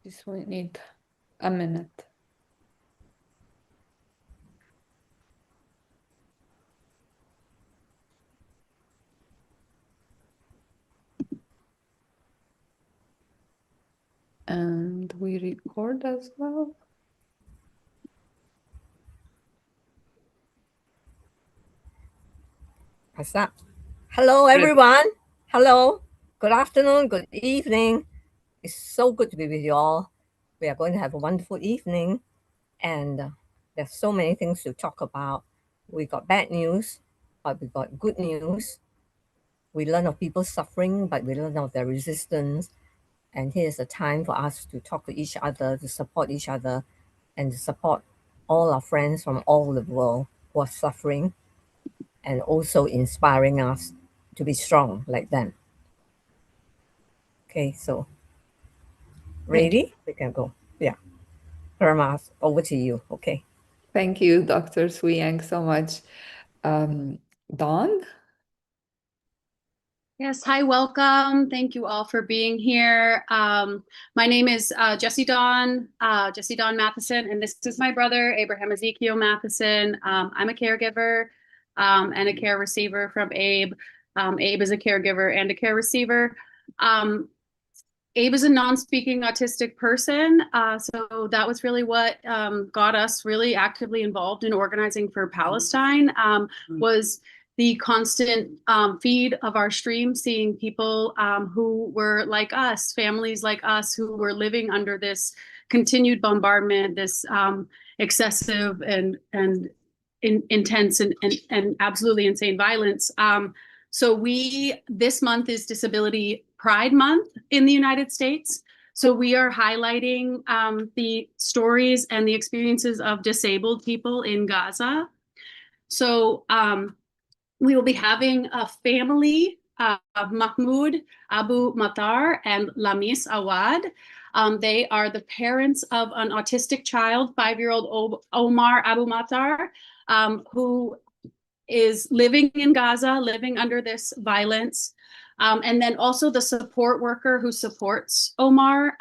Just we need a minute. And we record as well. What's up? Hello, everyone. Hello. Good afternoon. Good evening. It's so good to be with you all. We are going to have a wonderful evening, and there's so many things to talk about. We got bad news, but we got good news. We learn of people suffering, but we learn of their resistance. And here's a time for us to talk to each other, to support each other, and to support all our friends from all over the world who are suffering, and also inspiring us to be strong like them. Okay, so ready? We can go. Yeah. Paramas, over to you. Okay. Thank you, Dr. Swiyang, so much. Dawn? Yes, hi, welcome. Thank you all for being here. My name is Jessie Dawn Matheson, and this is my brother, Abraham Ezekiel Matheson. I'm a caregiver and a care receiver from Abe. Abe is a caregiver and a care receiver. Abe is a non-speaking autistic person, so that was really what got us really actively involved in organizing for Palestine, was the constant feed of our stream, seeing people who were like us, families like us, who were living under this continued bombardment, this excessive and intense and absolutely insane violence. So this month is Disability Pride Month in the United States. So we are highlighting the stories and the experiences of disabled people in Gaza. So we will be having a family of Mahmoud Abu Matar and Lamis Awad. They are the parents of an autistic child, 5-year-old Omar Abu Matar, who is living in Gaza, living under this violence. And then also the support worker who supports Omar,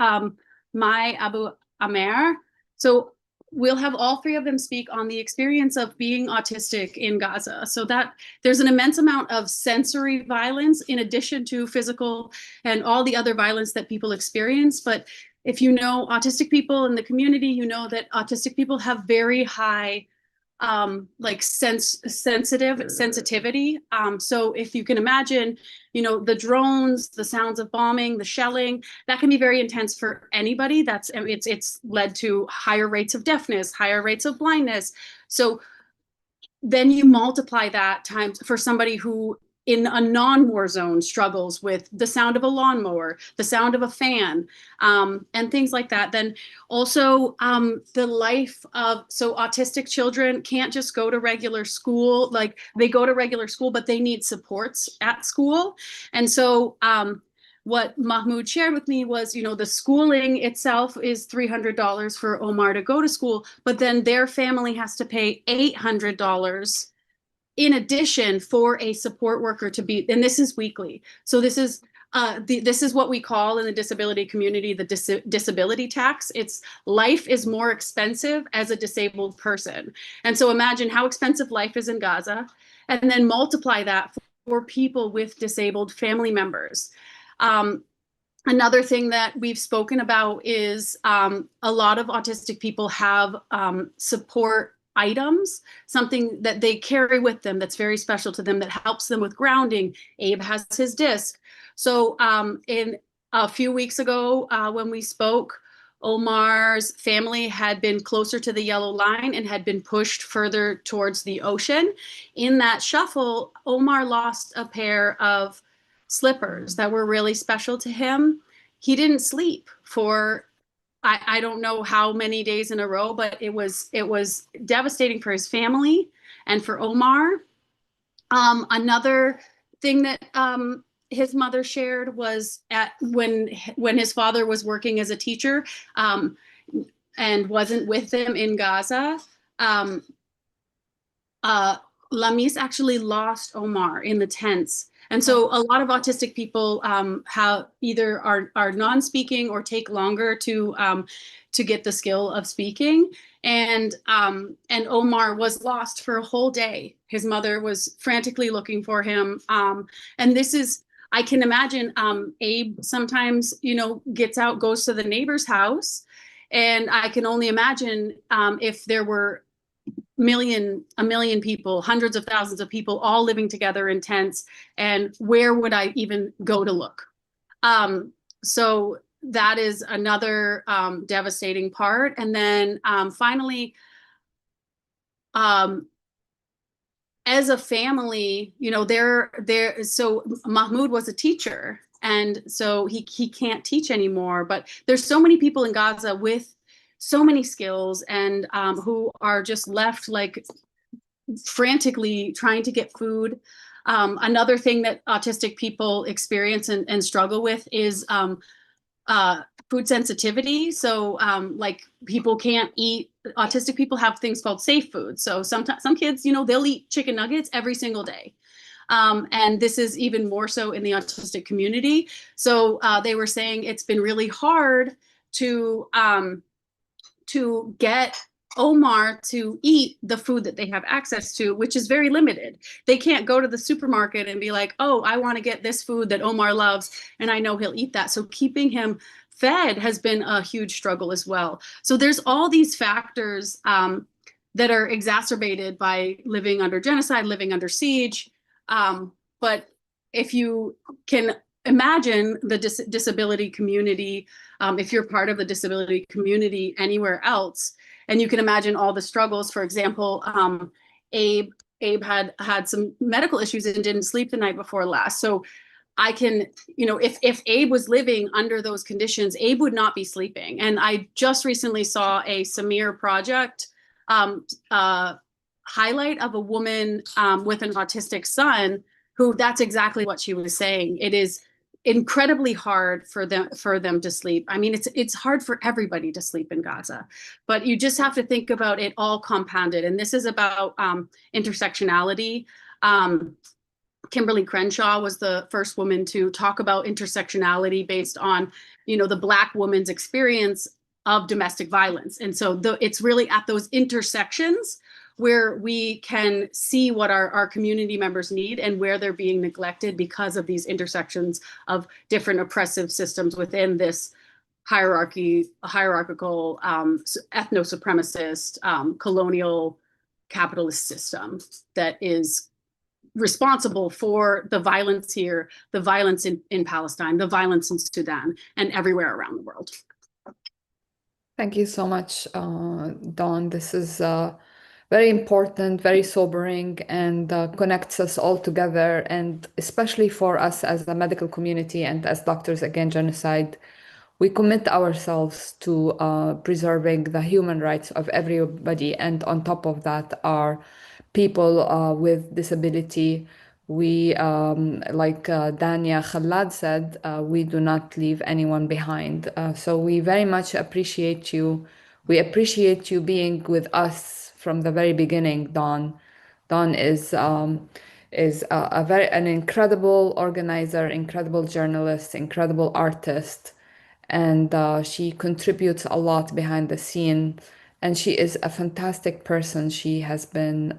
Mai Abu Amer. So we'll have all three of them speak on the experience of being autistic in Gaza. So that there's an immense amount of sensory violence in addition to physical and all the other violence that people experience. But if you know autistic people in the community, you know that autistic people have very high like sensitivity. So if you can imagine, you know, the drones, the sounds of bombing, the shelling, that can be very intense for anybody. It's led to higher rates of deafness, higher rates of blindness. So then you multiply that times for somebody who in a non-war zone struggles with the sound of a lawnmower, the sound of a fan, and things like that. Then also the life of, so autistic children can't just go to regular school. Like they go to regular school, but they need supports at school. And so what Mahmoud shared with me was, you know, the schooling itself is $300 for Omar to go to school, but then their family has to pay $800 in addition for a support worker to be, and this is weekly. So this is what we call in the disability community the disability tax. It's life is more expensive as a disabled person. And so imagine how expensive life is in Gaza, and then multiply that for people with disabled family members. Another thing that we've spoken about is a lot of autistic people have support items, something that they carry with them that's very special to them that helps them with grounding. Abe has his disc. So in a few weeks ago when we spoke, Omar's family had been closer to the yellow line and had been pushed further towards the ocean. In that shuffle, Omar lost a pair of slippers that were really special to him. He didn't sleep for I don't know how many days in a row, but it was devastating for his family and for Omar. Another thing that his mother shared was when his father was working as a teacher and wasn't with them in Gaza. Lamis actually lost Omar in the tents And so a lot of autistic people have either are non-speaking or take longer to get the skill of speaking. And Omar was lost for a whole day. His mother was frantically looking for him. And this is, I can imagine Abe sometimes, gets out, goes to the neighbor's house. And I can only imagine if there were a million people, hundreds of thousands of people all living together in tents, and where would I even go to look? So that is another devastating part. And then finally, as a family, so Mahmoud was a teacher, and so he can't teach anymore, but there's so many people in Gaza with so many skills and who are just left like frantically trying to get food. Another thing that autistic people experience and struggle with is food sensitivity. So like people can't eat, autistic people have things called safe food. So sometimes some kids, they'll eat chicken nuggets every single day. And this is even more so in the autistic community. So they were saying it's been really hard to get Omar to eat the food that they have access to, which is very limited. They can't go to the supermarket and be like, oh, I want to get this food that Omar loves, and I know he'll eat that. So keeping him fed has been a huge struggle as well. So there's all these factors that are exacerbated by living under genocide, living under siege. But if you can imagine the disability community, if you're part of the disability community anywhere else, and you can imagine all the struggles. For example, Abe had some medical issues and didn't sleep the night before last. So I can, if Abe was living under those conditions, Abe would not be sleeping. And I just recently saw a Samir project highlight of a woman with an autistic son who, that's exactly what she was saying. It is incredibly hard for them to sleep. I mean, it's hard for everybody to sleep in Gaza, but you just have to think about it all compounded. And this is about intersectionality. Kimberly Crenshaw was the first woman to talk about intersectionality based on, the Black woman's experience of domestic violence. And so it's really at those intersections where we can see what our community members need and where they're being neglected because of these intersections of different oppressive systems within this hierarchical, ethno-supremacist, colonial capitalist system that is responsible for the violence here, the violence in Palestine, the violence in Sudan, and everywhere around the world. Thank you so much, Dawn. This is very important, very sobering, and connects us all together. And especially for us as the medical community and as Doctors Against Genocide, we commit ourselves to preserving the human rights of everybody. And on top of that, are people with disability. We, like Dania Khalad said, we do not leave anyone behind. So we very much appreciate you. We appreciate you being with us from the very beginning, Dawn. Dawn is an incredible organizer, incredible journalist, incredible artist, and she contributes a lot behind the scene. And she is a fantastic person. She has been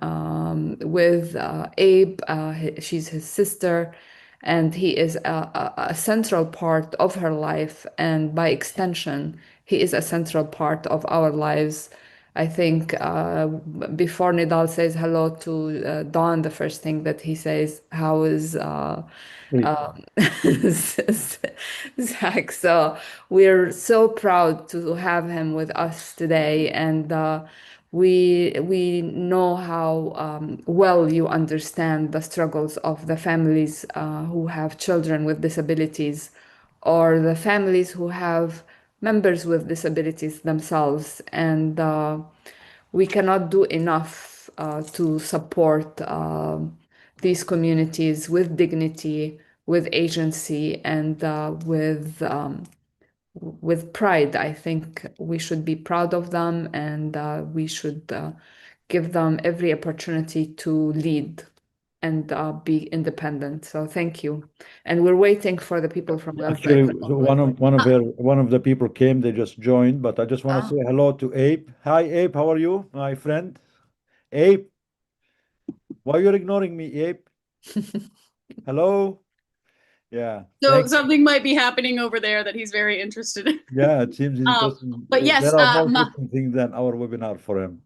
with Abe. She's his sister, and he is a central part of her life. And by extension, he is a central part of our lives. I think before Nidal says hello to Dawn, the first thing that he says, how is Zach? So we're so proud to have him with us today, and we know how well you understand the struggles of the families who have children with disabilities, or the families who have members with disabilities themselves, and we cannot do enough to support these communities with dignity, with agency, and with pride. I think we should be proud of them, and we should give them every opportunity to lead. and be independent. So thank you. And we're waiting for the people from Gaza. Actually, one of the people came, they just joined, but I just want to say hello to Abe. Hi, Abe, how are you, my friend? Abe, why are you ignoring me, Abe? Hello? Yeah. So something might be happening over there that he's very interested in. Yeah, it seems interesting. But yes, there are more interesting things than our webinar for him.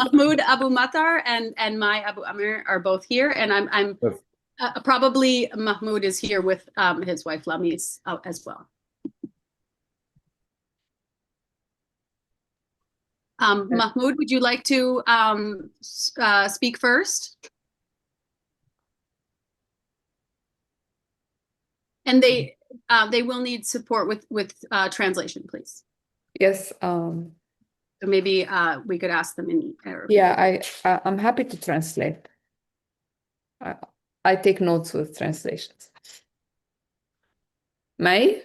Mahmoud Abu Matar and Mai Abu Amir are both here, and I'm probably Mahmoud is here with his wife Lamis as well. Mahmoud, would you like to speak first? And they will need support with translation, please. Yes. So maybe we could ask them in Arabic. Yeah, I'm happy to translate. I take notes with translations. May?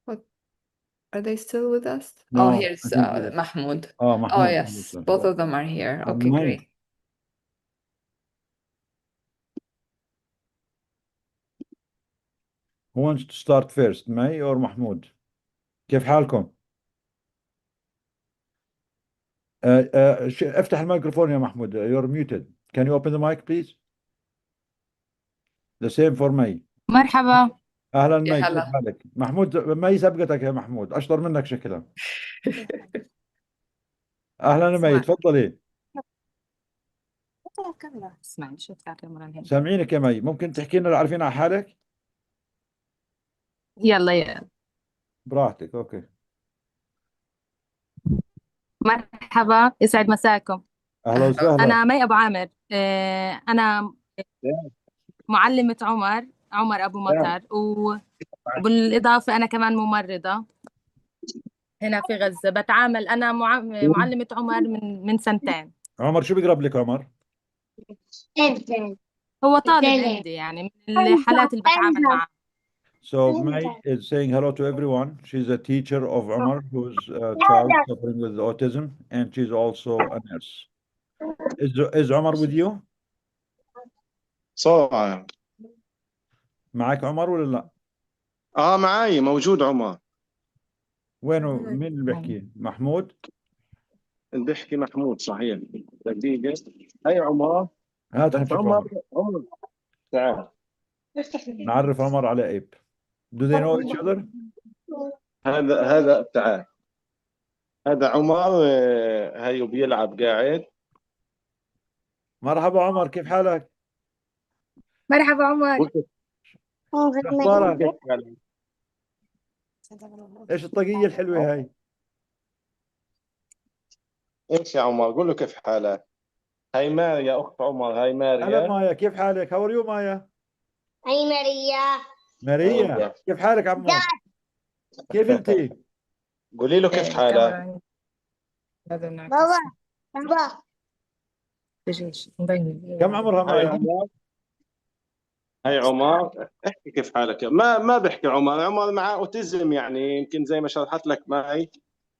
What are they still with us? No, here's Mahmoud. Mahmoud. Oh yes, both of them are here. Okay, great. Who wants to start first, May or Mahmoud? كيف حالكم؟ افتح الميكروفون يا محمود. You're muted. Can you open the mic, please? The same for May. مرحبا. اهلا مي، كيف حالك؟ محمود، مي سبقتك يا محمود، اشطر منك شكلها. اهلا مي، تفضلي. سامعينك يا مي، ممكن تحكي لنا اللي عارفين على حالك؟ يلا براحتك. اوكي. مرحبا، يسعد مساكم. اهلا وسهلا. انا مي ابو عامر. انا معلمة عمر ابو مطر، وبالاضافة انا كمان ممرضة هنا في غزة. بتعامل انا معلمة عمر من سنتين. عمر شو بيقرب لك عمر؟ هو طالب عندي، يعني من الحالات اللي بتعامل معها. So May is saying hello to everyone. She's a teacher of Omar, who's a child suffering with autism, and she's also a nurse. Is Omar with you? صار معك عمر ولا لا؟ معي موجود عمر. وينه؟ مين اللي بيحكي؟ محمود؟ اللي بيحكي محمود، صحيح. دقيقة. هي عمر. هات نشوف عمر. تعال نعرف عمر على ايب. Do they know each other? هذا تعال. هذا عمر، هيو بيلعب قاعد. مرحبا عمر، كيف حالك؟ مرحبا عمر. اخبارك؟ ايش الطاقية الحلوة هاي؟ ايش يا عمر؟ قول له كيف حالك. هاي ماريا اخت عمر. هاي ماريا. هلا مايا، كيف حالك؟ هاو ار يو مايا؟ هاي ماريا. ماريا، كيف حالك عمو؟ كيف انت؟ قولي له كيف حالك. بابا بابا. كم عمرها مايا؟ هاي عمر، احكي كيف حالك. ما بحكي عمر. عمر معه اوتيزم، يعني يمكن زي ما شرحت لك معي.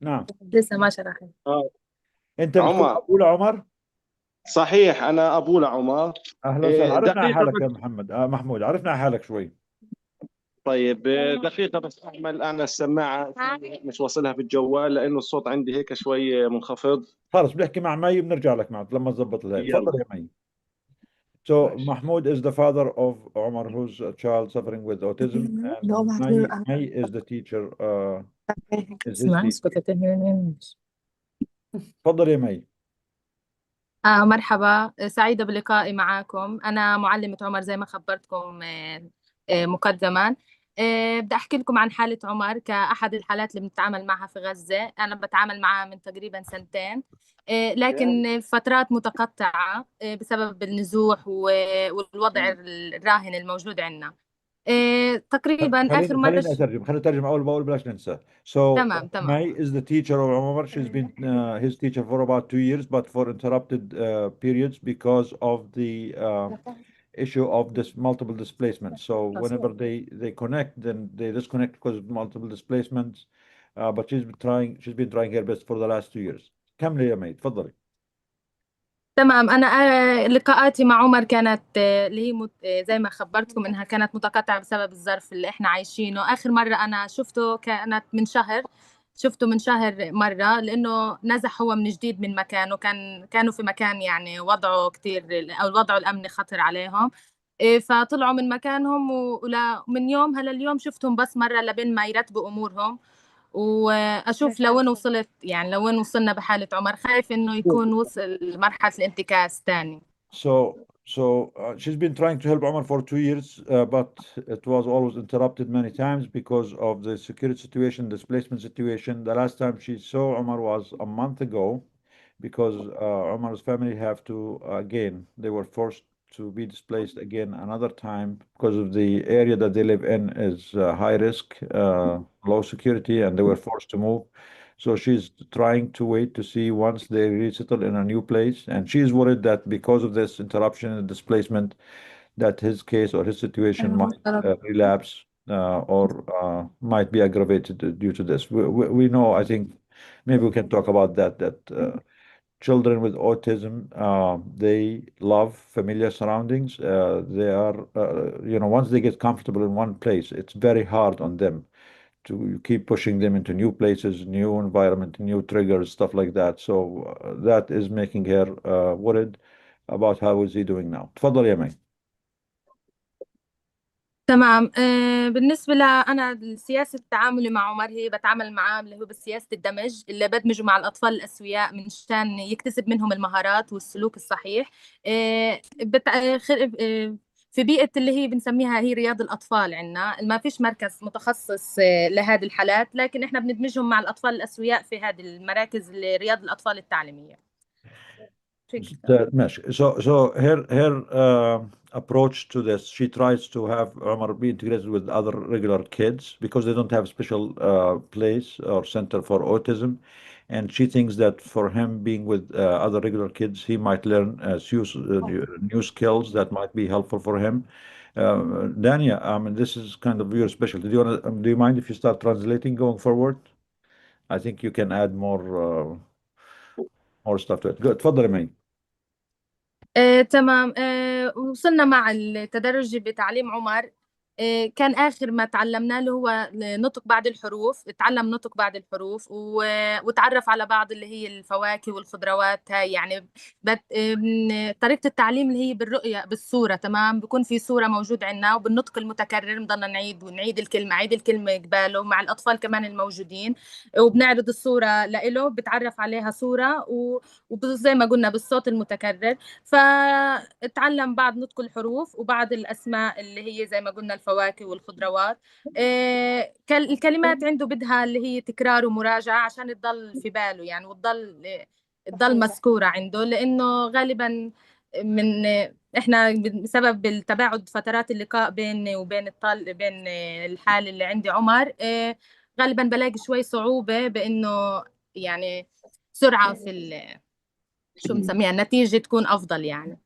نعم. لسه ما شرحت. انت بتكون ابو لعمر؟ صحيح، انا ابو لعمر. اهلا وسهلا. عرفنا على حالك يا محمد. محمود، عرفنا على حالك شوي. طيب دقيقة بس اعمل انا السماعة، مش واصلها في الجوال لانه الصوت عندي هيك شوي منخفض. خلص بنحكي مع مي وبنرجع لك معه لما تظبط الهي. تفضل يا مي. So Mahmoud is the father of Omar, who's a child suffering with autism, and May is the teacher. Is his teacher. تفضل يا مي. مرحبا، سعيدة بلقائي معكم. أنا معلمة عمر زي ما خبرتكم مقدما. بدي أحكي لكم عن حالة عمر كأحد الحالات اللي بنتعامل معها في غزة. أنا بتعامل معها من تقريبا سنتين، لكن فترات متقطعة بسبب النزوح والوضع الراهن الموجود عندنا. تقريبا آخر مرة خليني أترجم أول بأول بلاش ننسى. So May is the teacher of Omar. She's been his teacher for about 2 years, but for interrupted periods because of the issue of this multiple displacements. So whenever they connect, then they disconnect because of multiple displacements. But she's been trying her best for the last 2 years. كملي يا مي، تفضلي. تمام. أنا لقاءاتي مع عمر كانت اللي هي زي ما خبرتكم إنها كانت متقطعة بسبب الظرف اللي إحنا عايشينه. آخر مرة أنا شفته كانت من شهر، شفته من شهر مرة، لأنه نزح هو من جديد من مكانه. كانوا في مكان يعني وضعه كتير، أو وضعه الأمني خطر عليهم. فطلعوا من مكانهم، ومن يوم هلا شفتهم بس مرة لبين ما يرتبوا أمورهم، واشوف لوين وصلت، يعني لوين وصلنا بحالة عمر. خايف انه يكون وصل لمرحلة الانتكاس تاني. So she's been trying to help Omar for 2 years, but it was always interrupted many times because of the security situation, displacement situation. The last time she saw Omar was a month ago, because Omar's family have to again, they were forced to be displaced again another time because of the area that they live in is high risk, low security, and they were forced to move. So she's trying to wait to see once they resettle in a new place, and she's worried that because of this interruption and displacement, that his case or his situation might relapse or might be aggravated due to this. We know, I think, maybe we can talk about that children with autism, they love familiar surroundings. They are, once they get comfortable in one place, it's very hard on them to keep pushing them into new places, new environment, new triggers, stuff like that. So that is making her worried about how is he doing now. تفضل يا مي. تمام. بالنسبة أنا سياسة تعاملي مع عمر هي بتعامل معاه اللي هو بسياسة الدمج، اللي بدمجه مع الأطفال الأسوياء من شان يكتسب منهم المهارات والسلوك الصحيح. في بيئة اللي هي بنسميها هي رياض الأطفال. عندنا ما فيش مركز متخصص لهذه الحالات، لكن إحنا بندمجهم مع الأطفال الأسوياء في هذه المراكز رياض الأطفال التعليمية. ماشي. So her approach to this, she tries to have Omar be integrated with other regular kids because they don't have special place or center for autism, and she thinks that for him being with other regular kids, he might learn new skills that might be helpful for him. Dania, I mean, this is kind of your specialty. Do you mind if you start translating going forward? I think you can add more stuff to it. Good. تفضل يا مي. تمام. وصلنا مع التدرج بتعليم عمر. كان آخر ما تعلمناه اللي هو نطق بعض الحروف. اتعلم نطق بعض الحروف وتعرف على بعض اللي هي الفواكه والخضروات. هاي يعني طريقة التعليم اللي هي بالرؤية بالصورة. تمام. بيكون في صورة موجود عندنا، وبالنطق المتكرر بنضلنا نعيد ونعيد الكلمة، عيد الكلمة قباله مع الأطفال كمان الموجودين، وبنعرض الصورة لإله، بتعرف عليها صورة وزي ما قلنا بالصوت المتكرر. فتعلم بعض نطق الحروف وبعض الأسماء اللي هي زي ما قلنا الفواكه والخضروات. الكلمات عنده بدها اللي هي تكرار ومراجعة عشان تضل في باله يعني، وتضل مذكورة عنده، لأنه غالبا من احنا بسبب التباعد فترات اللقاء بيني وبين بين الحال اللي عندي عمر، غالبا بلاقي شوي صعوبة بأنه يعني سرعة في شو بنسميها النتيجة تكون أفضل يعني.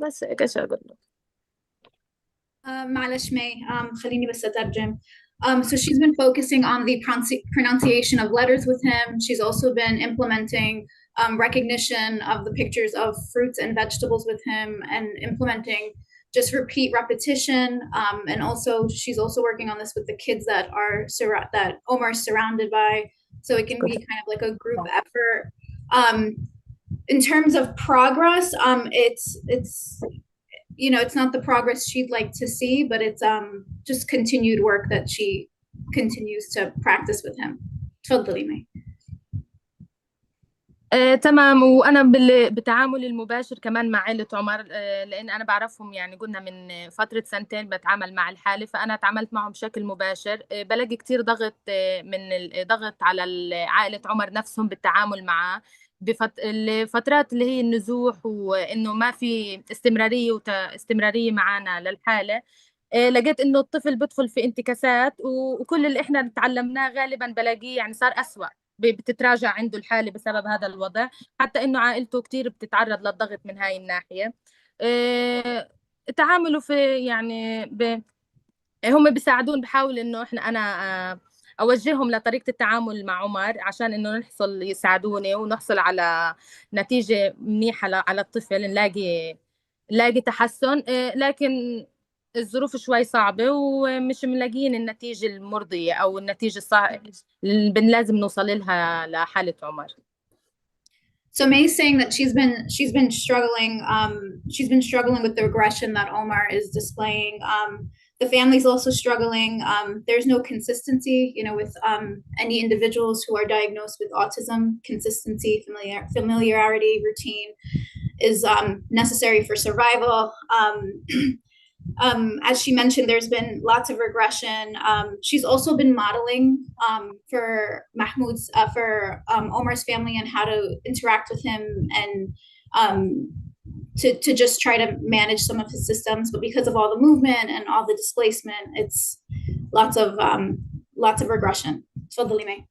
بس هيك ايش أقول له. معلش مي خليني بس أترجم. So she's been focusing on the pronunciation of letters with him. She's also been implementing recognition of the pictures of fruits and vegetables with him, and implementing just repeat repetition. And also she's also working on this with the kids that Omar's surrounded by, so it can be kind of like a group effort. In terms of progress, it's not the progress she'd like to see, but it's just continued work that she continues to practice with him. تفضلي مي. تمام. وأنا بتعامل المباشر كمان مع عائلة عمر، لأن أنا بعرفهم يعني قلنا من فترة 2 سنين بتعامل مع الحالة، فأنا تعاملت معهم بشكل مباشر. بلاقي كتير ضغط من الضغط على عائلة عمر نفسهم بالتعامل معه الفترات اللي هي النزوح، وإنه ما في استمرارية معنا للحالة. لقيت إنه الطفل بدخل في انتكاسات، وكل اللي إحنا تعلمناه غالبا بلاقيه يعني صار أسوأ، بتتراجع عنده الحالة بسبب هذا الوضع. حتى إنه عائلته كتير بتتعرض للضغط من هاي الناحية. تعاملوا في يعني هم بيساعدون، بحاول انه انا اوجههم لطريقة التعامل مع عمر عشان انه يساعدوني ونحصل على نتيجة منيحة على الطفل، نلاقي تحسن. لكن الظروف شوي صعبة ومش ملاقيين النتيجة المرضية او النتيجة اللي لازم نوصل لها لحالة عمر. So May's saying that she's been struggling with the regression that Omar is displaying. The family's also struggling. There's no consistency, with any individuals who are diagnosed with autism. Consistency, familiarity, routine is necessary for survival. As she mentioned, there's been lots of regression. She's also been modeling for Mahmoud's, for Omar's family, and how to interact with him, and to just try to manage some of his systems. But because of all the movement and all the displacement, it's lots of regression. تفضلي مي.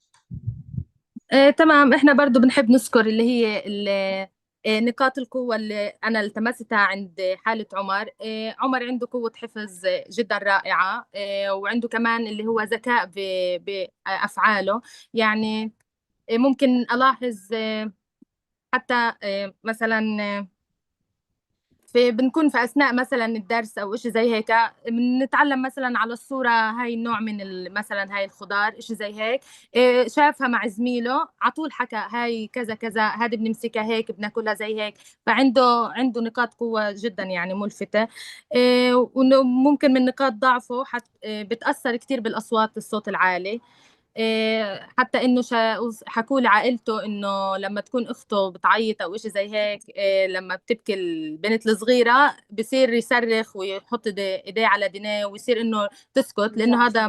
تمام. احنا برضو بنحب نذكر اللي هي نقاط القوة اللي أنا التمستها عند حالة عمر. عمر عنده قوة حفظ جدا رائعة، وعنده كمان اللي هو ذكاء بأفعاله. يعني ممكن ألاحظ حتى مثلا بنكون في أثناء مثلا الدرس أو إشي زي هيك، بنتعلم مثلا على الصورة هاي النوع من مثلا هاي الخضار، إشي زي هيك، شافها مع زميله عطول حكى هاي كذا كذا، هذه بنمسكها هيك بناكلها زي هيك. فعنده نقاط قوة جدا يعني ملفتة. وممكن من نقاط ضعفه بتأثر كتير بالأصوات، الصوت العالي. حتى انه حكوا لي عائلته انه لما تكون اخته بتعيط او شيء زي هيك، لما بتبكي البنت الصغيره بصير يصرخ ويحط ايديه على دينيه ويصير انه تسكت، لانه هذا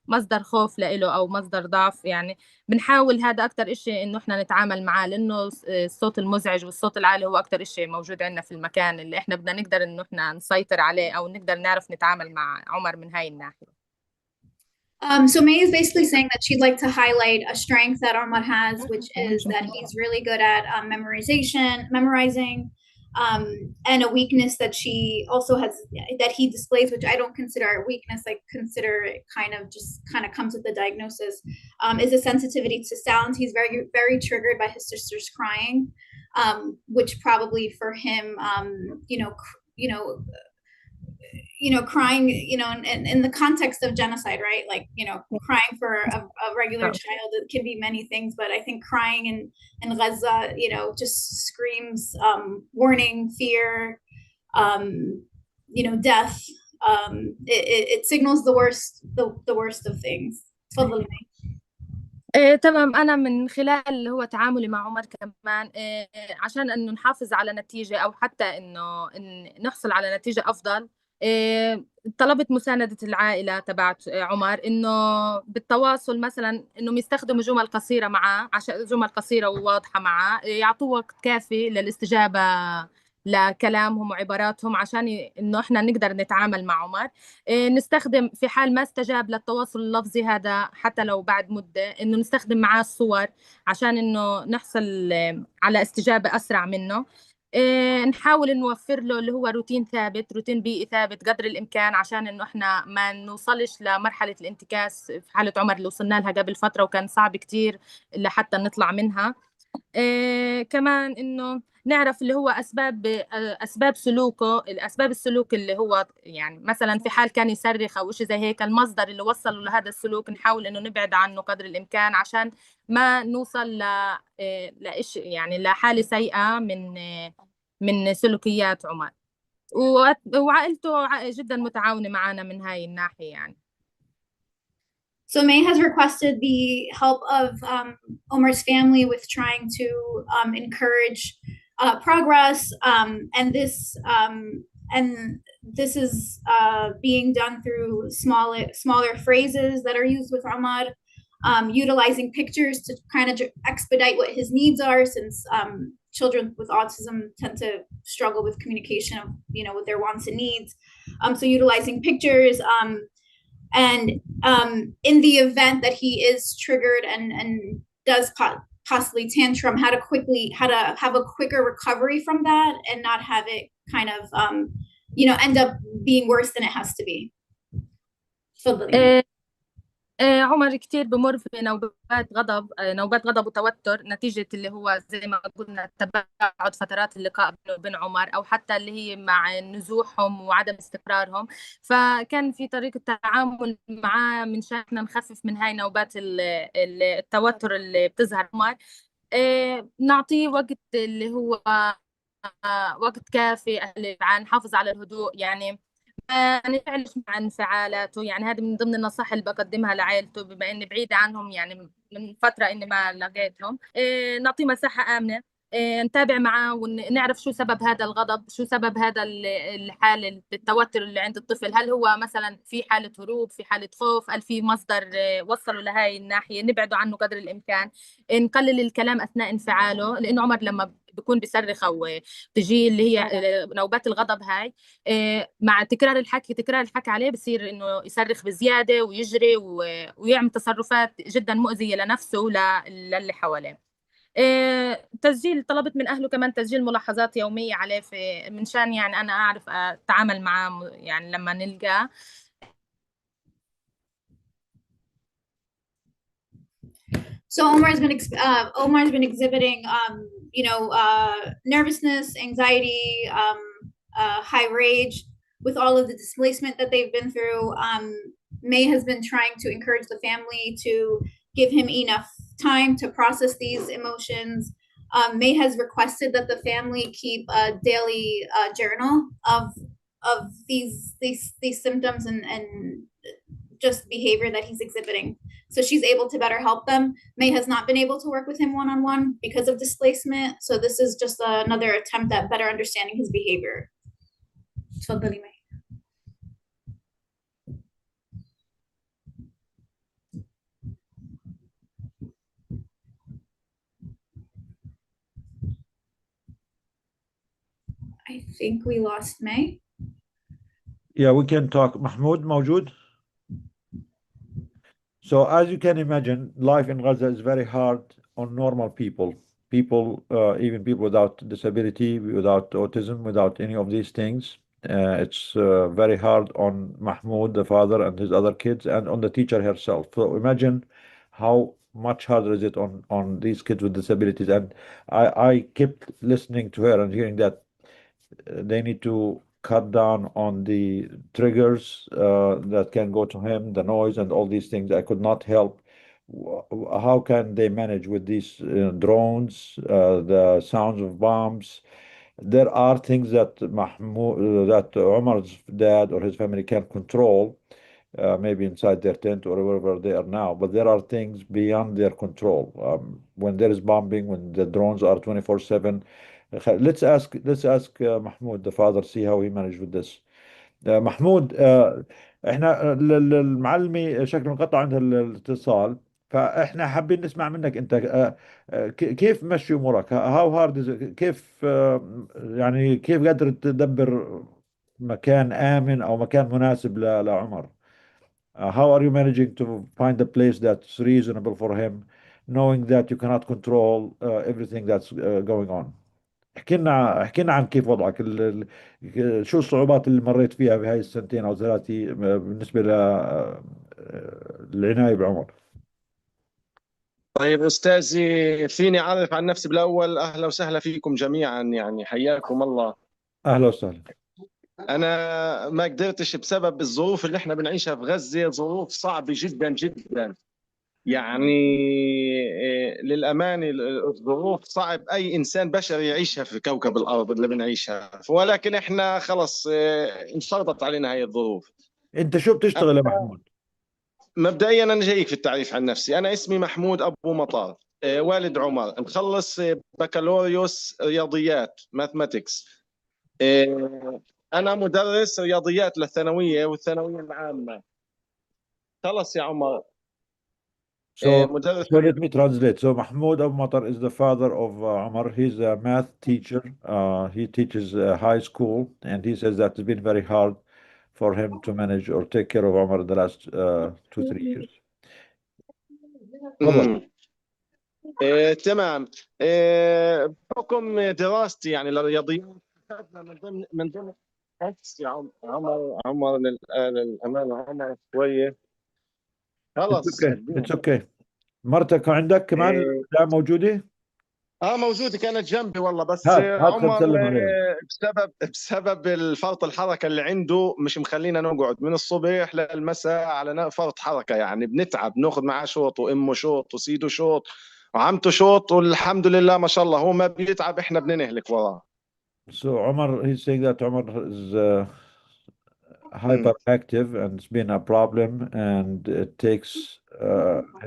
مصدر خوف له او مصدر ضعف. يعني بنحاول هذا اكثر شيء انه احنا نتعامل معاه، لانه الصوت المزعج والصوت العالي هو اكثر شيء موجود عندنا في المكان اللي احنا بدنا نقدر انه احنا نسيطر عليه او نقدر نعرف نتعامل مع عمر من هاي الناحيه. So May is basically saying that she'd like to highlight a strength that Ahmad has, which is that he's really good at memorizing, and a weakness that she also has, that he displays, which I don't consider a weakness. I consider it kind of comes with the diagnosis, is a sensitivity to sounds. He's very, very triggered by his sister's crying, which probably for him, crying, in the context of genocide, right? Like, crying for a regular child, it can be many things, but I think crying in Gaza, just screams warning, fear, death. It signals the worst of things. تفضلي. تمام. أنا من خلال اللي هو تعاملي مع عمر كمان، عشان إنه نحافظ على نتيجة أو حتى إنه نحصل على نتيجة أفضل، طلبت مساندة العائلة تبعت عمر إنه بالتواصل، مثلا إنه يستخدموا جمل قصيرة معاه، عشان جمل قصيرة وواضحة معاه، يعطوه وقت كافي للاستجابة لكلامهم وعباراتهم، عشان إنه إحنا نقدر نتعامل مع عمر. نستخدم في حال ما استجاب للتواصل اللفظي هذا، حتى لو بعد مدة، إنه نستخدم معاه الصور عشان إنه نحصل على استجابة أسرع منه. نحاول نوفر له اللي هو روتين ثابت، روتين بيئي ثابت قدر الإمكان، عشان إنه إحنا ما نوصلش لمرحلة الانتكاس في حالة عمر اللي وصلنا لها قبل فترة وكان صعب كتير لحتى نطلع منها. كمان إنه نعرف اللي هو أسباب سلوكه، أسباب السلوك اللي هو يعني مثلا في حال كان يصرخ أو شيء زي هيك، المصدر اللي وصله لهذا السلوك نحاول إنه نبعد عنه قدر الإمكان، عشان ما نوصل لإيش يعني لحالة سيئة من سلوكيات عمر. وعائلته جدا متعاونة معنا من هاي الناحية يعني. So May has requested the help of Omar's family with trying to encourage progress, and this is being done through smaller phrases that are used with Omar, utilizing pictures to kind of expedite what his needs are, since children with autism tend to struggle with communication of, with their wants and needs. So utilizing pictures, and in the event that he is triggered and does possibly tantrum, how to have a quicker recovery from that and not have it kind of end up being worse than it has to be. تفضلي. عمر كتير بمر في نوبات غضب وتوتر نتيجة اللي هو زي ما قلنا تباعد فترات اللقاء بينه وبين عمر، أو حتى اللي هي مع نزوحهم وعدم استقرارهم. فكان في طريقة تعامل معاه من شان نخفف من هاي نوبات التوتر اللي بتظهر عمر. نعطيه وقت اللي هو وقت كافي، نحافظ على الهدوء، يعني ما نفعلش مع انفعالاته. يعني هذه من ضمن النصائح اللي بقدمها لعائلته بما اني بعيدة عنهم، يعني من فترة اني ما لقيتهم. نعطيه مساحة آمنة، نتابع معاه ونعرف شو سبب هذا الغضب، شو سبب هذا الحالة التوتر اللي عند الطفل. هل هو مثلا في حالة هروب، في حالة خوف، هل في مصدر وصله لهاي الناحية؟ نبعده عنه قدر الإمكان، نقلل الكلام أثناء انفعاله، لأنه عمر لما بيكون بيصرخ أو تجي اللي هي نوبات الغضب هاي، مع تكرار الحكي عليه بصير إنه يصرخ بزيادة ويجري ويعمل تصرفات جدا مؤذية لنفسه وللي حواليه. طلبت من أهله كمان تسجيل ملاحظات يومية عليه من شان يعني أنا أعرف أتعامل معاه يعني لما نلقاه. So Omar's been exhibiting, nervousness, anxiety, high rage with all of the displacement that they've been through. May has been trying to encourage the family to give him enough time to process these emotions. May has requested that the family keep a daily journal of these symptoms and just behavior that he's exhibiting. So she's able to better help them. May has not been able to work with him one-on-one because of displacement. So this is just another attempt at better understanding his behavior. تفضلي May. I think we lost May. Yeah, we can talk. Mahmoud موجود? So as you can imagine, life in Gaza is very hard on normal people. Even people without disability, without autism, without any of these things. It's very hard on Mahmoud, the father, and his other kids, and on the teacher herself. So imagine how much harder is it on these kids with disabilities. And I kept listening to her and hearing that they need to cut down on the triggers that can go to him, the noise and all these things. I could not help. How can they manage with these drones, the sounds of bombs? There are things that that Omar's dad or his family can control, maybe inside their tent or wherever they are now, but there are things beyond their control. When there is bombing, when the drones are 24/7. Let's ask Mahmoud, the father, see how he managed with this. محمود، احنا المعلمي شكله انقطع عندها الاتصال، فاحنا حابين نسمع منك انت كيف مشي امورك؟ هاو هارد كيف يعني كيف قادر تدبر مكان آمن او مكان مناسب لعمر؟ How are you managing to find a place that's reasonable for him, knowing that you cannot control everything that's going on? احكي لنا عن كيف وضعك، شو الصعوبات اللي مريت فيها بهاي السنتين او ثلاثه بالنسبه للعنايه بعمر. طيب أستاذي، فيني أعرف عن نفسي بالأول؟ أهلا وسهلا فيكم جميعا، يعني حياكم الله. اهلا وسهلا. أنا ما قدرتش بسبب الظروف اللي احنا بنعيشها في غزة، ظروف صعبة جدا جدا، يعني للأمانة الظروف صعب أي إنسان بشري يعيشها في كوكب الأرض اللي بنعيشها، ولكن إحنا خلص انفرضت علينا هاي الظروف. انت شو بتشتغل يا محمود؟ مبدئيا أنا جايك في التعريف عن نفسي. أنا اسمي محمود أبو مطار، والد عمر، مخلص بكالوريوس رياضيات ماثماتكس. أنا مدرس رياضيات للثانوية والثانوية العامة. خلص يا عمر. So مدرس. let me translate. So Mahmoud Abu Matar is the father of Umar. He's a math teacher. He teaches high school, and he says that it's been very hard for him to manage or take care of Umar in the last 2-3 years. تمام. بحكم دراستي يعني للرياضيات، من ضمن بس يا عمر للأمانة عمر شوية خلص اوكي اتس اوكي. مرتك عندك كمان إيه. موجودة؟ موجودة كانت جنبي والله، بس هات خل عمر تسلم عليها. بسبب الفرط الحركة اللي عنده مش مخلينا نقعد من الصبح للمساء على فرط حركة، يعني بنتعب، ناخذ معاه شوط وامه شوط وسيده شوط وعمته شوط، والحمد لله ما شاء الله هو ما بيتعب، احنا بنهلك وراه. So Omar, he's saying that Omar is hyperactive and it's been a problem, and it takes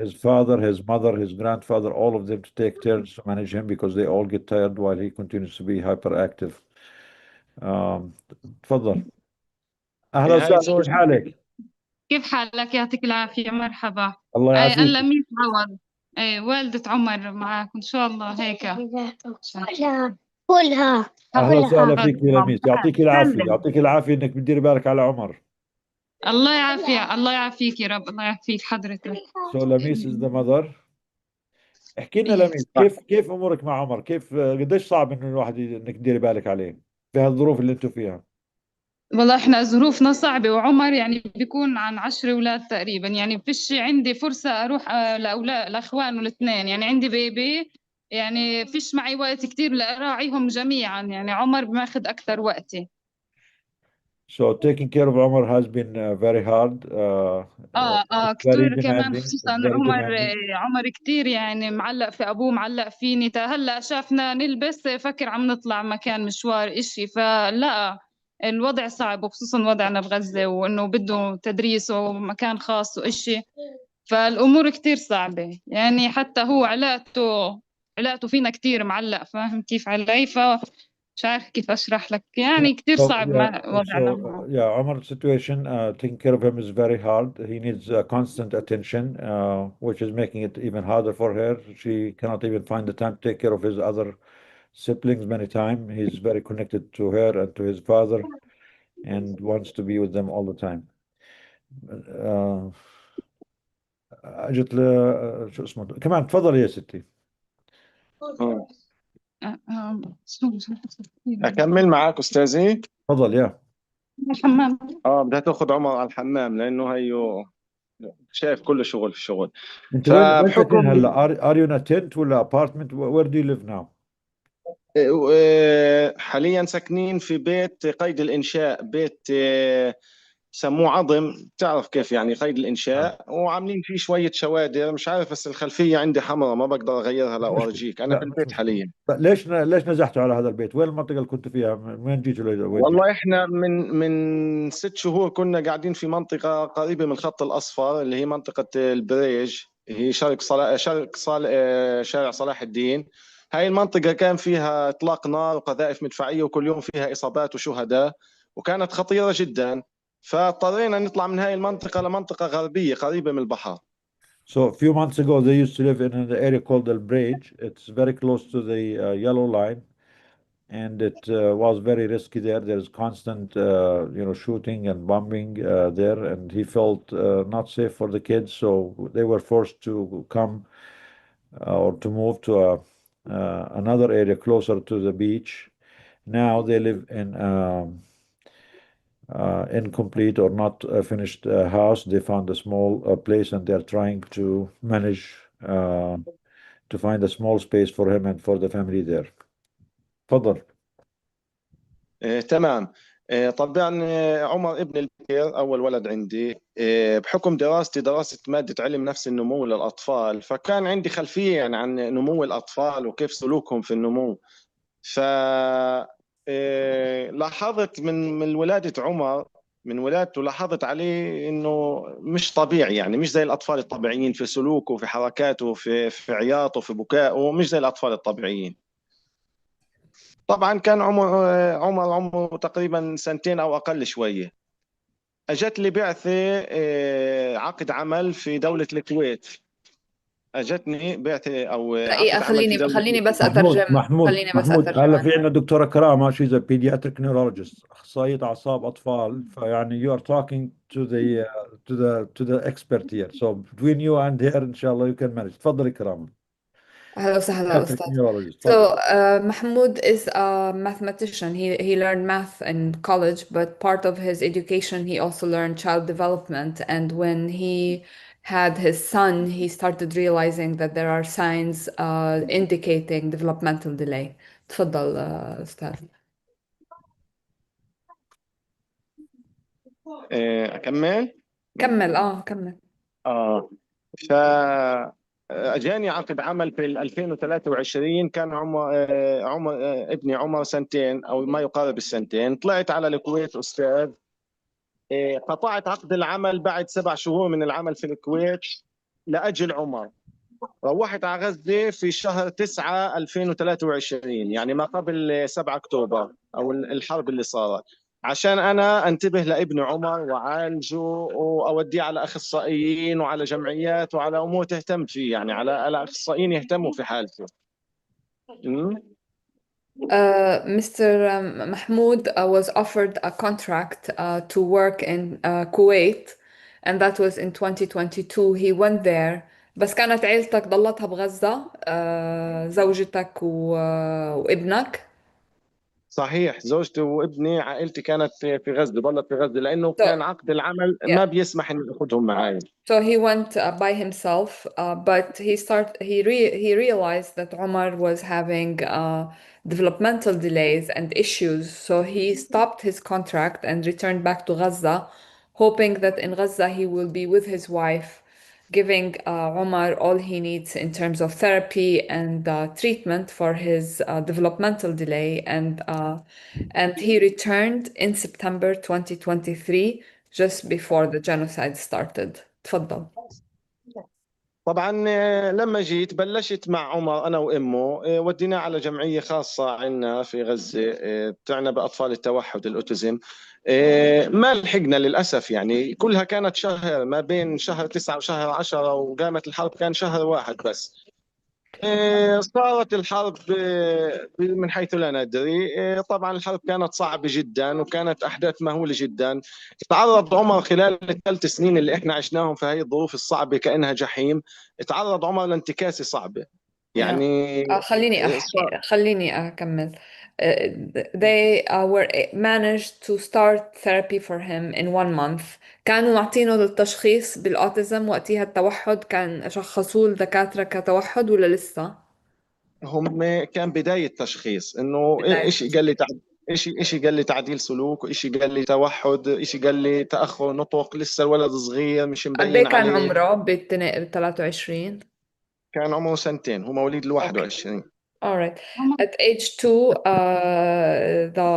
his father, his mother, his grandfather, all of them to take turns to manage him because they all get tired while he continues to be hyperactive. تفضل. أهلا هاي وسهلا، كيف زوجتي. حالك؟ كيف حالك؟ يعطيك العافية، مرحبا. الله أنا يعافيك. لميس عوض، والدة عمر معك إن شاء الله هيك. كلها أهلا وسهلا كلها. فيك يا لميس، يعطيك العافية، يعطيك العافية إنك بتديري بالك على عمر. الله يعافية، الله يعافيك يا رب، الله يعافيك حضرتك. So لميس is the mother. احكي لنا لميس، كيف امورك مع عمر؟ كيف قديش صعب انه الواحد انك تديري بالك عليه في هالظروف اللي انتم فيها؟ والله إحنا ظروفنا صعبة، وعمر يعني بيكون عن 10 أولاد تقريبا، يعني فيش عندي فرصة أروح لأولاد لأخوانه الاثنين، يعني عندي بيبي، يعني فيش معي وقت كتير لأراعيهم جميعا، يعني عمر بماخذ أكثر وقتي. So taking care of Omar has been very hard. It's very كتير كمان، demanding. خصوصا It's very عمر. demanding. عمر كتير يعني معلق في ابوه، معلق فيني، هلا شافنا نلبس فكر عم نطلع مكان مشوار اشي، فلا الوضع صعب، وخصوصا وضعنا بغزة، وانه بده تدريس ومكان خاص واشي، فالامور كتير صعبة، يعني حتى هو علاقته فينا كتير معلق، فاهم كيف علي؟ فمش عارف كيف اشرح لك، يعني كتير So صعب مع وضعنا معه. Omar's situation, taking care of him is very hard. He needs constant attention, which is making it even harder for her. She cannot even find the time to take care of his other siblings many times. He's very connected to her and to his father and wants to be with them all the time. اجت شو اسمه كمان، تفضلي يا ستي. اكمل معك استاذي. تفضل يا الحمام. بدها تاخذ عمر على الحمام لانه هيو شايف كله شغل في شغل. انت وين ساكنين فبحكم هلا؟ are you in a tent ولا apartment? Where do you live now? حاليا ساكنين في بيت قيد الإنشاء، بيت سموه عظم، تعرف كيف يعني قيد الإنشاء، وعاملين فيه شوية شوادر، مش عارف، بس الخلفية عندي حمراء ما بقدر أغيرها، لا أورجيك أنا لا بالبيت حاليا. ليش نزحتوا على هذا البيت؟ وين المنطقة اللي كنتوا فيها؟ من وين جيتوا وين جيتوا؟ والله إحنا من 6 شهور كنا قاعدين في منطقة قريبة من الخط الأصفر، اللي هي منطقة البريج، هي شارع صلاح الدين. هاي المنطقة كان فيها إطلاق نار وقذائف مدفعية، وكل يوم فيها إصابات وشهداء، وكانت خطيرة جدا، فاضطرينا نطلع من هاي المنطقة لمنطقة غربية قريبة من البحر. So a few months ago they used to live in an area called the Bridge. It's very close to the yellow line, and it was very risky there. There's constant shooting and bombing there, and he felt not safe for the kids, so they were forced to come or to move to another area closer to the beach. Now they live in incomplete or not finished house. They found a small place, and they're trying to manage to find a small space for him and for the family there. تفضل. تمام. طبعا عمر ابن البكر أول ولد عندي. بحكم دراستي دراسة مادة علم نفس النمو للأطفال، فكان عندي خلفية يعني عن نمو الأطفال وكيف سلوكهم في النمو. ف لاحظت من ولادة عمر، من ولادته لاحظت عليه انه مش طبيعي، يعني مش زي الاطفال الطبيعيين في سلوكه، في حركاته، في عياطه، في بكائه، مش زي الاطفال الطبيعيين. طبعا كان عمره تقريبا 2 سنين او اقل شويه. اجت لي بعثه عقد عمل في دوله الكويت. اجتني بعثه او دقيقة، عقد عمل في دوله خليني بس محمود أترجم. محمود خليني بس محمود أترجم هلا في أنا. عندنا دكتورة كرامة. she's a pediatric neurologist، أخصائية أعصاب أطفال، فيعني you are talking to the expert here, so between you and her إن شاء الله you can manage. تفضلي كرامة. أهلا وسهلا أستاذ. Epidemiologist. So Mahmoud is a mathematician. He learned math in college, but part of his education he also learned child development. And when he had his son, he started realizing that there are signs indicating developmental delay. تفضل أستاذ. أكمل؟ كمل كمل. ف اجاني عقد عمل في 2023. كان عمر ابني عمر سنتين او ما يقارب السنتين. طلعت على الكويت استاذ. قطعت عقد العمل بعد 7 شهور من العمل في الكويت لاجل عمر. روحت على غزة في شهر 9 2023، يعني ما قبل 7 أكتوبر أو الحرب اللي صارت، عشان أنا أنتبه لابن عمر وعالجه وأوديه على أخصائيين وعلى جمعيات وعلى أمور تهتم فيه، يعني على أخصائيين يهتموا في حالته. Mr. Mahmoud was offered a contract to work in Kuwait, and that was in 2022. He went there. بس كانت عيلتك ضلتها بغزة، زوجتك وابنك. صحيح، زوجتي وابني عائلتي كانت في غزة، ضلت في غزة لأنه So, كان عقد العمل yeah. ما بيسمح إني أخذهم معي. So he went by himself, but he realized that Omar was having developmental delays and issues. So he stopped his contract and returned back to Gaza, hoping that in Gaza he will be with his wife, giving Omar all he needs in terms of therapy and treatment for his developmental delay. And he returned in September 2023, just before the genocide started. تفضل. طبعا لما جيت بلشت مع عمر انا وامه، وديناه على جمعيه خاصه عندنا في غزه بتعنى باطفال التوحد الاوتيزم. ما لحقنا للاسف، يعني كلها كانت شهر، ما بين شهر 9 وشهر 10 وقامت الحرب كان شهر واحد بس. صارت الحرب من حيث لا ندري. طبعا الحرب كانت صعبة جدا وكانت أحداث مهولة جدا. تعرض عمر خلال ال3 سنين اللي احنا عشناهم في هذه الظروف الصعبة كأنها جحيم، تعرض عمر لانتكاسة صعبة يعني. خليني أكمل. They were managed to start therapy for him in 1 month. كانوا معطينه للتشخيص بالأوتيزم وقتها، التوحد كان شخصوه الدكاترة كتوحد ولا لسه؟ هم كان بداية تشخيص انه ايش قال لي إشي قال لي تعديل سلوك، وإشي قال لي توحد، إشي قال لي تأخر نطق، لسه الولد صغير مش قد ايه مبين كان عليه. عمره بال 23؟ كان عمره سنتين، هو مواليد ال 21. All right. At age 2, the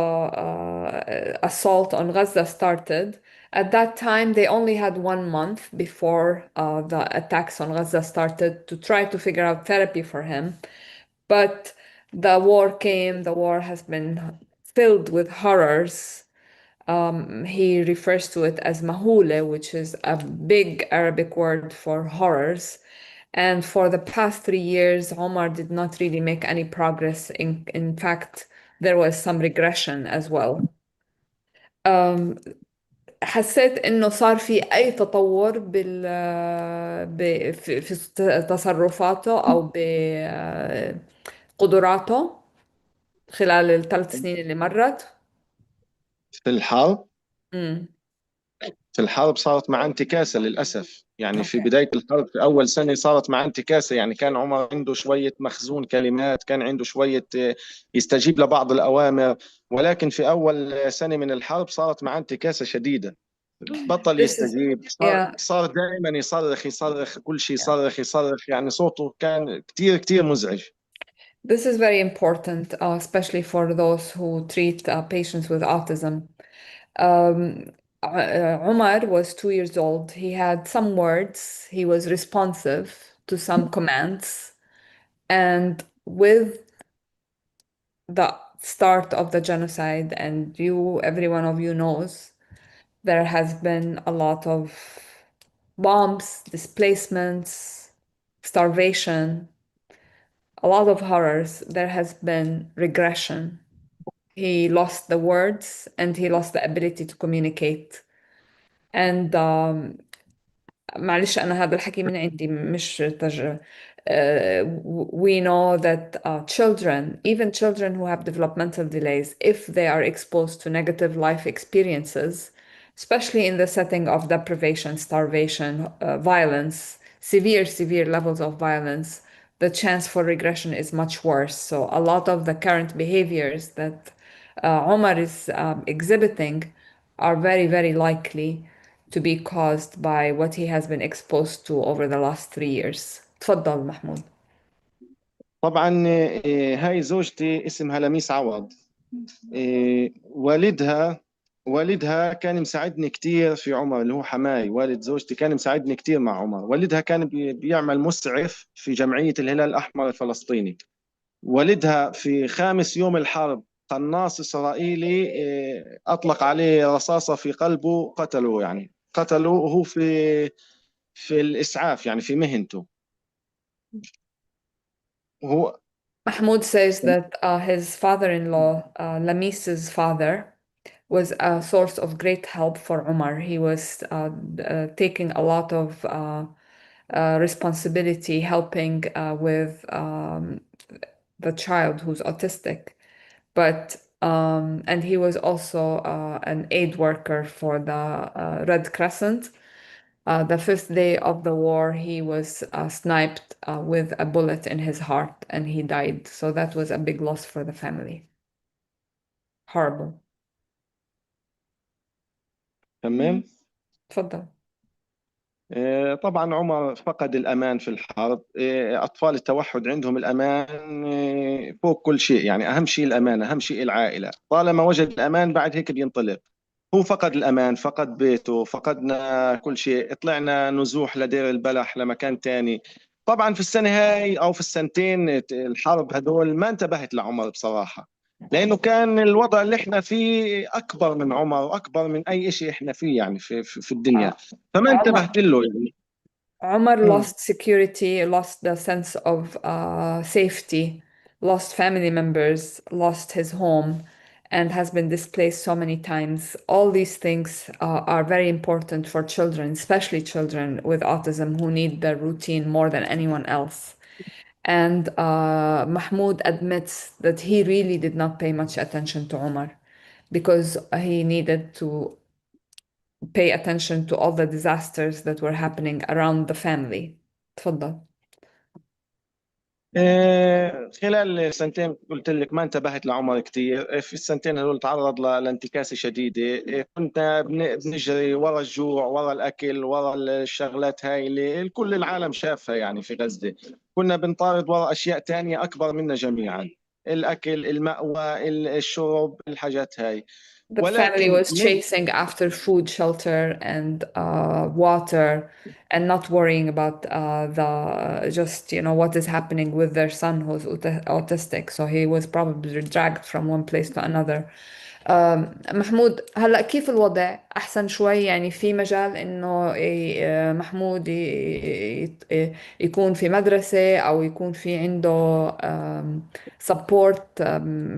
assault on Gaza started. At that time, they only had 1 month before the attacks on Gaza started to try to figure out therapy for him. But the war came, the war has been filled with horrors. He refers to it as mahule, which is a big Arabic word for horrors. And for the past 3 years, Omar did not really make any progress. In fact, there was some regression as well. حسيت إنه صار في أي تطور في تصرفاته أو بقدراته خلال ال3 سنين اللي مرت. في الحرب امم في الحرب صارت مع انتكاسة للأسف، يعني في أوكي. بداية الحرب في أول سنة صارت مع انتكاسة. يعني كان عمر عنده شوية مخزون كلمات، كان عنده شوية يستجيب لبعض الأوامر، ولكن في أول سنة من الحرب صارت مع انتكاسة شديدة. بطل This is يستجيب، yeah. صار دائما يصرخ كل شيء يصرخ، يعني صوته كان كتير كتير مزعج. This is very important, especially for those who treat patients with autism. Umar was 2 years old. He had some words. He was responsive to some commands. And with the start of the genocide, and every one of you knows, there has been a lot of bombs, displacements, starvation, a lot of horrors. There has been regression. He lost the words and he lost the ability to communicate. And معلش أنا هذا الحكي من عندي مش we know that children, even children who have developmental delays, if they are exposed to negative life experiences, especially in the setting of deprivation, starvation, violence, severe levels of violence, the chance for regression is much worse. So a lot of the current behaviors that Omar is exhibiting are very likely to be caused by what he has been exposed to over the last 3 years. تفضل محمود. طبعا هاي زوجتي اسمها لميس عوض. والدها كان مساعدني كتير في عمر، اللي هو حماي والد زوجتي، كان مساعدني كتير مع عمر. والدها كان بيعمل مسعف في جمعية الهلال الأحمر الفلسطيني. والدها في خامس يوم الحرب قناص إسرائيلي أطلق عليه رصاصة في قلبه، قتله، يعني قتله وهو في الإسعاف، يعني في مهنته. هو Mahmoud says that his father-in-law, Lamis's father, was a source of great help for Umar. He was taking a lot of responsibility, helping with the child who's autistic. But and he was also an aid worker for the Red Crescent. The fifth day of the war, he was sniped with a bullet in his heart and he died. So that was a big loss for the family. Horrible. تمام. تفضل. طبعا عمر فقد الأمان في الحرب. أطفال التوحد عندهم الأمان فوق كل شيء، يعني أهم شيء الأمان، أهم شيء العائلة. طالما وجد الأمان بعد هيك بينطلق. هو فقد الأمان، فقد بيته، فقدنا كل شيء. طلعنا نزوح لدير البلح لمكان تاني. طبعا في السنة هاي أو في السنتين الحرب هدول ما انتبهت لعمر بصراحة، لأنه كان الوضع اللي احنا فيه أكبر من عمر وأكبر من أي شيء احنا فيه، يعني في الدنيا. فما انتبهت له يعني. Omar lost security, lost the sense of safety, lost family members, lost his home, and has been displaced so many times. All these things are very important for children, especially children with autism who need the routine more than anyone else. And Mahmoud admits that he really did not pay much attention to Omar because he needed to pay attention to all the disasters that were happening around the family. تفضل. خلال السنتين قلت لك ما انتبهت لعمر كثير. في السنتين هذول تعرض لانتكاسة شديدة. كنا بنجري ورا الجوع، ورا الأكل، ورا الشغلات هاي اللي كل العالم شافها يعني في غزة. كنا بنطارد ورا أشياء تانية أكبر منا جميعا، الأكل، المأوى، الشرب، الحاجات هاي. The family ولكن was chasing after food, shelter, and water, and not worrying about the just, what is happening with their son who's autistic. So he was probably dragged from one place to another. محمود، هلأ كيف الوضع؟ أحسن شوي؟ يعني في مجال إنه محمود يكون في مدرسة أو يكون في عنده support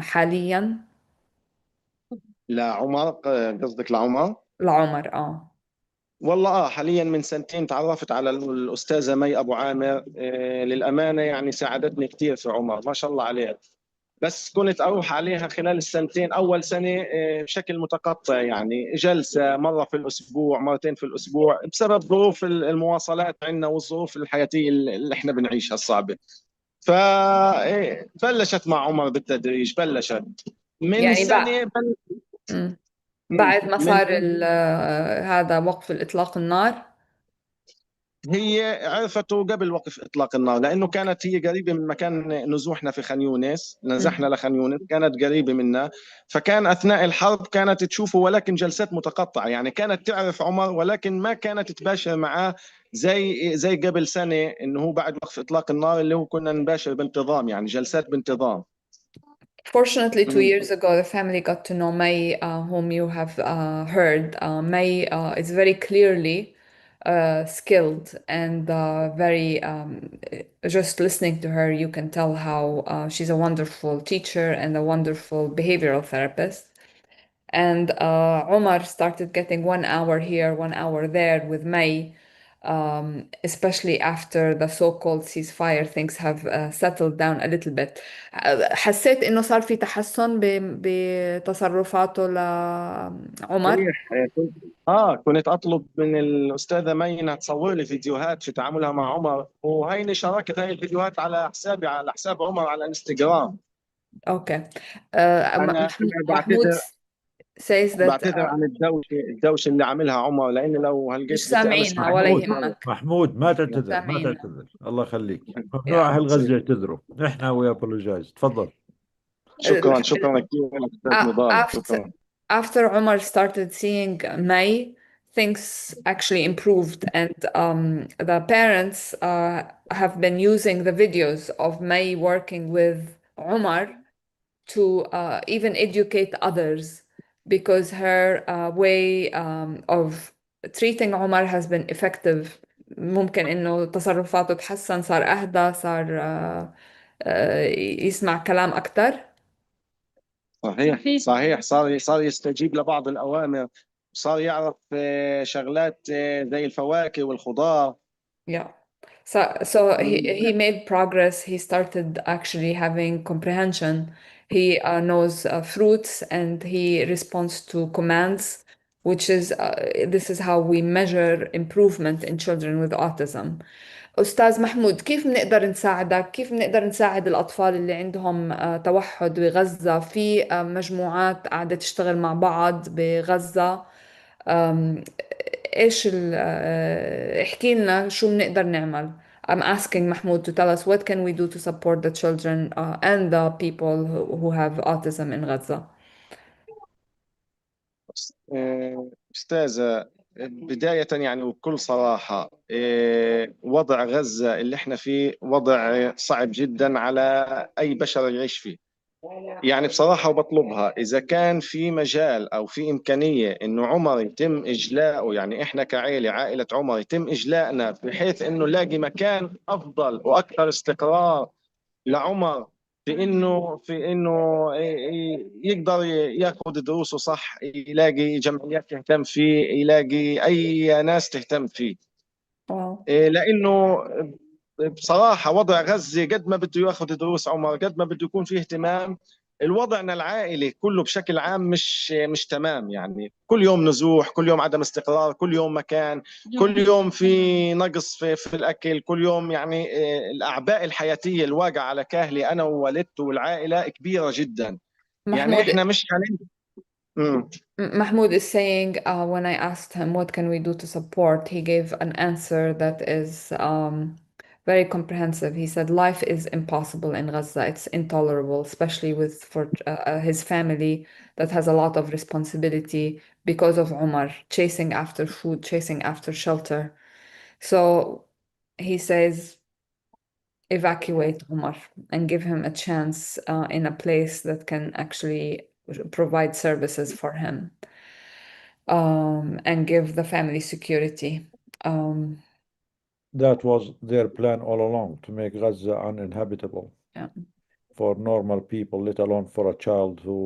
حاليا؟ لعمر، قصدك لعمر؟ لعمر والله حاليا من سنتين تعرفت على الأستاذة مي أبو عامر. للأمانة يعني ساعدتني كثير في عمر، ما شاء الله عليها. بس كنت أروح عليها خلال السنتين. أول سنة بشكل متقطع، يعني جلسة مرة في الأسبوع، مرتين في الأسبوع، بسبب ظروف المواصلات عندنا والظروف الحياتية اللي احنا بنعيشها الصعبة. فبلشت مع عمر بالتدريج، بلشت من يعني سنة بعد ما من صار هذا وقف الإطلاق النار. هي عرفته قبل وقف إطلاق النار، لأنه كانت هي قريبة من مكان نزوحنا في خان يونس. نزحنا لخان يونس، كانت قريبة منا. فكان أثناء الحرب كانت تشوفه، ولكن جلسات متقطعة. يعني كانت تعرف عمر ولكن ما كانت تباشر معاه زي قبل سنة، إنه هو بعد وقف إطلاق النار اللي هو كنا نباشر بانتظام، يعني جلسات بانتظام. Fortunately, 2 years ago, the family got to know May, whom you have heard. May is very clearly skilled and very, just listening to her, you can tell how she's a wonderful teacher and a wonderful behavioral therapist. And Omar started getting 1 hour here, 1 hour there with May especially after the so-called ceasefire, things have settled down a little bit. حسيت إنه صار في تحسن بتصرفاته لعمر؟ صحيح. كنت اطلب من الاستاذه مي انها تصور لي فيديوهات في تعاملها مع عمر، وهيني شاركت هاي الفيديوهات على حسابي، على حساب عمر على انستغرام. أوكي. انا محمود بعتذر says that بعتذر عن الدوشه اللي عاملها عمر، لاني لو مش هلقيت بدي امس سامعينها مع ولا عمر. يهمك. محمود ما تعتذر، ما سامعينها. تعتذر، الله يخليك. ممنوع أهل غزة يعتذروا، إحنا ويا apologize. تفضل. شكرا كثير لك استاذ نضال، شكرا. After Omar started seeing May, things actually improved, and the parents have been using the videos of May working with Omar to even educate others, because her way of treating Omar has been effective. ممكن إنه تصرفاته تحسن، صار أهدى، صار يسمع كلام أكتر. صحيح. صار يستجيب لبعض الأوامر، صار يعرف شغلات زي الفواكه والخضار. Yeah. So he made progress. He started actually having comprehension. He knows fruits, and he responds to commands, which is this is how we measure improvement in children with autism. أستاذ محمود، كيف بنقدر نساعدك؟ كيف بنقدر نساعد الأطفال اللي عندهم توحد بغزة؟ في مجموعات قاعدة تشتغل مع بعض بغزة. إيش احكي لنا شو بنقدر نعمل. I'm asking Mahmoud to tell us what can we do to support the children and the people who have autism in Gaza. أستاذة، بداية يعني وبكل صراحة، وضع غزة اللي احنا فيه وضع صعب جدا على أي بشر يعيش فيه. يعني بصراحة وبطلبها، إذا كان في مجال أو في إمكانية إنه عمر يتم إجلاءه، يعني إحنا كعائلة، عائلة عمر، يتم إجلاءنا بحيث إنه نلاقي مكان أفضل وأكثر استقرار لعمر، في إنه يقدر ياخذ دروسه صح، يلاقي جمعيات تهتم فيه، يلاقي أي ناس تهتم فيه. لأنه بصراحة وضع غزة قد ما بده ياخذ دروس عمر، قد ما بده يكون فيه اهتمام. الوضعنا العائلي كله بشكل عام مش تمام، يعني كل يوم نزوح، كل يوم عدم استقرار، كل يوم مكان، كل يوم في نقص في الأكل، كل يوم يعني الأعباء الحياتية الواقعة على كاهلي أنا ووالدته والعائلة كبيرة جدا. يعني إحنا مش Mahmoud is saying when I asked him what can we do to support, he gave an answer that is very comprehensive. He said life is impossible in Gaza. It's intolerable, especially for his family that has a lot of responsibility because of Omar, chasing after food, chasing after shelter. So he says evacuate Omar and give him a chance in a place that can actually provide services for him, and give the family security. That was their plan all along, to make Gaza uninhabitable for normal people, let alone for a child who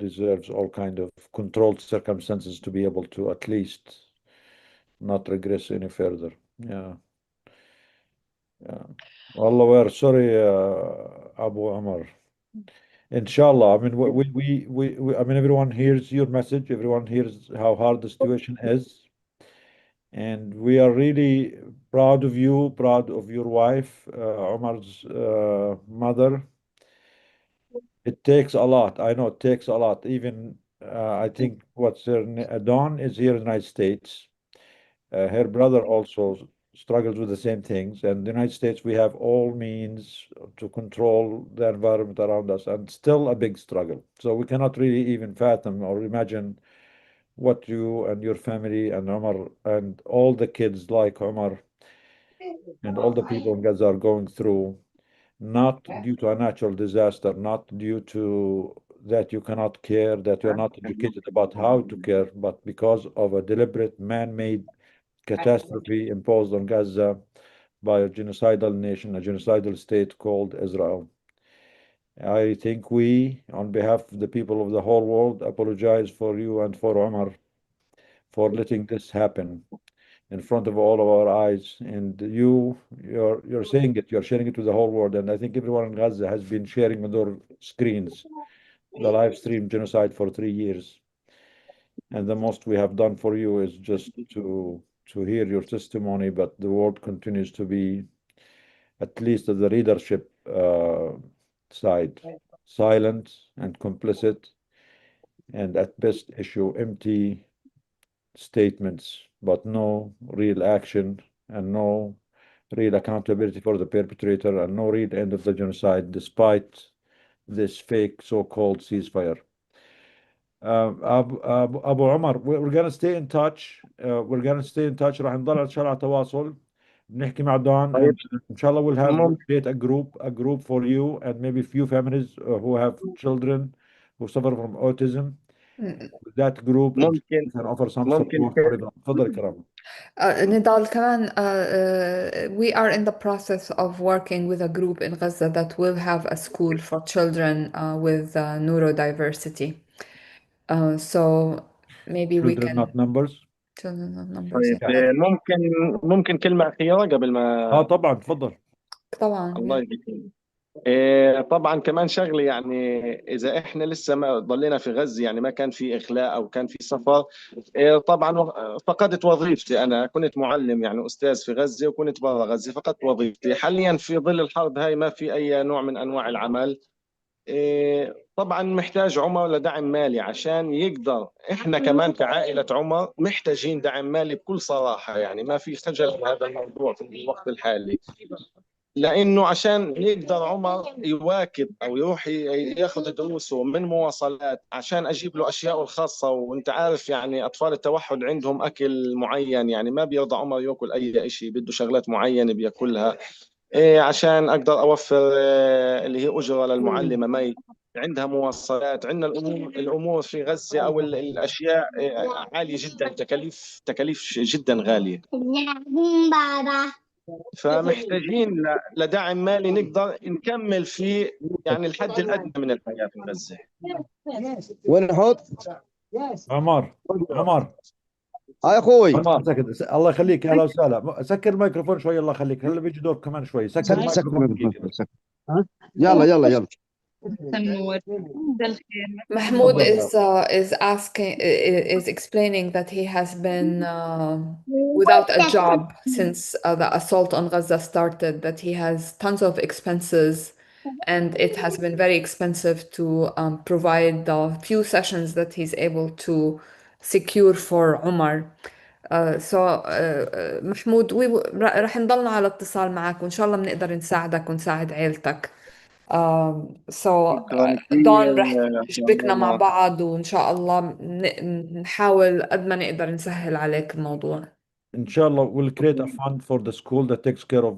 deserves all kind of controlled circumstances to be able to at least not regress any further. Yeah. Wallah, we're sorry, Abu Amar. Inshallah, I mean, I mean, everyone hears your message. Everyone hears how hard the situation is. And we are really proud of you, proud of your wife, Omar's mother. It takes a lot. I know it takes a lot. Even I think what's her Dawn is here in the United States. Her brother also struggles with the same things. And in the United States, we have all means to control the environment around us, and still a big struggle. So we cannot really even fathom or imagine what you and your family and Omar and all the kids like Omar and all the people in Gaza are going through, not due to a natural disaster, not due to that you cannot care, that you're not educated about how to care, but because of a deliberate man-made catastrophe imposed on Gaza by a genocidal nation, a genocidal state called Israel. I think we, on behalf of the people of the whole world, apologize for you and for Omar for letting this happen. in front of all of our eyes, and you're saying it, you're sharing it with the whole world, and I think everyone in Gaza has been sharing on their screens the live stream genocide for 3 years. And the most we have done for you is just to hear your testimony, but the world continues to be, at least at the leadership side, silent and complicit, and at best issue empty statements, but no real action and no real accountability for the perpetrator and no real end of the genocide, despite this fake so-called ceasefire. أبو عمر, we're gonna stay in touch. We're gonna stay in touch. راح نضل إن شاء الله على تواصل. بنحكي مع دون. طيب إن شاء الله we'll have مم- create a group for you and maybe few families who have children who suffer from autism. With that group, ممكن we can offer some ممكن support for them. تفضل كرام. Nidal, كمان we are in the process of working with a group in Gaza that will have a school for children with neurodiversity. So maybe we Children, not can numbers. children not numbers. طيب ممكن كلمة أخيرة قبل ما طبعا تفضل. طبعا. الله يهديك. طبعا كمان شغله، يعني اذا احنا لسه ما ضلينا في غزه، يعني ما كان في اخلاء او كان في سفر. طبعا فقدت وظيفتي، انا كنت معلم يعني استاذ في غزه وكنت برا غزه، فقدت وظيفتي. حاليا في ظل الحرب هاي ما في اي نوع من انواع العمل. طبعا محتاج عمر لدعم مالي عشان يقدر. احنا كمان كعائله عمر محتاجين دعم مالي بكل صراحه، يعني ما في خجل في هذا الموضوع في الوقت الحالي، لانه عشان يقدر عمر يواكب او يروح ياخذ دروسه من مواصلات عشان اجيب له اشياءه الخاصه. وانت عارف يعني اطفال التوحد عندهم اكل معين، يعني ما بيرضى عمر ياكل اي شيء، بده شغلات معينه بياكلها. عشان اقدر اوفر اللي هي اجره للمعلمه مي، عندها مواصلات، عندنا الامور في غزه او الاشياء عاليه جدا، تكاليف جدا غاليه. فمحتاجين لدعم مالي نقدر نكمل في يعني الحد الادنى من الحياه في غزه. وين نحط؟ عمر هاي اخوي. سكت. الله يخليك، اهلا وسهلا. سكر الميكروفون شوي، الله يخليك. هلا بيجي دور كمان شوي. سكر الميكروفون دقيقة بس. يلا Mahmoud is explaining that he has been without a job since the assault on Gaza started, that he has tons of expenses, and it has been very expensive to provide the few sessions that he's able to secure for Umar. محمود رح نضلنا على اتصال معك، وإن شاء الله بنقدر نساعدك ونساعد عيلتك. دون رح نشبكنا مع بعض، وإن شاء الله نحاول قد ما نقدر نسهل عليك الموضوع. إن شاء الله we'll create a fund for the school that takes care of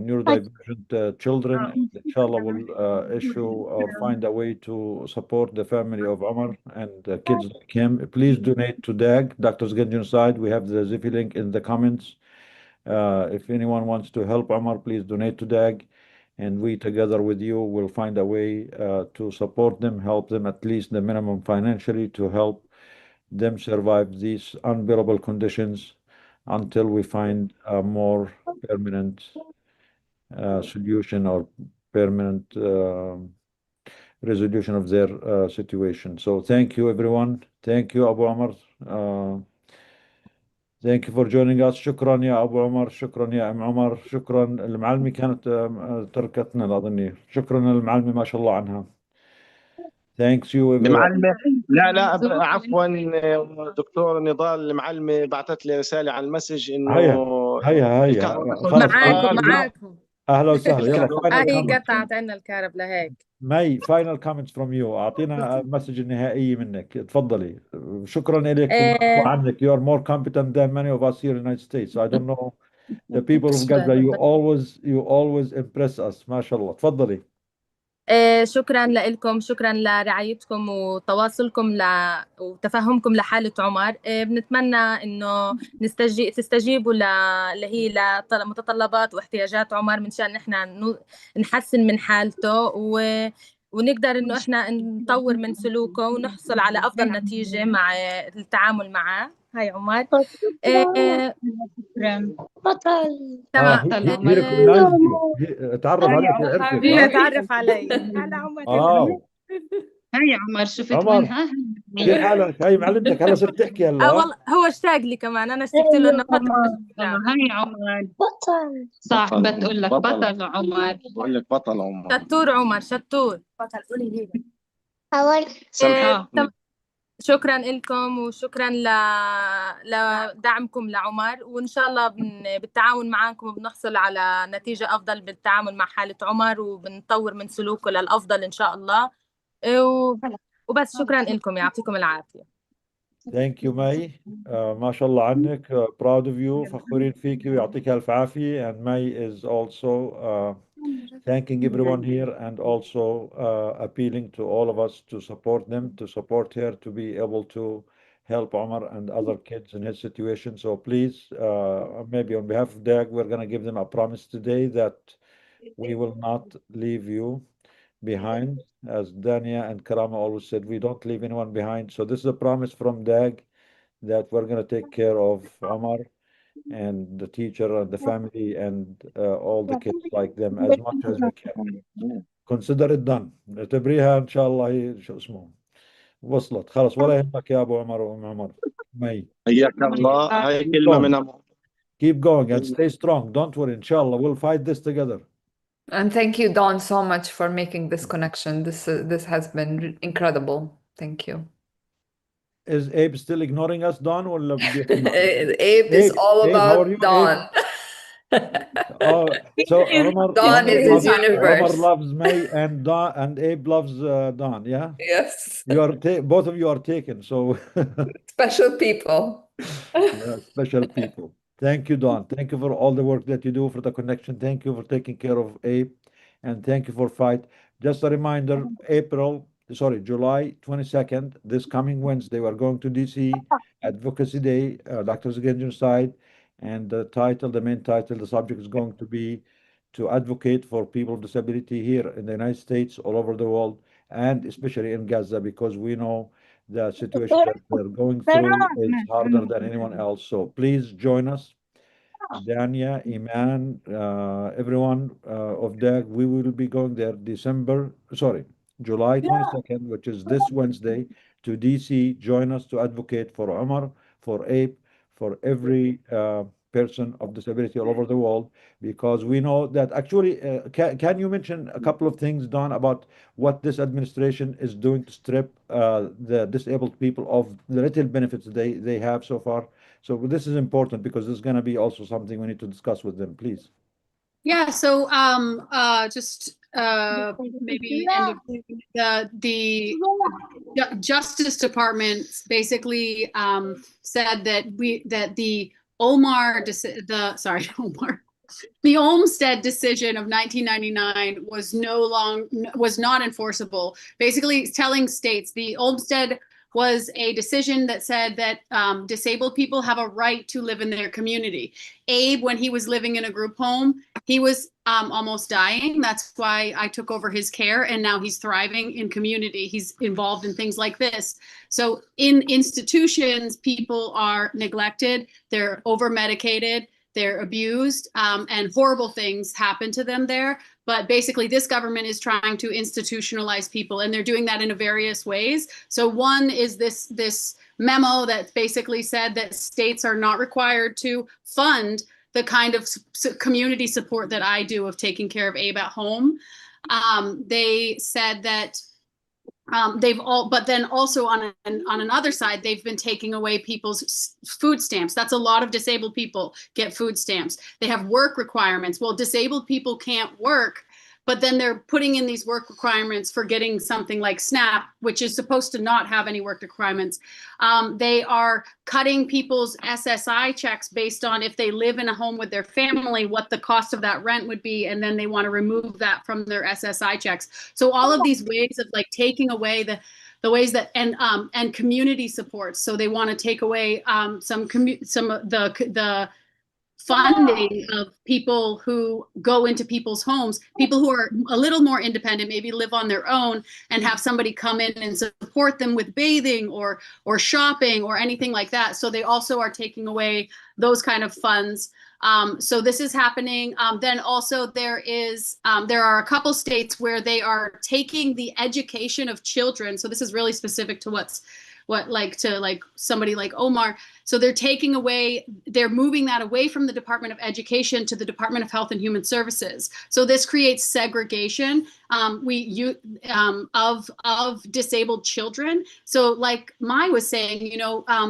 neurodivergent children. إن شاء الله we'll issue or find a way to support the family of Omar and kids like him. Please donate to DAG, Doctors Against Genocide. We have the Ziffy link in the comments. If anyone wants to help Omar, please donate to DAG. And we together with you will find a way to support them, help them at least the minimum financially to help them survive these unbearable conditions until we find a more permanent solution or permanent resolution of their situation. So thank you everyone. Thank you Abu Omar. Thank you for joining us. شكرا يا أبو عمر، شكرا يا أم عمر، شكرا. المعلمة كانت تركتنا أظني. شكرا المعلمة ما شاء الله عنها. Thanks you everyone. المعلمة لا عفوا دكتور نضال، المعلمة بعثت لي رسالة على المسج إنه هيا خلص معاكم أهلا وسهلا. يلا هي قطعت عنا الكهرب لهيك. ماي final comments from you. أعطينا المسج النهائية منك، تفضلي. شكرا لك عنك. You are more competent than many of us here in the United States. I don't know the people of Gaza. You always impress us. ما شاء الله. تفضلي. شكرا لكم، شكرا لرعايتكم وتواصلكم وتفهمكم لحالة عمر. بنتمنى انه تستجيبوا اللي هي لمتطلبات واحتياجات عمر من شان احنا نحسن من حالته، ونقدر إنه إحنا نطور من سلوكه ونحصل على أفضل نتيجة مع التعامل معه. هاي عمر. تمام. he recognized you. اتعرف عليك عرفك. هي تعرف علي. هلا عمر. هاي عمر شفت عمر وينها؟ كيف حالك؟ هاي معلمتك هلا صرت تحكي هلا. والله هو اشتاق لي كمان، انا اشتقت له انه هاي عمر صح بتقول لك بطل عمر. بقول لك بطل عمر. شطور عمر شطور. بطل قولي سامحني. شكرا لكم وشكرا لدعمكم لعمر، وإن شاء الله بالتعاون معاكم بنحصل على نتيجة أفضل بالتعامل مع حالة عمر، وبنطور من سلوكه للأفضل إن شاء الله. وبس شكرا لكم، يعطيكم العافية. Thank you May. ما شاء الله عنك. Proud of you. فخورين فيك ويعطيك ألف عافية. And May is also thanking everyone here and also appealing to all of us to support them, to support her, to be able to help Omar and other kids in his situation. So please, maybe on behalf of DAG, we're going to give them a promise today that we will not leave you behind. As Dania and Karama always said, we don't leave anyone behind. So this is a promise from DAG that we're going to take care of Omar and the teacher and the family and all the kids like them as much as we can. Consider it done. اعتبريها إن شاء الله هي شو اسمه وصلت خلاص. ولا يهمك يا أبو عمر وأم عمر. مي حياك الله. هاي كلمة من أبو. Keep going and stay strong. Don't worry. Inshallah, we'll fight this together. And thank you, Dawn, so much for making this connection. This has been incredible. Thank you. Is Abe still ignoring us, Dawn? Or Abe is all about Dawn. So Dawn is his universe. Omar loves May and Abe loves Dawn. Yeah. Yes. You are both of you are taken. So special people. Yeah, special people. Thank you, Dawn. Thank you for all the work that you do for the connection. Thank you for taking care of Abe, and thank you for fight. Just a reminder, July 22nd, this coming Wednesday, we're going to DC, Advocacy Day, Doctors Against Genocide, and the main title, the subject is going to be to advocate for people with disability here in the United States, all over the world, and especially in Gaza, because we know the situation that they're going through is harder than anyone else. So please join us. Dania, Iman, everyone of DAG, we will be going there July 22nd, which is this Wednesday, to DC. Join us to advocate for Omar, for Abe, for every person of disability all over the world, because we know that actually, can you mention a couple of things, Don, about what this administration is doing to strip the disabled people of the little benefits they have so far? So this is important because this is going to be also something we need to discuss with them, please. Yeah, so just maybe the Justice Department basically said that the Olmstead decision of 1999 was not enforceable. Basically telling states the Olmstead was a decision that said that disabled people have a right to live in their community. Abe, when he was living in a group home, he was almost dying. That's why I took over his care, and now he's thriving in community. He's involved in things like this. So in institutions, people are neglected, they're over-medicated, they're abused, and horrible things happen to them there. But basically, this government is trying to institutionalize people, and they're doing that in various ways. So one is this memo that basically said that states are not required to fund the kind of community support that I do of taking care of Abe at home. They said that but then also on another side, they've been taking away people's food stamps. That's a lot of disabled people get food stamps. They have work requirements. Well, disabled people can't work, but then they're putting in these work requirements for getting something like SNAP, which is supposed to not have any work requirements. They are cutting people's SSI checks based on if they live in a home with their family, what the cost of that rent would be, and then they want to remove that from their SSI checks. So all of these ways of like taking away the ways that and community supports. So they want to take away some of the funding of people who go into people's homes, people who are a little more independent, maybe live on their own, and have somebody come in and support them with bathing or shopping or anything like that. So they also are taking away those kind of funds. So this is happening. Then also there are a couple states where they are taking the education of children. So this is really specific to somebody like Omar. So they're moving that away from the Department of Education to the Department of Health and Human Services. So this creates segregation of disabled children. So like Mai was saying,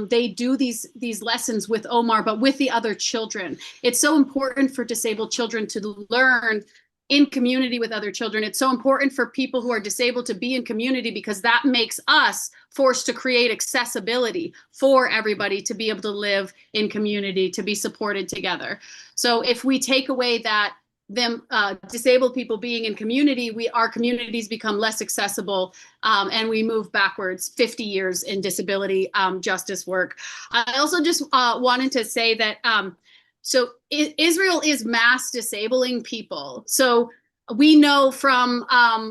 they do these lessons with Omar, but with the other children. It's so important for disabled children to learn in community with other children. It's so important for people who are disabled to be in community, because that makes us forced to create accessibility for everybody to be able to live in community, to be supported together. So if we take away that disabled people being in community, our communities become less accessible, and we move backwards 50 years in disability justice work. I also just wanted to say that so Israel is mass disabling people. So we know from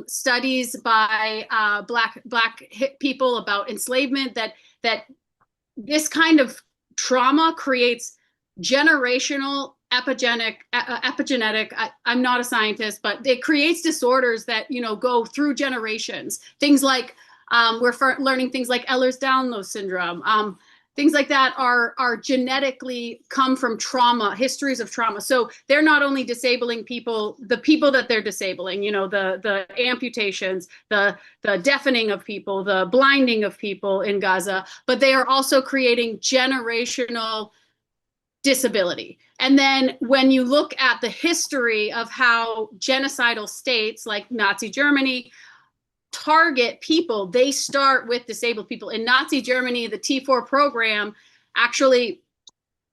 studies by black people about enslavement that this kind of trauma creates generational epigenetic. I'm not a scientist, but it creates disorders that go through generations. Things like we're learning things like Ehlers-Danlos syndrome. Things like that are genetically come from trauma, histories of trauma. So they're not only disabling people, the people that they're disabling, the amputations, the deafening of people, the blinding of people in Gaza, but they are also creating generational disability. And then when you look at the history of how genocidal states like Nazi Germany target people, they start with disabled people. In Nazi Germany, the T4 program actually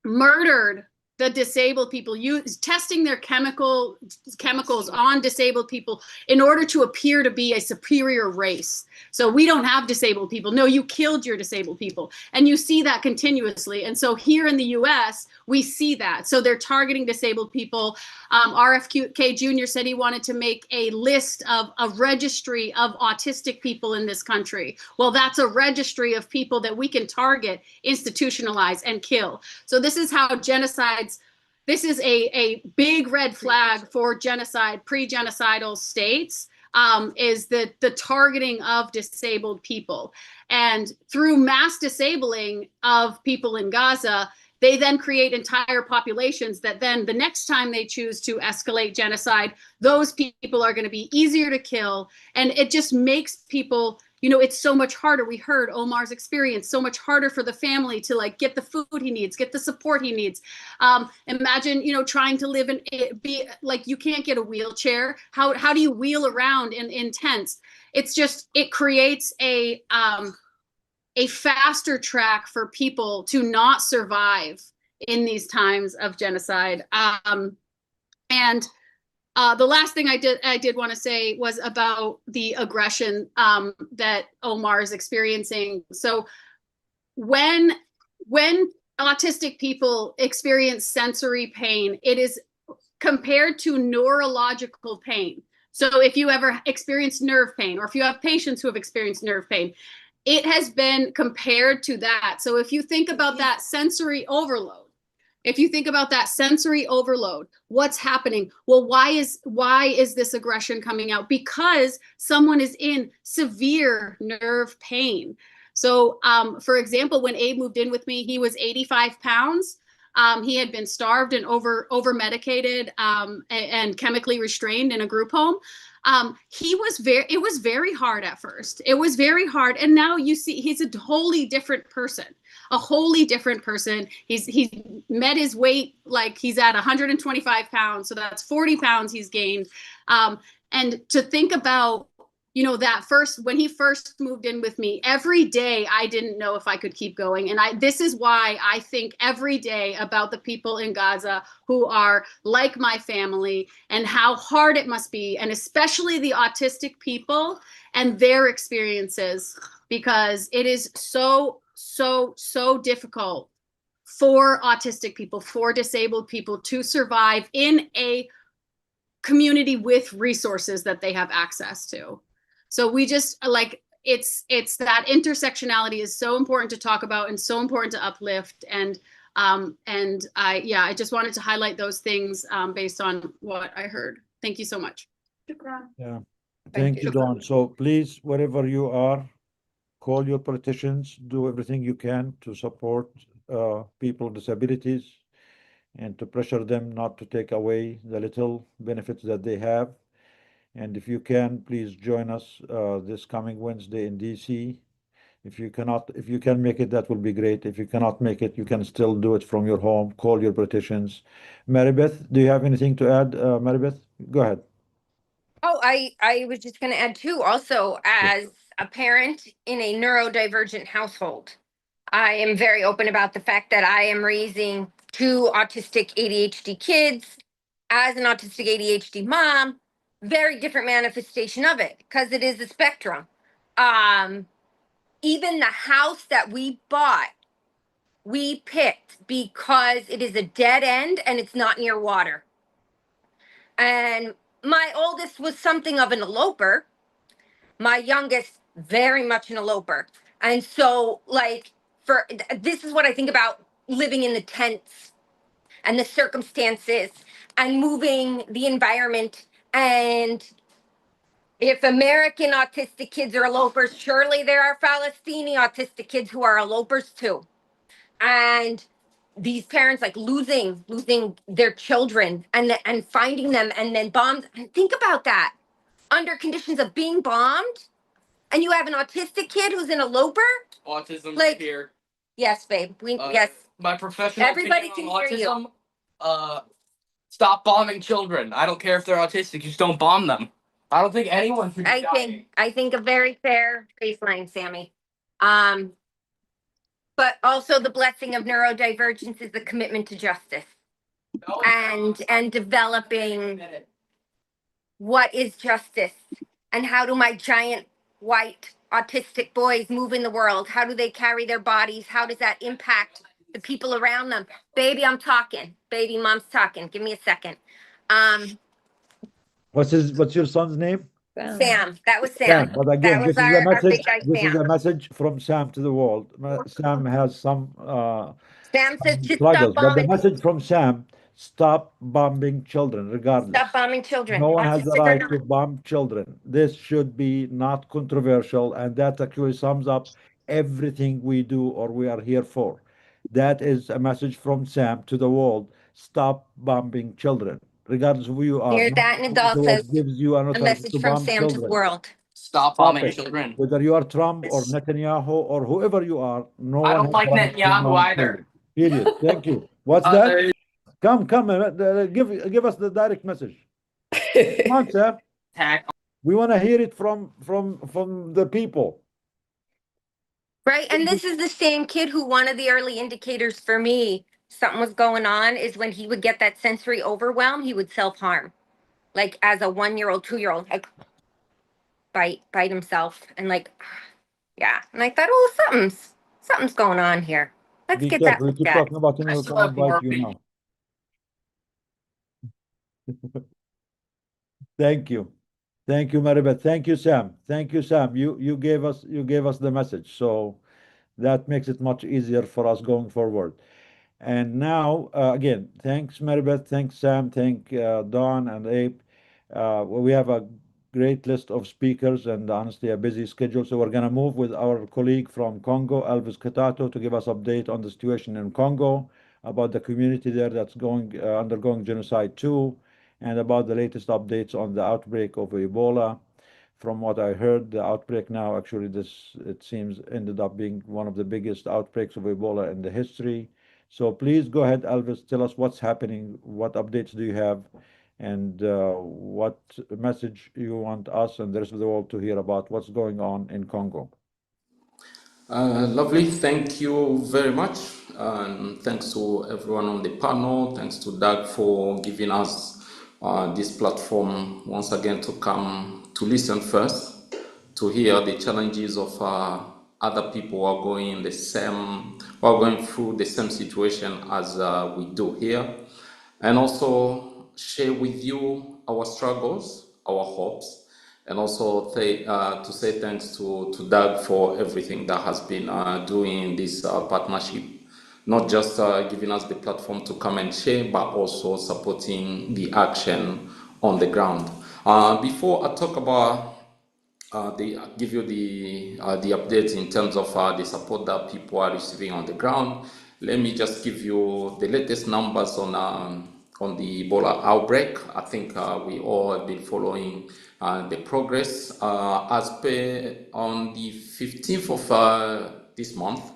murdered the disabled people, testing their chemicals on disabled people in order to appear to be a superior race. So we don't have disabled people. No, you killed your disabled people. And you see that continuously. And so here in the US, we see that. So they're targeting disabled people. RFK Jr. said he wanted to make a list of a registry of autistic people in this country. Well, that's a registry of people that we can target, institutionalize, and kill. So this is how this is a big red flag for genocide, pre-genocidal states, is the targeting of disabled people. And through mass disabling of people in Gaza, they then create entire populations that then the next time they choose to escalate genocide, those people are going to be easier to kill. And it just makes people, it's so much harder. We heard Omar's experience, so much harder for the family to get the food he needs, get the support he needs. Imagine, trying to live be like, you can't get a wheelchair. How do you wheel around in tents? It creates a faster track for people to not survive in these times of genocide. And the last thing I did want to say was about the aggression that Omar is experiencing. So when autistic people experience sensory pain, it is compared to neurological pain. So if you ever experience nerve pain, or if you have patients who have experienced nerve pain, it has been compared to that. So if you think about that sensory overload, what's happening? Well, why is this aggression coming out? Because someone is in severe nerve pain. So for example, when Abe moved in with me, he was 85 pounds. He had been starved and over medicated and chemically restrained in a group home. It was very hard at first. It was very hard. And now you see, he's a wholly different person, He's met his weight, like he's at 125 pounds. So that's 40 pounds he's gained. And to think about, when he first moved in with me, every day I didn't know if I could keep going. And this is why I think every day about the people in Gaza who are like my family and how hard it must be, and especially the autistic people and their experiences, because it is so difficult for autistic people, for disabled people to survive in a community with resources that they have access to. So we just like, it's that intersectionality is so important to talk about and so important to uplift. And I just wanted to highlight those things based on what I heard. Thank you so much. Yeah, thank you, Dawn. So please, wherever you are, call your politicians, do everything you can to support people with disabilities and to pressure them not to take away the little benefits that they have. And if you can, please join us this coming Wednesday in DC. If you can make it, that will be great. If you cannot make it, you can still do it from your home. Call your politicians. Maribeth, do you have anything to add? Maribeth, go ahead. Oh, I was just going to add too, also as a parent in a neurodivergent household, I am very open about the fact that I am raising 2 autistic ADHD kids. As an autistic ADHD mom, very different manifestation of it because it is a spectrum. Even the house that we bought, we picked because it is a dead end and it's not near water. And my oldest was something of an eloper. My youngest, very much an eloper. And so, like, this is what I think about living in the tents and the circumstances and moving the environment. And if American autistic kids are elopers, surely there are Palestinian autistic kids who are elopers too. And these parents like losing their children and finding them and then bombed. And think about that, under conditions of being bombed, and you have an autistic kid who's an eloper. Autism like, here. Yes, babe. Yes. My professional Everybody opinion can on hear autism, you. Stop bombing children. I don't care if they're autistic. You just don't bomb them. I don't think anyone should be dying. I think a very fair baseline, Sammy. But also the blessing of neurodivergence is the commitment to justice and developing what is justice and how do my giant white autistic boys move in the world? How do they carry their bodies? How does that impact the people around them? Baby, I'm talking. Baby, mom's talking. Give me a second. What's your son's name? Sam. That was Sam. But again, that was this is a message. big guy, This is Sam. a message from Sam to the world. Sam has some Sam says just struggles, stop but the bombing. message from Sam: stop bombing children, regardless. Stop bombing children. No one has the right to bomb children. This should be not controversial, and that actually sums up everything we do or we are here for. That is a message from Sam to the world: stop bombing children, regardless of who you are. Hear that, Nadal says Gives you an a authority message to from bomb Sam children. to the world. Stop bombing children. Whether you are Trump or Netanyahu or whoever you are, no I one don't like Netanyahu either. Period. Thank you. What's that? Come, give us the direct message. Come on, Sam. We want to hear it from the people. Right, and this is the same kid who one of the early indicators for me something was going on is when he would get that sensory overwhelm, he would self-harm. Like as a 1-year-old, 2-year-old, like bite himself and like, yeah. And I thought, oh, something's going on here. Let's get that. We keep talking about him. We'll come invite you now. Thank you, Maribeth. Thank you, Sam. You gave us the message, so that makes it much easier for us going forward. And now, again, thanks, Maribeth. Thanks, Sam. Thank Dawn and Abe. We have a great list of speakers and honestly a busy schedule. So we're going to move with our colleague from Congo, Elvis Katato, to give us update on the situation in Congo, about the community there that's undergoing genocide too, and about the latest updates on the outbreak of Ebola. From what I heard, the outbreak now, actually, it seems ended up being one of the biggest outbreaks of Ebola in the history. So please go ahead, Elvis, tell us what's happening, what updates do you have, and what message you want us and the rest of the world to hear about what's going on in Congo. Lovely, thank you very much. And thanks to everyone on the panel. Thanks to Doug for giving us this platform once again to come to listen first, to hear the challenges of other people are going through the same situation as we do here, and also share with you our struggles, our hopes, and also to say thanks to Doug for everything that has been doing this partnership, not just giving us the platform to come and share, but also supporting the action on the ground. Before I talk about give you the updates in terms of the support that people are receiving on the ground, let me just give you the latest numbers on the Ebola outbreak. I think we all have been following the progress. As per on the 15th of this month,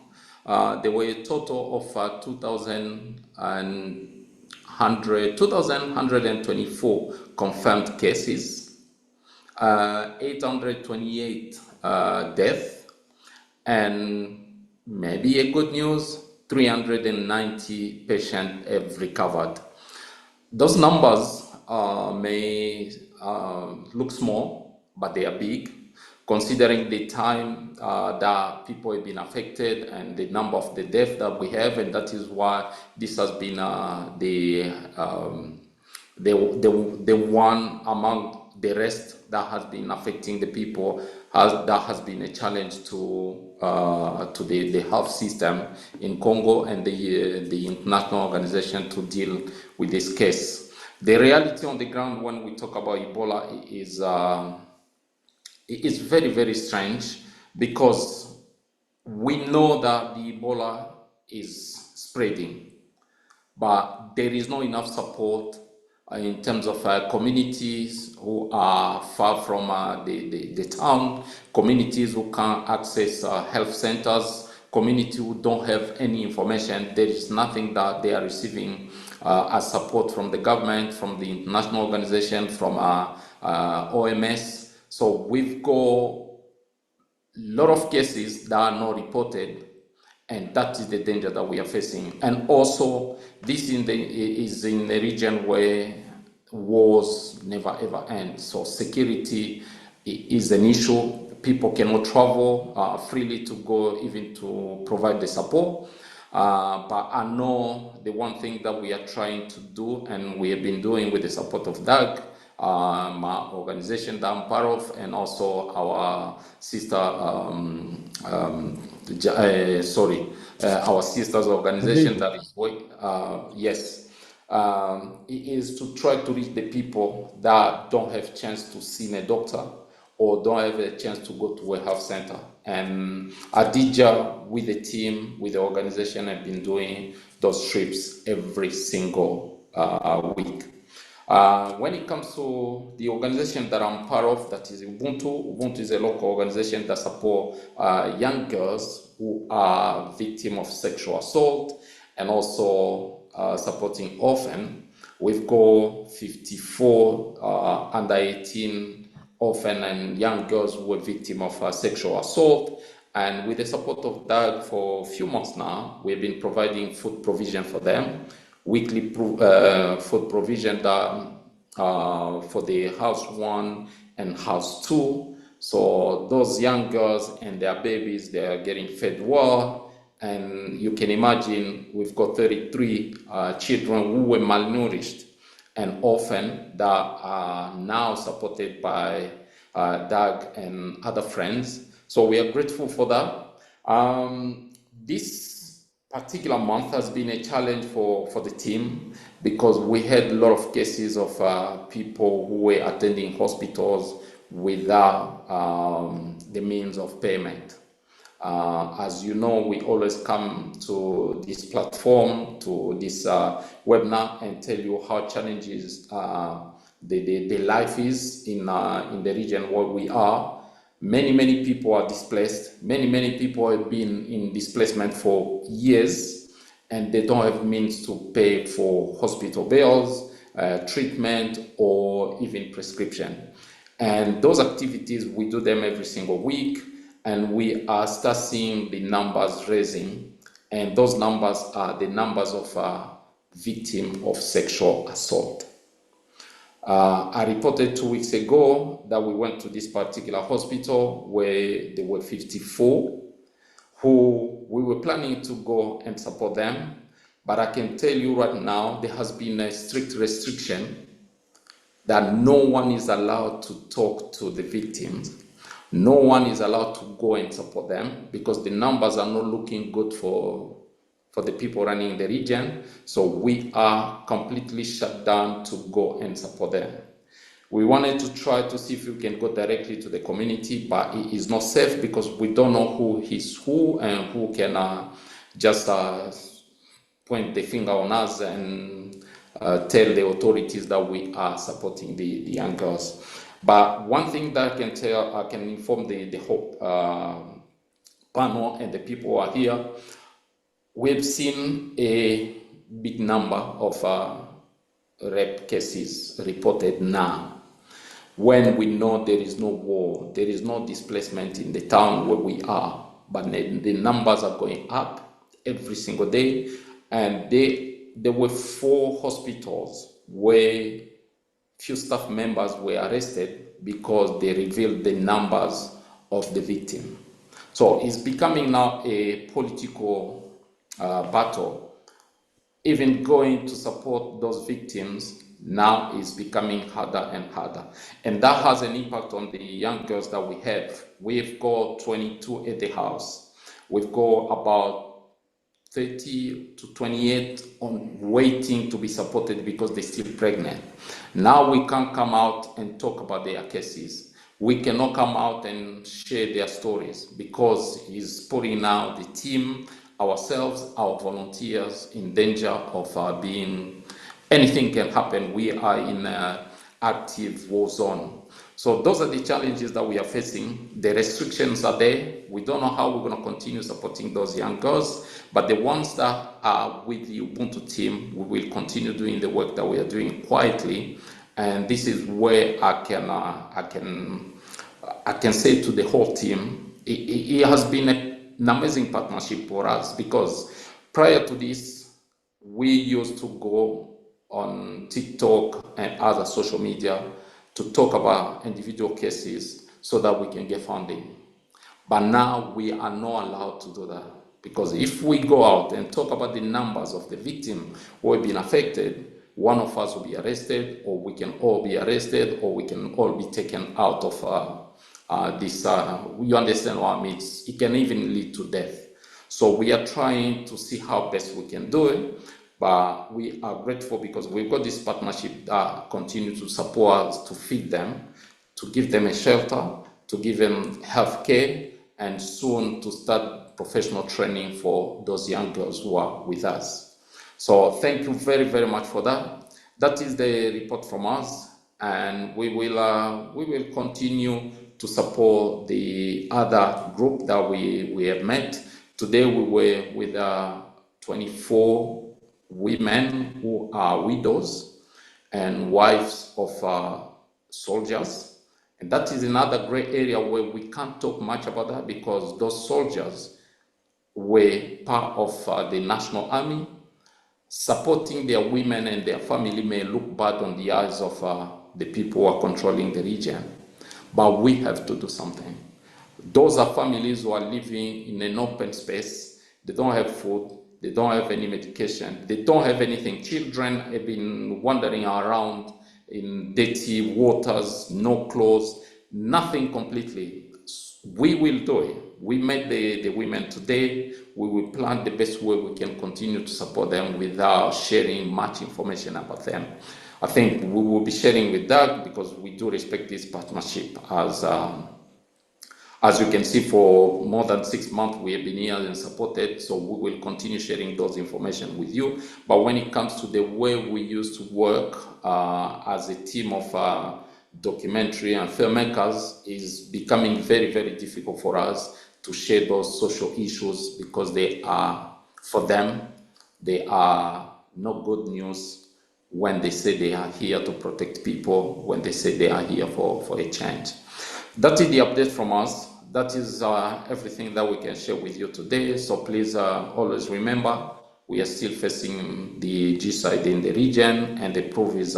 there were a total of 2,124 confirmed cases, 828 deaths, and maybe a good news, 390 patients have recovered. Those numbers may look small, but they are big, considering the time that people have been affected and the number of the deaths that we have, and that is why this has been the one among the rest that has been affecting the people, that has been a challenge to the health system in Congo and the international organization to deal with this case. The reality on the ground when we talk about Ebola is very, very strange, because we know that the Ebola is spreading, but there is not enough support in terms of communities who are far from the town, communities who can't access health centers, communities who don't have any information. There is nothing that they are receiving as support from the government, from the international organization, from OMS. So we've got a lot of cases that are not reported, and that is the danger that we are facing. And also, this is in a region where wars never ever end. So security is an issue. People cannot travel freely to go even to provide the support. But I know the one thing that we are trying to do, and we have been doing with the support of Doug, my organization that I'm part of, and also our sister, our sisters organization that is is to try to reach the people that don't have a chance to see a doctor or don't have a chance to go to a health center. And Adija, with the team, with the organization, have been doing those trips every single week. When it comes to the organization that I'm part of, that is Ubuntu is a local organization that supports young girls who are victims of sexual assault, and also supporting orphan. We've got 54 under 18 orphan and young girls who were victims of sexual assault. And with the support of Doug for a few months now, we've been providing food provision for them, weekly food provision that, for the house 1 and house 2. So those young girls and their babies, they are getting fed well. And you can imagine we've got 33 children who were malnourished and orphan that are now supported by Doug and other friends. So we are grateful for that. This particular month has been a challenge for the team, because we had a lot of cases of people who were attending hospitals without the means of payment. As you know, we always come to this platform, to this webinar, and tell you how challenges the life is in the region where we are. Many people are displaced. Many people have been in displacement for years, and they don't have means to pay for hospital bills, treatment, or even prescription. And those activities, we do them every single week, and we are start seeing the numbers raising. And those numbers are the numbers of victims of sexual assault. I reported 2 weeks ago that we went to this particular hospital where there were 54. who we were planning to go and support them, but I can tell you right now, there has been a strict restriction that no one is allowed to talk to the victims. No one is allowed to go and support them because the numbers are not looking good for the people running the region. So we are completely shut down to go and support them. We wanted to try to see if we can go directly to the community, but it is not safe because we don't know who is who and who can just point the finger on us and tell the authorities that we are supporting the young girls. But one thing that I can tell, I can inform the whole panel and the people who are here, we've seen a big number of rape cases reported now. When we know there is no war, there is no displacement in the town where we are, but the numbers are going up every single day. And there were 4 hospitals where few staff members were arrested because they revealed the numbers of the victim. So it's becoming now a political battle. Even going to support those victims now is becoming harder and harder. And that has an impact on the young girls that we have. We've got 22 at the house. We've got about 30 to 28 on waiting to be supported because they're still pregnant. Now we can't come out and talk about their cases. We cannot come out and share their stories because it's putting now the team, ourselves, our volunteers in danger of being, anything can happen. We are in an active war zone. So those are the challenges that we are facing. The restrictions are there. We don't know how we're going to continue supporting those young girls, but the ones that are with the Ubuntu team, we will continue doing the work that we are doing quietly. And this is where I can say to the whole team, it has been an amazing partnership for us because prior to this, we used to go on TikTok and other social media to talk about individual cases so that we can get funding. But now we are not allowed to do that because if we go out and talk about the numbers of the victims who have been affected, one of us will be arrested, or we can all be arrested, or we can all be taken out of this. You understand what I mean? It can even lead to death. So we are trying to see how best we can do it. But we are grateful because we've got this partnership that continue to support us to feed them, to give them a shelter, to give them health care, and soon to start professional training for those young girls who are with us. So thank you very, very much for that. That is the report from us, and we will continue to support the other group that we have met. Today we were with 24 women who are widows and wives of soldiers. And that is another great area where we can't talk much about that because those soldiers were part of the National Army. Supporting their women and their family may look bad on the eyes of the people who are controlling the region, but we have to do something. Those are families who are living in an open space. They don't have food. They don't have any medication. They don't have anything. Children have been wandering around in dirty waters, no clothes, nothing completely. We will do it. We met the women today. We will plan the best way we can continue to support them without sharing much information about them. I think we will be sharing with Doug because we do respect this partnership. As you can see, for more than 6 months, we have been here and supported, so we will continue sharing those information with you. But when it comes to the way we used to work as a team of documentary and filmmakers, is becoming very, very difficult for us to share those social issues because they are, for them, they are not good news when they say they are here to protect people, when they say they are here for a change. That is the update from us. That is everything that we can share with you today. So please always remember, we are still facing the genocide in the region, and the proof is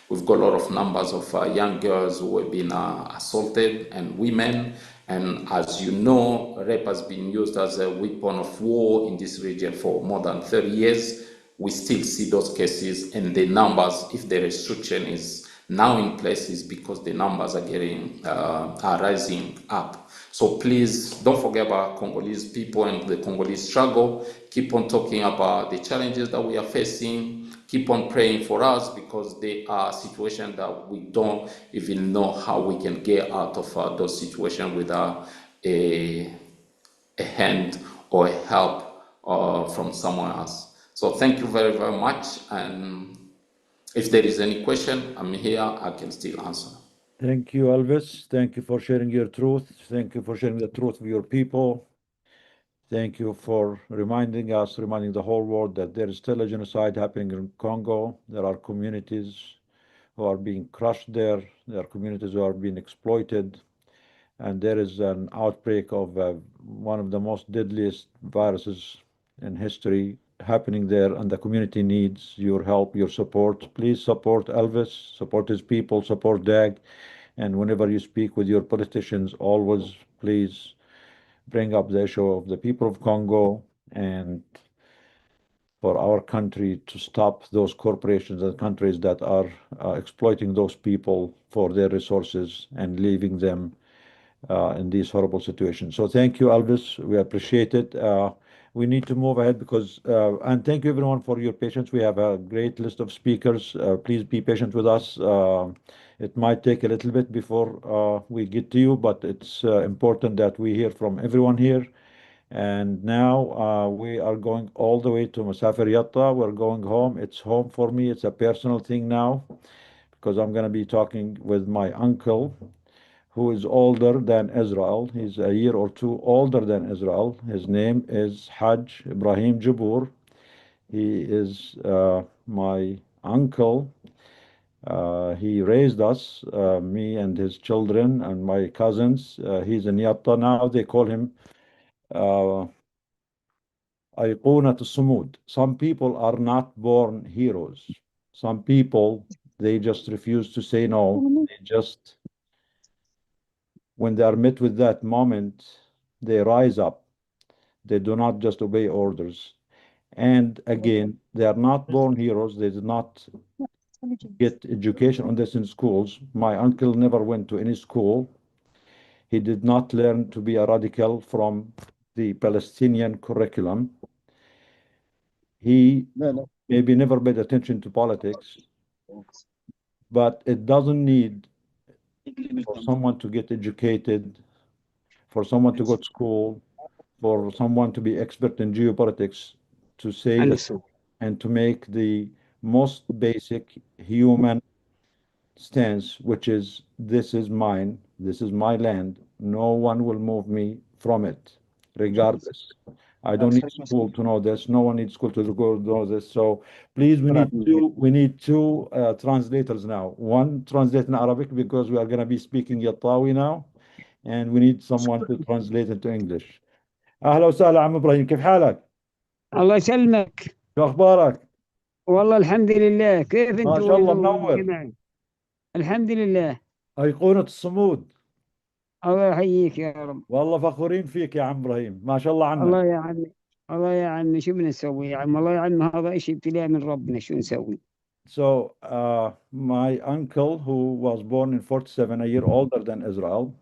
we've got a lot of numbers of young girls who have been assaulted and women, And as you know, rape has been used as a weapon of war in this region for more than 30 years. We still see those cases, and the numbers, if the restriction is now in place, is because the numbers are rising up. So please don't forget about Congolese people and the Congolese struggle. Keep on talking about the challenges that we are facing. Keep on praying for us, because they are situations that we don't even know how we can get out of those situations without a hand or a help from someone else. So thank you very, very much. And if there is any question, I'm here, I can still answer. Thank you, Elvis. Thank you for sharing your truth. Thank you for sharing the truth of your people. Thank you for reminding the whole world that there is still a genocide happening in Congo. There are communities who are being crushed there. There are communities who are being exploited. And there is an outbreak of one of the most deadliest viruses in history happening there, and the community needs your help, your support. Please support Elvis, support his people, support DAG, and whenever you speak with your politicians, always please bring up the issue of the people of Congo and for our country to stop those corporations and countries that are exploiting those people for their resources and leaving them in these horrible situations. So thank you, Elvis. We appreciate it. We need to move ahead because, and thank you everyone for your patience. We have a great list of speakers. Please be patient with us. It might take a little bit before we get to you, but it's important that we hear from everyone here. And now we are going all the way to Masafer Yatta. We're going home. It's home for me. It's a personal thing now because I'm going to be talking with my uncle, who is older than Israel. He's a year or two older than Israel. His name is Hajj Ibrahim Jabour. He is my uncle. He raised us, me and his children and my cousins. He's in Yatta now. They call him أيقونة الصمود. Some people are not born heroes. Some people, they just refuse to say no. They just, when they are met with that moment, they rise up. They do not just obey orders. And again, they are not born heroes. They did not get education on this in schools. My uncle never went to any school. He did not learn to be a radical from the Palestinian curriculum. He maybe never paid attention to politics, but it doesn't need for someone to get educated, for someone to go to school, for someone to be expert in geopolitics to say that and to make the most basic human stance, which is this is mine, this is my land, no one will move me from it, regardless. I don't need school to know this. No one needs school to know this. So please, we need two translators now. One translate in Arabic because we are going to be speaking Yattawi now, and we need someone to translate into English. أهلا وسهلا عم إبراهيم، كيف حالك؟ الله يسلمك. شو أخبارك؟ والله الحمد لله. كيف ما انتم شاء الله منور. الحمد لله. أيقونة الصمود. الله يحييك يا رب. والله فخورين فيك يا عم إبراهيم، ما شاء الله عنك. الله يا عمي، الله يا عمي، شو بنسوي يا عم؟ الله يا عمي هذا إشي ابتلاء من ربنا، شو نسوي؟ So my uncle, who was born in 47, a year older than Israel,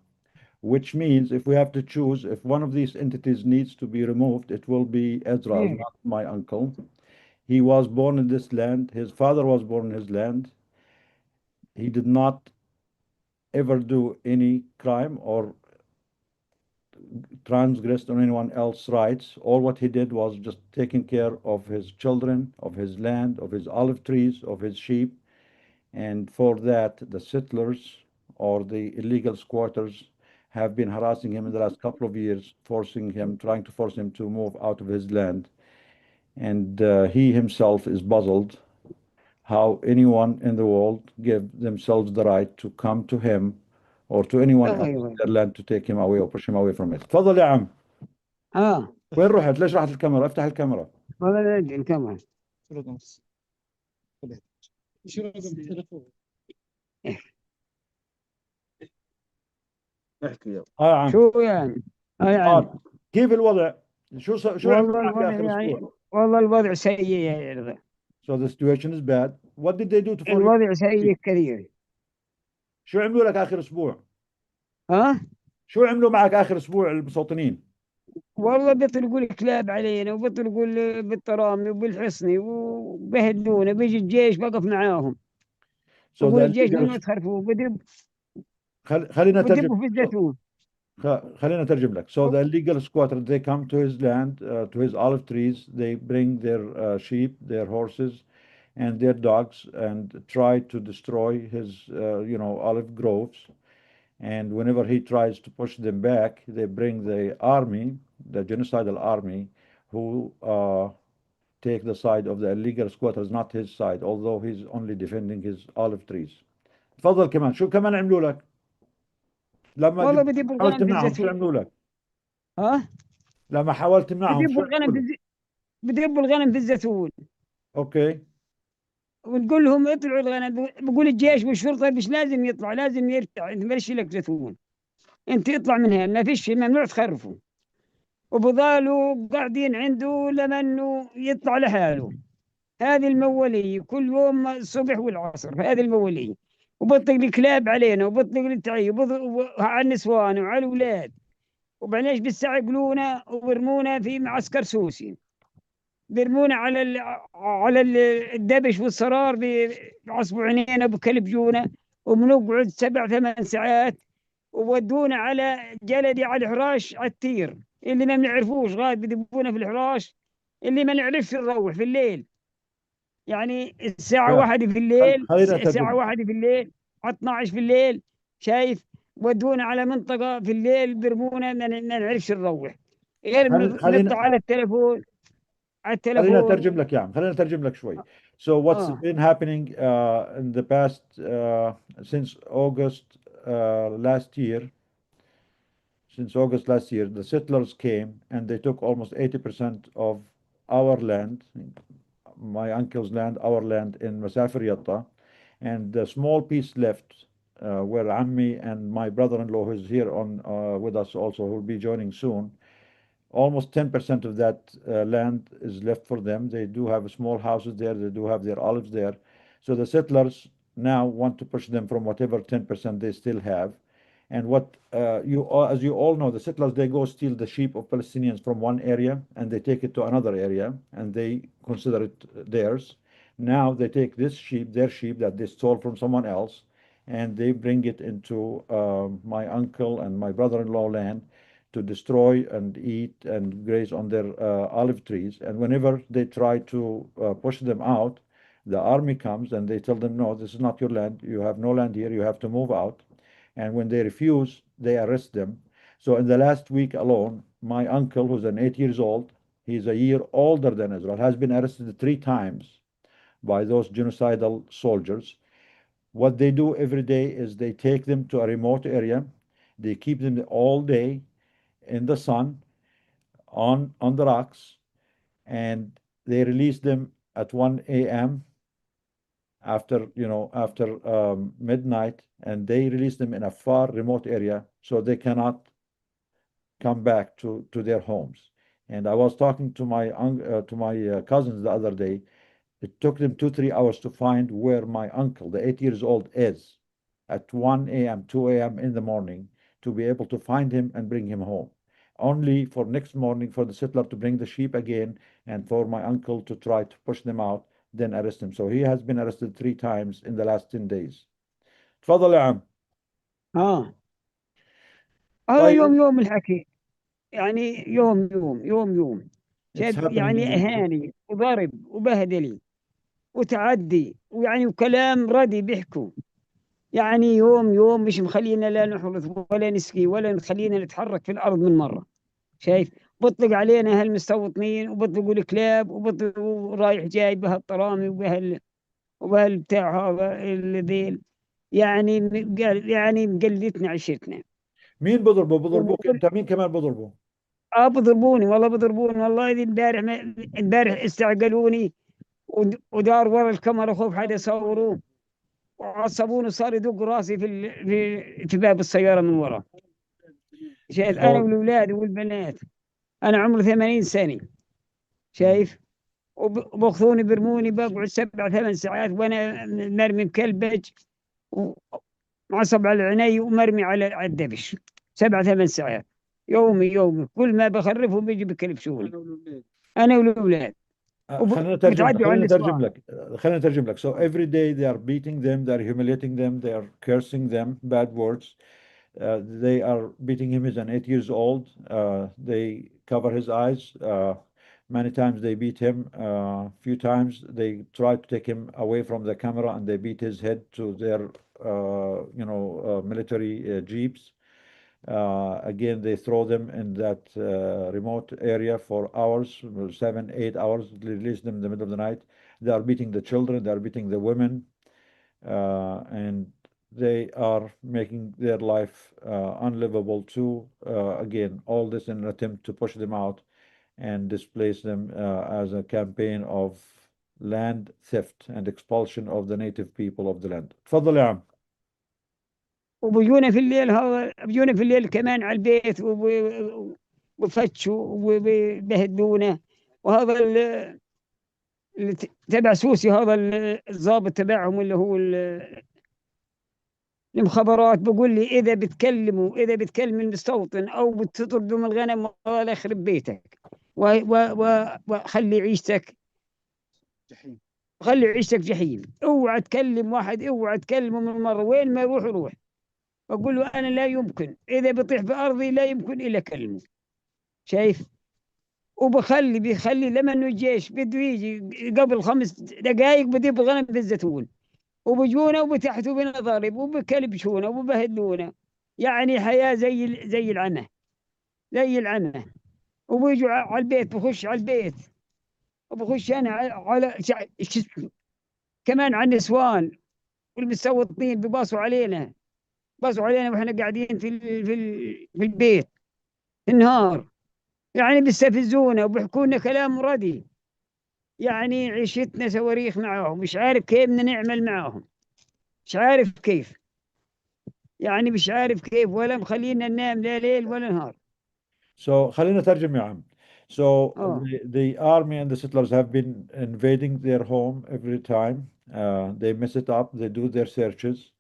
which means if we have to choose, if one of these entities needs to be removed, it will be Israel, not my uncle. He was born in this land. His father was born in his land. He did not ever do any crime or transgressed on anyone else's rights. All what he did was just taking care of his children, of his land, of his olive trees, of his sheep. And for that, the settlers or the illegal squatters have been harassing him in the last couple of years, trying to force him to move out of his land. And he himself is puzzled how anyone in the world give themselves the right to come to him or to anyone else in their land to take him away or push him away from it. تفضل يا عم. وين رحت؟ ليش راحت الكاميرا؟ افتح الكاميرا. والله لا أدري الكاميرا. احكي يلا عم شو يعني؟ يعني كيف الوضع؟ شو عملوا والله معك الوضع آخر يعني أسبوع؟ والله الوضع سيء يا رضا. So the situation is bad. What did they do to follow الوضع you? سيء كثير. شو عملوا لك آخر أسبوع؟ ها؟ شو عملوا معك آخر أسبوع المستوطنين؟ والله بيطلقوا الكلاب علينا وبيطلقوا بالترامي وبالحصني وبهدلونا، بيجي الجيش بقف معاهم. So يقول the الجيش illegal ممنوع تخرفوا، خلينا أترجم. بدبوا في الزيتون. خلينا أترجم لك. So the illegal squatter, they come to his land, to his olive trees. They bring their sheep, their horses, and their dogs, and try to destroy his, olive groves. And whenever he tries to push them back, they bring the army, the genocidal army, who take the side of the illegal squatters, not his side, although he's only defending his olive trees. تفضل كمان. شو كمان عملوا لك؟ لما والله بدبوا حاولت الغنم في تمنعهم شو الزيتون. عملوا لك؟ ها؟ لما حاولت تمنعهم شو بدبوا الغنم عملوا لك؟ بدبوا الغنم في الزيتون. اوكي. ونقول لهم اطلعوا الغنم، بقول الجيش والشرطه مش لازم يطلع، لازم يرتع، انت مالش لك زيتون، انت اطلع من هنا، ما فيش، ممنوع تخرفوا. وبضالوا قاعدين عنده لما انه يطلع لحاله. هذه المولية كل يوم الصبح والعصر، هذه المولية. وبطلق الكلاب علينا وبطلق التعي على النسوان وعلى الأولاد. وبعدين بالساعة يقولونا وبرمونا في معسكر سوسي، بيرمونا على الدبش والصرار، بعصبوا عينينا بكلب جونا، وبنقعد 7 8 ساعات. وودونا على جلدي على الحراش على التير، اللي ما بنعرفوش غاد بدبونا في الحراش، اللي ما نعرفش نروح في الليل. يعني الساعة 1 في الليل، خلينا الساعة أترجم. 1 في الليل، على 12 في الليل، شايف، ودونا على منطقة في الليل برمونا ما نعرفش نروح، غير نطلع على التليفون، على خلينا التليفون. أترجم لك يعني. خلينا أترجم لك شوي. So what's been happening in the past since August last year? Since August last year, the settlers came and they took almost 80% of our land, my uncle's land, our land in Masafer Yatta, and the small piece left where Ammi and my brother-in-law, who's here on with us also, who will be joining soon. Almost 10% of that land is left for them. They do have small houses there. They do have their olives there. So the settlers now want to push them from whatever 10% they still have. And what as you all know, the settlers, they go steal the sheep of Palestinians from one area and they take it to another area and they consider it theirs. Now they take this sheep, their sheep that they stole from someone else, and they bring it into my uncle and my brother-in-law land to destroy and eat and graze on their olive trees. And whenever they try to push them out, the army comes and they tell them, no, this is not your land. You have no land here. You have to move out. And when they refuse, they arrest them. So in the last week alone, my uncle, who's 8 years old, he's a year older than Israel, has been arrested 3 times by those genocidal soldiers. What they do every day is they take them to a remote area. They keep them all day in the sun on the rocks, and they release them at 1 a.m. after midnight, and they release them in a far remote area so they cannot come back to their homes. And I was talking to my cousins the other day. It took them 2-3 hours to find where my uncle, the 8 years old, is at 1 a.m., 2 a.m. in the morning, to be able to find him and bring him home. Only for next morning for the settler to bring the sheep again and for my uncle to try to push them out, then arrest him. So he has been arrested 3 times in the last 10 days. تفضل يا عم. هذا يوم الحكي، يعني يوم شايف، يعني اهاني وضرب وبهدلي وتعدي، ويعني وكلام ردي بيحكوا، يعني يوم مش مخلينا لا نحرث ولا نسقي ولا نخلينا نتحرك في الأرض من مرة. شايف، بطلق علينا هالمستوطنين وبطلقوا الكلاب وبطلقوا رايح جاي بهالطرامي وبهالبتاع هذا الذيل، يعني مقلتنا عشتنا. مين بضربوك انت؟ مين كمان بضربه؟ بضربوني والله البارح استعجلوني ودار ورا الكاميرا خوف حدا يصوروه، وعصبوني وصار يدق راسي في باب السيارة من ورا. شايف أنا So والأولاد والبنات. أنا عمري 80 سنة، شايف، وبأخذوني برموني بقعد 7 8 ساعات وأنا مرمي بكلبج ومعصب على عيني ومرمي على الدبش 7 8 ساعات يومي كل ما بخرفهم بيجي بكلبشوني أنا والأولاد خلينا نترجم وبتعدوا عن النسوان. So every day they are beating them, they are humiliating them, they are cursing them, bad words. They are beating him. He's an 8 years old. They cover his eyes. Many times they beat him. Few times they try to take him away from the camera and they beat his head to their, military jeeps. Again, they throw them in that remote area for hours, 7, 8 hours, release them in the middle of the night. They are beating the children, they are beating the women, and they are making their life unlivable too. Again, all this in an attempt to push them out and displace them as a campaign of land theft and expulsion of the native people of the land. تفضل يا عم. وبيجونا في الليل، هذا بيجونا في الليل كمان على البيت وفتشوا وبيبهدلونا. وهذا اللي تبع سوسي، هذا الضابط تبعهم اللي هو المخابرات، بقول لي إذا بتكلم المستوطن أو بتطردوا من الغنم الله يخرب بيتك وخلي عيشتك جحيم، خلي عيشتك جحيم. اوعى تكلم واحد، اوعى تكلمه من مرة، وين ما يروح يروح. بقول له أنا لا يمكن، إذا بطيح في أرضي لا يمكن إلا كلمه، شايف. بيخلي لما إنه الجيش بده يجي قبل 5 دقائق بدي بغنم بالزيتون، وبجونا وبتحتوا بنا ضارب وبكلبشونا وببهدلونا. يعني حياة زي العمى، زي العمى. وبيجوا على البيت، بخش على البيت وبخش أنا على كمان على النسوان والمستوطنين بباصوا علينا، واحنا قاعدين في البيت النهار. يعني بيستفزونا وبيحكوا لنا كلام ردي. يعني عيشتنا صواريخ معاهم، مش عارف كيف بدنا نعمل معاهم، مش عارف كيف، يعني مش عارف كيف، ولا مخلينا ننام لا ليل ولا نهار. So خلينا نترجم يا عم. So the army and the settlers have been invading their home every time. They mess it up. They do their searches.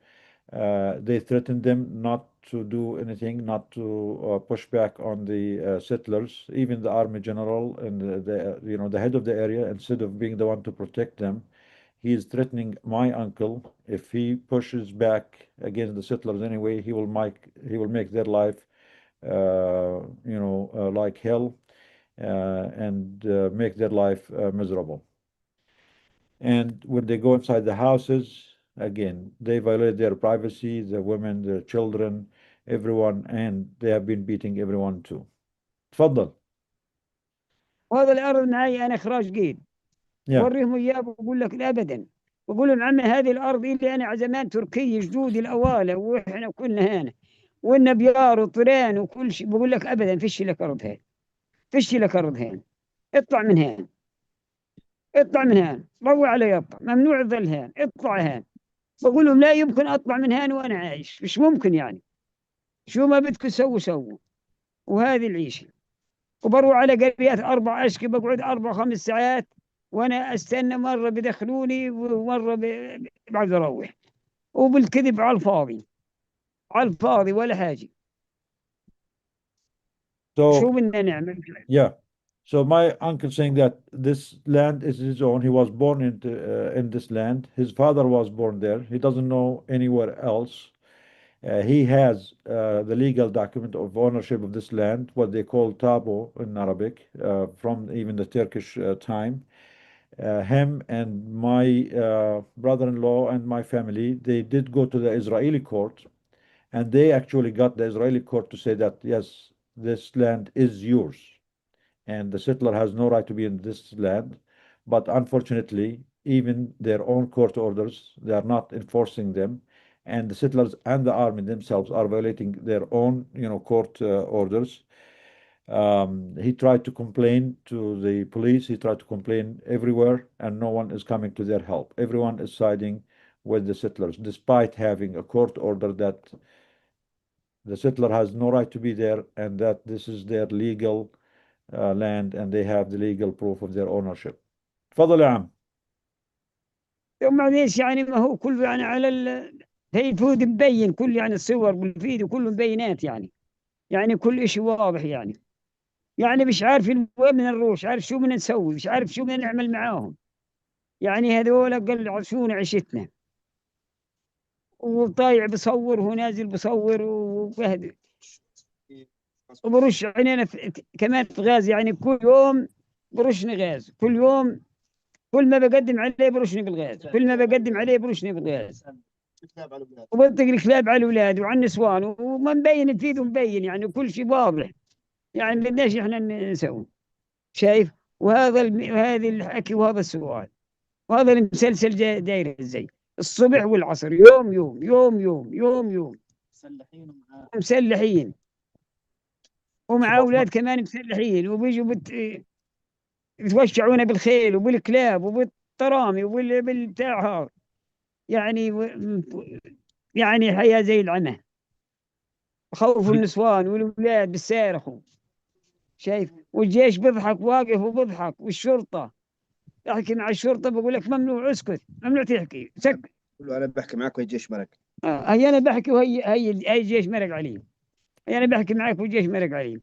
They threaten them not to do anything, not to push back on the settlers. Even the army general and the head of the area, instead of being the one to protect them, he is threatening my uncle. If he pushes back against the settlers anyway, he will make their life like hell, and make their life miserable. And when they go inside the houses, again, they violate their privacy, the women, the children, everyone, and they have been beating everyone too. تفضل. وهذا الأرض معي أنا إخراج قيد. وريهم إياه بقول لك أبدا. بقول لهم عمي هذه الأرض اللي أنا زمان تركية جدودي الأوالة وإحنا كنا هنا وإن بيار وطيران وكل شيء. بقول لك أبدا فيش لك أرض هين، فيش لك أرض هين، اطلع من هين، اطلع من هين، روح على يطلع، ممنوع الظل هين، اطلع هين. بقول لهم لا يمكن أطلع من هين وأنا عايش، مش ممكن. يعني شو ما بدكم سووا. وهذه العيشة. وبروح على قريات 4 أشكي، بقعد 4 5 ساعات وأنا أستنى، مرة بدخلوني ومرة بعد أروح، وبالكذب على الفاضي، على الفاضي ولا حاجة. شو بدنا نعمل؟ Yeah. So my uncle saying that this land is his own. He was born in this land. His father was born there. He doesn't know anywhere else. He has the legal document of ownership of this land, what they call tabo in Arabic, from even the Turkish time. Him and my brother-in-law and my family, they did go to the Israeli court, and they actually got the Israeli court to say that, yes, this land is yours, and the settler has no right to be in this land. But unfortunately, even their own court orders, they are not enforcing them, and the settlers and the army themselves are violating their own, court orders. He tried to complain to the police. He tried to complain everywhere, and no one is coming to their help. Everyone is siding with the settlers, despite having a court order that the settler has no right to be there, and that this is their legal land, and they have the legal proof of their ownership. تفضل يا عم. معليش يعني ما هو كله يعني على الفيديو مبين كل يعني الصور والفيديو كله مبينات يعني كل شيء واضح يعني مش عارف وين بدنا نروح، مش عارف شو بدنا نسوي، مش عارف شو بدنا نعمل معاهم. يعني هذول قلعوا عيشتنا، وطايع بصور ونازل بصور وبهدل، وبرش عينينا كمان في غاز، يعني كل يوم برشني غاز، كل يوم كل ما بقدم عليه برشني بالغاز، كل ما بقدم عليه برشني بالغاز، وبنطق الكلاب على الأولاد وعلى النسوان، وما مبين في ايده مبين، يعني كل شيء واضح، يعني بدناش احنا نسوي. شايف؟ وهذه الحكي وهذا السؤال وهذا المسلسل داير ازاي الصبح والعصر، يوم يوم يوم يوم يوم يوم، مسلحين ومع أولاد كمان مسلحين، وبيجوا بتوشعونا بالخيل وبالكلاب وبالطرامي وبالبتاع، يعني يعني حياة زي العمى، خوفوا النسوان والأولاد بالصاروخ. شايف؟ والجيش بيضحك واقف وبيضحك، والشرطة احكي مع الشرطة بقول لك ممنوع، اسكت، ممنوع تحكي، سكت. انا بحكي معك والجيش مرق. هي انا بحكي هي الجيش مرق عليه، هي انا بحكي معك والجيش مرق عليه،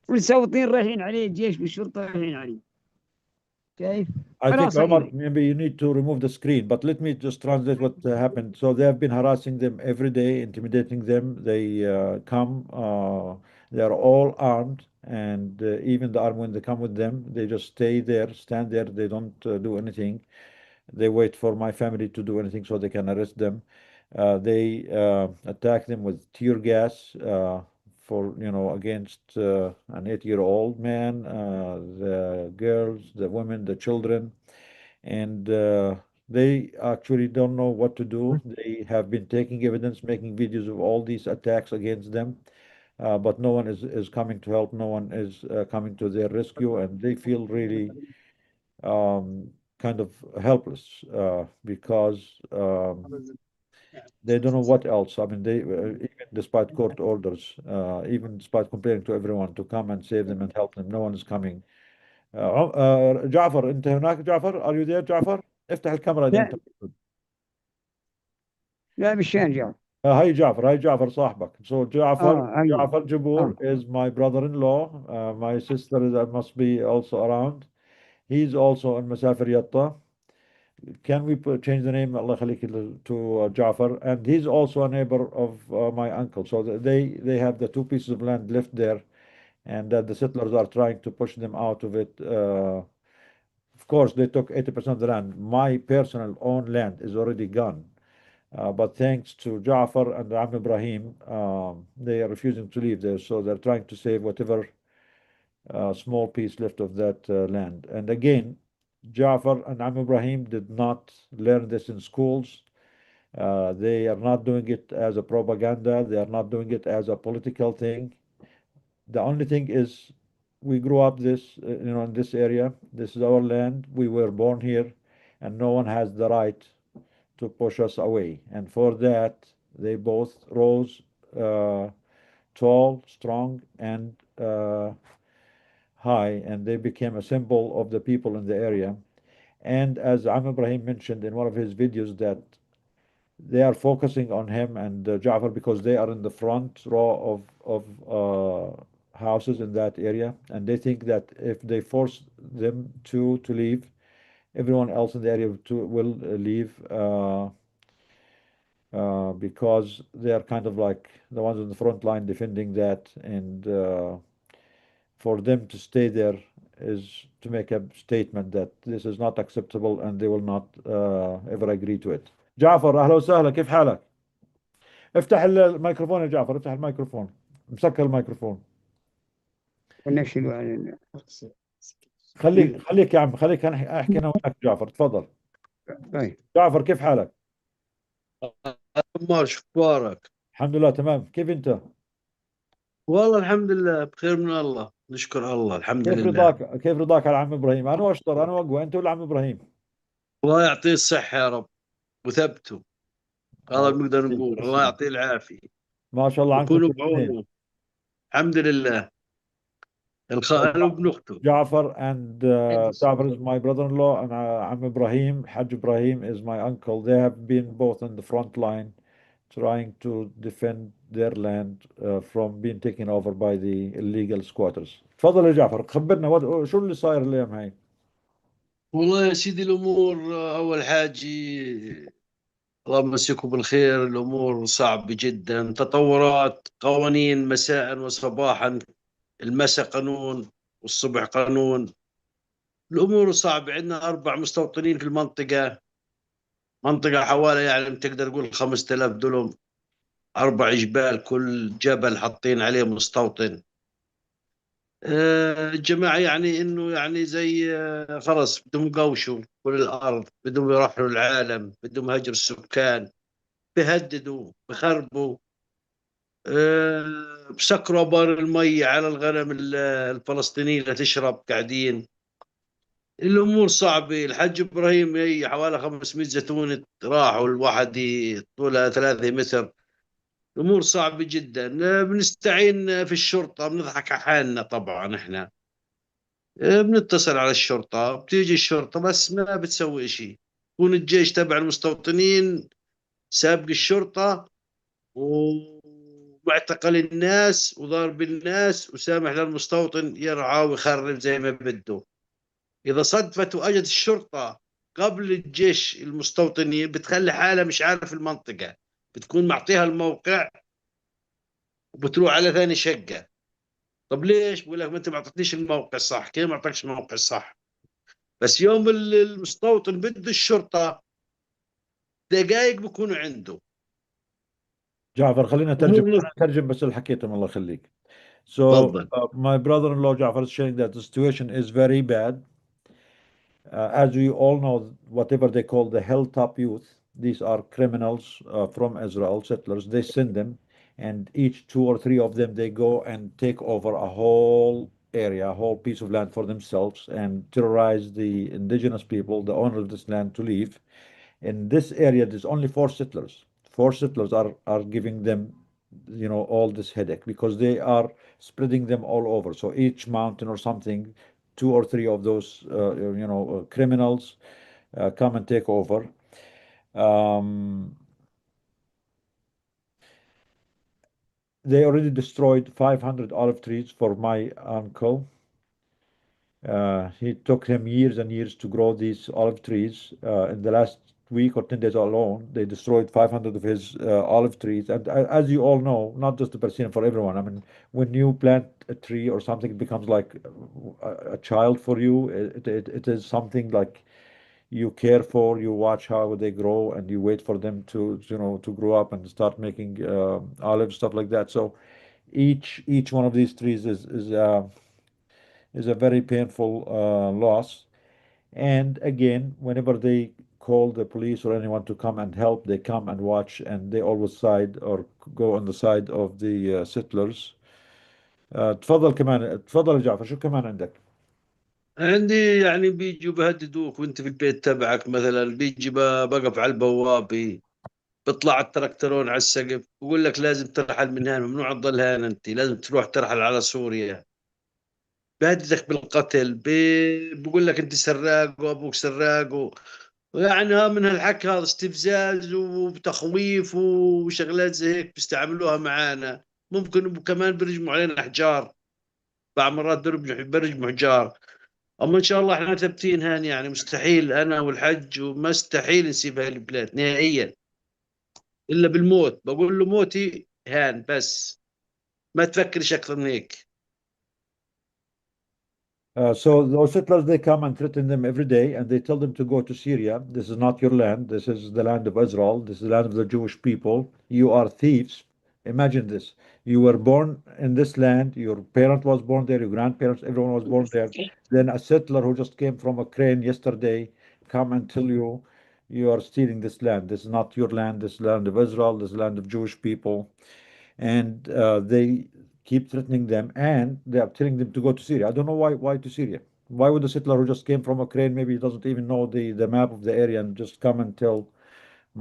والصوتين رايحين عليه، الجيش والشرطة رايحين عليه. شايف؟ I think Omar, maybe you need to remove the screen, but let me just translate what happened. So they have been harassing them every day, intimidating them. They come, they are all armed, and even the armed, when they come with them, they just stay there, stand there. They don't do anything. They wait for my family to do anything so they can arrest them. They attack them with tear gas for, against an 8-year-old man, the girls, the women, the children, and they actually don't know what to do. They have been taking evidence, making videos of all these attacks against them, but no one is coming to help. No one is coming to their rescue, and they feel really kind of helpless because they don't know what else. I mean, they even despite court orders, even despite complaining to everyone to come and save them and help them, no one is coming. جعفر، أنت هناك؟ جعفر، are you there جعفر؟ افتح الكاميرا إذا أنت موجود. لا مشان جعفر. هاي جعفر صاحبك. So جعفر Jabur is my brother-in-law. My sister must be also around. He's also in Masafer Yatta. Can we change the name, Allah يخليك, to Jafar? And he's also a neighbor of my uncle. So they have the 2 pieces of land left there, and the settlers are trying to push them out of it. Of course, they took 80% of the land. My personal own land is already gone. But thanks to Jafar and Am Ibrahim, they are refusing to leave there. So they're trying to save whatever small piece left of that land. And again, Jafar and Am Ibrahim did not learn this in schools. They are not doing it as a propaganda. They are not doing it as a political thing. The only thing is, we grew up in this area. This is our land. We were born here, and no one has the right to push us away. And for that, they both rose tall, strong, and high, and they became a symbol of the people in the area. And as Am Ibrahim mentioned in one of his videos, that they are focusing on him and Jafar because they are in the front row of houses in that area, and they think that if they force them to leave, everyone else in the area will leave because they are kind of like the ones on the front line defending that, and for them to stay there is to make a statement that this is not acceptable and they will not ever agree to it. جعفر، أهلا وسهلا، كيف حالك؟ افتح الميكروفون يا جعفر، افتح الميكروفون، مسكر الميكروفون. خليك يا عم، خليك احكي انا وياك. جعفر تفضل. جعفر كيف حالك؟ عمار، شو اخبارك؟ الحمد لله تمام، كيف انت؟ والله الحمد لله بخير من الله، نشكر الله، الحمد لله. كيف رضاك على عم ابراهيم؟ انا واشطر، انا واقوى، انت ولا عم ابراهيم؟ الله يعطيه الصحة يا رب وثبته، هذا اللي نقدر نقول، الله يعطيه العافية. ما شاء الله عنكم يكونوا الاثنين. بعونه. الحمد لله. الخال وابن أخته. Jafar and Jafar is my brother-in-law, and I'm Ibrahim. Hajj Ibrahim is my uncle. They have been both on the front line trying to defend their land from being taken over by the illegal squatters. تفضل يا جعفر، خبرنا شو اللي صاير الأيام هاي؟ والله يا سيدي الأمور أول حاجة الله يمسيكم بالخير. الأمور صعبة جدا، تطورات قوانين مساء وصباحا، المساء قانون والصبح قانون. الأمور صعبة. عندنا 4 مستوطنين في المنطقة، منطقة حوالي يعني تقدر تقول 5000 دولم، 4 جبال، كل جبل حاطين عليه مستوطن. الجماعة يعني إنه يعني زي خلص بدهم يقوشوا كل الأرض، بدهم يرحلوا العالم، بدهم هجر السكان، بهددوا بخربوا. بسكروا أبار المي على الغنم الفلسطينية اللي تشرب قاعدين. الأمور صعبة. الحج إبراهيم هي حوالي 500 زيتونة راحوا، الواحد طولها 3 متر. الأمور صعبة جدا. بنستعين في الشرطة، بنضحك على حالنا طبعا. إحنا بنتصل على الشرطة، بتيجي الشرطة بس ما بتسوي شيء. يكون الجيش تبع المستوطنين سابق الشرطة ومعتقل الناس وضارب الناس وسامح للمستوطن يرعى ويخرب زي ما بده. إذا صدفت وأجت الشرطة قبل الجيش المستوطنين بتخلي حالها مش عارف المنطقة، بتكون معطيها الموقع وبتروح على ثاني شقة. طب ليش؟ بقول لك ما انت ما اعطتنيش الموقع صح. كيف ما اعطاكش الموقع صح؟ بس يوم المستوطن بده الشرطة دقائق بكونوا عنده. جعفر خلينا نترجم بس اللي حكيتهم، الله يخليك. So تفضل. my brother-in-law Jafar is saying that the situation is very bad. As we all know, whatever they call the hilltop youth, these are criminals from Israel, settlers. They send them, and each 2 or 3 of them, they go and take over a whole area, a whole piece of land for themselves, and terrorize the indigenous people, the owner of this land, to leave. In this area, there's only 4 settlers. 4 settlers are giving them, all this headache because they are spreading them all over. So each mountain or something, 2 or 3 of those, criminals come and take over. They already destroyed 500 olive trees for my uncle. He took him years and years to grow these olive trees. In the last week or 10 days alone, they destroyed 500 of his olive trees. And as you all know, not just the Palestinian, for everyone, I mean, when you plant a tree or something, it becomes like a child for you. It is something like you care for, you watch how they grow, and you wait for them to grow up and start making olives, stuff like that. So each one of these trees is a very painful loss. And again, whenever they call the police or anyone to come and help, they come and watch, and they always side or go on the side of the settlers. تفضل كمان، تفضل يا جعفر، شو كمان عندك؟ عندي يعني بيجوا بهددوك وانت في البيت تبعك، مثلا بيجي بقف على البوابة، بيطلع التراكترون على السقف بقول لك لازم ترحل من هنا، ممنوع تضل هنا، انت لازم تروح ترحل على سوريا. بهددك بالقتل، بقول لك انت سراق وابوك سراق يعني من هالحكي هذا استفزاز وتخويف وشغلات زي هيك بيستعملوها معانا. ممكن كمان بيرجموا علينا احجار، بعض مرات بيرجموا حجار. اما ان شاء الله احنا ثابتين هان، يعني مستحيل انا والحج ومستحيل نسيب هاي البلاد نهائيا الا بالموت. بقول له موتي هان بس، ما تفكرش اكثر من هيك. So those settlers, they come and threaten them every day, and they tell them to go to Syria. This is not your land. This is the land of Israel. This is the land of the Jewish people. You are thieves. Imagine this. You were born in this land. Your parent was born there. Your grandparents, everyone was born there. Then a settler who just came from Ukraine yesterday come and tell you, you are stealing this land. This is not your land. This is the land of Israel. This is the land of Jewish people. And they keep threatening them, and they are telling them to go to Syria. I don't know why to Syria. Why would the settler who just came from Ukraine, maybe he doesn't even know the map of the area, and just come and tell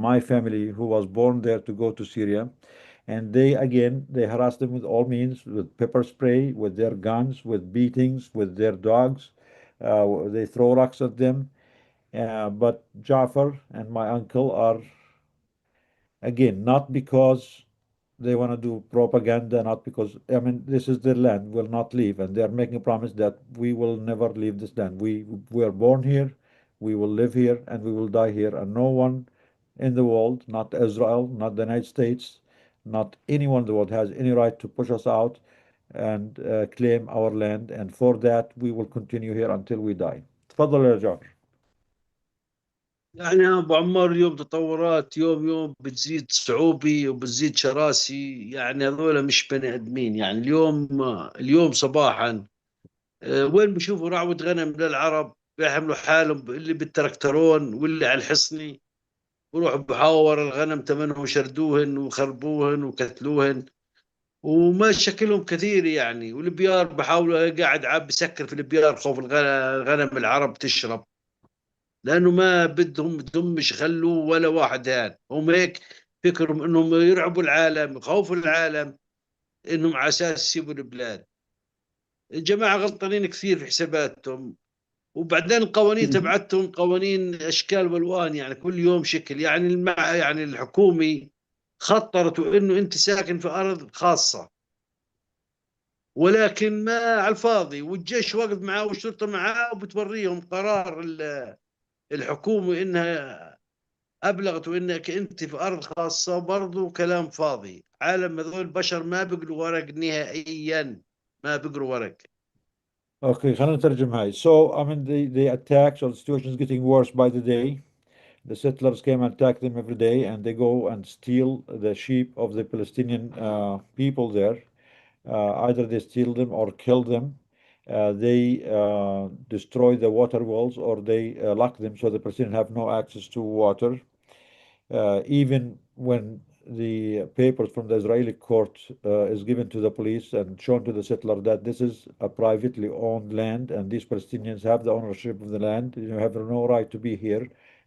my family who was born there to go to Syria? And they harass them with all means, with pepper spray, with their guns, with beatings, with their dogs. They throw rocks at them. But Jafar and my uncle are, again, not because they want to do propaganda, not because, I mean, this is their land, will not leave. And they're making a promise that we will never leave this land. We were born here, we will live here, and we will die here. And no one in the world, not Israel, not the United States, not anyone in the world has any right to push us out and claim our land. And for that, we will continue here until we die. تفضل يا جعفر. يعني يا أبو عمار، اليوم تطورات يوم بتزيد صعوبة وبتزيد شراسي. يعني هذول مش بني آدمين. يعني اليوم صباحا وين بشوفوا رعوة غنم للعرب بيحملوا حالهم، اللي بالتركترون واللي على الحصني، بروحوا بحاور الغنم تمنهم وشردوهن وخربوهن وقتلوهن، وما شكلهم كثير يعني. والبيار بحاولوا، قاعد عاب بسكر في البيار خوف الغنم العرب تشرب، لانه ما بدهم مش يخلوا ولا واحد هان. هم هيك فكرهم انهم يرعبوا العالم، يخوفوا العالم، انهم على اساس يسيبوا البلاد. الجماعه غلطانين كثير في حساباتهم. وبعدين القوانين تبعتهم قوانين اشكال والوان، يعني كل يوم شكل. يعني يعني الحكومه خطرت انه انت ساكن في ارض خاصه، ولكن ما على الفاضي. والجيش واقف معاه والشرطه معاه، وبتوريهم قرار الحكومه انها أبلغت إنك أنت في أرض خاصة. برضو كلام فاضي. عالم هذول بشر ما بيقروا ورق نهائيا، ما بيقروا ورق. Okay, خلينا نترجم هاي. So, I mean, the attacks or the situation is getting worse by the day. The settlers came and attack them every day, and they go and steal the sheep of the Palestinian people there. Either they steal them or kill them. They destroy the water wells, or they lock them so the Palestinians have no access to water. Even when the papers from the Israeli court is given to the police and shown to the settler that this is a privately owned land and these Palestinians have the ownership of the land, you have no right to be here,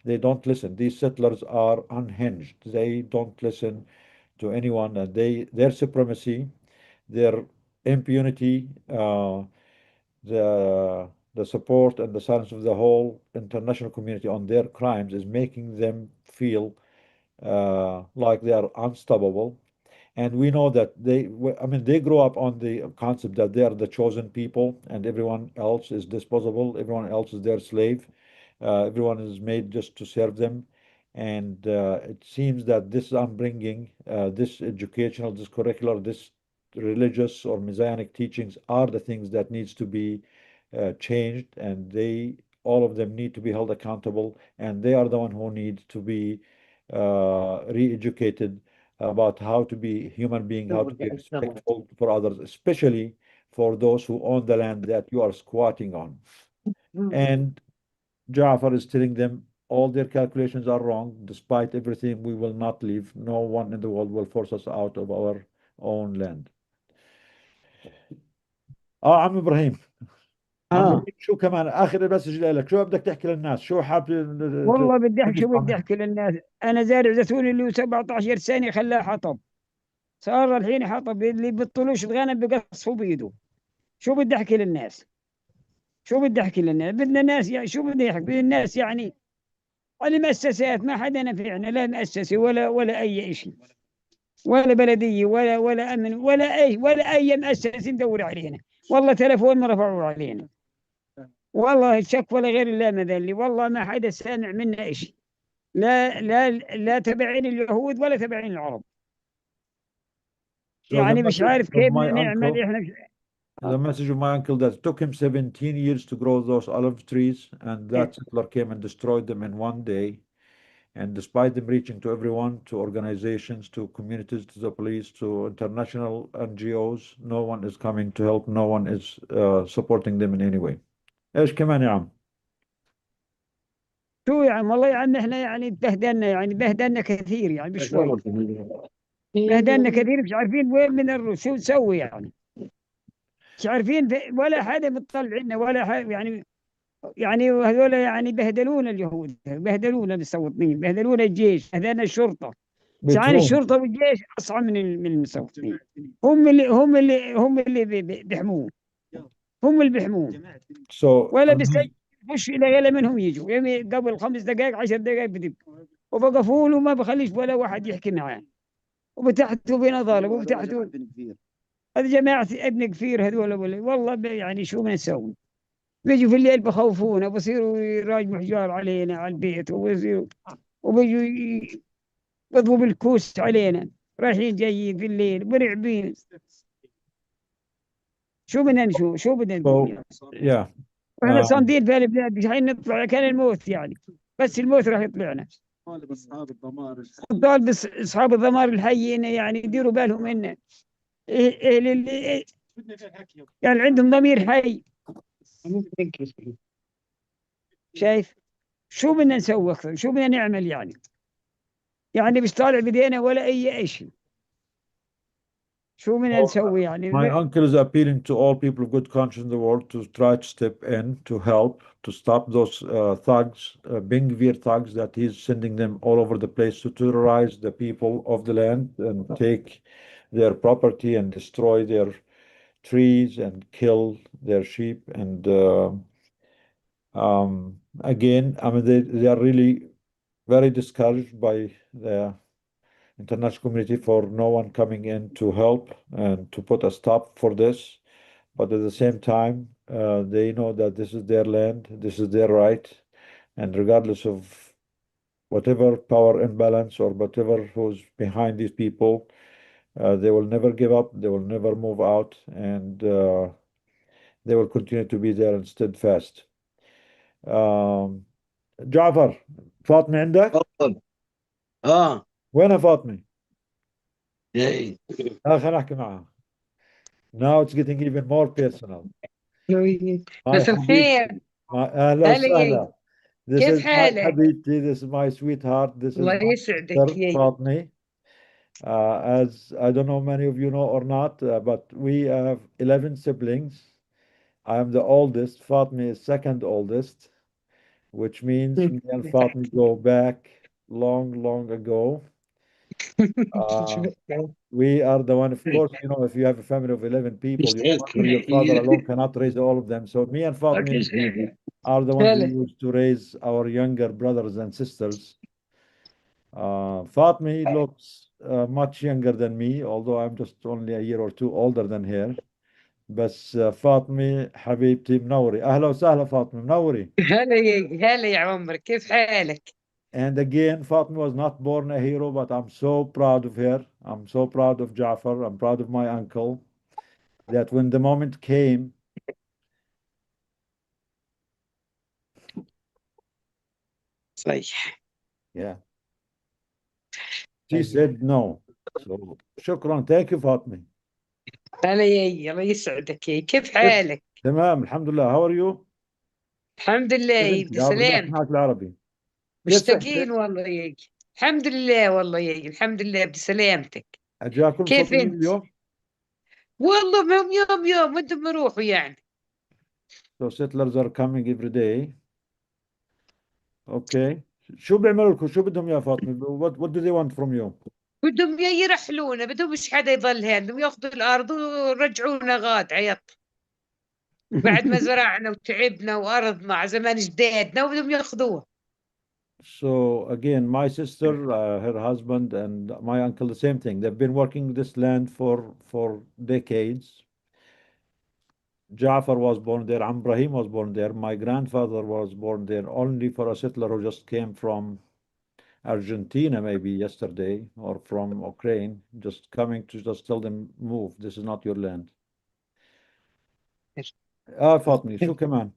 they don't listen. These settlers are unhinged. They don't listen to anyone, and their supremacy, their impunity, the support and the silence of the whole international community on their crimes is making them feel like they are unstoppable. And we know that they grow up on the concept that they are the chosen people and everyone else is disposable, everyone else is their slave, everyone is made just to serve them. And it seems that this upbringing, this educational, this curricular, this religious or messianic teachings are the things that needs to be changed, and all of them need to be held accountable, and they are the one who need to be re-educated about how to be human being, how to be respectful for others, especially for those who own the land that you are squatting on. And Jafar is telling them all their calculations are wrong. Despite everything, we will not leave. No one in the world will force us out of our own land. عم ابراهيم، شو كمان اخر مسج لك؟ شو بدك تحكي للناس؟ شو حاب والله بدي احكي، بدي احكي للناس. انا زارع زيتون اللي 17 سنه خلاه حطب، صار الحين حطب، اللي بيطلوش الغنم بقصفوا بيده. شو بدي احكي للناس؟ شو بدي احكي للناس؟ بدنا ناس يعني، شو بدي احكي للناس يعني؟ المؤسسات ما حدا نفعنا، لا مؤسسه ولا اي شيء، ولا بلديه ولا امن ولا اي مؤسسه ندور علينا. والله تلفون ما رفعوا علينا، والله شك ولا غير الله مذلي. والله ما حدا سامع منا شيء، لا تبعين اليهود ولا تبعين العرب. يعني مش عارف كيف نعمل احنا. The message of my uncle that it took him 17 years to grow those olive trees, and that settler came and destroyed them in one day. And despite them reaching to everyone, to organizations, to communities, to the police, to international NGOs, no one is coming to help. No one is supporting them in any way. ايش كمان يا عم؟ شو يا عم؟ والله يا عم احنا يعني بهدلنا، يعني بهدلنا كثير، يعني بشوي بهدلنا كثير. مش عارفين وين من شو نسوي يعني. مش عارفين ولا حدا مطلع عنا ولا حدا يعني هذول يعني بهدلونا اليهود، بهدلونا المستوطنين، بهدلونا الجيش، بهدلنا الشرطة، يعني الشرطة والجيش أصعب من المستوطنين. هم اللي بيحموه، هم اللي بيحموه. ولا بيخش إلا منهم يجوا، يعني قبل 5 دقائق 10 دقائق بدب، وبقفوا له ما بخليش ولا واحد يحكي معاه، وبتحته بنظالم وبتحته. هذه جماعة ابن كفير هذول والله يعني شو بنسوي؟ بيجوا في الليل بخوفونا، بصيروا يراجموا حجار علينا على البيت، وبيجوا يضربوا بالكوس علينا رايحين جايين في الليل مرعبين. شو بدنا نقول yeah. احنا صامدين في البلاد مش حين نطلع كان الموت يعني، بس الموت راح يطلعنا. طالب اصحاب الضمار الحيين يعني يديروا بالهم إيه يعني عندهم ضمير حي. شايف شو بدنا نسوي أكثر؟ شو بدنا نعمل يعني مش طالع بدينا ولا أي شيء. شو بدنا نسوي يعني؟ My uncle is appealing to all people of good conscience in the world to try to step in to help to stop those thugs, Ben-Gvir thugs, that he's sending them all over the place to terrorize the people of the land and take their property and destroy their trees and kill their sheep. And again, I mean, they are really very discouraged by the international community for no one coming in to help and to put a stop for this. But at the same time, they know that this is their land, this is their right, and regardless of whatever power imbalance or whatever who's behind these people, they will never give up, they will never move out, and they will continue to be there and steadfast. جعفر، فاطمة عندك؟ تفضل. وينها فاطمة؟ جاي. خلينا نحكي معها. Now it's getting even more personal. مساء الخير. أهلا وسهلا. This كيف is my حالك؟ حبيبتي, this is my sweetheart, this is الله my يسعدك sister يا Fatmi. As I don't know many of you know or not, but we have 11 siblings. I am the oldest. Fatmi is second oldest, which means me and Fatmi go back long ago. We are the one, of course, you know, if you have a family of 11 people, your father alone cannot raise all of them. So me and Fatmi are the ones who used to raise our younger brothers and sisters. Fatmi looks much younger than me, although I'm just only a year or two older than her. بس فاطمة حبيبتي منوري. أهلا وسهلا فاطمة، منوري. هلا يا عمر، كيف حالك؟ And again, Fatima was not born a hero, but I'm so proud of her. I'm so proud of Jafar. I'm proud of my uncle. That when the moment came, صحيح. yeah, she said no. So شكرا. Thank you, Fatima. هلا يا الله يسعدك يا كيف حالك؟ تمام الحمد لله. How are you? الحمد لله يا بدي سلام. معك العربي. مشتاقين والله يا الحمد لله والله يا الحمد لله بدي سلامتك. أجاكم كيف انت؟ اليوم؟ والله يوم بدهم يروحوا يعني. So settlers are coming every day. Okay. شو بيعملوا لكم؟ شو بدهم يا فاطمة؟ What do they want from you? بدهم يرحلونا، بدهم مش حدا يضل هنا، بدهم ياخذوا الارض ويرجعونا غاد عيط. بعد ما زرعنا وتعبنا وارضنا على زمان جدادنا وبدهم ياخذوها. So again, my sister, her husband, and my uncle, the same thing. They've been working this land for decades. Jafar was born there. Ibrahim was born there. My grandfather was born there. Only for a settler who just came from Argentina, maybe yesterday, or from Ukraine, just coming to just tell them, move. This is not your land. فاطمة شو كمان؟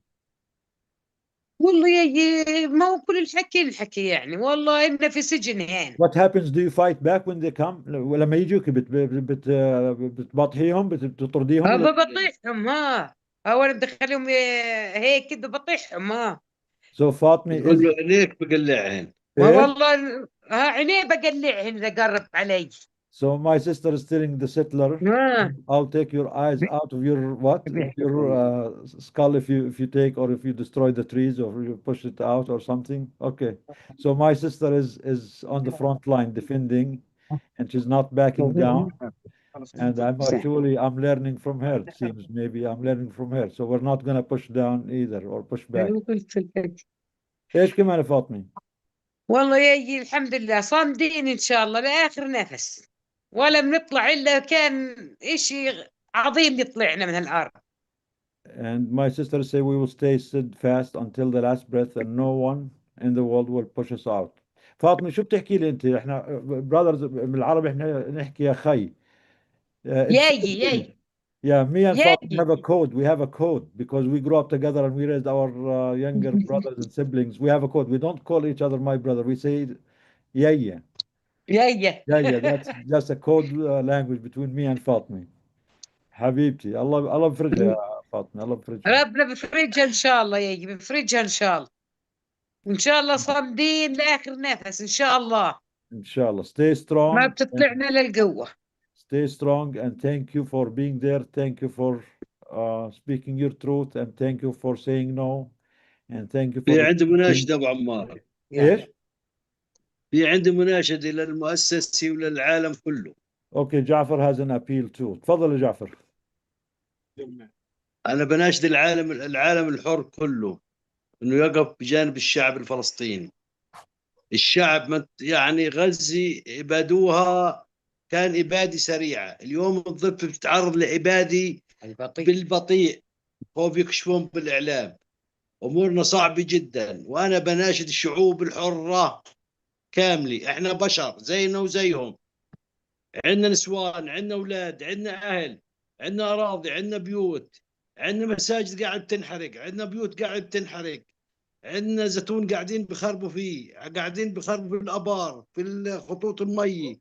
والله يا ما هو كل الحكي يعني والله إننا في سجن هنا. What happens? Do you fight back when they come? لما يجوك بتبطحيهم بتطرديهم؟ ببطيحهم وأنا بدي أخليهم هيك كده ببطيحهم So فاطمة is عينيك بقلعهن. والله عينيه بقلعهن إذا قرب علي. So my sister is telling the settler, I'll take your eyes out of your skull if you take, or if you destroy the trees, or you push it out or something. Okay. So my sister is on the front line defending and she's not backing down. And I'm learning from her. It seems maybe I'm learning from her. So we're not going to push down either or push back. ايش كمان يا فاطمة؟ والله يا الحمد لله صامدين إن شاء الله لآخر نفس، ولا بنطلع إلا كان إشي عظيم يطلعنا من هالأرض. And my sister say we will stay steadfast until the last breath and no one in the world will push us out. فاطمة شو بتحكي لي انت؟ احنا brothers بالعربي احنا نحكي يا خي. ياي. Yeah, me and Fatima have a code. We have a code because we grew up together and we raised our younger brothers and siblings. We have a code. We don't call each other my brother. We say yeah. That's just a code language between me and Fatima. حبيبتي الله بفرجها يا فاطمة الله بفرجها. ربنا بفرجها إن شاء الله ياي، بفرجها إن شاء الله، وإن شاء الله صامدين لآخر نفس إن شاء الله. إن شاء الله. Stay strong. ما بتطلعنا للقوة. Stay strong and thank you for being there. Thank you for speaking your truth and thank you for saying no and thank you for. في عندي مناشدة أبو عمار. إيش؟ في عندي مناشدة للمؤسسي وللعالم كله. Okay, Jafar has an appeal too. تفضل يا جعفر. أنا بناشد العالم الحر كله إنه يقف بجانب الشعب الفلسطيني. الشعب يعني غزة إبادوها كان إبادة سريعة، اليوم الضفة بتتعرض لإبادة بالبطيء، خوف يكشفون بالإعلام، أمورنا صعبة جدا. وأنا بناشد الشعوب الحرة كاملة، إحنا بشر زينا وزيهم، عندنا نسوان، عندنا أولاد، عندنا أهل، عندنا أراضي، عندنا بيوت، عندنا مساجد قاعد تنحرق، عندنا بيوت قاعد تنحرق، عندنا زيتون قاعدين بخربوا فيه، قاعدين بخربوا في الآبار، في خطوط المي.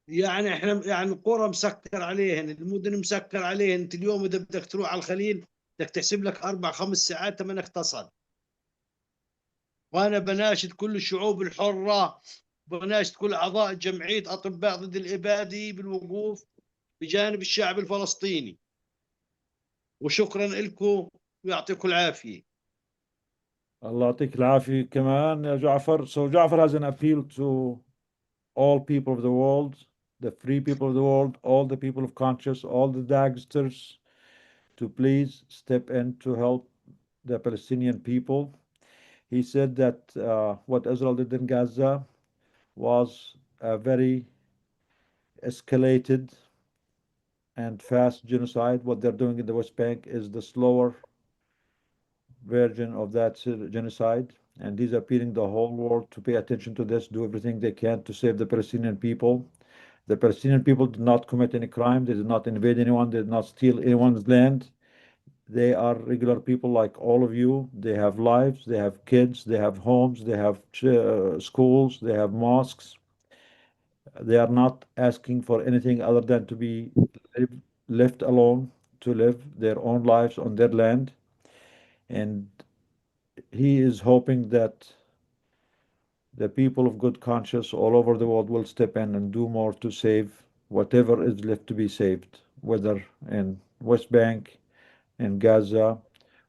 يعني احنا يعني القرى مسكر عليهن، المدن مسكر عليهن. انت اليوم اذا بدك تروح على الخليل بدك تحسب لك 4-5 ساعات انك تصل. وانا بناشد كل الشعوب الحره، بناشد كل اعضاء جمعيه اطباء ضد الاباده بالوقوف بجانب الشعب الفلسطيني. وشكرا لكم ويعطيكم العافيه. الله يعطيك العافيه كمان يا جعفر. So Jafar has an appeal to all people of the world, the free people of the world, all the people of conscience, all the Dagsters, to please step in to help the Palestinian people. He said that what Israel did in Gaza was a very escalated and fast genocide. What they're doing in the West Bank is the slower version of that genocide. And he's appealing the whole world to pay attention to this, do everything they can to save the Palestinian people. The Palestinian people did not commit any crime. They did not invade anyone. They did not steal anyone's land. They are regular people like all of you. They have lives. They have kids. They have homes. They have schools. They have mosques. They are not asking for anything other than to be left alone to live their own lives on their land. And he is hoping that the people of good conscience all over the world will step in and do more to save whatever is left to be saved, whether in West Bank, in Gaza,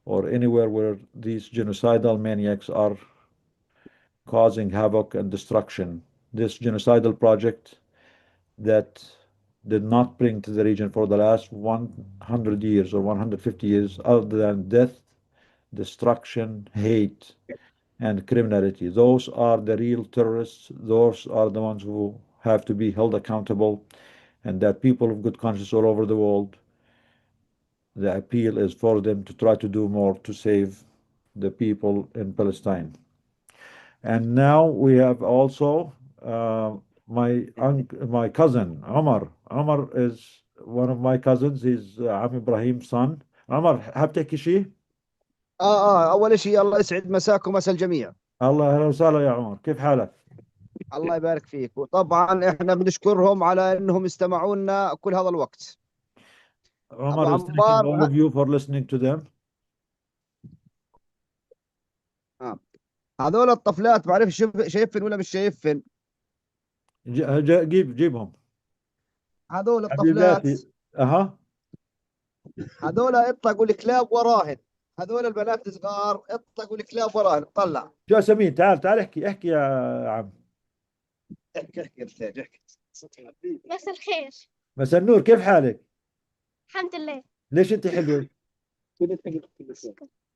or anywhere where these genocidal maniacs are causing havoc and destruction. This genocidal project that did not bring to the region for the last 100 years or 150 years other than death, destruction, hate, and criminality. Those are the real terrorists. Those are the ones who have to be held accountable, and that people of good conscience all over the world, the appeal is for them to try to do more to save the people in Palestine. And now we have also my cousin Omar. Omar is one of my cousins. He's Am Ibrahim's son. Omar, حاب تحكي شيء؟ اول شيء الله يسعد مساكم ومسا الجميع. الله اهلا وسهلا يا عمر، كيف حالك؟ الله يبارك فيك. وطبعا احنا بنشكرهم على انهم استمعوا لنا كل هذا الوقت. Omar is thanking all of you for listening to them. هذول الطفلات بعرف شايفين ولا مش شايفين؟ جيبهم. هذول الطفلات اها هذول اطلقوا الكلاب وراهن. هذول البنات الصغار اطلقوا الكلاب وراهن. طلع شو اسمين؟ تعال احكي يا عم. احكي رتاج احكي. مساء الخير. مساء النور، كيف حالك؟ الحمد لله. ليش انت حلوة؟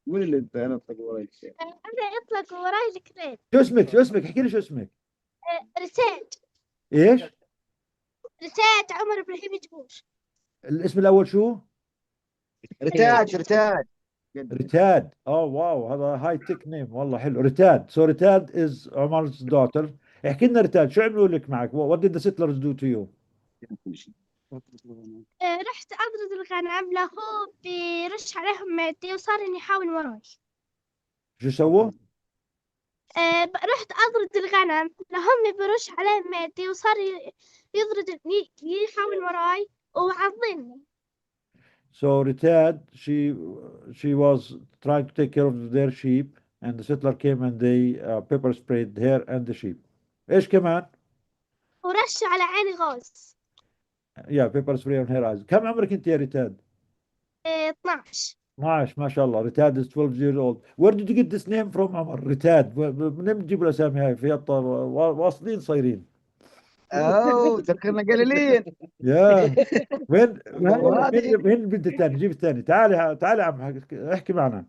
مين اللي انت انا اطلق وراي الشيء؟ أنا أطلق وراي الكريت. شو اسمك احكي لي شو اسمك. رتاج. ايش؟ رتاج عمر إبراهيم جبوش. الاسم الاول شو؟ رتاج. ريتاد. اه واو، هذا هاي تك نيم والله حلو. ريتاد. سو ريتاد از عمر's daughter. احكي لنا ريتاد، شو عملوا لك معك؟ What did the settlers do to you? رحت أطرد الغنم لهو بيرش عليهم مادي وصار إني يحاول وراي. شو سووا؟ رحت أطرد الغنم لهم بيرش عليهم مادي وصار يحاول وراي وعضني. So Retired, she was trying to take care of their sheep, and the settler came and they pepper sprayed her and the sheep. ايش كمان؟ ورش على عيني غاز. Yeah, pepper spray on her eyes. كم عمرك انت يا ريتاد؟ 12. 12 ما شاء الله. ريتاد is 12 years old. Where did you get this name from عمر؟ ريتاد. منين بتجيبوا الاسامي هاي؟ في واصلين صايرين. اوه تذكرنا قليلين. يا وين وين البنت الثاني؟ جيب الثاني. تعالي تعالي عم احكي معنا.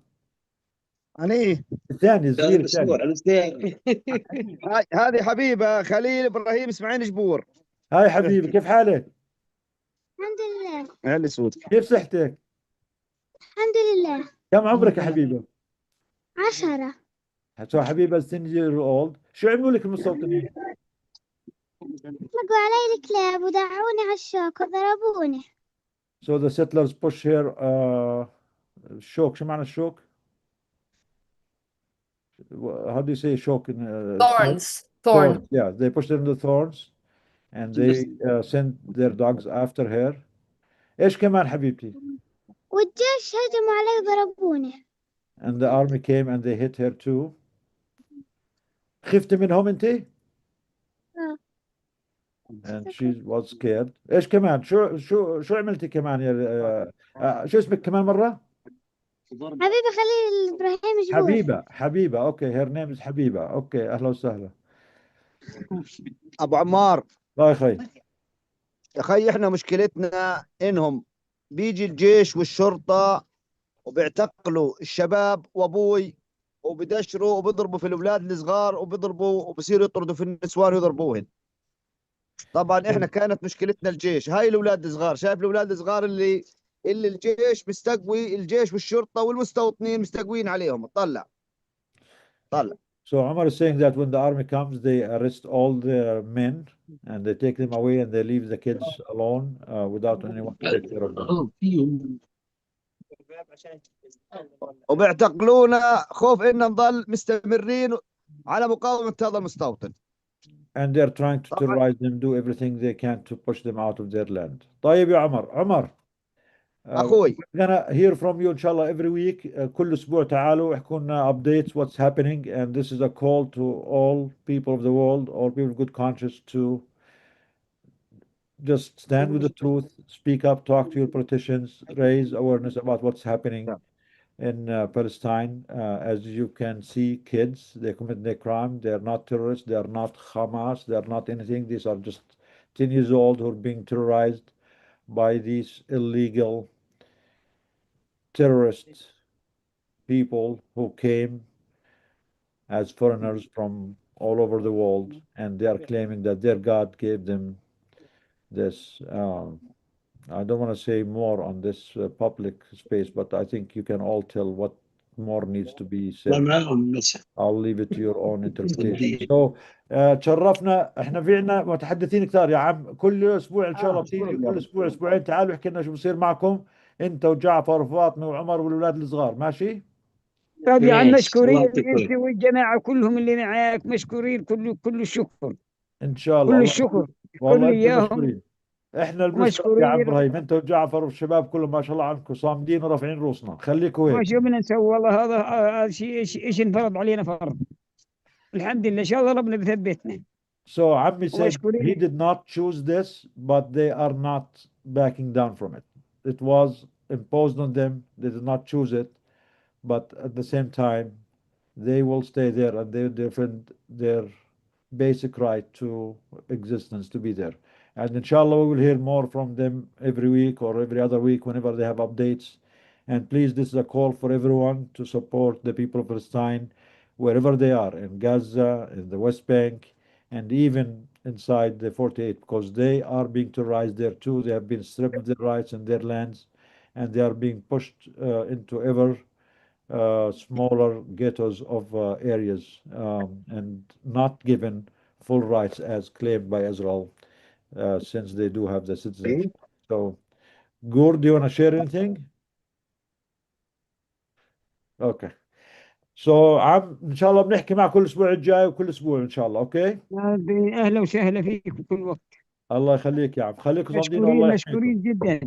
أنا الثاني الصغير الثاني. هذه حبيبة خليل إبراهيم إسماعيل جبور. هاي حبيبي، كيف حالك؟ الحمد لله. هلا سود. كيف صحتك؟ الحمد لله. كم عمرك يا حبيبة؟ 10. سو حبيبة 10 years old. شو عملوا لك المستوطنين؟ طلقوا علي الكلاب ودعوني على الشوك وضربوني. So the settlers push her الشوك. شو معنى الشوك؟ How do you say shock in Thorns. thorns? Yeah, they pushed her in the thorns and they sent their dogs after her. ايش كمان حبيبتي؟ والجيش هجموا علي وضربوني. And the army came and they hit her too. خفتي منهم انت؟ And she was scared. ايش كمان؟ شو عملتي كمان يا شو اسمك كمان مرة؟ حبيبي خليل إبراهيم جبور. حبيبة. اوكي her name is حبيبة. اوكي اهلا وسهلا. أبو عمار. الله يا خي. يا خي احنا مشكلتنا انهم بيجي الجيش والشرطة وبيعتقلوا الشباب وابوي وبدشروا وبيضربوا في الاولاد الصغار وبيضربوا وبصيروا يطردوا في النسوان ويضربوهن. طبعا احنا كانت مشكلتنا الجيش. هاي الاولاد الصغار، شايف الاولاد الصغار اللي الجيش مستقوي، الجيش والشرطة والمستوطنين مستقوين عليهم. طلع. So Omar is saying that when the army comes, they arrest all the men and they take them away and they leave the kids alone without anyone to take care of them. وبيعتقلونا خوف ان نضل مستمرين على مقاومة هذا المستوطن. And they're trying to terrorize them, do everything they can to push them out of their land. طيب يا عمر اخوي we're gonna hear from you inshallah every week. كل اسبوع تعالوا احكوا لنا updates what's happening, and this is a call to all people of the world, all people of good conscience, to just stand with the truth, speak up, talk to your politicians, raise awareness about what's happening in Palestine. As you can see, kids, they commit their crime. They are not terrorists. They are not Hamas. They are not anything. These are just 10 years old who are being terrorized by these illegal terrorist people who came as foreigners from all over the world, and they are claiming that their God gave them this. I don't want to say more on this public space, but I think you can all tell what more needs to be said. I'll leave it to your own interpretation. So تشرفنا. احنا في عنا متحدثين كثار يا عم. كل اسبوع ان شاء الله بتيجي، كل اسبوع اسبوعين تعالوا احكي لنا شو بصير معكم انت وجعفر وفاطمه وعمر والاولاد الصغار. ماشي؟ طيب يا عم مشكورين انت والجماعه كلهم اللي معاك مشكورين. كل الشكر. ان شاء الله. كل الشكر. والله كل انتم اياهم مشكورين. احنا اللي بنشكرك يا مشكورين. عم ابراهيم، انت وجعفر والشباب كلهم ما شاء الله عنكم صامدين ورافعين روسنا. خليكم ما هيك. شو بدنا نسوي والله. هذا شيء ايش انفرض علينا فرض. الحمد لله ان شاء الله ربنا بثبتنا. So Ammi said ومشكورين. he did not choose this, but they are not backing down from it. It was imposed on them. They did not choose it, but at the same time, they will stay there and they defend their basic right to existence to be there. And inshallah, we will hear more from them every week or every other week whenever they have updates. And please, this is a call for everyone to support the people of Palestine wherever they are, in Gaza, in the West Bank, and even inside the 48, because they are being terrorized there too. They have been stripped of their rights and their lands, and they are being pushed into ever smaller ghettos of areas and not given full rights as claimed by Israel since they do have the citizenship. So, Gur, do you want to share anything? Okay. So ان شاء الله بنحكي معكم الاسبوع الجاي وكل اسبوع ان شاء الله. اوكي. اهلا وسهلا فيك بكل وقت. الله يخليك يا عم، خليكم صامدين والله يحميكم. مشكورين جدا،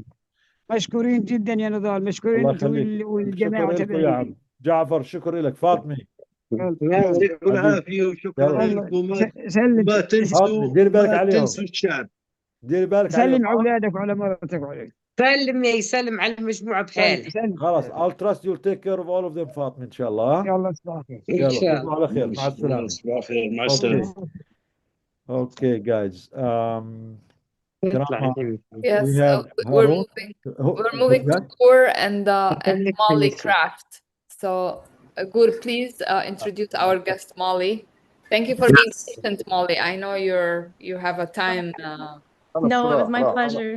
مشكورين جدا يا نضال، مشكورين الله انتم يخليك. والجماعه شكرا لكم يا عم جعفر، شكرا لك فاطمه. يعطيكم العافيه وشكرا لكم، وما تنسوا دير بالك ما عليهم، تنسوا الشعب. دير بالك عليهم. سلم على اولادك وعلى مرتك وعليك. سلم يسلم على المجموعه بحالها. خلاص I'll trust you'll take care of all of them فاطمه ان شاء الله. يلا صباح الخير. يلا تصبحوا على خير، مع السلامه. صباح الخير، مع السلامه. Okay guys, yes, we have we're moving to Gur and Molly Craft. So Gur, please introduce our guest Molly. Thank you for being patient, Molly. I know you have a time No, it was my pleasure.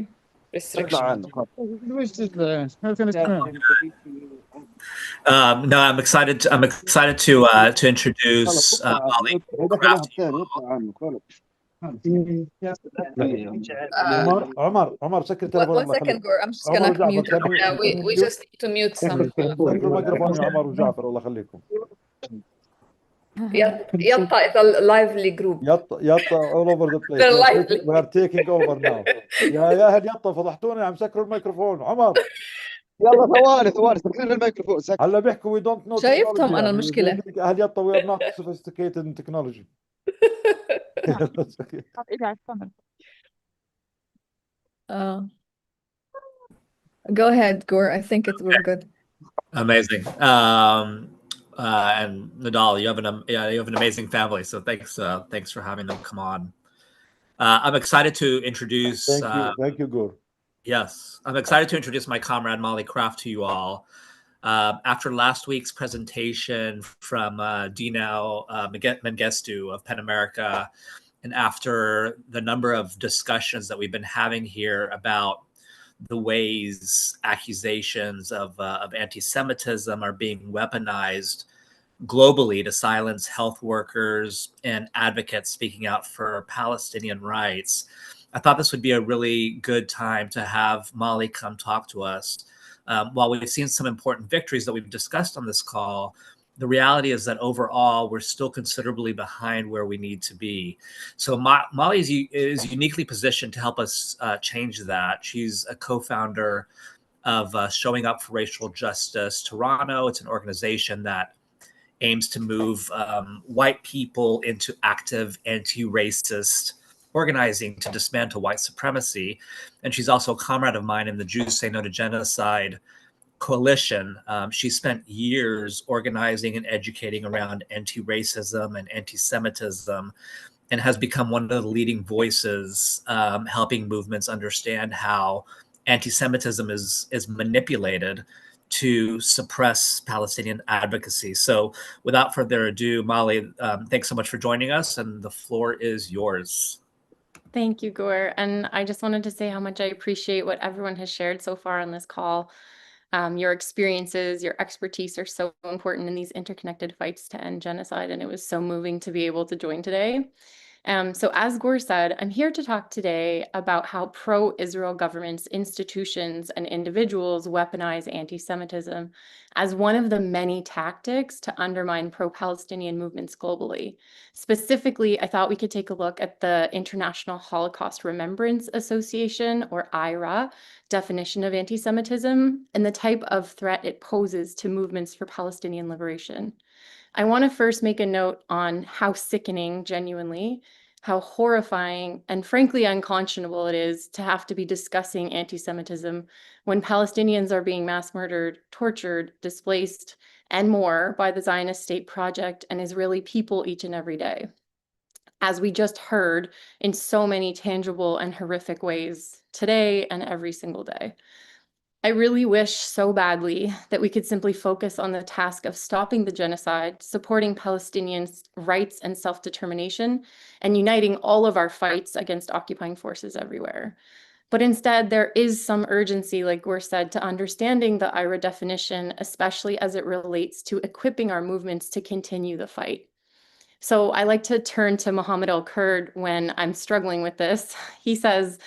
restriction. No, I'm excited. I'm excited to introduce Molly Craft to you all. عمر سكر التليفون. One second, Gur. I'm just gonna mute. We just need to mute some. الميكروفون يا عمر وجعفر الله يخليكم. Yatta is a lively group. Yatta all over the place. They're lively. We are taking over now. يا اهل يطا فضحتونا، عم سكروا الميكروفون. عمر يلا ثواني سكرنا الميكروفون. هلا بيحكوا we don't know. شايفتهم انا المشكله. اهل يطا we are not sophisticated in technology. Go ahead, Gur. I think we're good. Amazing. And Nadal, you have an amazing family, so thanks for having them come on. I'm excited to introduce. Thank you, Gur. Yes, I'm excited to introduce my comrade Molly Craft to you all. After last week's presentation from Dino Mengestu of PEN America, and after the number of discussions that we've been having here about the ways accusations of anti-Semitism are being weaponized globally to silence health workers and advocates speaking out for Palestinian rights, I thought this would be a really good time to have Molly come talk to us. While we've seen some important victories that we've discussed on this call, the reality is that overall, we're still considerably behind where we need to be. So Molly is uniquely positioned to help us change that. She's a co-founder of Showing Up for Racial Justice Toronto. It's an organization that aims to move white people into active anti-racist organizing to dismantle white supremacy. And she's also a comrade of mine in the Jews Say No to Genocide coalition. She spent years organizing and educating around anti-racism and anti-Semitism, and has become one of the leading voices helping movements understand how anti-Semitism is manipulated to suppress Palestinian advocacy. So without further ado, Molly, thanks so much for joining us, and the floor is yours. Thank you, Gur. And I just wanted to say how much I appreciate what everyone has shared so far on this call. Your experiences, your expertise are so important in these interconnected fights to end genocide, and it was so moving to be able to join today. So as Gur said, I'm here to talk today about how pro-Israel governments, institutions, and individuals weaponize anti-Semitism as one of the many tactics to undermine pro-Palestinian movements globally. Specifically, I thought we could take a look at the International Holocaust Remembrance Association, or IHRA, definition of anti-Semitism and the type of threat it poses to movements for Palestinian liberation. I want to first make a note on how sickening, genuinely, how horrifying and frankly unconscionable it is to have to be discussing anti-Semitism when Palestinians are being mass murdered, tortured, displaced, and more by the Zionist state project and Israeli people each and every day. as we just heard, in so many tangible and horrific ways today and every single day. I really wish so badly that we could simply focus on the task of stopping the genocide, supporting Palestinians' rights and self-determination, and uniting all of our fights against occupying forces everywhere. But instead, there is some urgency, like Gore said, to understanding the IHRA definition, especially as it relates to equipping our movements to continue the fight. So I like to turn to Mohammed El-Kurd when I'm struggling with this. He says,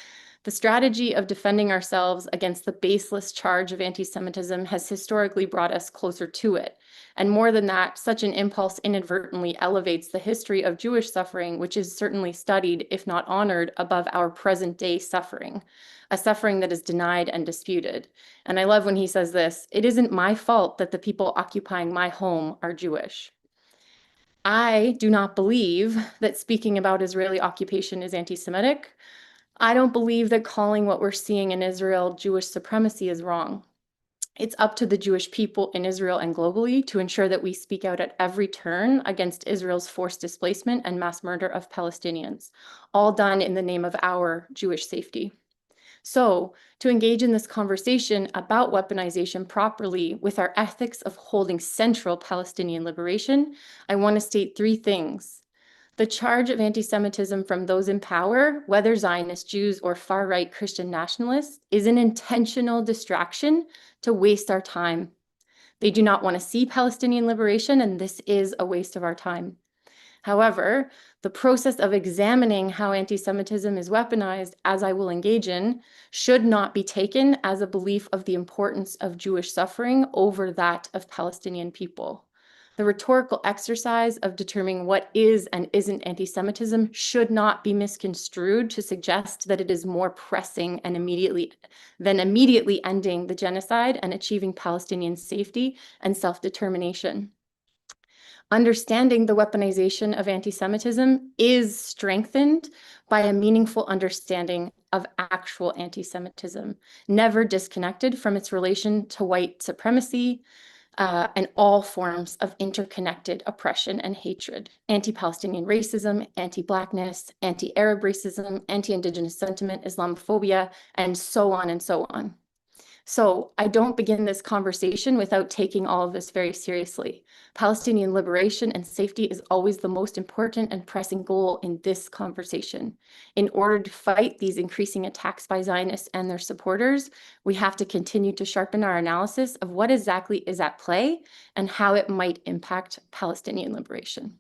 the strategy of defending ourselves against the baseless charge of anti-Semitism has historically brought us closer to it. And more than that, such an impulse inadvertently elevates the history of Jewish suffering, which is certainly studied, if not honored, above our present day suffering, a suffering that is denied and disputed. And I love when he says this, it isn't my fault that the people occupying my home are Jewish. I do not believe that speaking about Israeli occupation is anti-Semitic. I don't believe that calling what we're seeing in Israel Jewish supremacy is wrong. It's up to the Jewish people in Israel and globally to ensure that we speak out at every turn against Israel's forced displacement and mass murder of Palestinians, all done in the name of our Jewish safety. So, to engage in this conversation about weaponization properly with our ethics of holding central Palestinian liberation, I want to state three things. The charge of anti-Semitism from those in power, whether Zionist Jews or far-right Christian nationalists, is an intentional distraction to waste our time. They do not want to see Palestinian liberation, and this is a waste of our time. However, the process of examining how anti-Semitism is weaponized, as I will engage in, should not be taken as a belief of the importance of Jewish suffering over that of Palestinian people. The rhetorical exercise of determining what is and isn't anti-Semitism should not be misconstrued to suggest that it is more pressing and immediately ending the genocide and achieving Palestinian safety and self-determination. Understanding the weaponization of anti-Semitism is strengthened by a meaningful understanding of actual anti-Semitism, never disconnected from its relation to white supremacy, and all forms of interconnected oppression and hatred, anti-Palestinian racism, anti-Blackness, anti-Arab racism, anti-Indigenous sentiment, Islamophobia, and so on and so on. So I don't begin this conversation without taking all of this very seriously. Palestinian liberation and safety is always the most important and pressing goal in this conversation. In order to fight these increasing attacks by Zionists and their supporters, we have to continue to sharpen our analysis of what exactly is at play and how it might impact Palestinian liberation.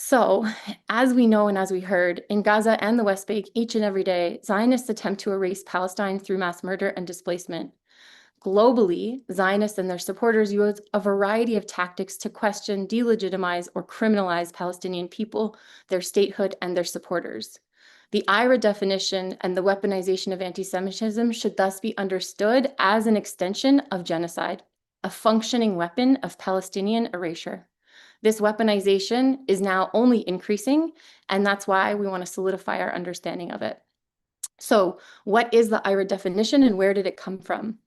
So, as we know and as we heard, in Gaza and the West Bank, each and every day, Zionists attempt to erase Palestine through mass murder and displacement. Globally, Zionists and their supporters use a variety of tactics to question, delegitimize, or criminalize Palestinian people, their statehood, and their supporters. The IHRA definition and the weaponization of anti-Semitism should thus be understood as an extension of genocide, a functioning weapon of Palestinian erasure. This weaponization is now only increasing, and that's why we want to solidify our understanding of it. So, what is the IHRA definition and where did it come from?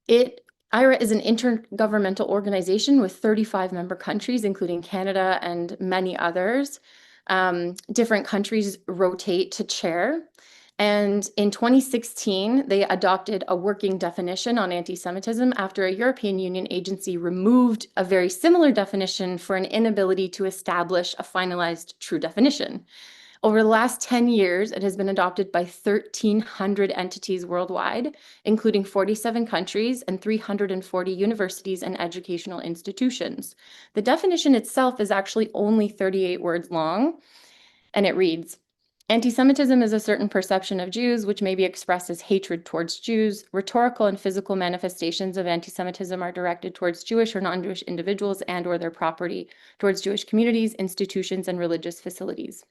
IHRA is an intergovernmental organization with 35 member countries, including Canada and many others. Different countries rotate to chair. And in 2016, they adopted a working definition on anti-Semitism after a European Union agency removed a very similar definition for an inability to establish a finalized true definition. Over the last 10 years, it has been adopted by 1,300 entities worldwide, including 47 countries and 340 universities and educational institutions. The definition itself is actually only 38 words long, and it reads, anti-Semitism is a certain perception of Jews which may be expressed as hatred towards Jews. Rhetorical and physical manifestations of anti-Semitism are directed towards Jewish or non-Jewish individuals and or their property, towards Jewish communities, institutions, and religious facilities.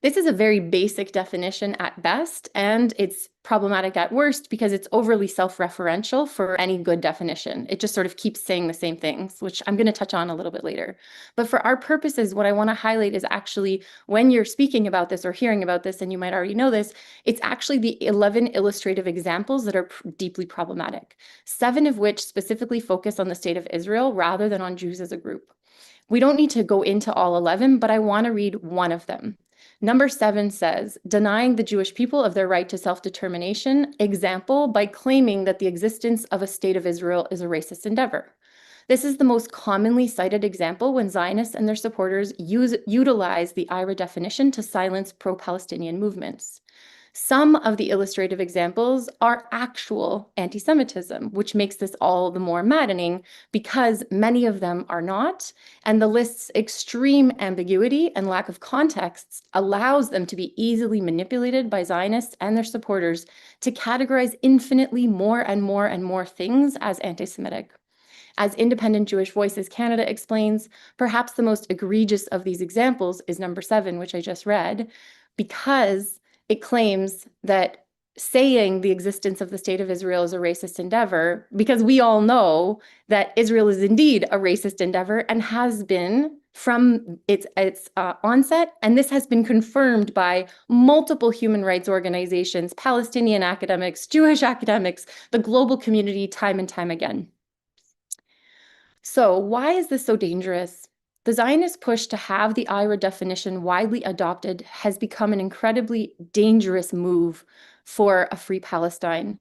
This is a very basic definition at best, and it's problematic at worst because it's overly self-referential for any good definition. It just sort of keeps saying the same things, which I'm going to touch on a little bit later. But for our purposes, what I want to highlight is actually when you're speaking about this or hearing about this, and you might already know this, it's actually the 11 illustrative examples that are deeply problematic, 7 of which specifically focus on the state of Israel rather than on Jews as a group. We don't need to go into all 11, but I want to read one of them. Number 7 says, denying the Jewish people of their right to self-determination, example, by claiming that the existence of a state of Israel is a racist endeavor. This is the most commonly cited example when Zionists and their supporters utilize the IRA definition to silence pro-Palestinian movements. Some of the illustrative examples are actual anti-Semitism, which makes this all the more maddening because many of them are not, and the list's extreme ambiguity and lack of context allows them to be easily manipulated by Zionists and their supporters to categorize infinitely more and more and more things as anti-Semitic. As Independent Jewish Voices Canada explains, perhaps the most egregious of these examples is number 7, which I just read, because it claims that saying the existence of the state of Israel is a racist endeavor, because we all know that Israel is indeed a racist endeavor and has been from its onset, and this has been confirmed by multiple human rights organizations, Palestinian academics, Jewish academics, the global community, time and time again. So why is this so dangerous? The Zionist push to have the IRA definition widely adopted has become an incredibly dangerous move for a free Palestine.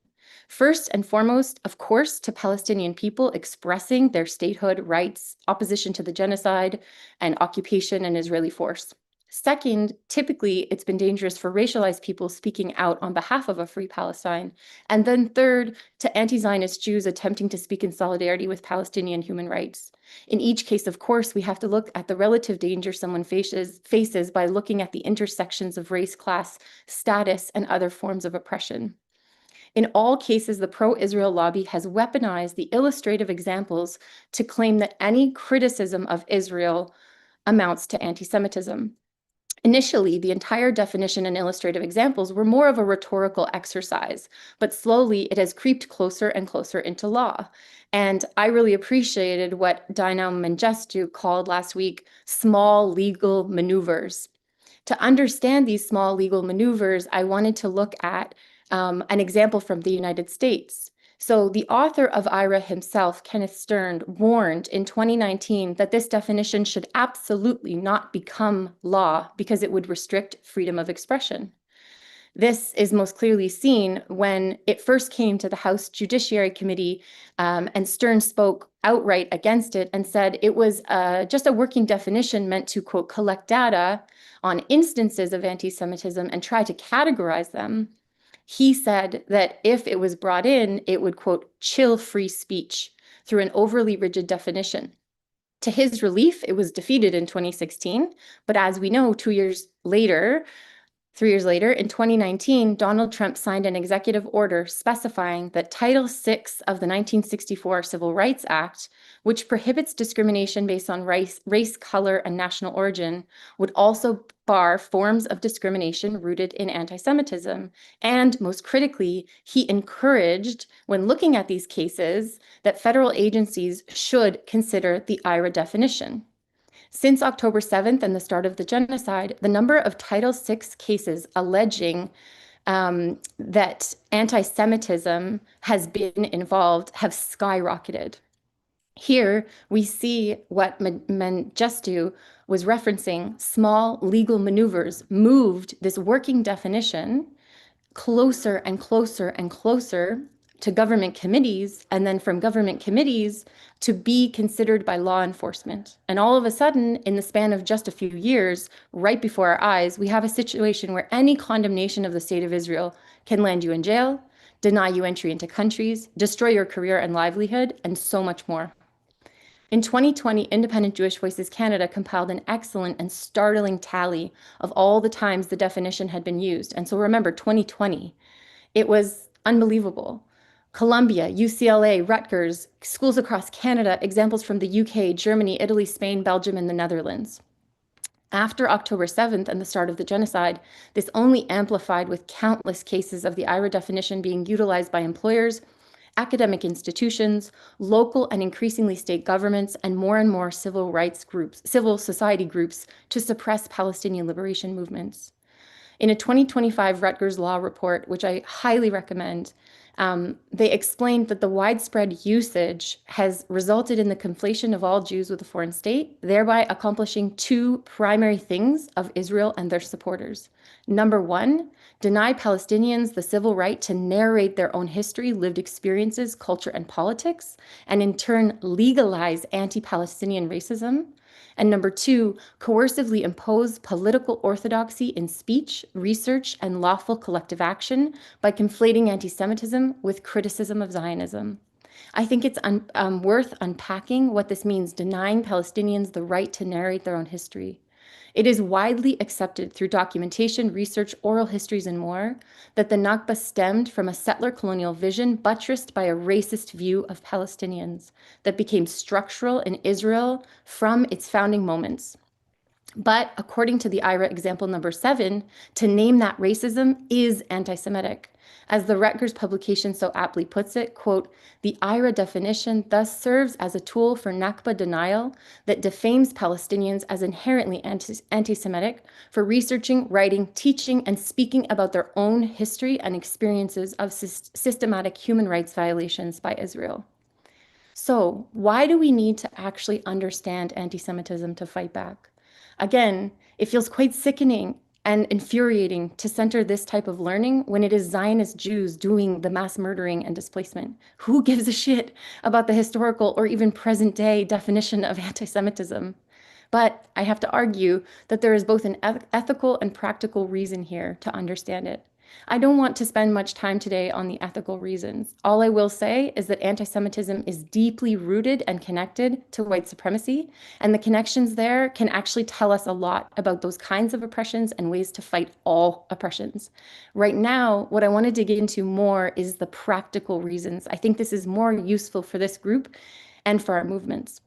First and foremost, of course, to Palestinian people expressing their statehood rights, opposition to the genocide, and occupation and Israeli force. Second, typically, it's been dangerous for racialized people speaking out on behalf of a free Palestine. And then third, to anti-Zionist Jews attempting to speak in solidarity with Palestinian human rights. In each case, of course, we have to look at the relative danger someone faces by looking at the intersections of race, class, status, and other forms of oppression. In all cases, the pro-Israel lobby has weaponized the illustrative examples to claim that any criticism of Israel amounts to anti-Semitism. Initially, the entire definition and illustrative examples were more of a rhetorical exercise, but slowly it has creeped closer and closer into law. And I really appreciated what Dinah Mengestu called last week small legal maneuvers. To understand these small legal maneuvers, I wanted to look at an example from the United States. So the author of IRA himself, Kenneth Stern, warned in 2019 that this definition should absolutely not become law because it would restrict freedom of expression. This is most clearly seen when it first came to the House Judiciary Committee, and Stern spoke outright against it and said it was just a working definition meant to, quote, collect data on instances of anti-Semitism and try to categorize them. He said that if it was brought in, it would, quote, chill free speech through an overly rigid definition. To his relief, it was defeated in 2016, but as we know, 3 years later, in 2019, Donald Trump signed an executive order specifying that Title VI of the 1964 Civil Rights Act, which prohibits discrimination based on race, color, and national origin, would also bar forms of discrimination rooted in anti-Semitism. And most critically, he encouraged, when looking at these cases, that federal agencies should consider the IRA definition. Since October 7th and the start of the genocide, the number of Title VI cases alleging that anti-Semitism has been involved have skyrocketed. Here we see what Mengestu was referencing, small legal maneuvers moved this working definition closer and closer and closer to government committees, and then from government committees to be considered by law enforcement. And all of a sudden, in the span of just a few years, right before our eyes, we have a situation where any condemnation of the state of Israel can land you in jail, deny you entry into countries, destroy your career and livelihood, and so much more. In 2020, Independent Jewish Voices Canada compiled an excellent and startling tally of all the times the definition had been used. And so remember, 2020, it was unbelievable. Columbia, UCLA, Rutgers, schools across Canada, examples from the UK, Germany, Italy, Spain, Belgium, and the Netherlands. After October 7th and the start of the genocide, this only amplified with countless cases of the IRA definition being utilized by employers, academic institutions, local and increasingly state governments, and more civil rights groups, civil society groups to suppress Palestinian liberation movements. In a 2025 Rutgers Law report, which I highly recommend, they explained that the widespread usage has resulted in the conflation of all Jews with a foreign state, thereby accomplishing two primary things of Israel and their supporters. Number one, deny Palestinians the civil right to narrate their own history, lived experiences, culture, and politics, and in turn legalize anti-Palestinian racism. And number two, coercively impose political orthodoxy in speech, research, and lawful collective action by conflating anti-Semitism with criticism of Zionism. I think it's worth unpacking what this means, denying Palestinians the right to narrate their own history. It is widely accepted through documentation, research, oral histories, and more that the Nakba stemmed from a settler colonial vision buttressed by a racist view of Palestinians that became structural in Israel from its founding moments. But according to the IRA example number 7, to name that racism is anti-Semitic. As the Rutgers publication so aptly puts it, quote, the IRA definition thus serves as a tool for Nakba denial that defames Palestinians as inherently anti-Semitic for researching, writing, teaching, and speaking about their own history and experiences of systematic human rights violations by Israel. So why do we need to actually understand anti-Semitism to fight back? Again, it feels quite sickening and infuriating to center this type of learning when it is Zionist Jews doing the mass murdering and displacement. Who gives a shit about the historical or even present day definition of anti-Semitism? But I have to argue that there is both an ethical and practical reason here to understand it. I don't want to spend much time today on the ethical reasons. All I will say is that anti-Semitism is deeply rooted and connected to white supremacy, and the connections there can actually tell us a lot about those kinds of oppressions and ways to fight all oppressions. Right now, what I want to dig into more is the practical reasons. I think this is more useful for this group and for our movements.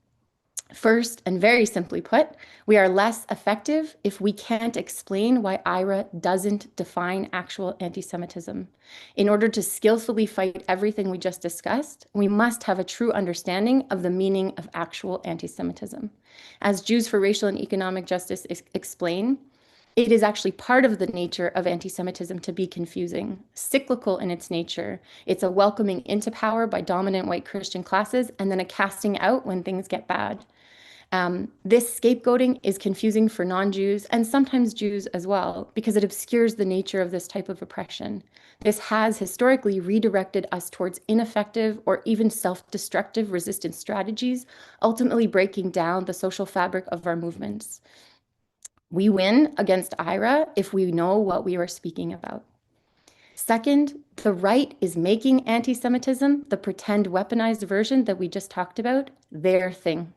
First, and very simply put, we are less effective if we can't explain why IRA doesn't define actual anti-Semitism. In order to skillfully fight everything we just discussed, we must have a true understanding of the meaning of actual anti-Semitism. As Jews for Racial and Economic Justice explain, it is actually part of the nature of anti-Semitism to be confusing, cyclical in its nature. It's a welcoming into power by dominant white Christian classes and then a casting out when things get bad. This scapegoating is confusing for non-Jews and sometimes Jews as well, because it obscures the nature of this type of oppression. This has historically redirected us towards ineffective or even self-destructive resistance strategies, ultimately breaking down the social fabric of our movements. We win against IRA if we know what we are speaking about. Second, the right is making anti-Semitism, the pretend weaponized version that we just talked about, their thing.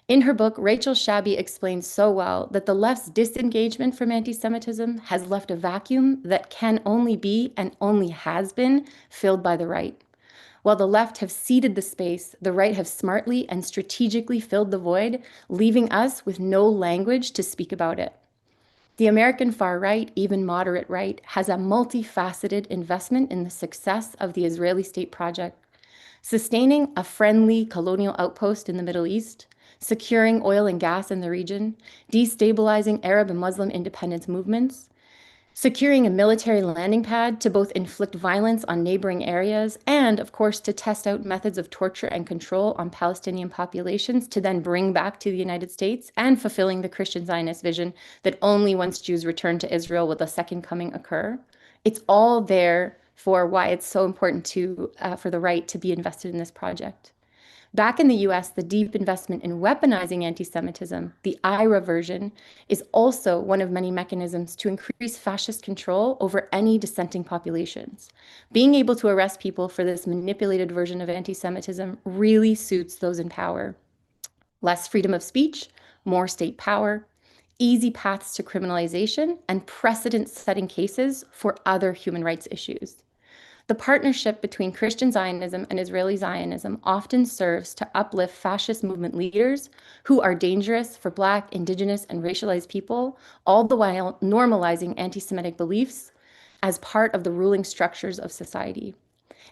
In her book, Rachel Shabby explains so well that the left's disengagement from anti-Semitism has left a vacuum that can only be and only has been filled by the right. While the left have ceded the space, the right have smartly and strategically filled the void, leaving us with no language to speak about it. The American far right, even moderate right, has a multifaceted investment in the success of the Israeli state project, sustaining a friendly colonial outpost in the Middle East, securing oil and gas in the region, destabilizing Arab and Muslim independence movements, securing a military landing pad to both inflict violence on neighboring areas and, of course, to test out methods of torture and control on Palestinian populations to then bring back to the United States, and fulfilling the Christian Zionist vision that only once Jews return to Israel will the second coming occur. It's all there for why it's so important for the right to be invested in this project. Back in the US, the deep investment in weaponizing anti-Semitism, the IRA version, is also one of many mechanisms to increase fascist control over any dissenting populations. Being able to arrest people for this manipulated version of anti-Semitism really suits those in power. Less freedom of speech, more state power, easy paths to criminalization, and precedent-setting cases for other human rights issues. The partnership between Christian Zionism and Israeli Zionism often serves to uplift fascist movement leaders who are dangerous for Black, Indigenous, and racialized people, all the while normalizing anti-Semitic beliefs as part of the ruling structures of society.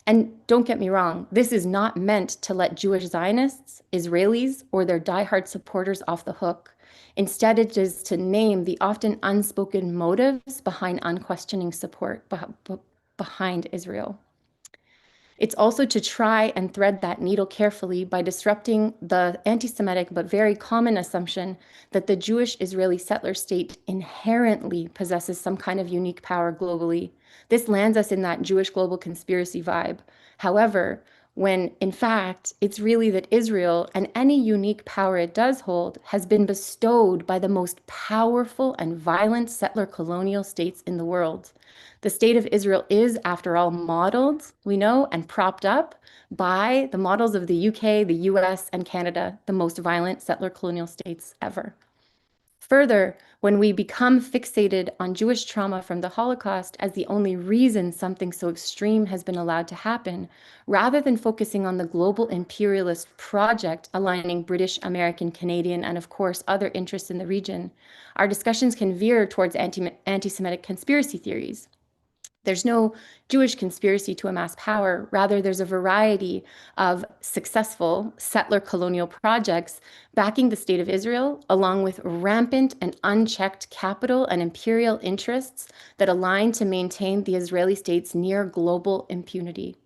And don't get me wrong, this is not meant to let Jewish Zionists, Israelis, or their diehard supporters off the hook. Instead, it is to name the often unspoken motives behind unquestioning support behind Israel. It's also to try and thread that needle carefully by disrupting the anti-Semitic but very common assumption that the Jewish Israeli settler state inherently possesses some kind of unique power globally. This lands us in that Jewish global conspiracy vibe. However, when in fact, it's really that Israel and any unique power it does hold has been bestowed by the most powerful and violent settler colonial states in the world. The state of Israel is, after all, modeled, we know, and propped up by the models of the UK, the US, and Canada, the most violent settler colonial states ever. Further, when we become fixated on Jewish trauma from the Holocaust as the only reason something so extreme has been allowed to happen, rather than focusing on the global imperialist project aligning British, American, Canadian, and of course other interests in the region, our discussions can veer towards anti-Semitic conspiracy theories. There's no Jewish conspiracy to amass power. Rather, there's a variety of successful settler colonial projects backing the state of Israel, along with rampant and unchecked capital and imperial interests that align to maintain the Israeli state's near global impunity.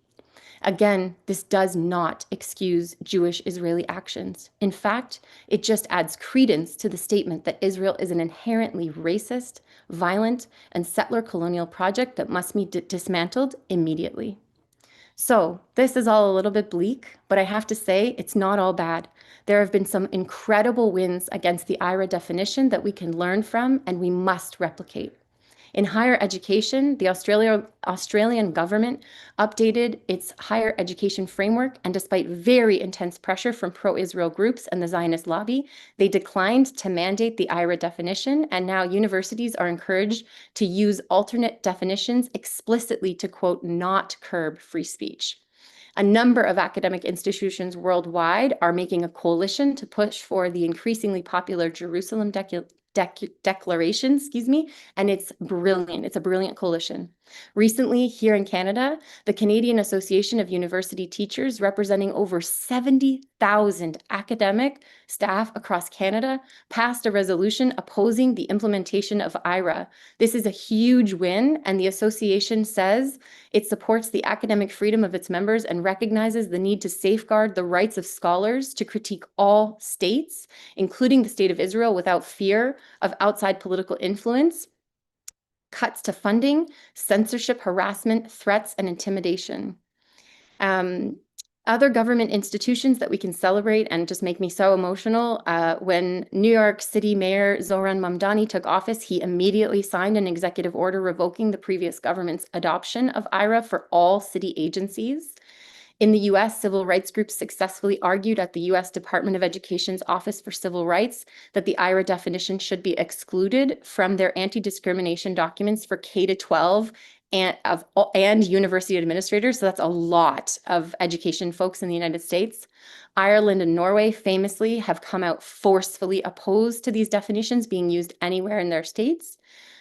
Again, this does not excuse Jewish Israeli actions. In fact, it just adds credence to the statement that Israel is an inherently racist, violent, and settler colonial project that must be dismantled immediately. So this is all a little bit bleak, but I have to say it's not all bad. There have been some incredible wins against the IRA definition that we can learn from and we must replicate. In higher education, the Australian government updated its higher education framework, and despite very intense pressure from pro-Israel groups and the Zionist lobby, they declined to mandate the IRA definition, and now universities are encouraged to use alternate definitions explicitly to, quote, not curb free speech. A number of academic institutions worldwide are making a coalition to push for the increasingly popular Jerusalem Declaration, and it's brilliant. It's a brilliant coalition. Recently, here in Canada, the Canadian Association of University Teachers, representing over 70,000 academic staff across Canada, passed a resolution opposing the implementation of IRA. This is a huge win, and the association says it supports the academic freedom of its members and recognizes the need to safeguard the rights of scholars to critique all states, including the state of Israel, without fear of outside political influence, cuts to funding, censorship, harassment, threats, and intimidation. Other government institutions that we can celebrate and just make me so emotional. When New York City Mayor Zohran Mamdani took office, he immediately signed an executive order revoking the previous government's adoption of IRA for all city agencies. In the US, civil rights groups successfully argued at the US Department of Education's Office for Civil Rights that the IRA definition should be excluded from their anti-discrimination documents for K-12 and university administrators. So that's a lot of education folks in the United States. Ireland and Norway famously have come out forcefully opposed to these definitions being used anywhere in their states.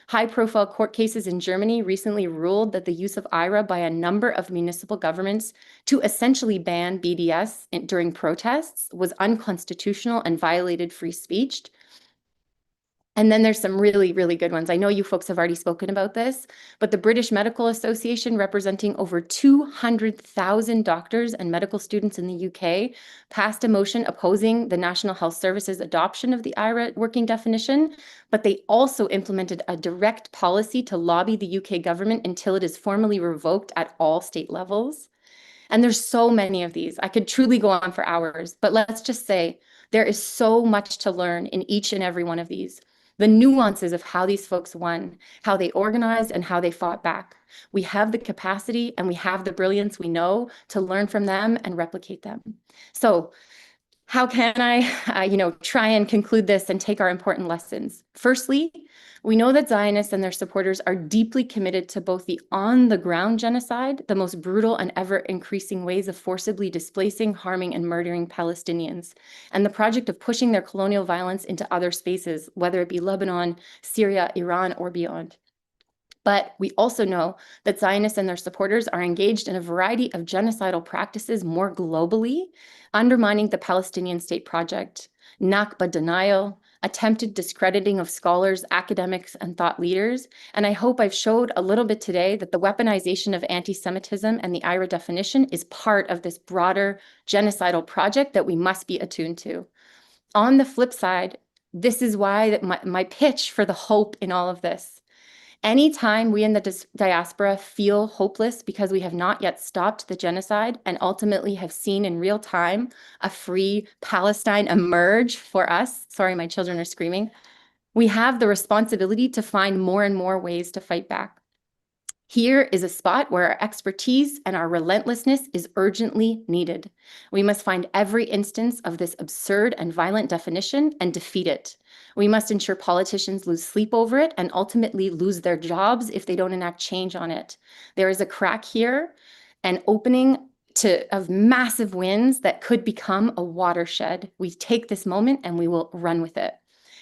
High-profile court cases in Germany recently ruled that the use of IRA by a number of municipal governments to essentially ban BDS during protests was unconstitutional and violated free speech. And then there's some really, really good ones. I know you folks have already spoken about this, but the British Medical Association, representing over 200,000 doctors and medical students in the UK, passed a motion opposing the National Health Service's adoption of the IRA working definition, but they also implemented a direct policy to lobby the UK government until it is formally revoked at all state levels. And there's so many of these. I could truly go on for hours, but let's just say there is so much to learn in each and every one of these. The nuances of how these folks won, how they organized, and how they fought back. We have the capacity and we have the brilliance we know to learn from them and replicate them. So How can I, try and conclude this and take our important lessons? Firstly, we know that Zionists and their supporters are deeply committed to both the on-the-ground genocide, the most brutal and ever-increasing ways of forcibly displacing, harming, and murdering Palestinians, and the project of pushing their colonial violence into other spaces, whether it be Lebanon, Syria, Iran, or beyond. But we also know that Zionists and their supporters are engaged in a variety of genocidal practices more globally, undermining the Palestinian state project, Nakba denial, attempted discrediting of scholars, academics, and thought leaders. And I hope I've showed a little bit today that the weaponization of anti-Semitism and the IRA definition is part of this broader genocidal project that we must be attuned to. On the flip side, this is why my pitch for the hope in all of this. Anytime we in the diaspora feel hopeless because we have not yet stopped the genocide and ultimately have seen in real time a free Palestine emerge for us, sorry, my children are screaming, we have the responsibility to find more and more ways to fight back. Here is a spot where our expertise and our relentlessness is urgently needed. We must find every instance of this absurd and violent definition and defeat it. We must ensure politicians lose sleep over it and ultimately lose their jobs if they don't enact change on it. There is a crack here, an opening of massive wins that could become a watershed. We take this moment and we will run with it.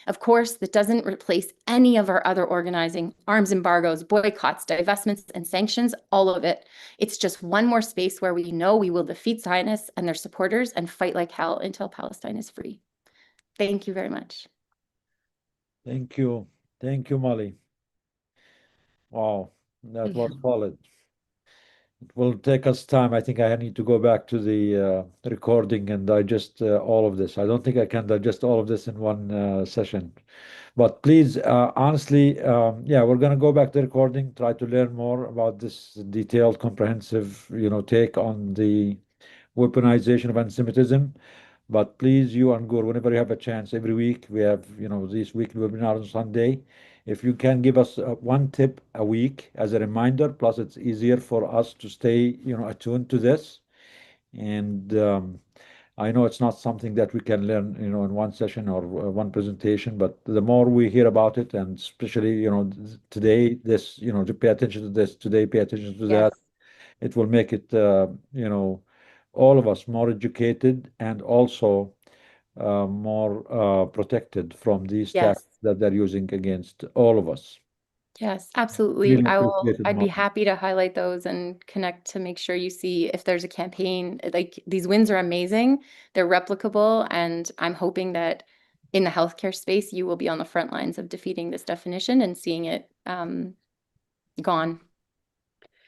Of course, that doesn't replace any of our other organizing, arms embargoes, boycotts, divestments, and sanctions, all of it. It's just one more space where we know we will defeat Zionists and their supporters and fight like hell until Palestine is free. Thank you very much. Thank you. Thank you, Molly. Wow, that was solid. It will take us time. I think I need to go back to the recording and digest all of this. I don't think I can digest all of this in one session. But please, honestly, yeah, we're going to go back to the recording, try to learn more about this detailed, comprehensive, take on the weaponization of anti-Semitism. But please, you and Gur, whenever you have a chance, every week we have, these weekly webinars on Sunday. If you can give us one tip a week as a reminder, plus it's easier for us to stay, attuned to this. And I know it's not something that we can learn, in one session or one presentation, but the more we hear about it, and especially, today, this, to pay attention to this, today, pay attention to that, it will make it, all of us more educated and also more protected from these tactics that they're using against all of us. Yes, absolutely. Really I'd be happy to highlight those and connect to make sure you see if there's a campaign. Like, these wins are amazing, they're replicable, and I'm hoping that in the healthcare space, you will be on the front lines of defeating this definition and seeing it gone.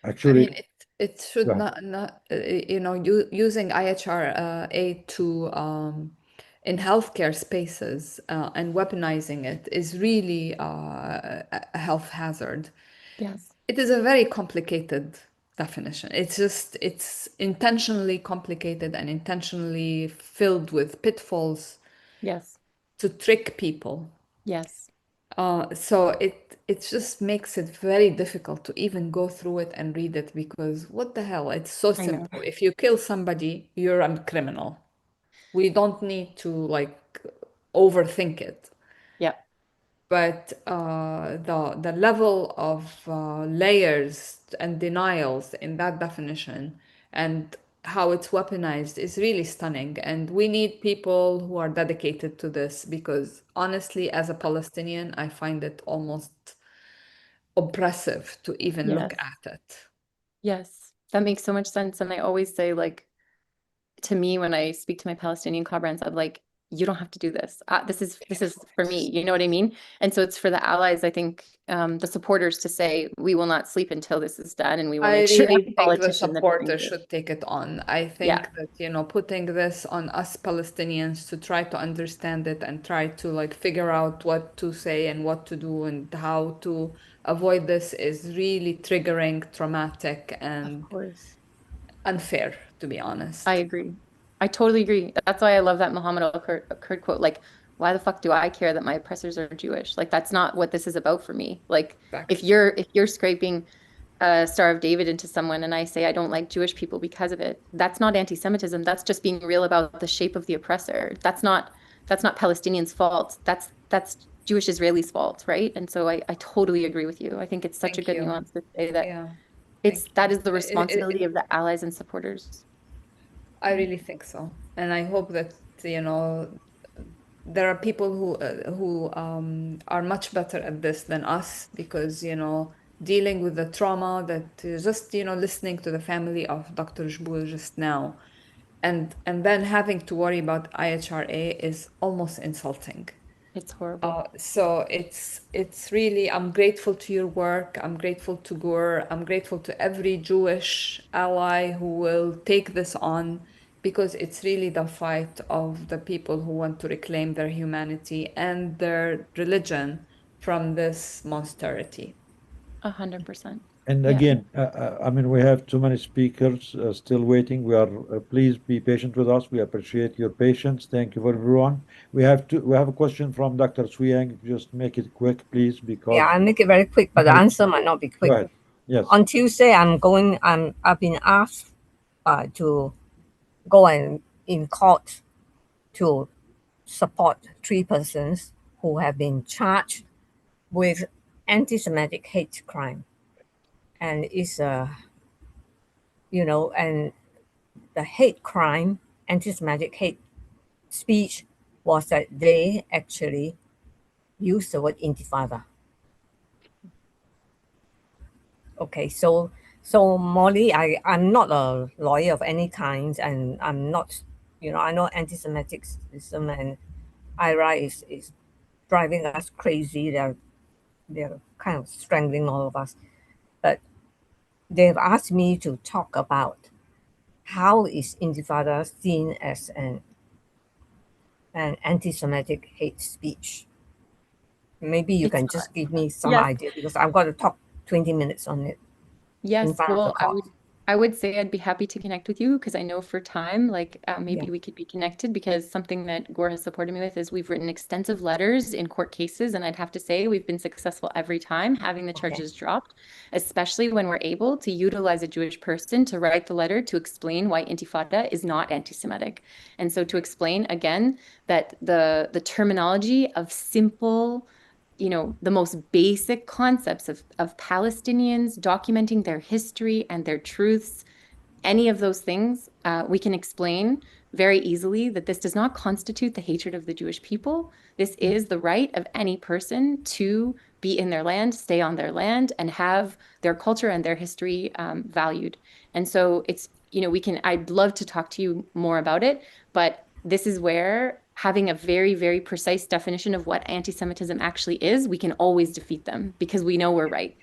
Actually, it should not using IHRA to in healthcare spaces and weaponizing it is really a health hazard. Yes. It is a very complicated definition. It's intentionally complicated and intentionally filled with pitfalls. Yes. To trick people. Yes. So it just makes it very difficult to even go through it and read it, because what the hell? It's so simple. If you kill somebody, you're a criminal. We don't need to overthink it. Yeah. But the level of layers and denials in that definition and how it's weaponized is really stunning. And we need people who are dedicated to this, because honestly, as a Palestinian, I find it almost oppressive to even look at it. Yes, that makes so much sense. And I always say, to me, when I speak to my Palestinian comrades, I'm like, you don't have to do this. This is for me. You know what I mean? And so it's for the allies, I think, the supporters to say, we will not sleep until this is done, and we will make sure really the think the politician that brings supporters it. should take it on. I think that, putting this on us Palestinians to try to understand it and try to figure out what to say and what to do and how to avoid this is really triggering, traumatic, and unfair, to be honest. I agree. I totally agree. That's why I love that Muhammad al-Kurd quote. Why the fuck do I care that my oppressors are Jewish? That's not what this is about for me. If you're scraping a Star of David into someone and I say I don't like Jewish people because of it, that's not anti-Semitism. That's just being real about the shape of the oppressor. That's not Palestinians' fault. That's Jewish Israelis' fault, right? And so I totally agree with you. I think it's such a good nuance to say that that is the responsibility of the allies and supporters. I really think so, and I hope that there are people who are much better at this than us, because dealing with the trauma that just listening to the family of Dr. Jboul just now, and then having to worry about IHRA is almost insulting. It's horrible. So it's really, I'm grateful to your work. I'm grateful to Gur. I'm grateful to every Jewish ally who will take this on, because it's really the fight of the people who want to reclaim their humanity and their religion from this monstrosity. 100%. And again, I mean, we have too many speakers still waiting. We are please be patient with us. We appreciate your patience. Thank you for everyone. We have a question from Dr. Suyang. Just make it quick, please, because I'll make it very quick, but the answer might not be quick. Go ahead. Yes. On Tuesday, I've been asked to go in court to support 3 persons who have been charged with anti-Semitic hate crime. And it's and the hate crime, anti-Semitic hate speech, was that they actually used the word intifada. Okay, so Molly, I'm not a lawyer of any kind, and I'm not, I know anti-Semitism and IRA is driving us crazy. They're kind of strangling all of us. But they've asked me to talk about how is intifada seen as an anti-Semitic hate speech. Maybe you can just give me some idea, because I've got to talk 20 minutes on it. Yes, in front of the court. I would say I'd be happy to connect with you, because I know for time, like maybe we could be connected, because something that Gore has supported me with is we've written extensive letters in court cases, and I'd have to say we've been successful every time having the charges dropped, especially when we're able to utilize a Jewish person to write the letter to explain why intifada is not anti-Semitic. And so to explain again that the terminology of simple, the most basic concepts of Palestinians documenting their history and their truths, any of those things, we can explain very easily that this does not constitute the hatred of the Jewish people. This is the right of any person to be in their land, stay on their land, and have their culture and their history valued. And so it's, I'd love to talk to you more about it, but this is where having a very, very precise definition of what anti-Semitism actually is, we can always defeat them, because we know we're right.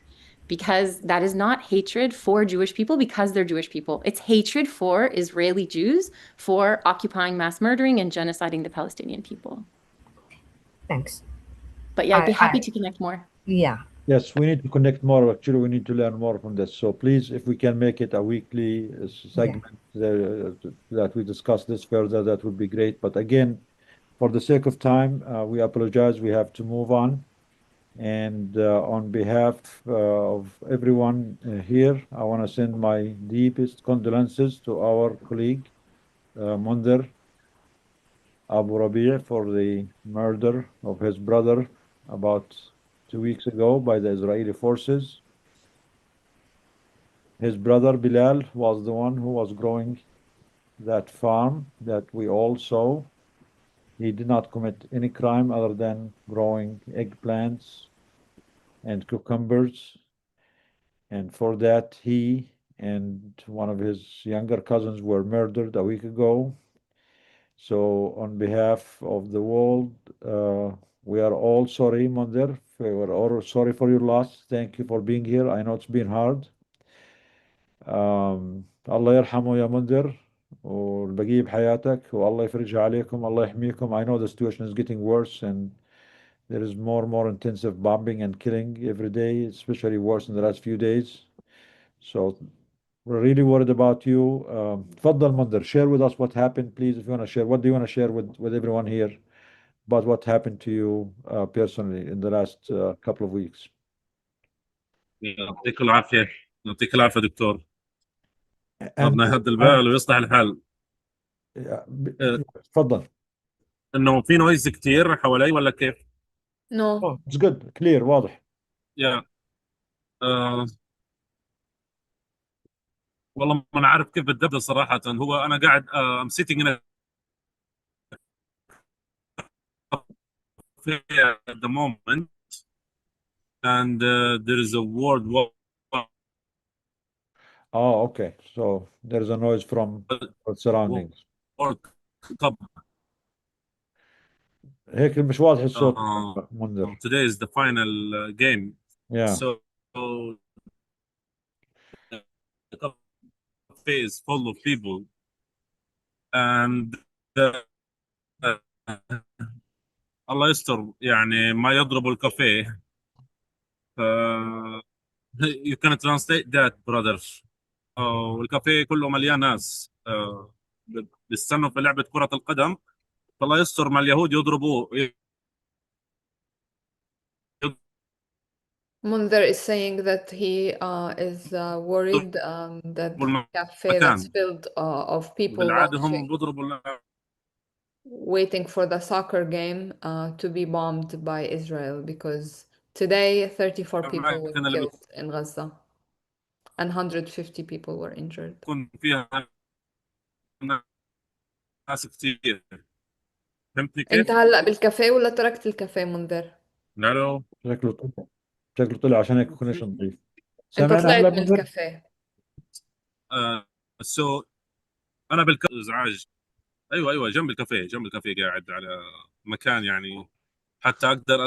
Because that is not hatred for Jewish people because they're Jewish people. It's hatred for Israeli Jews for occupying, mass murdering, and genociding the Palestinian people. Thanks. But yeah, I'd be happy to connect more. Yeah. Yes, we need to connect more. Actually, we need to learn more from this. So please, if we can make it a weekly segment that we discuss this further, that would be great. But again, for the sake of time, we apologize. We have to move on. And on behalf of everyone here, I want to send my deepest condolences to our colleague, Munder Abu Rabi', for the murder of his brother about 2 weeks ago by the Israeli forces. His brother Bilal was the one who was growing that farm that we all saw. He did not commit any crime other than growing eggplants and cucumbers. And for that, he and one of his younger cousins were murdered a week ago. So on behalf of the world, we are all sorry, Munder. We're all sorry for your loss. Thank you for being here. I know it's been hard. الله يرحمه يا منذر والبقية بحياتك والله يفرجها عليكم الله يحميكم. I know the situation is getting worse and there is more intensive bombing and killing every day, especially worse in the last few days. So we're really worried about you. تفضل منذر, share with us what happened, please, if you want to share. What do you want to share with everyone here about what happened to you personally in the last couple of weeks? يعطيك العافية. يعطيك العافيه دكتور. ربنا يهدي البال ويصلح الحال. تفضل. انه في نويز كثير حوالي ولا كيف؟ No. It's good, clear, واضح. يا والله ما انا عارف كيف بدي ابدا صراحه. هو انا قاعد I'm sitting in a cafe at the moment and there is a world war. Oh, okay. So there's a noise from the surroundings. هيك مش واضح الصوت منذر. Today is the final game. Yeah. So the cafe is full of people and الله يستر يعني ما يضربوا الكافيه. You can translate that brother. والكافيه كله مليان ناس بيستنوا في لعبة كرة القدم. فالله يستر ما اليهود يضربوه. Munzer is saying that he is worried that the cafe that's filled of people waiting for the soccer game to be bombed by Israel because today 34 people were killed in Gaza and 150 people were injured. ناس كثير. فهمتني كيف؟ انت هلا بالكافيه ولا تركت الكافيه منذر؟ لا شكله طلع عشان هيك كونكشن ضعيف. انت طلعت من الكافيه. انا ازعاج. ايوه جنب الكافيه قاعد على مكان يعني حتى اقدر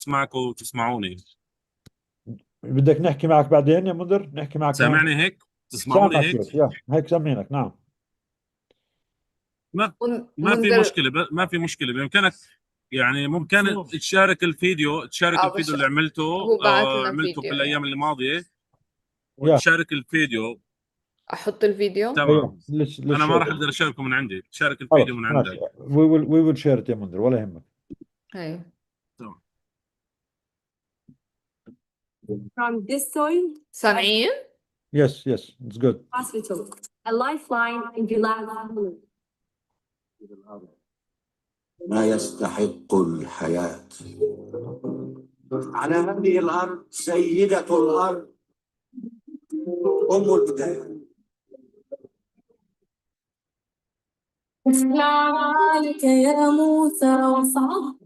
اسمعك وتسمعوني. بدك نحكي معك بعدين يا منذر؟ نحكي معك سامعني هيك؟ تسمعوني هيك؟ يا هيك سامعينك. نعم. ما في مشكلة. ما في مشكلة. بإمكانك يعني ممكن تشارك الفيديو اللي عملته في الأيام الماضية وتشارك الفيديو. أحط الفيديو؟ تمام. أنا ما راح أقدر أشاركه من عندي. تشارك الفيديو من عندك. we will share it يا منذر ولا يهمك. أيوه. From this soil, سامعين؟ Yes, it's good. Hospital, a lifeline in Gilad. ما يستحق الحياة على هذه الأرض سيدة الأرض أم البداية. اسمع عليك يا موسى وصعب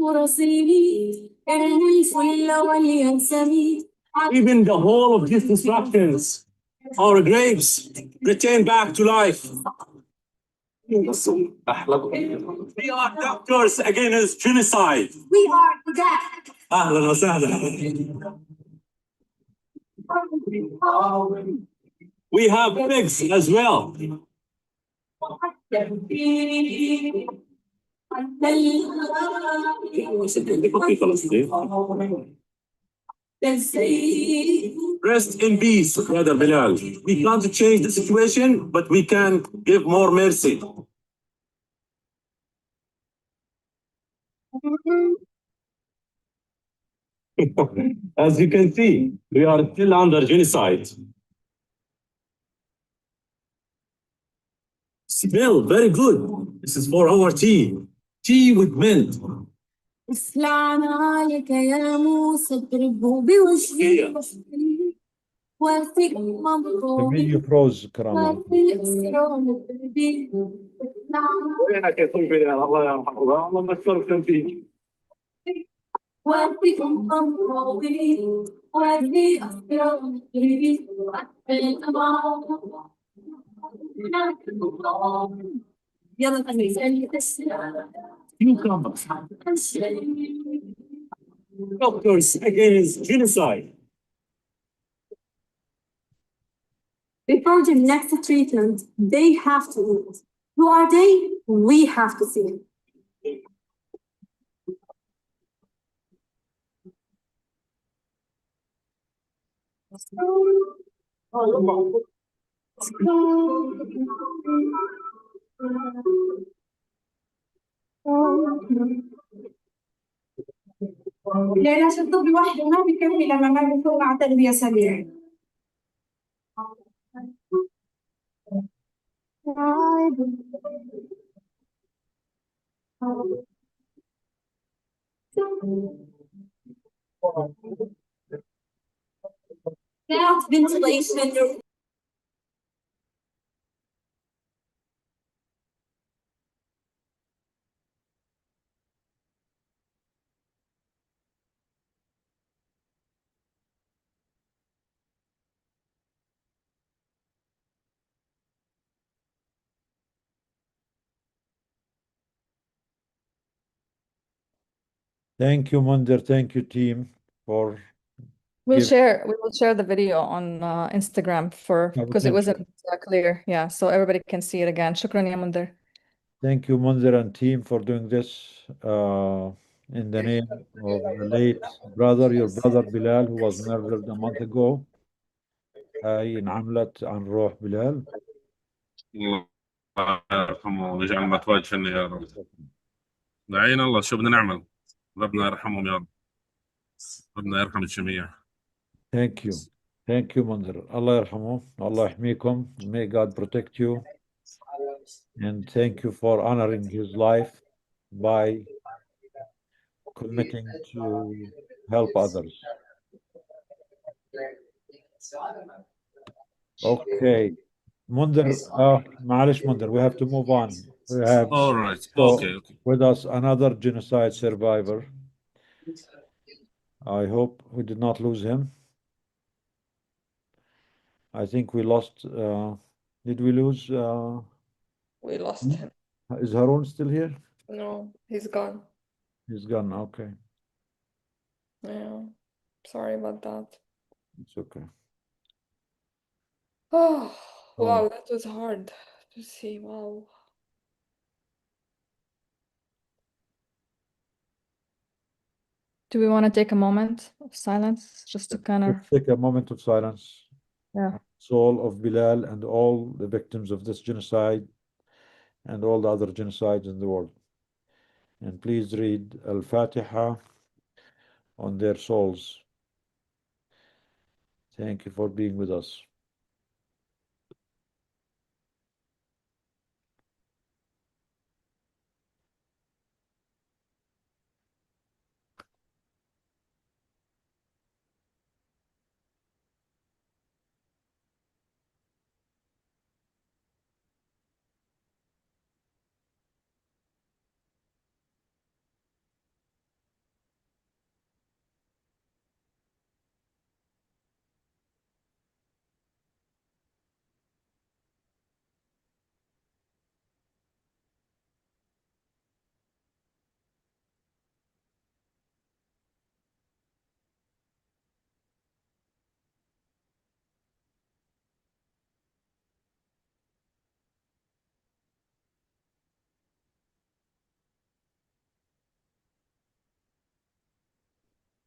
ورصيني ارمي الفل والياسمين. Even the whole of these destructions, our graves return back to life. We are Doctors Against Genocide. We are the death. أهلا وسهلا. We have pigs as well. Rest in peace, Brother Bilal. We can't change the situation, but we can give more mercy. As you can see, we are still under genocide. Smell very good. This is for our tea. Tea with mint. اسلعنا عليك يا موسى اضربه بوجهي وارتق ممطوبي فروز كرامات. وينك يا طيبي يا الله يرحمه الله ما تفرقتم فيك. وارتق ممطوبي وارتق أسراري يلا Doctors Against Genocide. Before the next treatment, they have to eat. Who are they? We have to see. لأن الطب لوحده ما بيكفي لما ما بيكون مع تغذية سليمة. Now, ventilation. Thank you, Munder. Thank you, team, for We giving. will share the video on Instagram because it wasn't clear. Yeah, so everybody can see it again. Shukran ya Munder. Thank you, Munder and team, for doing this in the name of the late brother, your brother Bilal, who was murdered a month ago. هاي انعملت عن روح بلال. الله يرحمه ويجعل مثواج فينا يا رب. دعينا الله شو بدنا نعمل. ربنا يرحمهم يا رب. ربنا يرحم الجميع. Thank you. Thank you, Munder. Allah يرحمه. Allah يحميكم. May God protect you. And thank you for honoring his life by committing to help others. Okay. Munder, معلش Munder, we have to move on. We have All right. Okay. with us another genocide survivor. I hope we did not lose him. I think we lost. Did we lose? We lost him. Is Harun still here? No, he's gone. He's gone. Okay. Yeah. Sorry about that. It's okay. Oh, wow, that was hard to see. Wow. Do we want to take a moment of silence just to kind of Let's take a moment of silence. Yeah. Soul of Bilal and all the victims of this genocide and all the other genocides in the world. And please read Al-Fatiha on their souls. Thank you for being with us.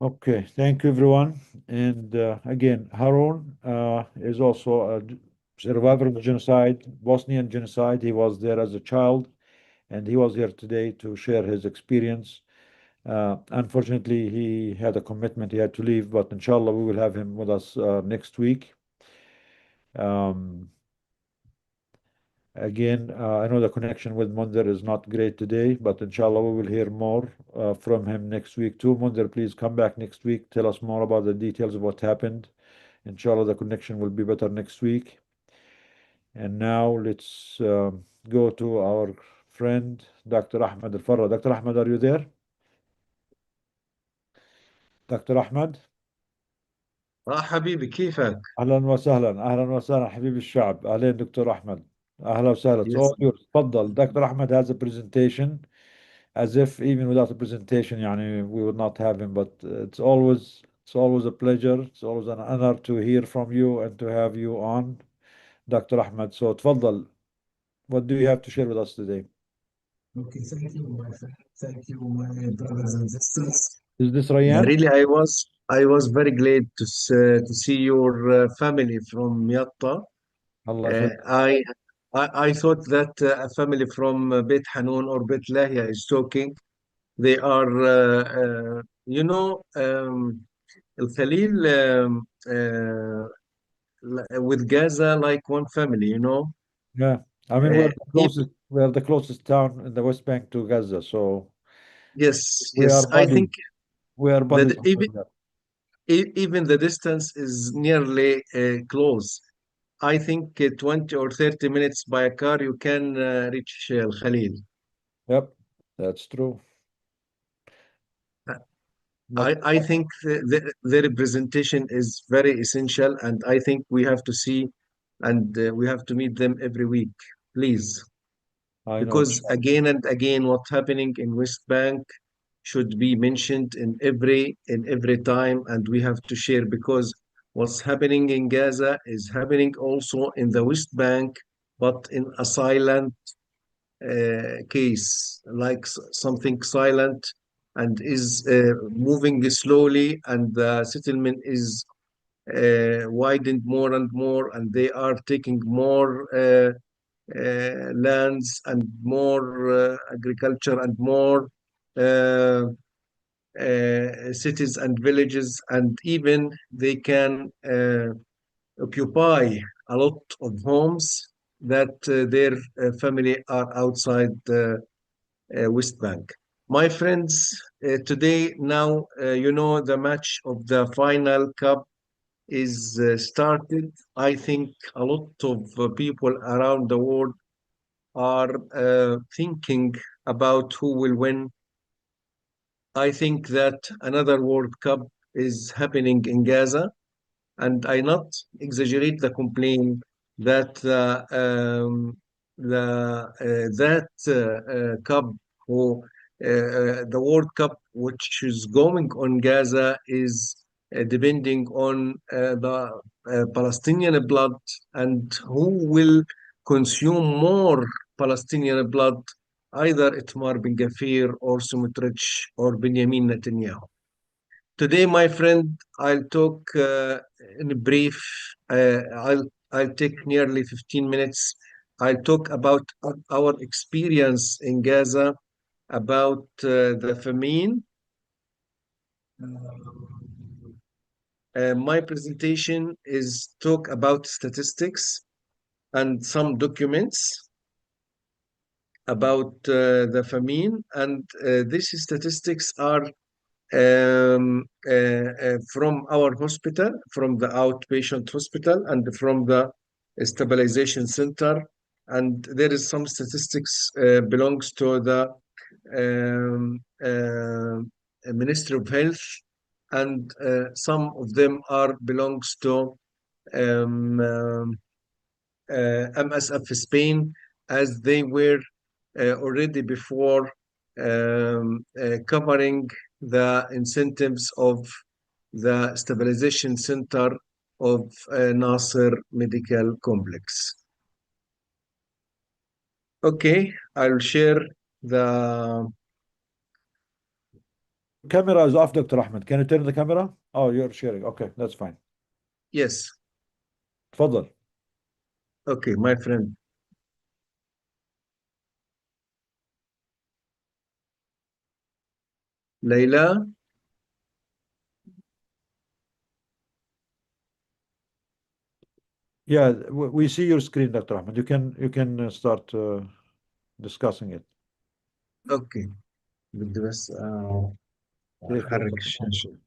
Okay, thank you everyone. And again, Harun is also a survivor of the genocide, Bosnian genocide. He was there as a child, and he was here today to share his experience. Unfortunately, he had a commitment, he had to leave, but inshallah, we will have him with us next week. Again, I know the connection with Munder is not great today, but inshallah we will hear more from him next week too. Munder, please come back next week. Tell us more about the details of what happened. Inshallah, the connection will be better next week. And now let's go to our friend, Dr. Ahmed Al-Farra. Dr. Ahmed, are you there? دكتور أحمد حبيبي كيفك؟ أهلا وسهلا أهلا وسهلا حبيب الشعب أهلين دكتور أحمد أهلا وسهلا. Yes. So تفضل. Dr. Ahmed has a presentation, as if even without a presentation يعني we would not have him, but it's always a pleasure, it's always an honor to hear from you and to have you on, Dr. Ahmed. So تفضل. What do you have to share with us today? Okay, thank you, my friend. Thank you, my brothers and sisters. Is this Ryan? Really, I was very glad to see your family from Yatta. Allah Uh, يخليك. I thought that a family from Beit Hanun or Beit Lahia is talking. They are, Al Khalil with Gaza like one family, Yeah. I mean, we're the closest town in the West Bank to Gaza, so yes, we yes. are I think buddies. that even the distance is nearly close. I think 20 or 30 minutes by a car, you can reach Al Khalil. Yep, that's true. I think the representation is very essential, and I think we have to see and we have to meet them every week, please. I know. Because again and again, what's happening in West Bank should be mentioned in every time, and we have to share because what's happening in Gaza is happening also in the West Bank, but in a silent case, like something silent and is moving slowly, and the settlement is widened more and more, and they are taking more lands and more agriculture and more cities and villages, and even they can occupy a lot of homes that their family are outside the West Bank. My friends, today now you know the match of the final cup is started. I think a lot of people around the world are thinking about who will win. I think that another World Cup is happening in Gaza, and I not exaggerate the complaint that cup who the World Cup which is going on Gaza is depending on the Palestinian blood, and who will consume more Palestinian blood, either Itmar Ben Gafir or Smotrich or Benjamin Netanyahu. Today, my friend, I'll talk in brief. I'll take nearly 15 minutes. I'll talk about our experience in Gaza, about the famine. My presentation is talk about statistics and some documents about the famine, and these statistics are from our hospital, from the outpatient hospital, and from the stabilization center. And there is some statistics belongs to the Ministry of Health, and some of them are belongs to MSF Spain, as they were already before covering the incentives of the stabilization center of Nasser Medical Complex. Okay, I'll share the camera is off, Dr. Ahmed. Can you turn the camera? Oh, you're sharing. Okay, that's fine. Yes. تفضل. Okay, my friend. Layla. Yeah, we see your screen, Dr. Ahmed. You can start discussing it. Okay. بدي بس أحرك الشاشة.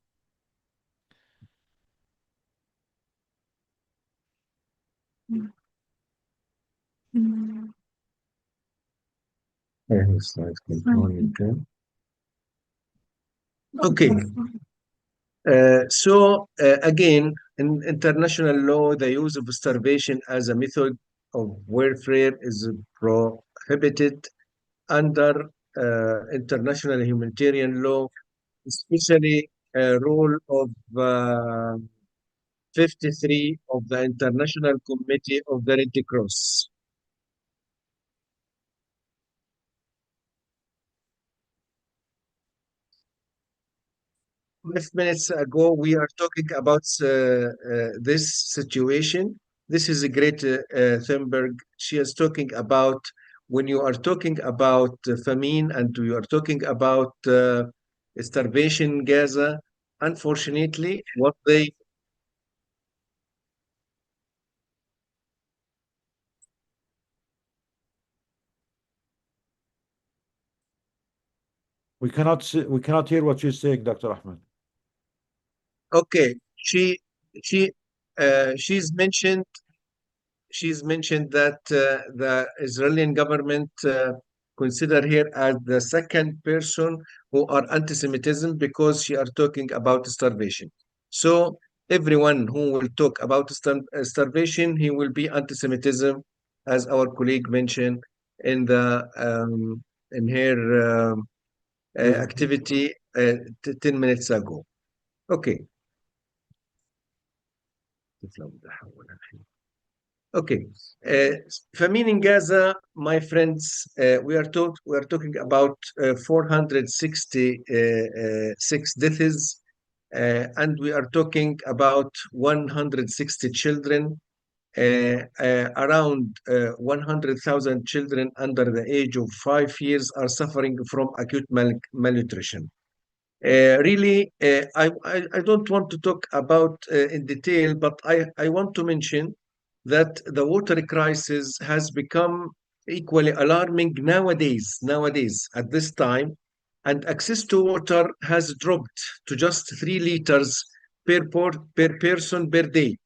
Okay. So again, in international law, the use of starvation as a method of warfare is prohibited under international humanitarian law, especially rule of 53 of the International Committee of the Red Cross. 5 minutes ago, we are talking about this situation. This is a great Thunberg. She is talking about when you are talking about famine and you are talking about starvation in Gaza. Unfortunately, what they We cannot see, we cannot hear what she's saying, Dr. Ahmed. Okay, she's mentioned that the Israeli government consider her as the second person who are anti-Semitism because she are talking about starvation. So everyone who will talk about starvation, he will be anti-Semitism, as our colleague mentioned in the in her activity 10 minutes ago. Okay. Okay, famine in Gaza, my friends, we are talking about 466 deaths, and we are talking about 160 children, around 100,000 children under the age of 5 years are suffering from acute malnutrition. Really, I don't want to talk about in detail, but I want to mention that the water crisis has become equally alarming nowadays at this time, and access to water has dropped to just 3 liters per person per day,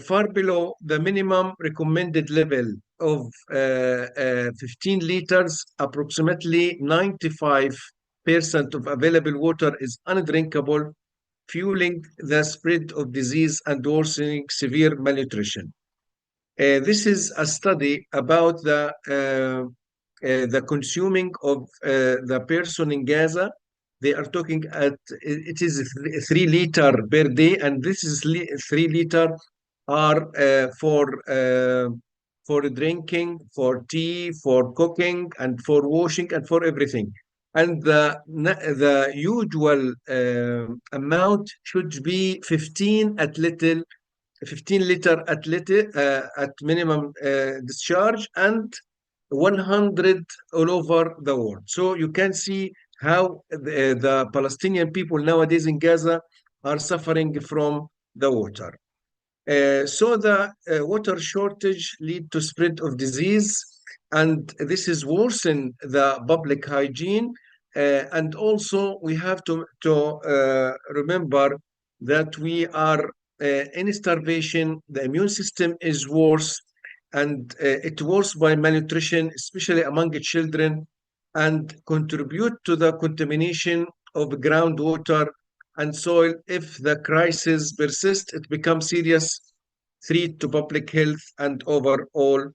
far below the minimum recommended level of 15 liters. Approximately 95% of available water is undrinkable, fueling the spread of disease and worsening severe malnutrition. This is a study about the consuming of the person in Gaza. They are talking at it is 3 liter per day, and this is 3 liter are for drinking, for tea, for cooking, and for washing, and for everything. And the usual amount should be 15 liter at minimum discharge, and 100 all over the world. So you can see how the Palestinian people nowadays in Gaza are suffering from the water. So the water shortage lead to spread of disease, and this is worsen the public hygiene. And also we have to remember that we are in starvation. The immune system is worse, and it worse by malnutrition, especially among children, and contribute to the contamination of groundwater and soil. If the crisis persists, it becomes serious threat to public health and overall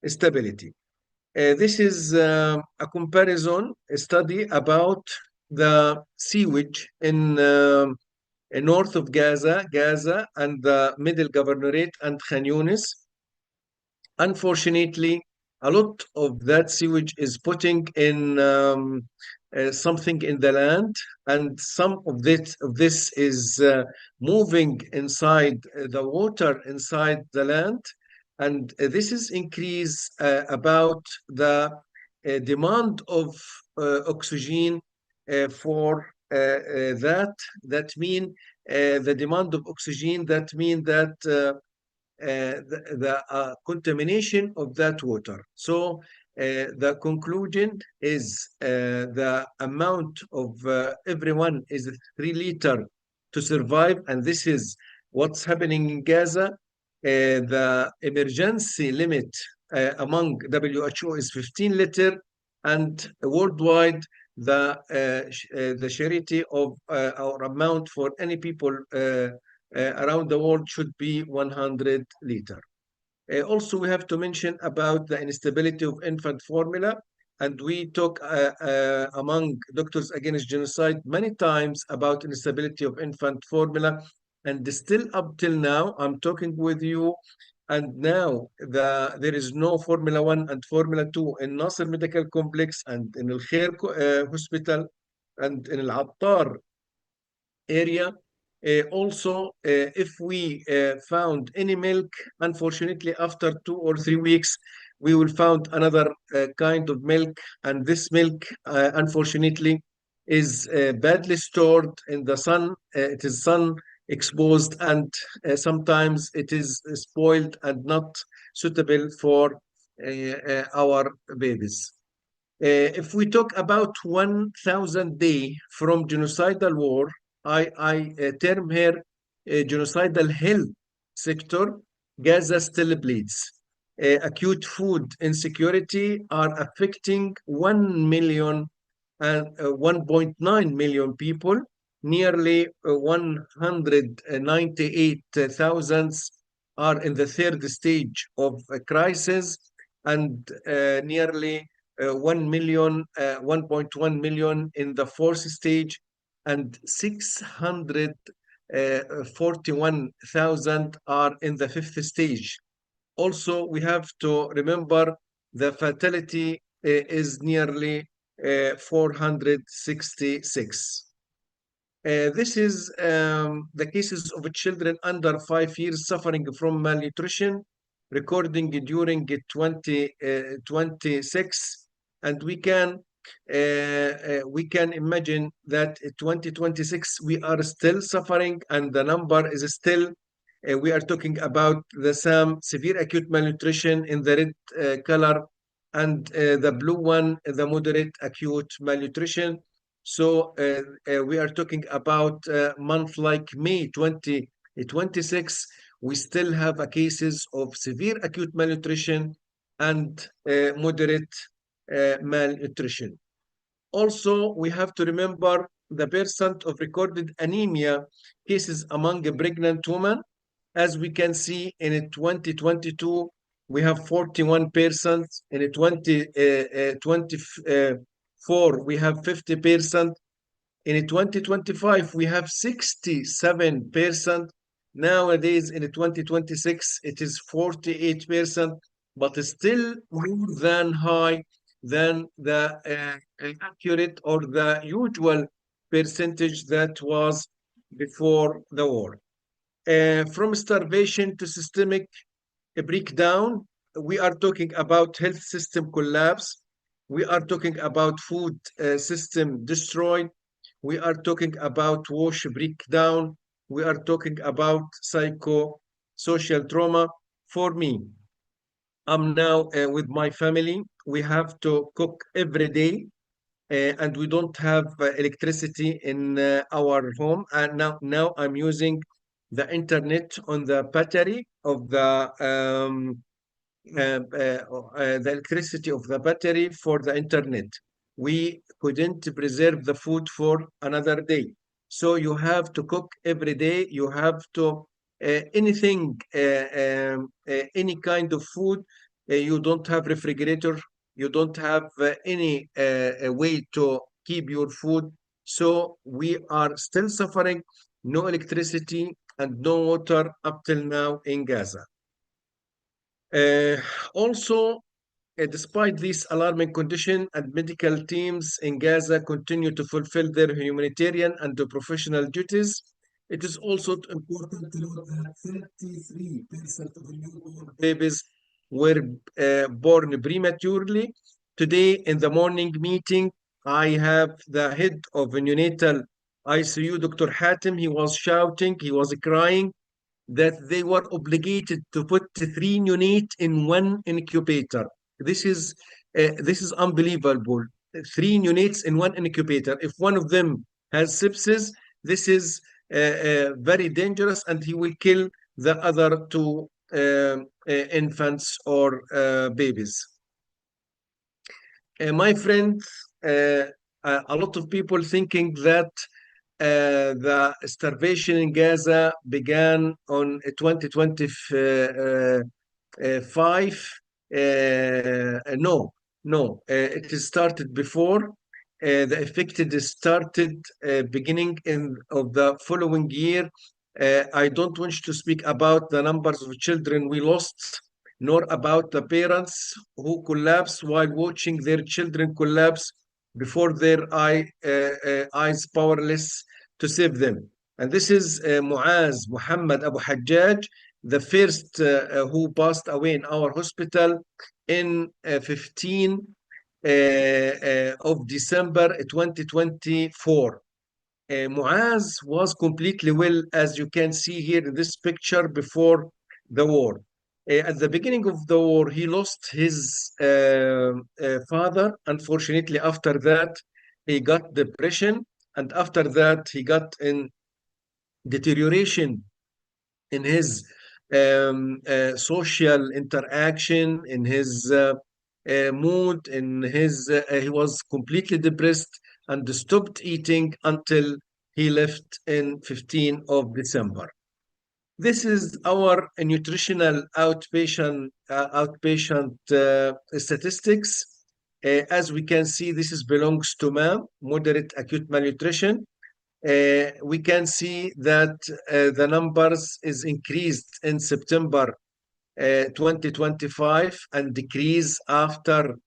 stability. This is a comparison study about the sewage in north of Gaza and the Middle Governorate and Khan Yunis. Unfortunately, a lot of that sewage is putting in something in the land, and some of this is moving inside the water inside the land, and this is increase about the demand of oxygen for that mean the demand of oxygen, that mean that the contamination of that water. So the conclusion is the amount of everyone is 3 liter to survive, and this is what's happening in Gaza. The emergency limit among WHO is 15 liter, and worldwide the charity of our amount for any people around the world should be 100 liter. Also, we have to mention about the instability of infant formula, and we talk among Doctors Against Genocide many times about instability of infant formula, and still up till now, I'm talking with you, and now there is no Formula 1 and Formula 2 in Nasser Medical Complex and in Al Khair Hospital and in Al Attar area. Also, if we found any milk, unfortunately, after 2 or 3 weeks, we will find another kind of milk, and this milk, unfortunately, is badly stored in the sun. It is sun exposed, and sometimes it is spoiled and not suitable for our babies. If we talk about 1,000 days from genocidal war, I term here genocidal health sector, Gaza still bleeds. Acute food insecurity are affecting 1 million and 1.9 million people. Nearly 198,000 are in the third stage of a crisis, and nearly 1 million, 1.1 million in the fourth stage, and 641,000 are in the fifth stage. Also, we have to remember the fatality is nearly 466. This is the cases of children under 5 years suffering from malnutrition, recording during 2026, and we can imagine that 2026 we are still suffering, and the number is still. We are talking about the same severe acute malnutrition in the red color, and the blue one, the moderate acute malnutrition. So we are talking about a month like May 2026, we still have cases of severe acute malnutrition and moderate malnutrition. Also, we have to remember the percent of recorded anemia cases among pregnant women. As we can see in 2022, we have 41%. In 2024, we have 50%. In 2025, we have 67%. Nowadays, in 2026, it is 48%, but still more than high than the accurate or the usual percentage that was before the war. From starvation to systemic breakdown, we are talking about health system collapse. We are talking about food system destroyed. We are talking about wash breakdown. We are talking about psychosocial trauma. For me, I'm now with my family. We have to cook every day, and we don't have electricity in our home. And now I'm using the internet on the battery of the electricity of the battery for the internet. We couldn't preserve the food for another day. So you have to cook every day. You have to anything, any kind of food. You don't have refrigerator. You don't have any way to keep your food. So we are still suffering no electricity and no water up till now in Gaza. Also, despite this alarming condition, and medical teams in Gaza continue to fulfill their humanitarian and professional duties, it is also important to note that 33% of newborn babies were born prematurely. Today, in the morning meeting, I have the head of neonatal ICU, Dr. Hatem. He was shouting, he was crying that they were obligated to put 3 neonates in 1 incubator. This is unbelievable. 3 neonates in 1 incubator. If one of them has sepsis, this is very dangerous, and he will kill the other 2 infants or babies. My friend, a lot of people thinking that the starvation in Gaza began on 2025. No, it started before. The affected started beginning of the following year. I don't wish to speak about the numbers of children we lost, nor about the parents who collapsed while watching their children collapse before their eyes, powerless to save them. And this is Muaz Muhammad Abu Hajjaj, the first who passed away in our hospital in 15 of December 2024. Muaz was completely well, as you can see here in this picture, before the war. At the beginning of the war, he lost his father. Unfortunately, after that, he got depression, and after that, he got in deterioration in his social interaction, in his mood, in his he was completely depressed and stopped eating until he left in 15th of December. This is our nutritional outpatient statistics. As we can see, this is belongs to MAM, moderate acute malnutrition. We can see that the numbers is increased in September 2025 and decrease after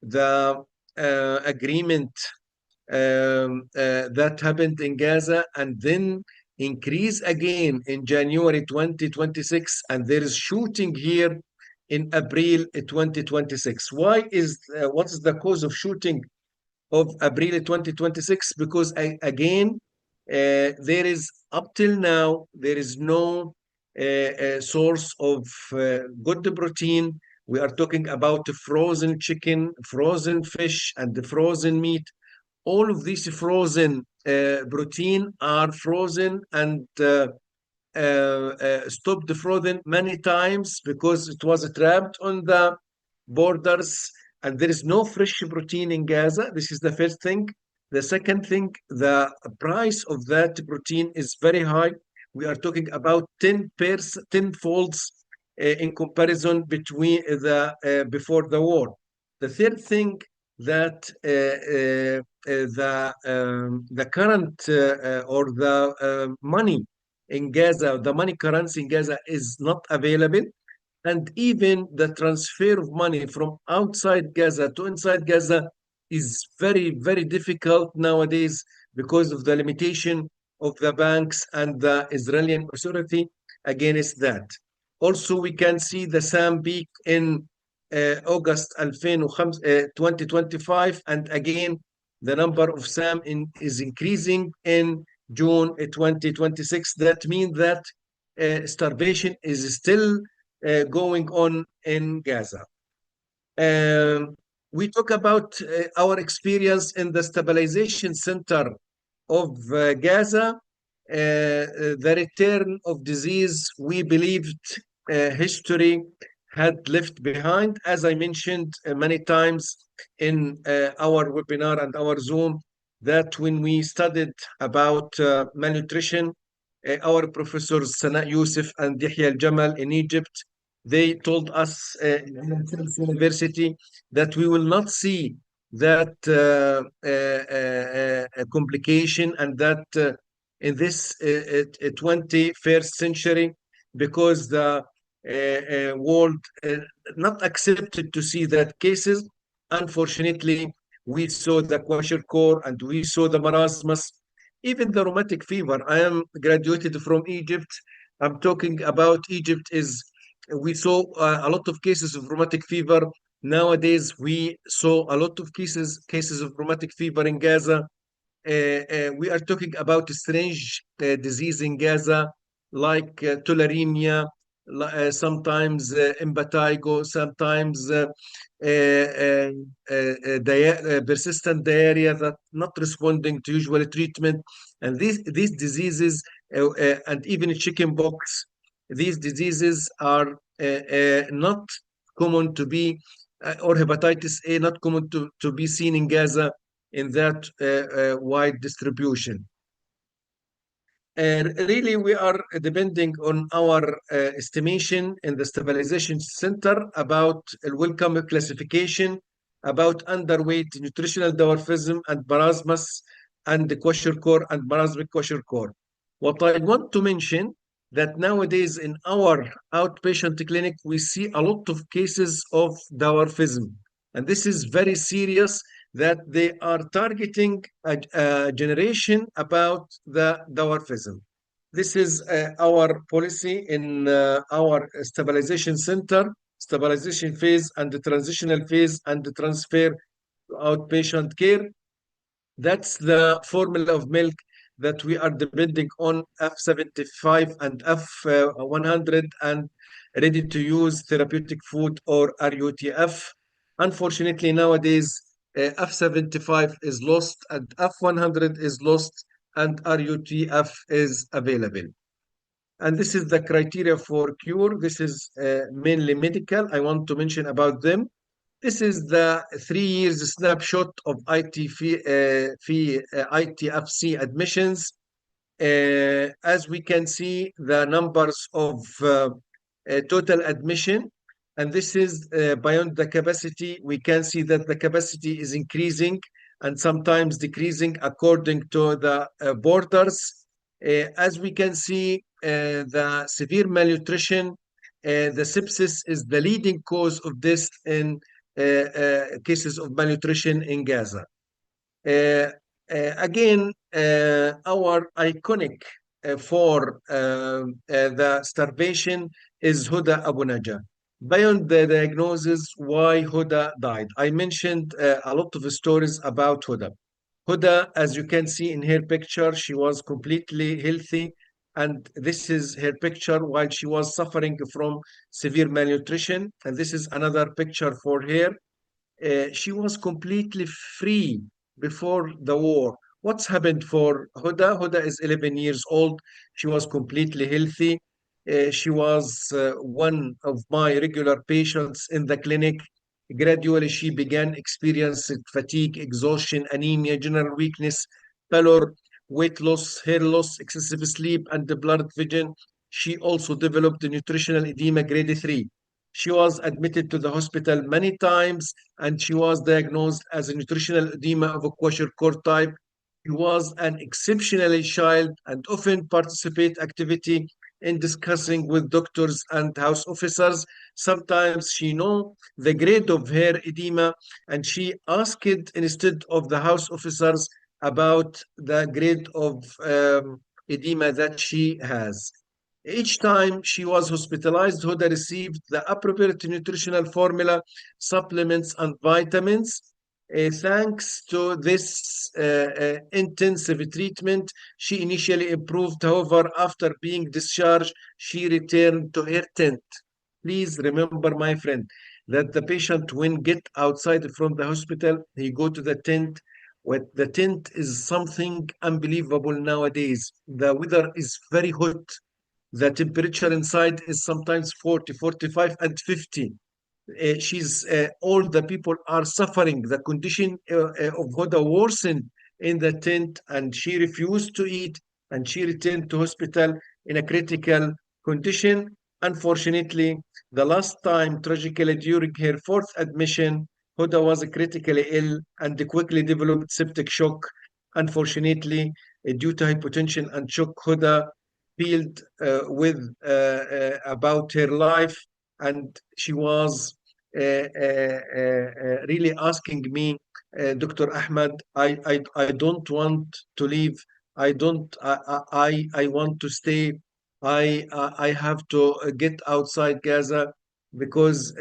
the agreement that happened in Gaza, and then increase again in January 2026, and there is shooting here in April 2026. Why is what is the cause of shooting of April 2026? Because again, there is up till now there is no source of good protein. We are talking about frozen chicken, frozen fish, and the frozen meat. All of these frozen protein are frozen and stopped frozen many times because it was trapped on the borders, and there is no fresh protein in Gaza. This is the first thing. The second thing, the price of that protein is very high. We are talking about 10 folds in comparison between the before the war. The third thing, that the current or the money in Gaza, the money currency in Gaza is not available, and even the transfer of money from outside Gaza to inside Gaza is very, very difficult nowadays because of the limitation of the banks and the Israeli authority against that. Also, we can see the SAM peak in August 2025, and again, the number of SAM is increasing in June 2026. That means that starvation is still going on in Gaza. We talk about our experience in the stabilization center of Gaza. The return of disease, we believed history had left behind. As I mentioned many times in our webinar and our Zoom, that when we studied about malnutrition, our professors Sana Youssef and Yahya Al-Jamal in Egypt, they told us in university that we will not see that complication, and that in this 21st century, because the world not accepted to see that cases. Unfortunately, we saw the kwashiorkor and we saw the marasmus, even the rheumatic fever. I am graduated from Egypt. I'm talking about Egypt is, we saw a lot of cases of rheumatic fever. Nowadays, we saw a lot of cases of rheumatic fever in Gaza. We are talking about a strange disease in Gaza, like tularemia, sometimes impetigo, sometimes persistent diarrhea that not responding to usual treatment. And these diseases, and even chickenpox, these diseases are not common to be, or hepatitis A, not common to be seen in Gaza in that wide distribution. Really, we are depending on our estimation in the stabilization center about welcome classification, about underweight nutritional dwarfism and marasmus and the kwashiorkor and marasmic kwashiorkor. What I want to mention, that nowadays in our outpatient clinic, we see a lot of cases of dwarfism. And this is very serious, that they are targeting a generation about the dwarfism. This is our policy in our stabilization center, stabilization phase and the transitional phase and the transfer to outpatient care. That's the formula of milk that we are depending on, F75 and F100 and ready-to-use therapeutic food or RUTF. Unfortunately, nowadays, F75 is lost and F100 is lost and RUTF is available. And this is the criteria for cure. This is mainly medical. I want to mention about them. This is the 3 years snapshot of ITFC admissions. As we can see, the numbers of total admission, and this is beyond the capacity. We can see that the capacity is increasing and sometimes decreasing according to the borders. As we can see, the severe malnutrition, the sepsis is the leading cause of this in cases of malnutrition in Gaza. Again, our iconic for the starvation is Huda Abu Najah. Beyond the diagnosis, why Huda died. I mentioned a lot of stories about Huda. Huda, as you can see in her picture, she was completely healthy. And this is her picture while she was suffering from severe malnutrition. And this is another picture for her. She was completely free before the war. What's happened for Huda? Huda is 11 years old. She was completely healthy. She was one of my regular patients in the clinic. Gradually, she began experiencing fatigue, exhaustion, anemia, general weakness, pallor, weight loss, hair loss, excessive sleep, and the blurred vision. She also developed nutritional edema grade 3. She was admitted to the hospital many times and she was diagnosed as a nutritional edema of a kwashiorkor type. She was an exceptionally child and often participate activity in discussing with doctors and house officers. Sometimes she know the grade of her edema and she asked instead of the house officers about the grade of edema that she has. Each time she was hospitalized, Huda received the appropriate nutritional formula, supplements, and vitamins. Thanks to this intensive treatment, she initially improved. However, after being discharged, she returned to her tent. Please remember, my friend, that the patient, when get outside from the hospital, he go to the tent. What the tent is something unbelievable nowadays. The weather is very hot. The temperature inside is sometimes 40, 45, and 50. All the people are suffering. The condition of Huda worsened in the tent, and she refused to eat, and she returned to hospital in a critical condition. Unfortunately, the last time, tragically, during her fourth admission, Huda was critically ill and quickly developed septic shock. Unfortunately, due to hypotension and shock, Huda filled with about her life, and she was really asking me, Dr. Ahmed, I don't want to leave. I want to stay. I have to get outside Gaza because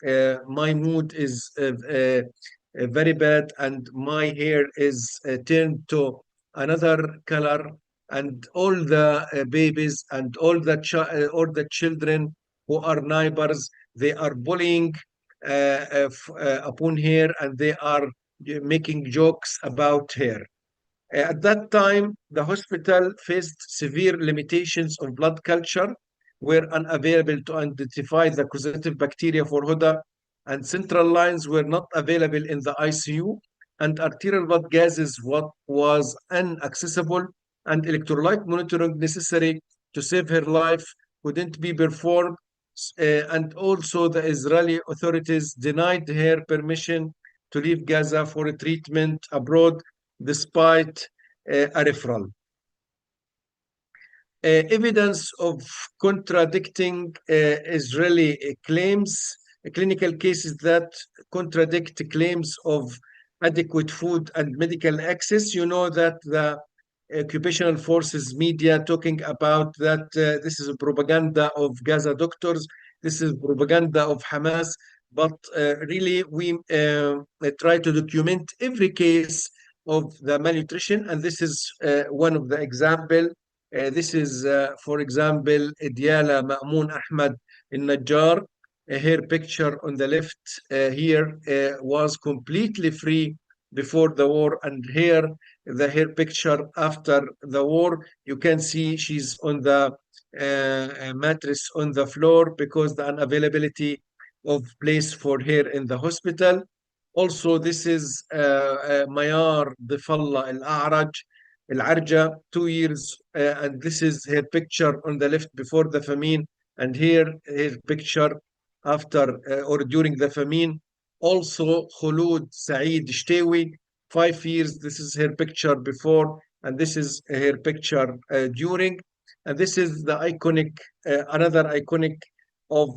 my mood is very bad and my hair is turned to another color, and all the babies and all the children who are neighbors, they are bullying upon her and they are making jokes about her. At that time, the hospital faced severe limitations of blood culture, were unavailable to identify the causative bacteria for Huda, and central lines were not available in the ICU, and arterial blood gases was inaccessible, and electrolyte monitoring necessary to save her life couldn't be performed. And also the Israeli authorities denied her permission to leave Gaza for treatment abroad despite a referral. Evidence of contradicting Israeli claims, clinical cases that contradict claims of adequate food and medical access. You know that the occupational forces media talking about that this is a propaganda of Gaza doctors, this is propaganda of Hamas, but really we try to document every case of the malnutrition, and this is one of the example. This is, for example, Diala Ma'moon Ahmad al-Najjar. Her picture on the left here was completely free before the war, and here her picture after the war. You can see she's on the mattress on the floor because the unavailability of place for her in the hospital. Also, this is Mayar Difalla al-A'raj, Al-Arja, 2 years, and this is her picture on the left before the famine, and here her picture after or during the famine. Also, Khulud Saeed Shtewi, 5 years. This is her picture before, and this is her picture during. And this is the iconic, another iconic of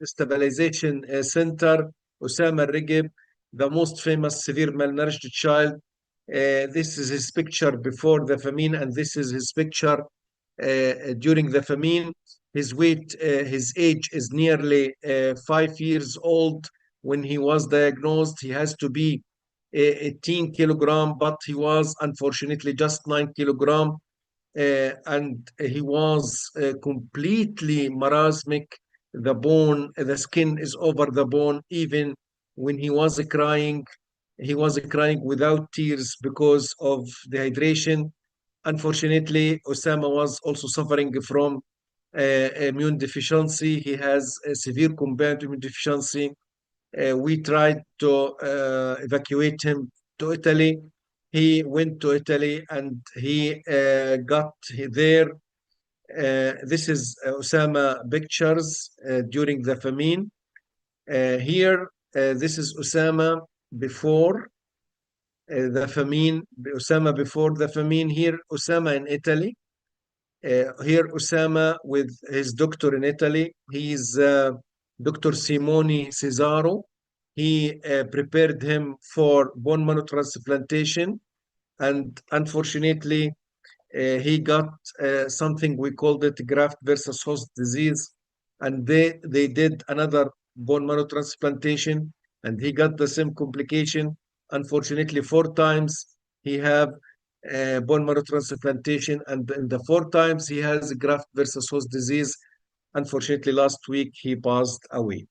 stabilization center, Osama Regeb, the most famous severe malnourished child. This is his picture before the famine, and this is his picture during the famine. His weight, his age is nearly 5 years old when he was diagnosed. He has to be 18 kilogram, but he was unfortunately just 9 kilogram. And he was completely marasmic. The bone, the skin is over the bone. Even when he was crying without tears because of dehydration. Unfortunately, Osama was also suffering from immune deficiency. He has a severe combined immune deficiency. We tried to evacuate him to Italy. He went to Italy and he got there. This is Osama pictures during the famine. Here, this is Osama before the famine. Osama before the famine. Here, Osama in Italy. Here, Osama with his doctor in Italy. He's Dr. Simone Cesaro. He prepared him for bone marrow transplantation, and unfortunately, he got something we called it graft versus host disease, and they did another bone marrow transplantation, and he got the same complication. Unfortunately, 4 times he have bone marrow transplantation, and in the 4 times he has graft versus host disease. Unfortunately, last week he passed away.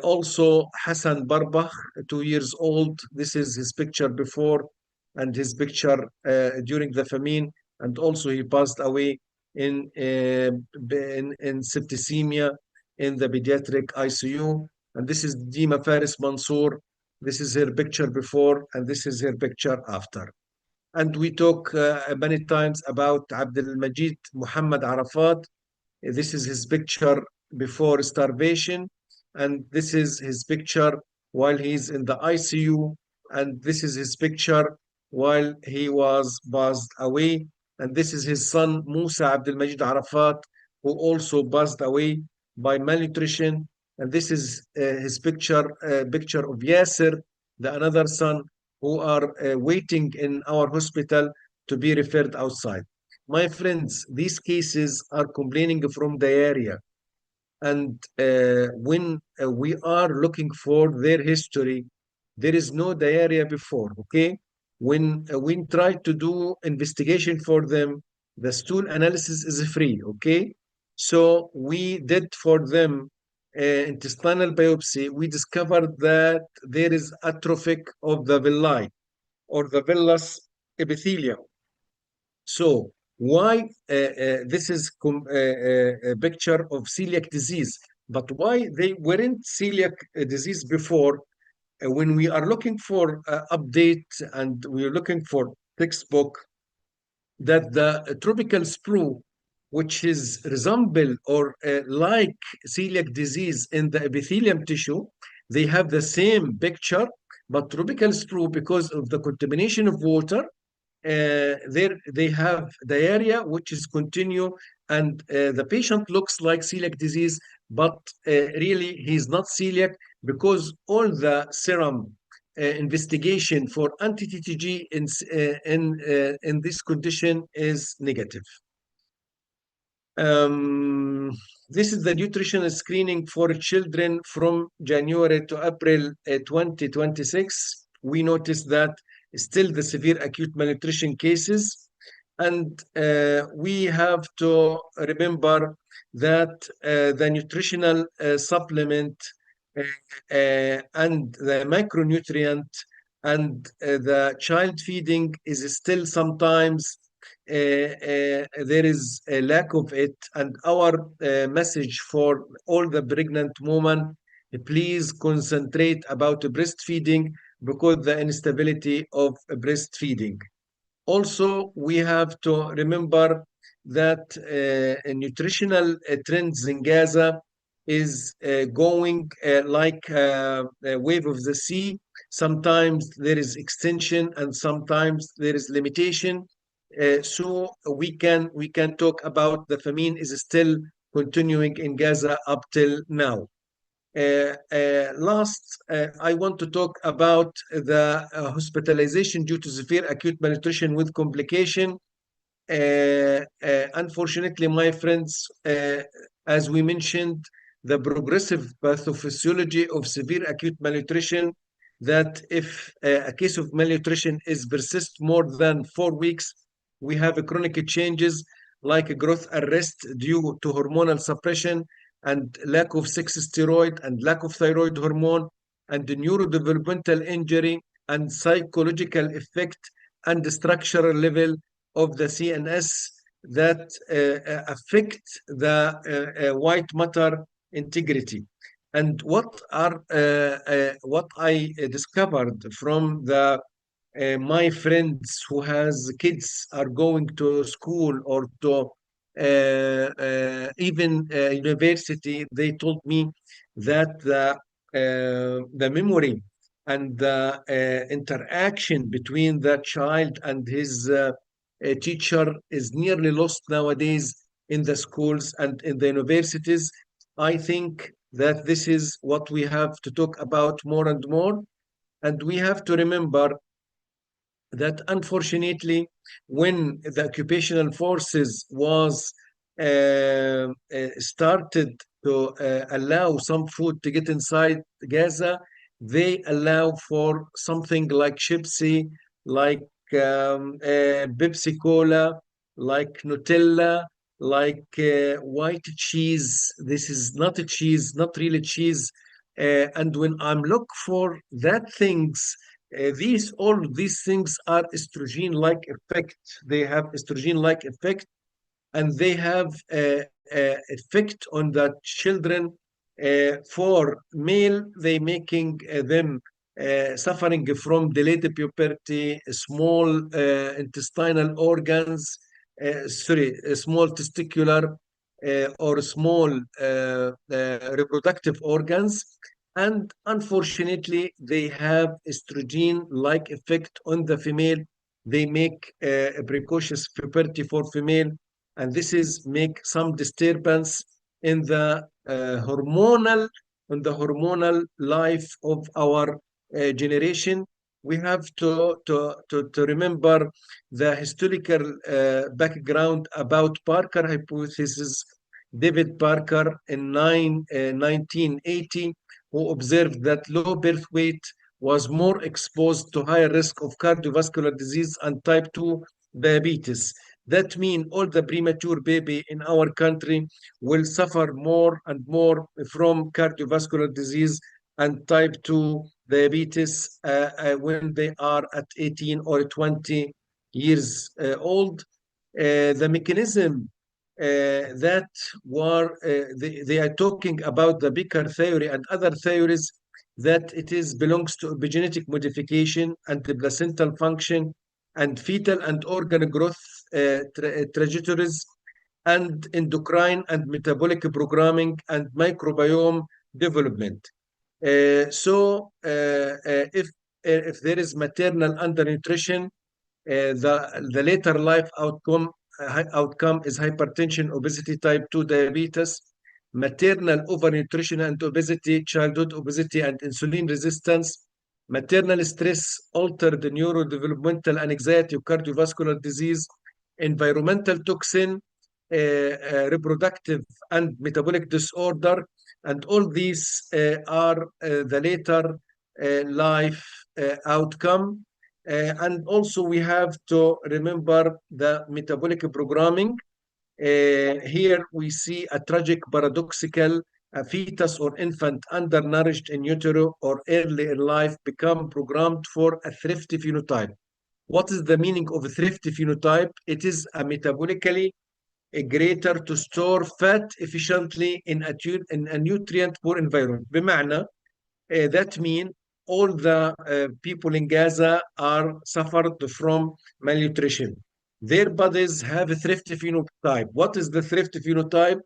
Also, Hassan Barbach, 2 years old. This is his picture before and his picture during the famine. And also, he passed away in septicemia in the pediatric ICU. And this is Dima Faris Mansour. This is her picture before, and this is her picture after. And we talk many times about Abdel Majid Muhammad Arafat. This is his picture before starvation, and this is his picture while he's in the ICU, and this is his picture while he was passed away, and this is his son Musa Abdel Majid Arafat, who also passed away by malnutrition, and this is his picture of Yasser, the another son, who are waiting in our hospital to be referred outside. My friends, these cases are complaining from diarrhea. And when we are looking for their history, there is no diarrhea before, okay? When we try to do investigation for them, the stool analysis is free, okay? So we did for them intestinal biopsy. We discovered that there is atrophic of the villi or the villus epithelium. So why this is a picture of celiac disease, but why they weren't celiac disease before? When we are looking for update and we are looking for textbook, that the tropical sprue, which is resemble or like celiac disease in the epithelium tissue, they have the same picture, but tropical sprue, because of the contamination of water, they have diarrhea, which is continue, and the patient looks like celiac disease, but really he's not celiac because all the serum investigation for anti-TTG in this condition is negative. This is the nutrition screening for children from January to April 2026. We noticed that still the severe acute malnutrition cases. And we have to remember that the nutritional supplement and the micronutrient and the child feeding is still sometimes there is a lack of it. And our message for all the pregnant women, please concentrate about breastfeeding because the instability of breastfeeding. Also, we have to remember that nutritional trends in Gaza is going like a wave of the sea. Sometimes there is extension and sometimes there is limitation. So we can talk about the famine is still continuing in Gaza up till now. Last, I want to talk about the hospitalization due to severe acute malnutrition with complication. Unfortunately, my friends, as we mentioned, the progressive pathophysiology of severe acute malnutrition, that if a case of malnutrition is persist more than 4 weeks, we have chronic changes like a growth arrest due to hormonal suppression and lack of sex steroid and lack of thyroid hormone and neurodevelopmental injury and psychological effect and structural level of the CNS that affect the white matter integrity. And what I discovered from the my friends who has kids are going to school or to even university, they told me that the memory and the interaction between the child and his teacher is nearly lost nowadays in the schools and in the universities. I think that this is what we have to talk about more and more. And we have to remember that unfortunately, when the occupational forces was started to allow some food to get inside Gaza, they allow for something like Pepsi, like Pepsi Cola, like Nutella, like white cheese. This is not a cheese, not really cheese. And when I'm look for that things, all these things are estrogen-like effect. They have estrogen-like effect, and they have effect on the children. For male, they making them suffering from delayed puberty, small intestinal organs, small testicular or small reproductive organs. And unfortunately, they have estrogen-like effect on the female. They make a precocious puberty for female, and this is make some disturbance in the hormonal life of our generation. We have to remember the historical background about Parker hypothesis. David Parker in 1980, who observed that low birth weight was more exposed to higher risk of cardiovascular disease and type 2 diabetes. That means all the premature baby in our country will suffer more and more from cardiovascular disease and type 2 diabetes when they are at 18 or 20 years old. The mechanism that they are talking about the Becker theory and other theories that it is belongs to epigenetic modification and the placental function and fetal and organ growth trajectories and endocrine and metabolic programming and microbiome development. If there is maternal undernutrition, the later life outcome is hypertension, obesity, type 2 diabetes, maternal overnutrition and obesity, childhood obesity and insulin resistance, maternal stress, altered neurodevelopmental anxiety, cardiovascular disease, environmental toxin, reproductive and metabolic disorder, and all these are the later life outcome. And also we have to remember the metabolic programming. Here we see a tragic paradoxical fetus or infant undernourished in utero or early in life become programmed for a thrifty phenotype. What is the meaning of a thrifty phenotype? It is a metabolically greater to store fat efficiently in a nutrient poor environment. بمعنى that means all the people in Gaza are suffered from malnutrition. Their bodies have a thrifty phenotype. What is the thrifty phenotype?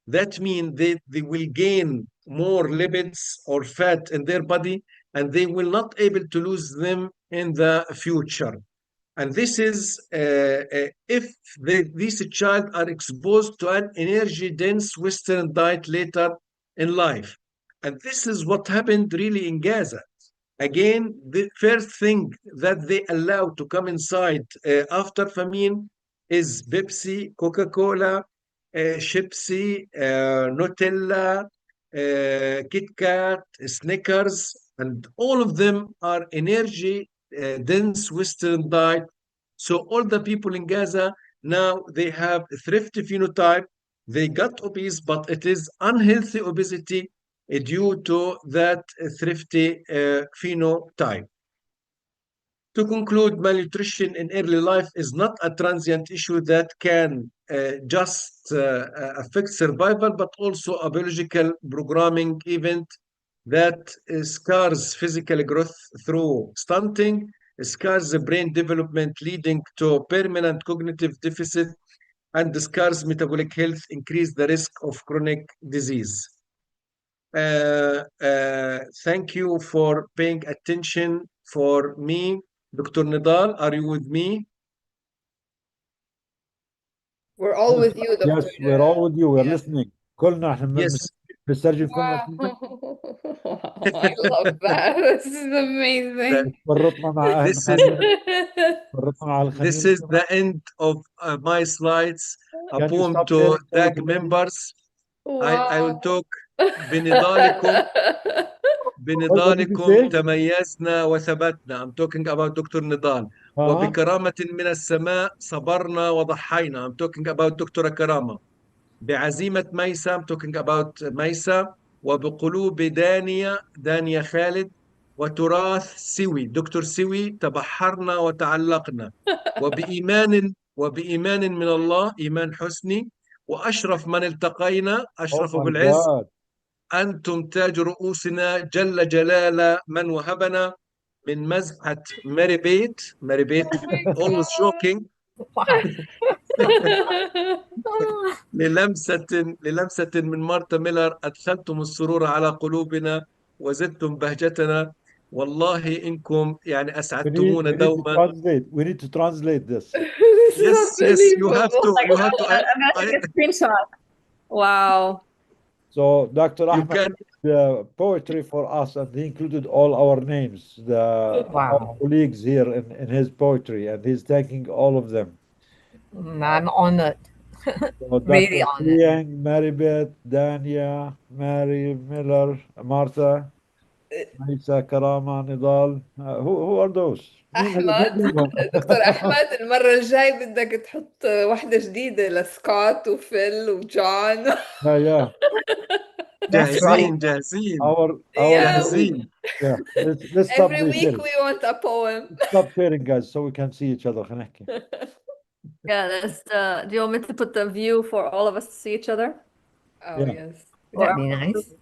That means they will gain more lipids or fat in their body, and they will not able to lose them in the future. And this is if these child are exposed to an energy-dense Western diet later in life. And this is what happened really in Gaza. Again, the first thing that they allow to come inside after famine is Pepsi, Coca-Cola, Shipsi, Nutella, Kit Kat, Snickers, and all of them are energy dense Western diet. So all the people in Gaza now they have a thrifty phenotype. They got obese, but it is unhealthy obesity due to that thrifty phenotype. To conclude, malnutrition in early life is not a transient issue that can just affect survival, but also a biological programming event that scars physical growth through stunting, scars the brain development leading to permanent cognitive deficit, and scars metabolic health, increase the risk of chronic disease. Thank you for paying attention for me. Dr. Nidal, are you with me? We're all with you, Dr. Yes, we're all with you. We're listening. كلنا احنا Yes. بالسجن كلنا. I love that. This is amazing. فرطنا مع This is فرطنا مع الخميل. This is the end of my slides. A Can you poem stop to sharing so we DAG can- members. I will Wow. talk بنضالكم say? تميزنا وثبتنا. I'm talking about Dr. Nidal. وبكرامة من السماء صبرنا وضحينا. I'm talking about Dr. كرامة. بعزيمة ميسة. I'm talking about ميسة. وبقلوب دانية خالد. وتراث سوي دكتور سوي تبحرنا وتعلقنا. وبإيمان من الله إيمان حسني. وأشرف من التقينا أشرف بالعز. أنتم تاج رؤوسنا جل جلال من وهبنا. من مزحة ماري بيت always shocking. للمسة من مارتا ميلر أدخلتم السرور على قلوبنا وزدتم بهجتنا. والله إنكم يعني أسعدتمونا دوما. We need to translate this. Yes, you have to. You have to. I'm gonna take a screenshot. Wow. So Dr. Ahmed did the poetry for us, and he included all our names, our colleagues here in his poetry, and he's thanking all of them. I'm honored. So Really Dr. honored. Yang, Mary Beth, Dania, Mary Miller, Martha, Maisa, Karama, Nidal. Who are those? أحمد دكتور أحمد المرة الجاي بدك تحط واحدة جديدة لسكوت وفيل وجون. Yeah. جاهزين. Yeah. Let's stop Every week sharing. we want a poem. Stop sharing, guys, so we can see each other. خلينا نحكي. Yeah, let's, do you want me to put the view for all of us to see each other? Oh, Yeah. yes. That'd be nice.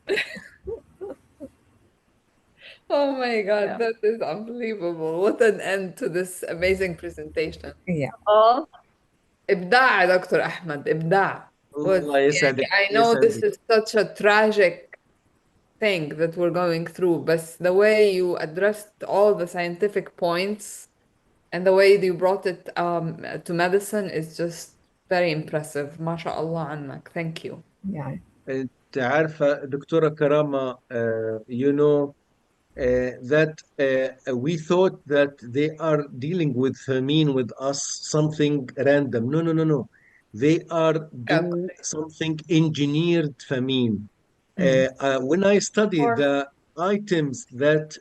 Oh my God, Yeah. that is unbelievable. What an end to this amazing presentation. Yeah. Oh, إبداع يا دكتور أحمد إبداع. الله يسعدك. I know this is such a tragic thing that we're going through, but the way you addressed all the scientific points and the way you brought it to medicine is just very impressive. ما شاء الله عنك. Thank you. Yeah. أنت عارفة دكتورة كرامة, you know that we thought that they are dealing with famine with us, something random. No. They are doing something engineered famine. When I studied the items that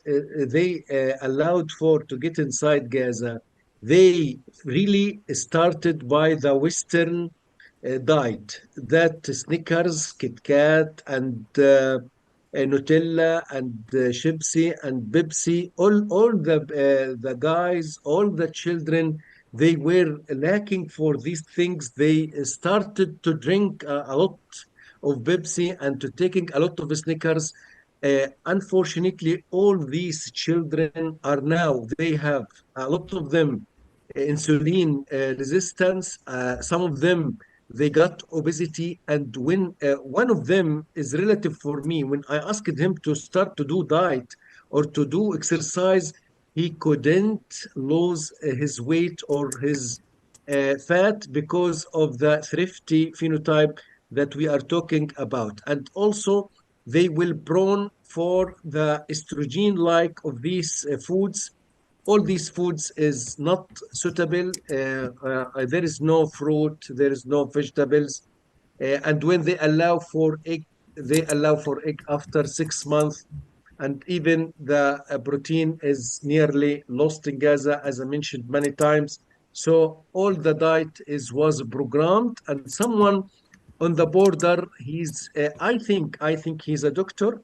they allowed for to get inside Gaza, they really started by the Western diet. That Snickers, Kit Kat, and Nutella, and Shipsy, and Pepsi, all the guys, all the children, they were lacking for these things. They started to drink a lot of Pepsi and to taking a lot of Snickers. Unfortunately, all these children are now, they have a lot of them insulin resistance. Some of them, they got obesity. And when one of them is relative for me, when I asked him to start to do diet or to do exercise, he couldn't lose his weight or his fat because of the thrifty phenotype that we are talking about. And also, they will prone for the estrogen like of these foods. All these foods is not suitable. There is no fruit, there is no vegetables. And when they allow for egg, they allow for egg after 6 months. And even the protein is nearly lost in Gaza, as I mentioned many times. So all the diet is was programmed, and someone on the border, he's I think he's a doctor,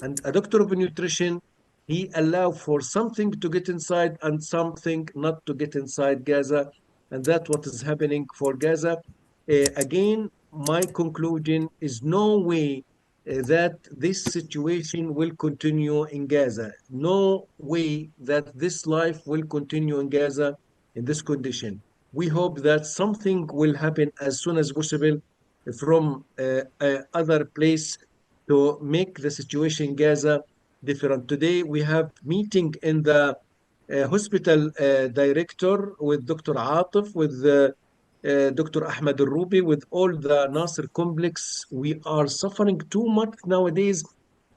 and a doctor of nutrition. He allow for something to get inside and something not to get inside Gaza, and that's what is happening for Gaza. Again, my conclusion is no way that this situation will continue in Gaza. No way that this life will continue in Gaza in this condition. We hope that something will happen as soon as possible from other place to make the situation in Gaza different. Today we have meeting in the hospital director with Dr. Atif, with Dr. Ahmed Al-Rubi, with all the Nasser complex. We are suffering too much nowadays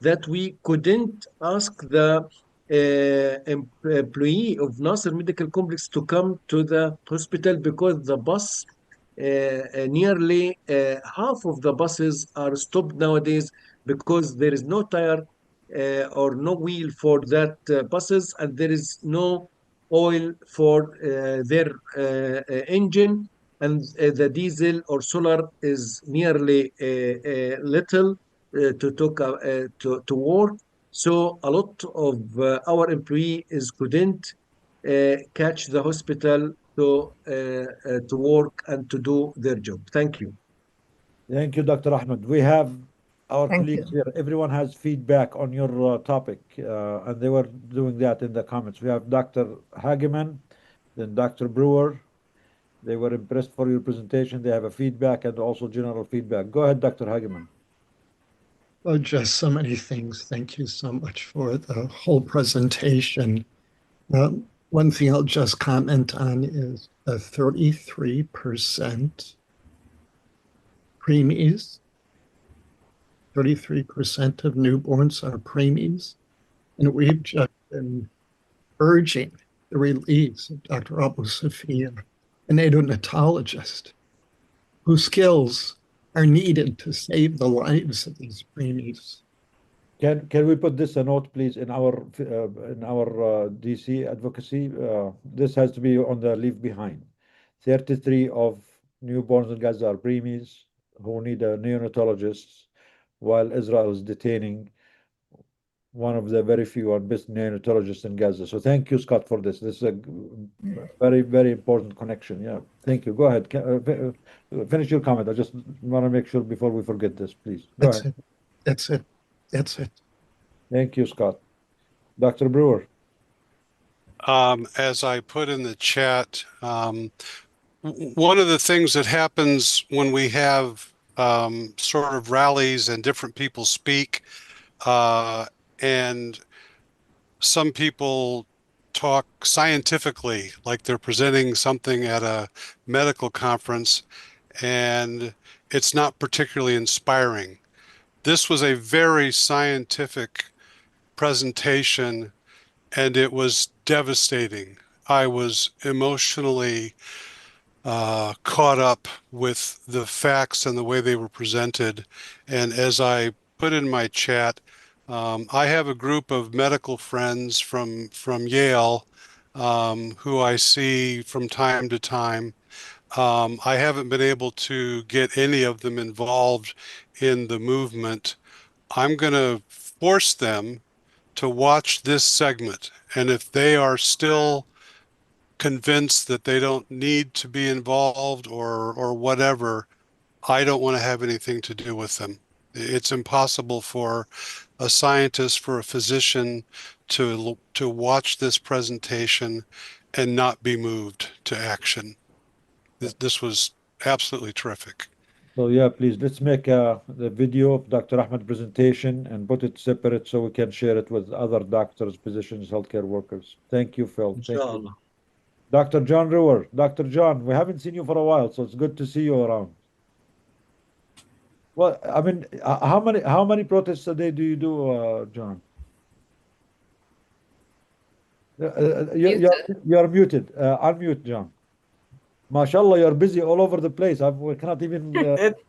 that we couldn't ask the employee of Nasser Medical Complex to come to the hospital because the bus, nearly half of the buses are stopped nowadays because there is no tire or no wheel for that buses, and there is no oil for their engine, and the diesel or solar is nearly little to work. So a lot of our employees couldn't catch the hospital to work and to do their job. Thank you. Thank you, Dr. Ahmed. We have our Thank colleagues you. here. Everyone has feedback on your topic, and they were doing that in the comments. We have Dr. Hageman, then Dr. Brewer. They were impressed for your presentation. They have a feedback and also general feedback. Go ahead, Dr. Hageman. Well, just so many things. Thank you so much for the whole presentation. One thing I'll just comment on is the 33% preemies. 33% of newborns are preemies. And we've just been urging the release of Dr. Masafer, a neonatologist whose skills are needed to save the lives of these preemies. Can we put this a note, please, in our DC advocacy? This has to be on the leave behind. 33 of newborns in Gaza are preemies who need a neonatologist, while Israel is detaining one of the very few and best neonatologists in Gaza. So thank you, Scott, for this. This is a very, very important connection. Yeah, thank you. Go ahead. Finish your comment. I just want to make sure before we forget this, please. Go ahead. That's it. That's it. Thank you, Scott. Dr. Brewer. As I put in the chat, one of the things that happens when we have sort of rallies and different people speak, and some people talk scientifically, like they're presenting something at a medical conference, and it's not particularly inspiring. This was a very scientific presentation, and it was devastating. I was emotionally caught up with the facts and the way they were presented. And as I put in my chat, I have a group of medical friends from Yale who I see from time to time. I haven't been able to get any of them involved in the movement. I'm going to force them to watch this segment. And if they are still convinced that they don't need to be involved or whatever, I don't want to have anything to do with them. It's impossible for a scientist, for a physician to watch this presentation and not be moved to action. This was absolutely terrific. So yeah, please, let's make the video of Dr. Ahmed's presentation and put it separate so we can share it with other doctors, physicians, healthcare workers. Thank you, Phil. Thank you. Dr. John Brewer. Dr. John, we haven't seen you for a while, so it's good to see you around. Well, I mean, how many protests a day do you do, John? You're muted. Unmute, John. MashaAllah, you're busy all over the place. We cannot even.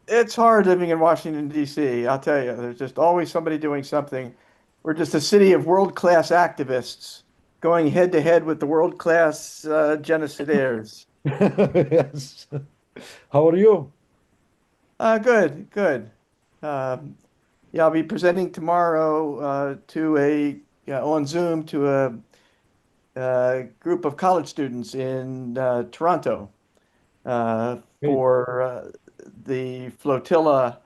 It's hard living in Washington, D.C. I'll tell you. There's just always somebody doing something. We're just a city of world-class activists going head-to-head with the world-class genocidaires. Yes. How are you? Good, good. Yeah, I'll be presenting tomorrow on Zoom to a group of college students in Toronto for the flotilla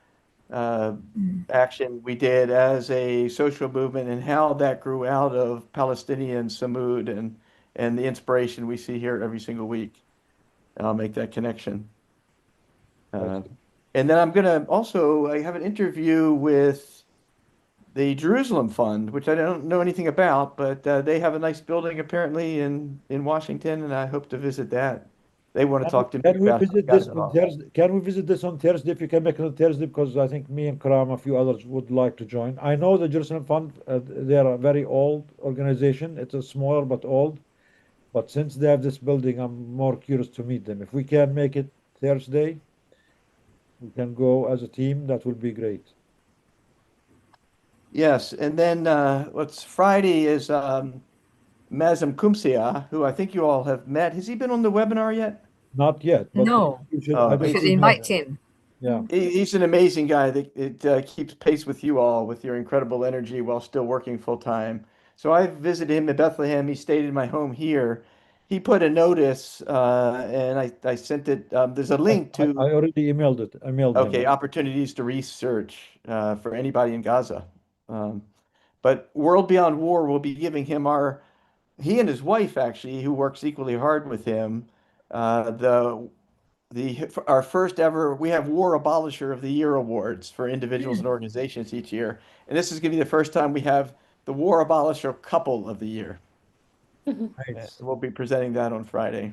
action we did as a social movement and how that grew out of Palestinian Samud and the inspiration we see here every single week. And I'll make that connection. And then I'm going to I have an interview with the Jerusalem Fund, which I don't know anything about, but they have a nice building apparently in Washington, and I hope to visit that. They want to talk to me about Can we visit this on Thursday if you can make it on Thursday? Because I think me and Karam, a few others would like to join. I know the Jerusalem Fund, they are a very old organization. It's a smaller but old. But since they have this building, I'm more curious to meet them. If we can make it Thursday, we can go as a team. That would be great. Yes, and then what's Friday is Mazem Kumsia, who I think you all have met. Has he been on the webinar yet? Not yet. But No, you should invite him. Yeah, he's an amazing guy that keeps pace with you all with your incredible energy while still working full time. So I visited him in Bethlehem. He stayed in my home here. He put a notice, and I sent it. There's a link to. I already emailed it. Okay, opportunities to research for anybody in Gaza. But World Beyond War will be giving him he and his wife actually, who works equally hard with him, our first ever. We have War Abolisher of the Year awards for individuals and organizations each year, and this is going to be the first time we have the War Abolisher Couple of the Year. Nice. We'll be presenting that on Friday.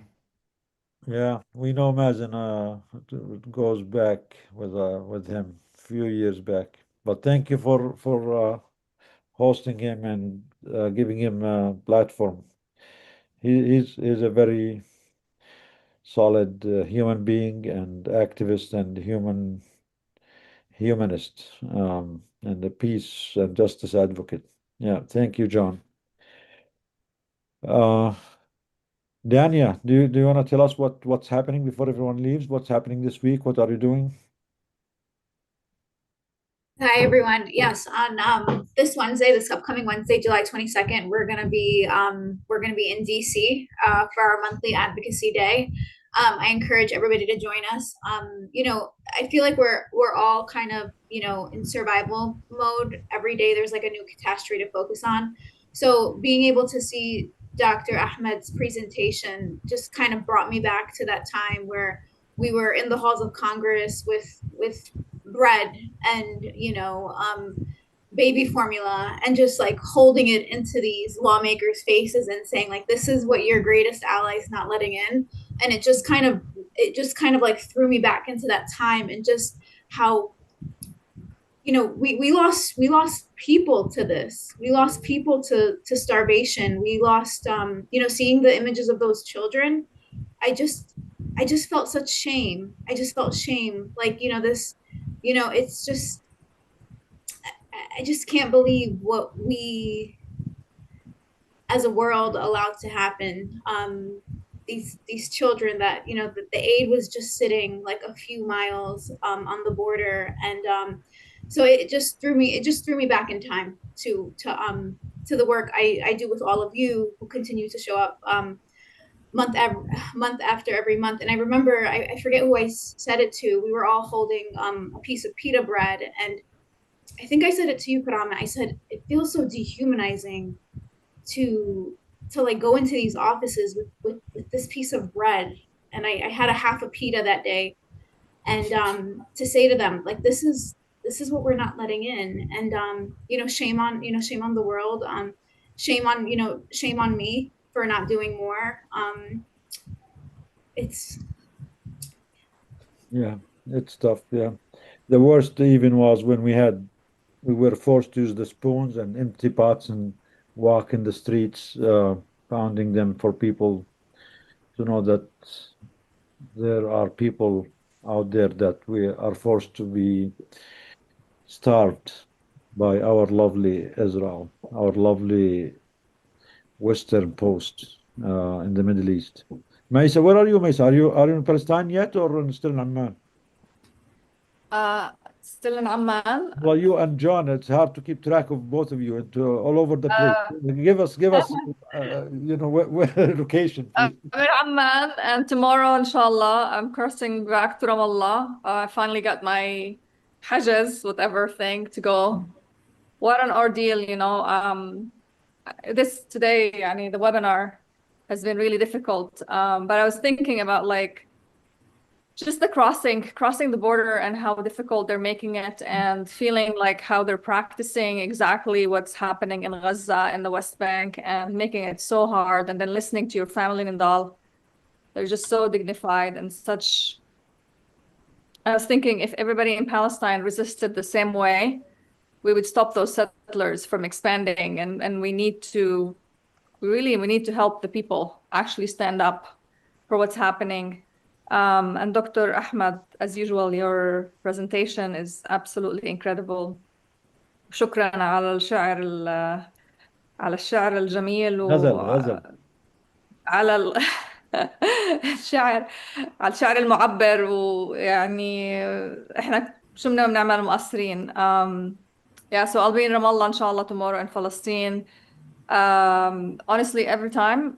Yeah, we know Mazen it goes back with him a few years back. But thank you for hosting him and giving him a platform. He's a very solid human being and activist and humanist and a peace and justice advocate. Yeah, thank you, John. Dania, do you want to tell us what's happening before everyone leaves? What's happening this week? What are you doing? Hi everyone. Yes, on this upcoming Wednesday, July 22nd, we're gonna be in DC for our monthly advocacy day. I encourage everybody to join us. I feel like we're all kind of in survival mode. Every day there's like a new catastrophe to focus on. So being able to see Dr. Ahmed's presentation just kind of brought me back to that time where we were in the halls of Congress with bread and baby formula and just like holding it into these lawmakers' faces and saying like, this is what your greatest ally is not letting in. And it just kind of like threw me back into that time and just how we lost people to this. We lost people to starvation. We lost seeing the images of those children. I just felt such shame. I just felt shame. Like, it's just, I just can't believe what we as a world allowed to happen. These children that, you know, the aid was just sitting like a few miles on the border, and so it just threw me back in time to the work I do with all of you who continue to show up month after every month. And I remember, I forget who I said it to. We were all holding a piece of pita bread, and I think I said it to you, Karama. I said it feels so dehumanizing to like go into these offices with this piece of bread. And I had a half a pita that day, and to say to them, like, this is what we're not letting in. And you know, shame on the world, shame on me for not doing more. It's Yeah, it's tough. Yeah, the worst even was when we were forced to use the spoons and empty pots and walk in the streets, pounding them for people to know that there are people out there that we are forced to be starved by our lovely Israel, our lovely Western post in the Middle East. Maisa, where are you, Maisa? Are you in Palestine yet or still in Amman? Still in Amman. Well, you and John, it's hard to keep track of both of you. It's all over the place. Give us, you know, where location, I'm please. in Amman, and tomorrow, inshallah, I'm crossing back to Ramallah. I finally got my hajjaz, whatever thing, to go. What an ordeal, you know. This today, I mean, the webinar has been really difficult. But I was thinking about like just the crossing the border and how difficult they're making it, and feeling like how they're practicing exactly what's happening in Gaza and the West Bank and making it so hard. And then listening to your family in Dal, they're just so dignified and such. I was thinking if everybody in Palestine resisted the same way, we would stop those settlers from expanding. And we need to help the people actually stand up for what's happening. And Dr. Ahmed, as usual, your presentation is absolutely incredible. شكرا على الشعر الجميل غزل على الشعر، على الشعر المعبر. ويعني احنا شو بدنا بنعمل مقصرين. Yeah, so I'll be in Ramallah inshallah tomorrow in Palestine. Honestly, every time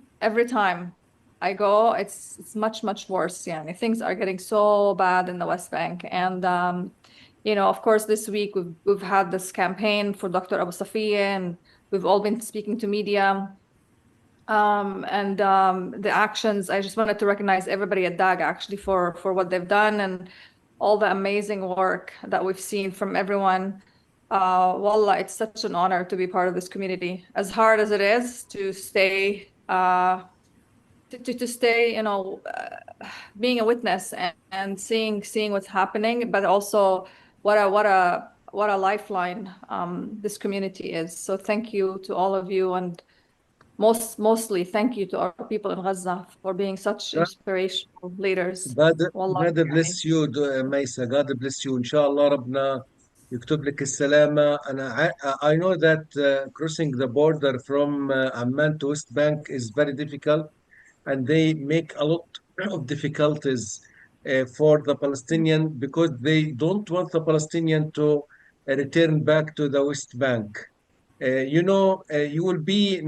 I go, it's much worse. Yeah, things are getting so bad in the West Bank. And you know, of course, this week we've had this campaign for Dr. Abu Safiya, and we've all been speaking to media. And the actions, I just wanted to recognize everybody at DAG actually for what they've done and all the amazing work that we've seen from everyone. Wallah, it's such an honor to be part of this community. As hard as it is to stay, to stay, you know, being a witness and seeing what's happening, but also what a lifeline this community is. So thank you to all of you, and mostly thank you to our people in Gaza for being such inspirational leaders. God bless you ميسا. God bless you. إن شاء الله ربنا يكتب لك السلامة. I know that crossing the border from Amman to West Bank is very difficult, and they make a lot of difficulties for the Palestinian, because they don't want the Palestinian to return back to the West Bank. You know, you will be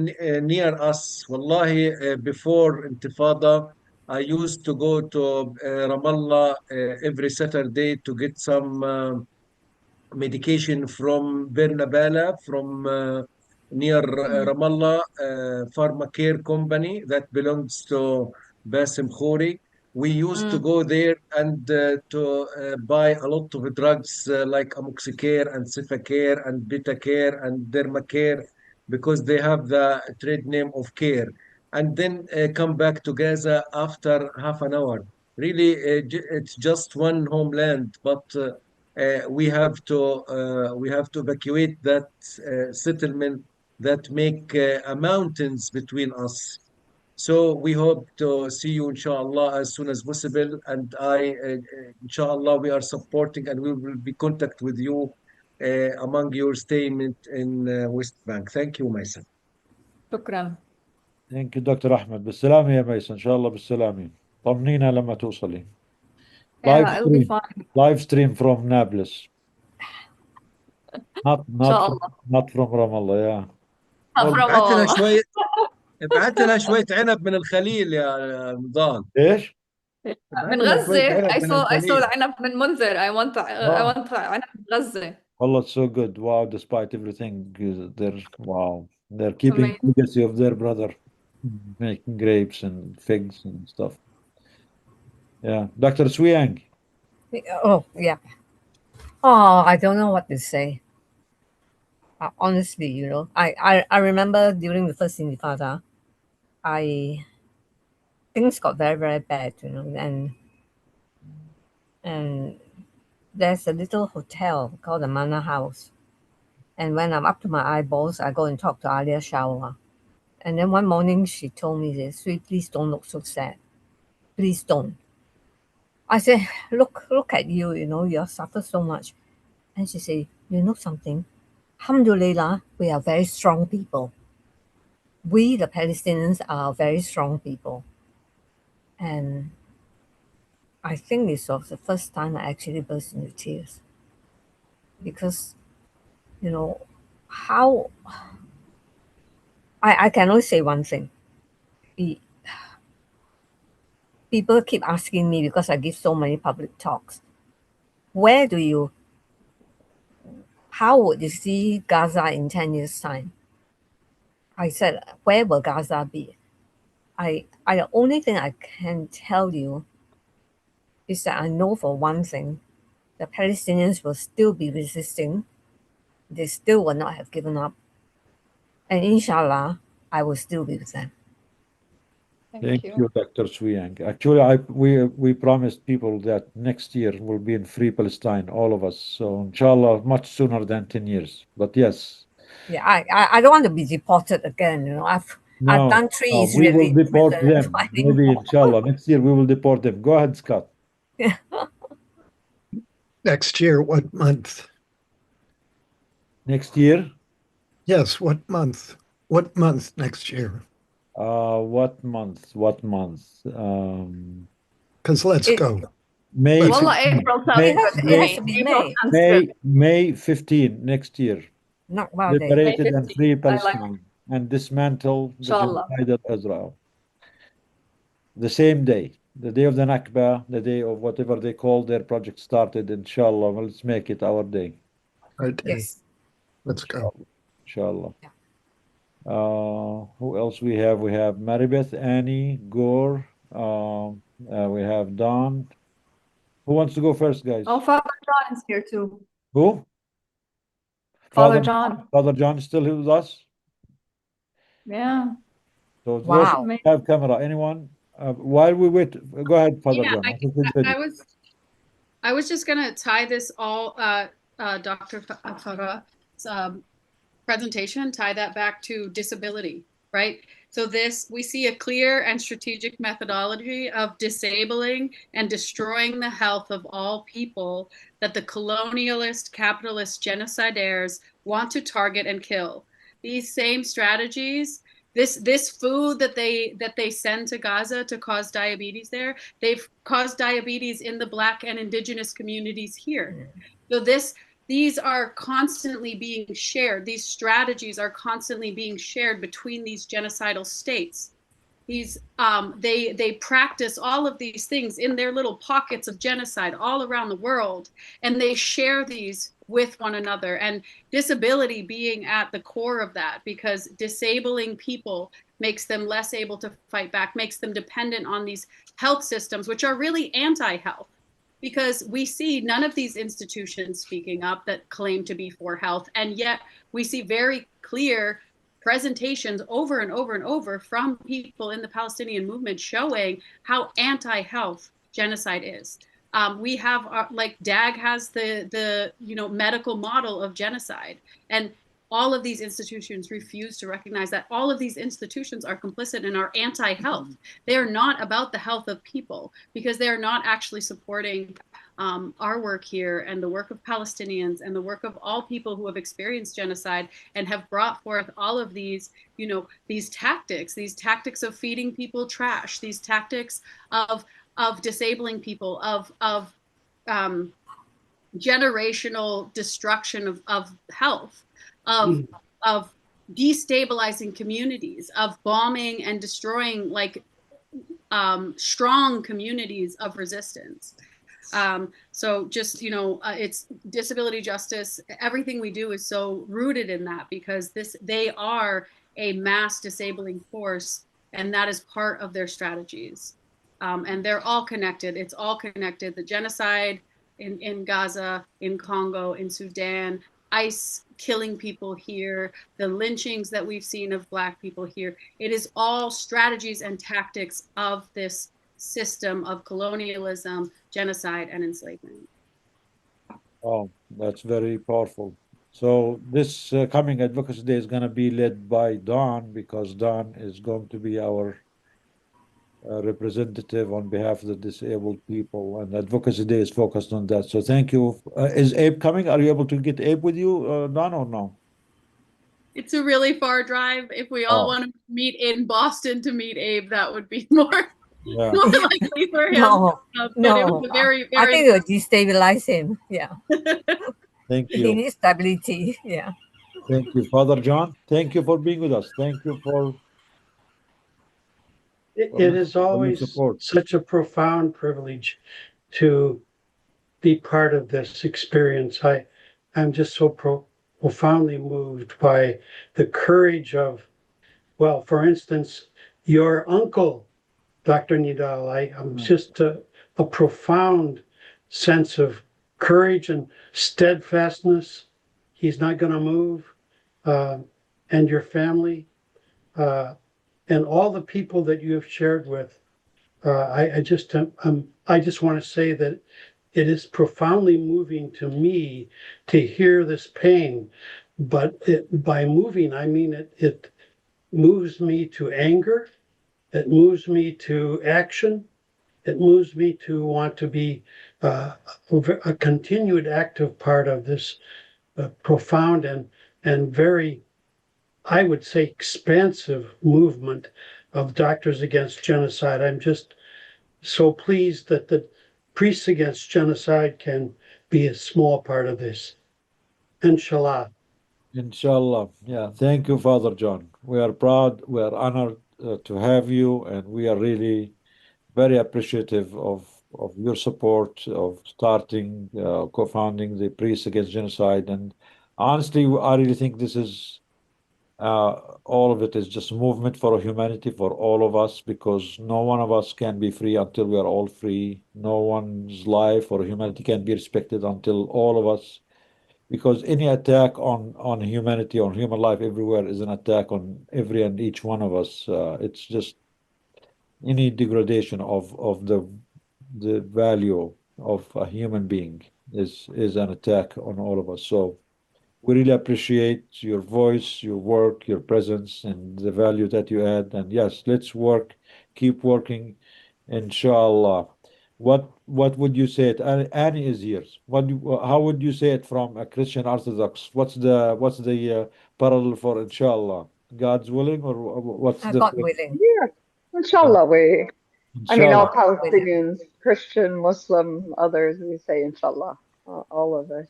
near us. Wallahi, before Intifada, I used to go to Ramallah every Saturday to get some medication from Bernabala, from near Ramallah, Pharmacare company that belongs to Basim Khouri. We used to go there and to buy a lot of drugs like Amoxicare and Cefacare and Betacare and Dermacare, because they have the trade name of care. And then come back to Gaza after half an hour. Really, it's just one homeland, but we have to evacuate that settlement that make mountains between us. So we hope to see you, inshallah, as soon as possible. And inshallah, we are supporting, and we will be contact with you among your statement in West Bank. Thank you, my son. شكرا. Thank you, Dr. Ahmed. بالسلامة يا ميسن، إن شاء الله بالسلامة. طمنينا لما توصلي. Yeah, it'll be fine. Live stream from Nablus. إن شاء الله. Not from Ramallah, yeah. ابعت لنا شوية عنب من الخليل يا نضال. ايش؟ من غزة. I saw العنب من منذر. I want عنب من غزة. والله it's so good. Wow, despite everything, they're keeping the legacy of their brother, making grapes and figs and stuff. Yeah, Dr. Swiyang. Oh, yeah. Oh, I don't know what to say. Honestly, you know, I remember during the first Intifada, things got very, very bad, you know, and there's a little hotel called the Mana House. And when I'm up to my eyeballs, I go and talk to Alia Shawa. And then one morning she told me this, "Sweet, please don't look so sad. Please don't." I said, look at you, you know, you suffer so much. And she said, you know something? Alhamdulillah, we are very strong people. We, the Palestinians, are very strong people. And I think this was the first time I actually burst into tears. Because, you know, how... I can only say one thing. People keep asking me, because I give so many public talks, how would you see Gaza in 10 years' time? I said, where will Gaza be? The only thing I can tell you is that I know for one thing, the Palestinians will still be resisting. They still will not have given up. And inshallah, I will still be with them. Thank you, Dr. Swiyang. Actually, we promised people that next year we'll be in free Palestine, all of us. So, inshallah, much sooner than 10 years. But yes. Yeah, I don't want to be deported again. You know, I've done 3 Israeli. We will deport them. Maybe, inshallah, next year we will deport them. Go ahead, Scott. Yeah. Next year, what month? Next year? Yes, what month? What month next year? What month? Because let's go. May. والله April May 15 next year. Liberated and free Palestine and dismantle the genocide of Israel. The same day, the day of the Nakba, the day of whatever they call their project started. Inshallah, let's make it our day. Yes. Let's go. Inshallah. Who else we have? We have Maribeth, Annie, Gore. We have Don. Who wants to go first, guys? Oh, Father John is here too. Who? Father John. Father John is still here with us? Yeah. So wow. Have camera. Anyone? While we wait, go ahead, Father John. I was just gonna tie this all, Dr. Farah's presentation, tie that back to disability, right? So we see a clear and strategic methodology of disabling and destroying the health of all people that the colonialist, capitalist genocidaires want to target and kill. These same strategies, this food that they send to Gaza to cause diabetes there, they've caused diabetes in the Black and Indigenous communities here. So these are constantly being shared. These strategies are constantly being shared between these genocidal states. They practice all of these things in their little pockets of genocide all around the world, and they share these with one another, and disability being at the core of that, because disabling people makes them less able to fight back, makes them dependent on these health systems, which are really anti-health. Because we see none of these institutions speaking up that claim to be for health, and yet we see very clear presentations over and over and over from people in the Palestinian movement showing how anti-health genocide is. We have like DAG has the medical model of genocide, and all of these institutions refuse to recognize that all of these institutions are complicit and are anti-health. They are not about the health of people, because they are not actually supporting our work here and the work of Palestinians and the work of all people who have experienced genocide and have brought forth all of these, you know, these tactics of feeding people trash, these tactics of disabling people, of generational destruction of health, of destabilizing communities, of bombing and destroying like strong communities of resistance. So just, you know, it's disability justice. Everything we do is so rooted in that, because they are a mass disabling force, and that is part of their strategies. And they're all connected. It's all connected. The genocide in Gaza, in Congo, in Sudan, ICE killing people here, the lynchings that we've seen of Black people here. It is all strategies and tactics of this system of colonialism, genocide, and enslavement. Oh, that's very powerful. So this coming Advocacy Day is going to be led by Dawn, because Dawn is going to be our representative on behalf of the disabled people, and Advocacy Day is focused on that. So thank you. Is Abe coming? Are you able to get Abe with you, Dawn, or no? It's a really far drive. If we all want to meet in Boston to meet Abe, that would be more likely for him. No, but it was a very, very. I think it would destabilize him. Yeah. Thank He you. needs stability. Yeah. Thank you, Father John. Thank you for being with us. Thank you for. It is always such a profound privilege to be part of this experience. I'm just so profoundly moved by the courage of, well, for instance, your uncle, Dr. Nidal. I'm just a profound sense of courage and steadfastness. He's not going to move. And your family, and all the people that you have shared with. I just want to say that it is profoundly moving to me to hear this pain, but by moving, I mean it moves me to anger, it moves me to action, it moves me to want to be a continued active part of this profound and very, I would say, expansive movement of Doctors Against Genocide. I'm just so pleased that the Priests Against Genocide can be a small part of this. Inshallah. Inshallah. Yeah. Thank you, Father John. We are proud, we are honored to have you, and we are really very appreciative of your support of starting, co-founding the Priests Against Genocide. And honestly, I really think this is all of it is just a movement for humanity, for all of us, because no one of us can be free until we are all free. No one's life or humanity can be respected until all of us, because any attack on humanity, on human life everywhere, is an attack on every and each one of us. It's just any degradation of the value of a human being is an attack on all of us. So we really appreciate your voice, your work, your presence, and the value that you add. And yes, let's work, keep working, inshallah. What would you say it? Annie is here. How would you say it from a Christian Orthodox? What's the parallel for inshallah? God's willing, or what's the God willing? Yeah, inshallah. I mean, all Inshallah. Palestinians, Christian, Muslim, others, we say inshallah, all of us.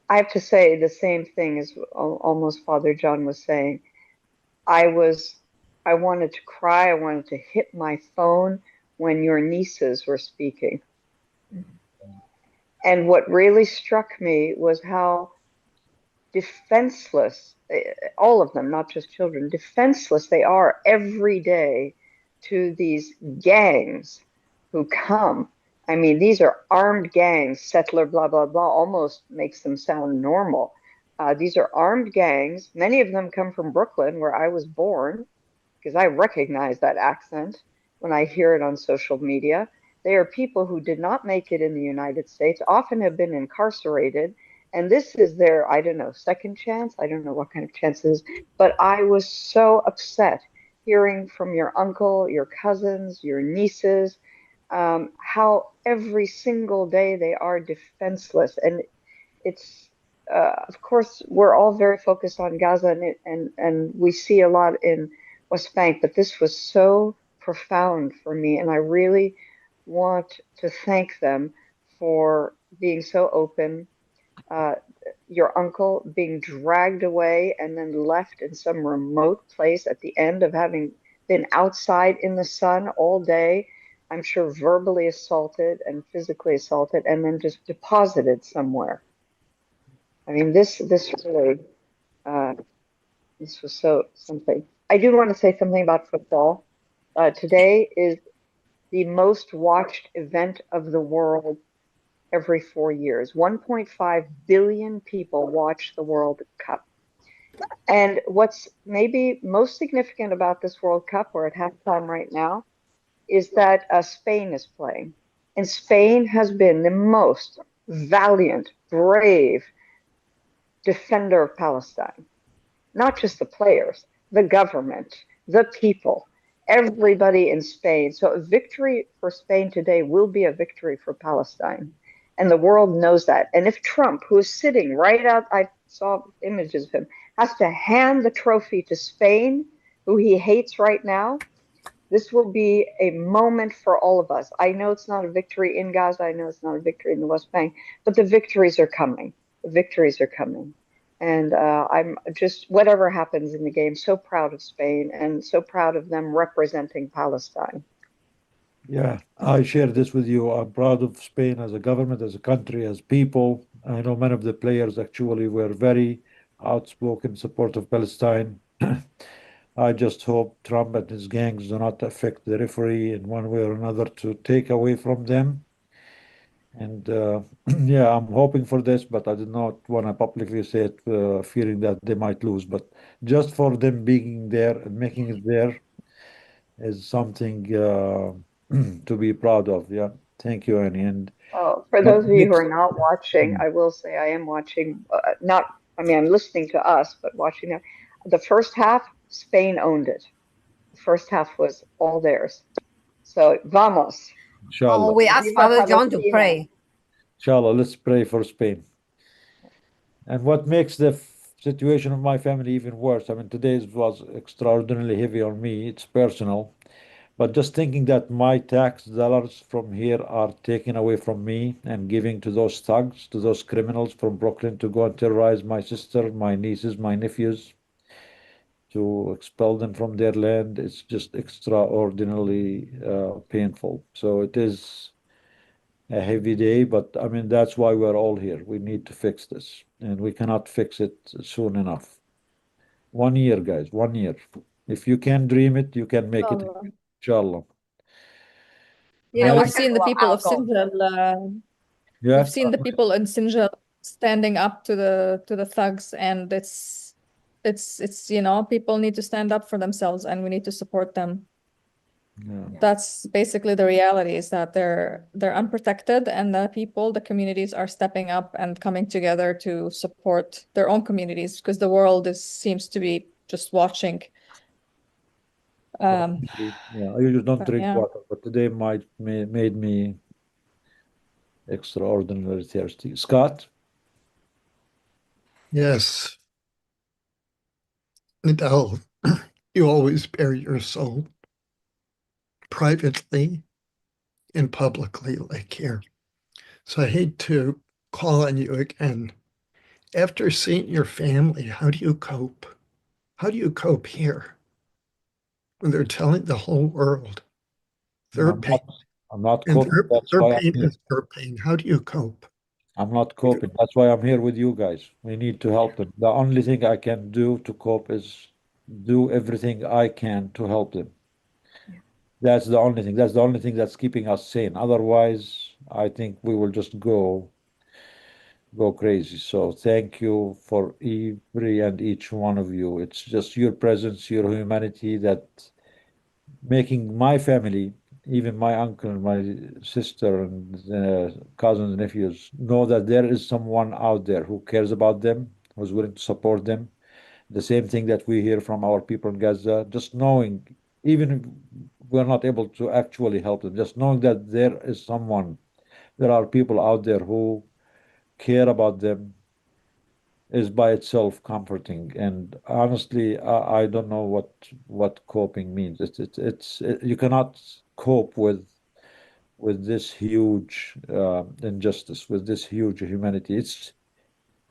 I have to say the same thing as almost Father John was saying. I wanted to cry. I wanted to hit my phone when your nieces were speaking. And what really struck me was how defenseless, all of them, not just children, defenseless they are every day to these gangs who come. I mean, these are armed gangs, settler, blah, blah, blah, almost makes them sound normal. These are armed gangs. Many of them come from Brooklyn, where I was born, because I recognize that accent when I hear it on social media. They are people who did not make it in the United States, often have been incarcerated, And this is their, I don't know, second chance. I don't know what kind of chance it is, but I was so upset hearing from your uncle, your cousins, your nieces, how every single day they are defenseless. And it's, of course, we're all very focused on Gaza and we see a lot in West Bank, but this was so profound for me. And I really want to thank them for being so open. Your uncle being dragged away and then left in some remote place at the end of having been outside in the sun all day, I'm sure verbally assaulted and physically assaulted, and then just deposited somewhere. I mean, this really, this was so something. I do want to say something about football. Today is the most watched event of the world every 4 years. 1.5 billion people watch the World Cup. And what's maybe most significant about this World Cup, we're at halftime right now, is that Spain is playing. And Spain has been the most valiant, brave defender of Palestine. Not just the players, the government, the people, everybody in Spain. So a victory for Spain today will be a victory for Palestine. And the world knows that. And if Trump, who is sitting right out, I saw images of him, has to hand the trophy to Spain, who he hates right now, this will be a moment for all of us. I know it's not a victory in Gaza. I know it's not a victory in the West Bank, but the victories are coming. The victories are coming. And I'm just, whatever happens in the game, so proud of Spain and so proud of them representing Palestine. Yeah, I share this with you. I'm proud of Spain as a government, as a country, as people. I know many of the players actually were very outspoken in support of Palestine. I just hope Trump and his gangs do not affect the referee in one way or another to take away from them. And yeah, I'm hoping for this, but I did not want to publicly say it, fearing that they might lose. But just for them being there and making it there is something to be proud of. Yeah, thank you, Annie. And Oh, for those of you who are not watching, I will say I am watching, not, I mean, I'm listening to us, but watching them. The first half, Spain owned it. The first half was all theirs. So, vamos. Inshallah. Oh, we asked Father John to pray. Inshallah, let's pray for Spain. And what makes the situation of my family even worse, I mean, today's was extraordinarily heavy on me. It's personal. But just thinking that my tax dollars from here are taken away from me and giving to those thugs, to those criminals from Brooklyn to go and terrorize my sister, my nieces, my nephews, to expel them from their land, it's just extraordinarily painful. So it is a heavy day, but I mean, that's why we're all here. We need to fix this, and we cannot fix it soon enough. 1 year, guys, 1 year. If you can dream it, you can make it. Inshallah. You know, we've seen the people of Sinjar. Yeah. We've seen the people in Sinjar standing up to the thugs, and it's you know, people need to stand up for themselves, and we need to support them. Yeah. That's basically the reality, is that they're unprotected, and the people, the communities are stepping up and coming together to support their own communities, because the world seems to be just watching. Yeah, I usually don't drink yeah. water, but today made me extraordinarily thirsty. Scott? Yes. Adele, you always bare your soul privately and publicly, like here. So I hate to call on you again. After seeing your family, how do you cope? How do you cope here when they're telling the whole world their pain? I'm not And coping. That's their why I'm pain here. is their pain. How do you cope? I'm not coping. That's why I'm here with you guys. We need to help them. The only thing I can do to cope is do everything I can to help them. That's the only thing. That's the only thing that's keeping us sane. Otherwise, I think we will just go crazy. So thank you for every and each one of you. It's just your presence, your humanity that making my family even my uncle and my sister and cousins and nephews know that there is someone out there who cares about them, who's willing to support them. The same thing that we hear from our people in Gaza, just knowing, even if we're not able to actually help them, just knowing that there is someone, there are people out there who care about them is by itself comforting. And honestly, I don't know what coping means. You cannot cope with this huge injustice, with this huge humanity.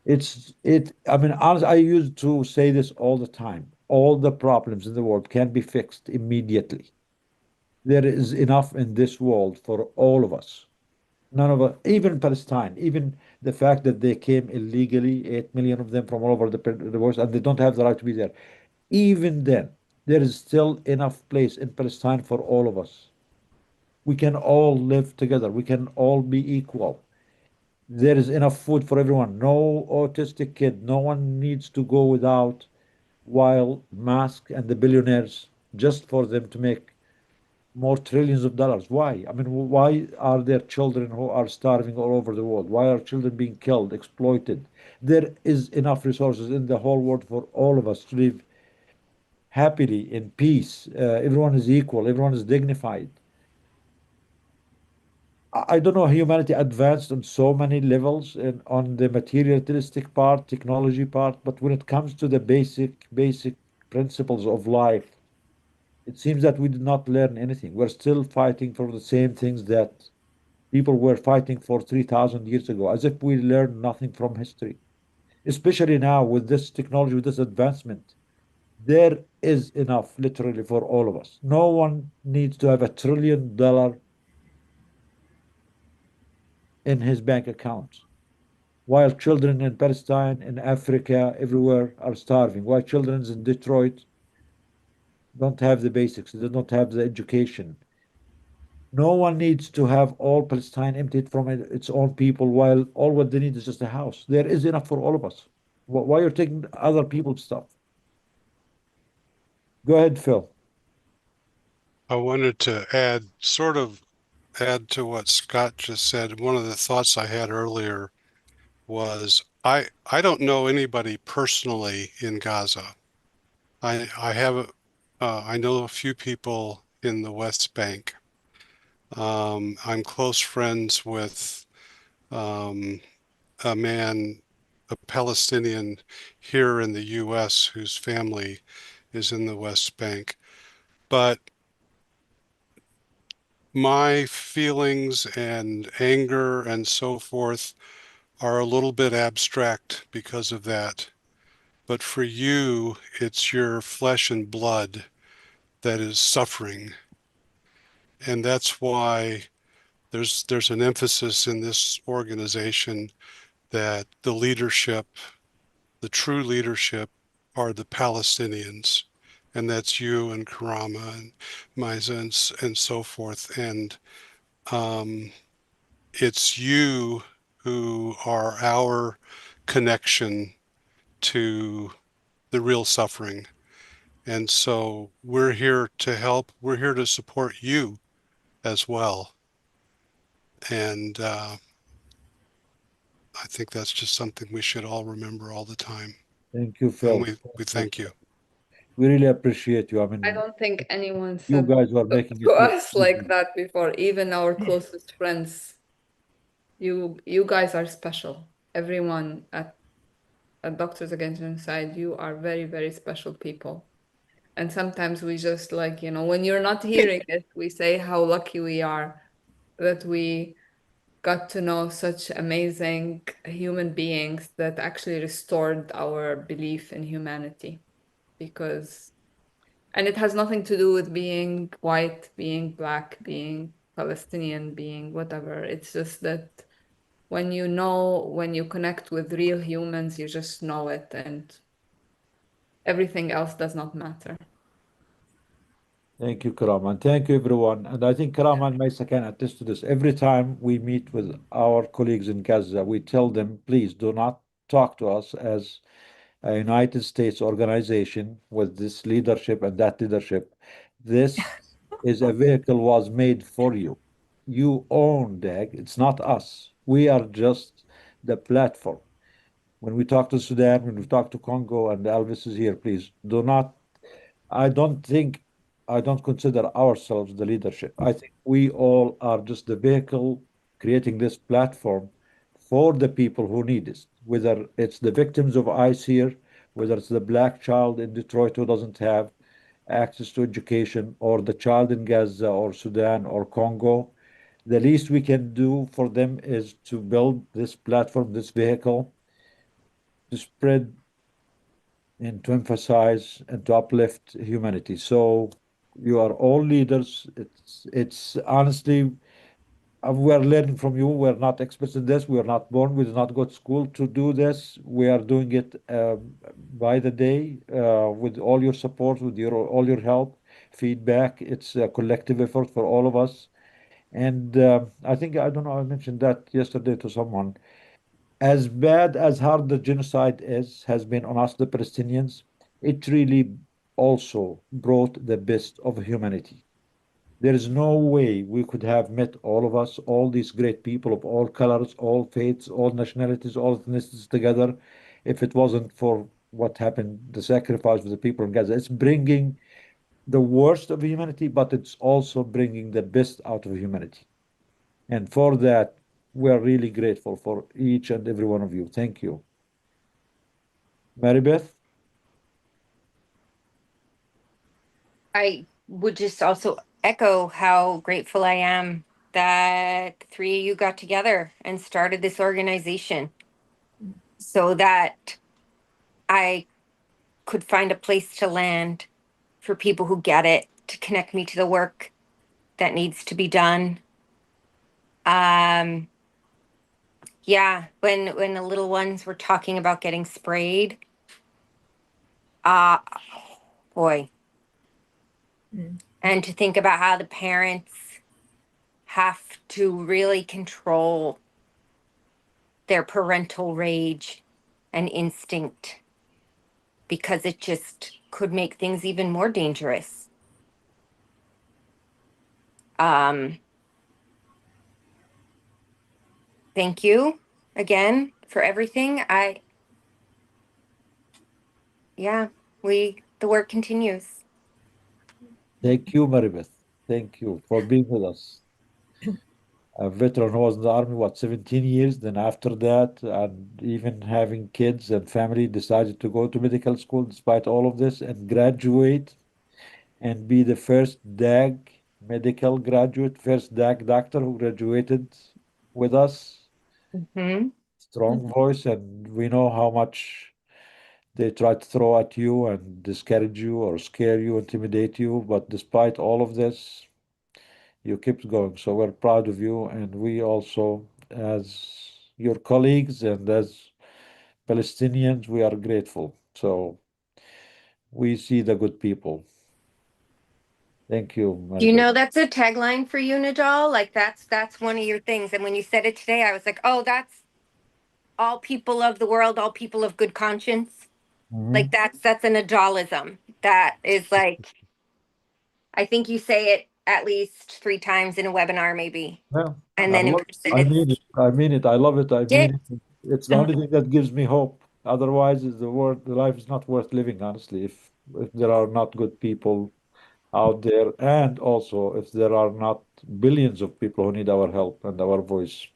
I mean, honestly, I used to say this all the time. All the problems in the world can be fixed immediately. There is enough in this world for all of us. None of us, even Palestine, even the fact that they came illegally, 8 million of them from all over the world, and they don't have the right to be there. Even then, there is still enough place in Palestine for all of us. We can all live together. We can all be equal. There is enough food for everyone. No autistic kid. No one needs to go without, while Musk and the billionaires, just for them to make more trillions of dollars. Why? I mean, why are there children who are starving all over the world? Why are children being killed, exploited? There is enough resources in the whole world for all of us to live happily in peace. Everyone is equal. Everyone is dignified. I don't know, humanity advanced on so many levels and on the materialistic part, technology part, but when it comes to the basic principles of life, it seems that we did not learn anything. We're still fighting for the same things that people were fighting for 3,000 years ago, as if we learned nothing from history. Especially now with this technology, with this advancement, there is enough literally for all of us. No one needs to have $1 trillion in his bank account, while children in Palestine, in Africa, everywhere are starving, while children in Detroit don't have the basics, they don't have the education. No one needs to have all Palestine emptied from its own people, while all what they need is just a house. There is enough for all of us. Why you're taking other people's stuff? Go ahead, Phil. I wanted to add to what Scott just said. One of the thoughts I had earlier was I don't know anybody personally in Gaza. I know a few people in the West Bank. I'm close friends with a Palestinian here in the U.S. whose family is in the West Bank. But my feelings and anger and so forth are a little bit abstract because of that. But for you, it's your flesh and blood that is suffering. And that's why there's an emphasis in this organization that the leadership, the true leadership, are the Palestinians. And that's you and Karama and Maiza and so forth. And it's you who are our connection to the real suffering. And so we're here to help. We're here to support you as well. And I think that's just something we should all remember all the time. Thank you, Phil. And we thank you. We really appreciate you. I mean, I don't think anyone you said guys were making to it look us like that before, even our closest friends. You guys are special. Everyone at Doctors Against Genocide, you are very, very special people. And sometimes we just like, when you're not hearing it, we say how lucky we are that we got to know such amazing human beings that actually restored our belief in humanity. And it has nothing to do with being white, being black, being Palestinian, being whatever. It's just that when you connect with real humans, you just know it, and everything else does not matter. Thank you, Karam, and thank you, everyone. And I think Karam and Maisa can attest to this. Every time we meet with our colleagues in Gaza, we tell them, please do not talk to us as a United States organization with this leadership and that leadership. This is a vehicle was made for you. You own DAG. It's not us. We are just the platform. When we talk to Sudan, when we talk to Congo, and Elvis is here, please do not. I don't consider ourselves the leadership. I think we all are just the vehicle creating this platform for the people who need it, whether it's the victims of ICE here, whether it's the black child in Detroit who doesn't have access to education, or the child in Gaza or Sudan or Congo. The least we can do for them is to build this platform, this vehicle, to spread and to emphasize and to uplift humanity. So you are all leaders. It's honestly, we're learning from you. We're not experts in this. We're not born. We did not go to school to do this. We are doing it by the day with all your support, with all your help, feedback. It's a collective effort for all of us. And I think, I don't know, I mentioned that yesterday to someone. As bad as hard the genocide has been on us, the Palestinians, it really also brought the best of humanity. There is no way we could have met all of us, all these great people of all colors, all faiths, all nationalities, all ethnicities together, if it wasn't for what happened, the sacrifice of the people in Gaza. It's bringing the worst of humanity, but it's also bringing the best out of humanity. And for that, we're really grateful for each and every one of you. Thank you. Mary Beth? I would just also echo how grateful I am that the three of you got together and started this organization so that I could find a place to land for people who get it, to connect me to the work that needs to be done. Yeah, when the little ones were talking about getting sprayed, boy. And to think about how the parents have to really control their parental rage and instinct because it just could make things even more dangerous. Thank you again for everything. The work continues. Thank you, Maribeth. Thank you for being with us. A veteran who was in the army, 17 years. Then after that, and even having kids and family, decided to go to medical school despite all of this and graduate and be the first DAG medical graduate, first DAG doctor who graduated with us. Strong voice, and we know how much they try to throw at you and discourage you or scare you, intimidate you. But despite all of this, you kept going. So we're proud of you. And we also, as your colleagues and as Palestinians, we are grateful. So we see the good people. Thank you. Do you know that's a tagline for you, Najal? Like that's one of your things. And when you said it today, I was like, oh, that's all people of the world, all people of good conscience. Like that's a Najalism. That is like, I think you say it at least 3 times in a webinar, maybe. Yeah. And then in person. I mean it. I mean it. I love it. I mean it. It's the only thing that gives me hope. Otherwise, the life is not worth living, honestly, if there are not good people out there, and also if there are not billions of people who need our help and our voice.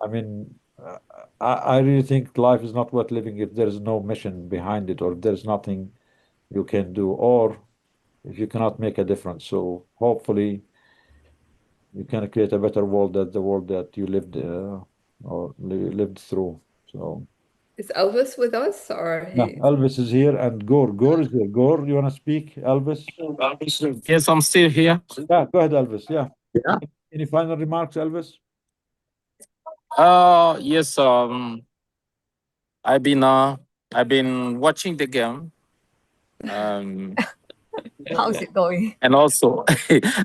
I mean, I really think life is not worth living if there is no mission behind it, or if there's nothing you can do, or if you cannot make a difference. So hopefully you can create a better world than the world that you lived or lived through. So is Elvis with us, or yeah, Elvis is here, and Gore is here. Gore, you want to speak, Elvis? Yes, I'm still here. Yeah, go ahead, Elvis. Yeah. Any final remarks, Elvis? Yes. I've been watching the game. How's it going? And also,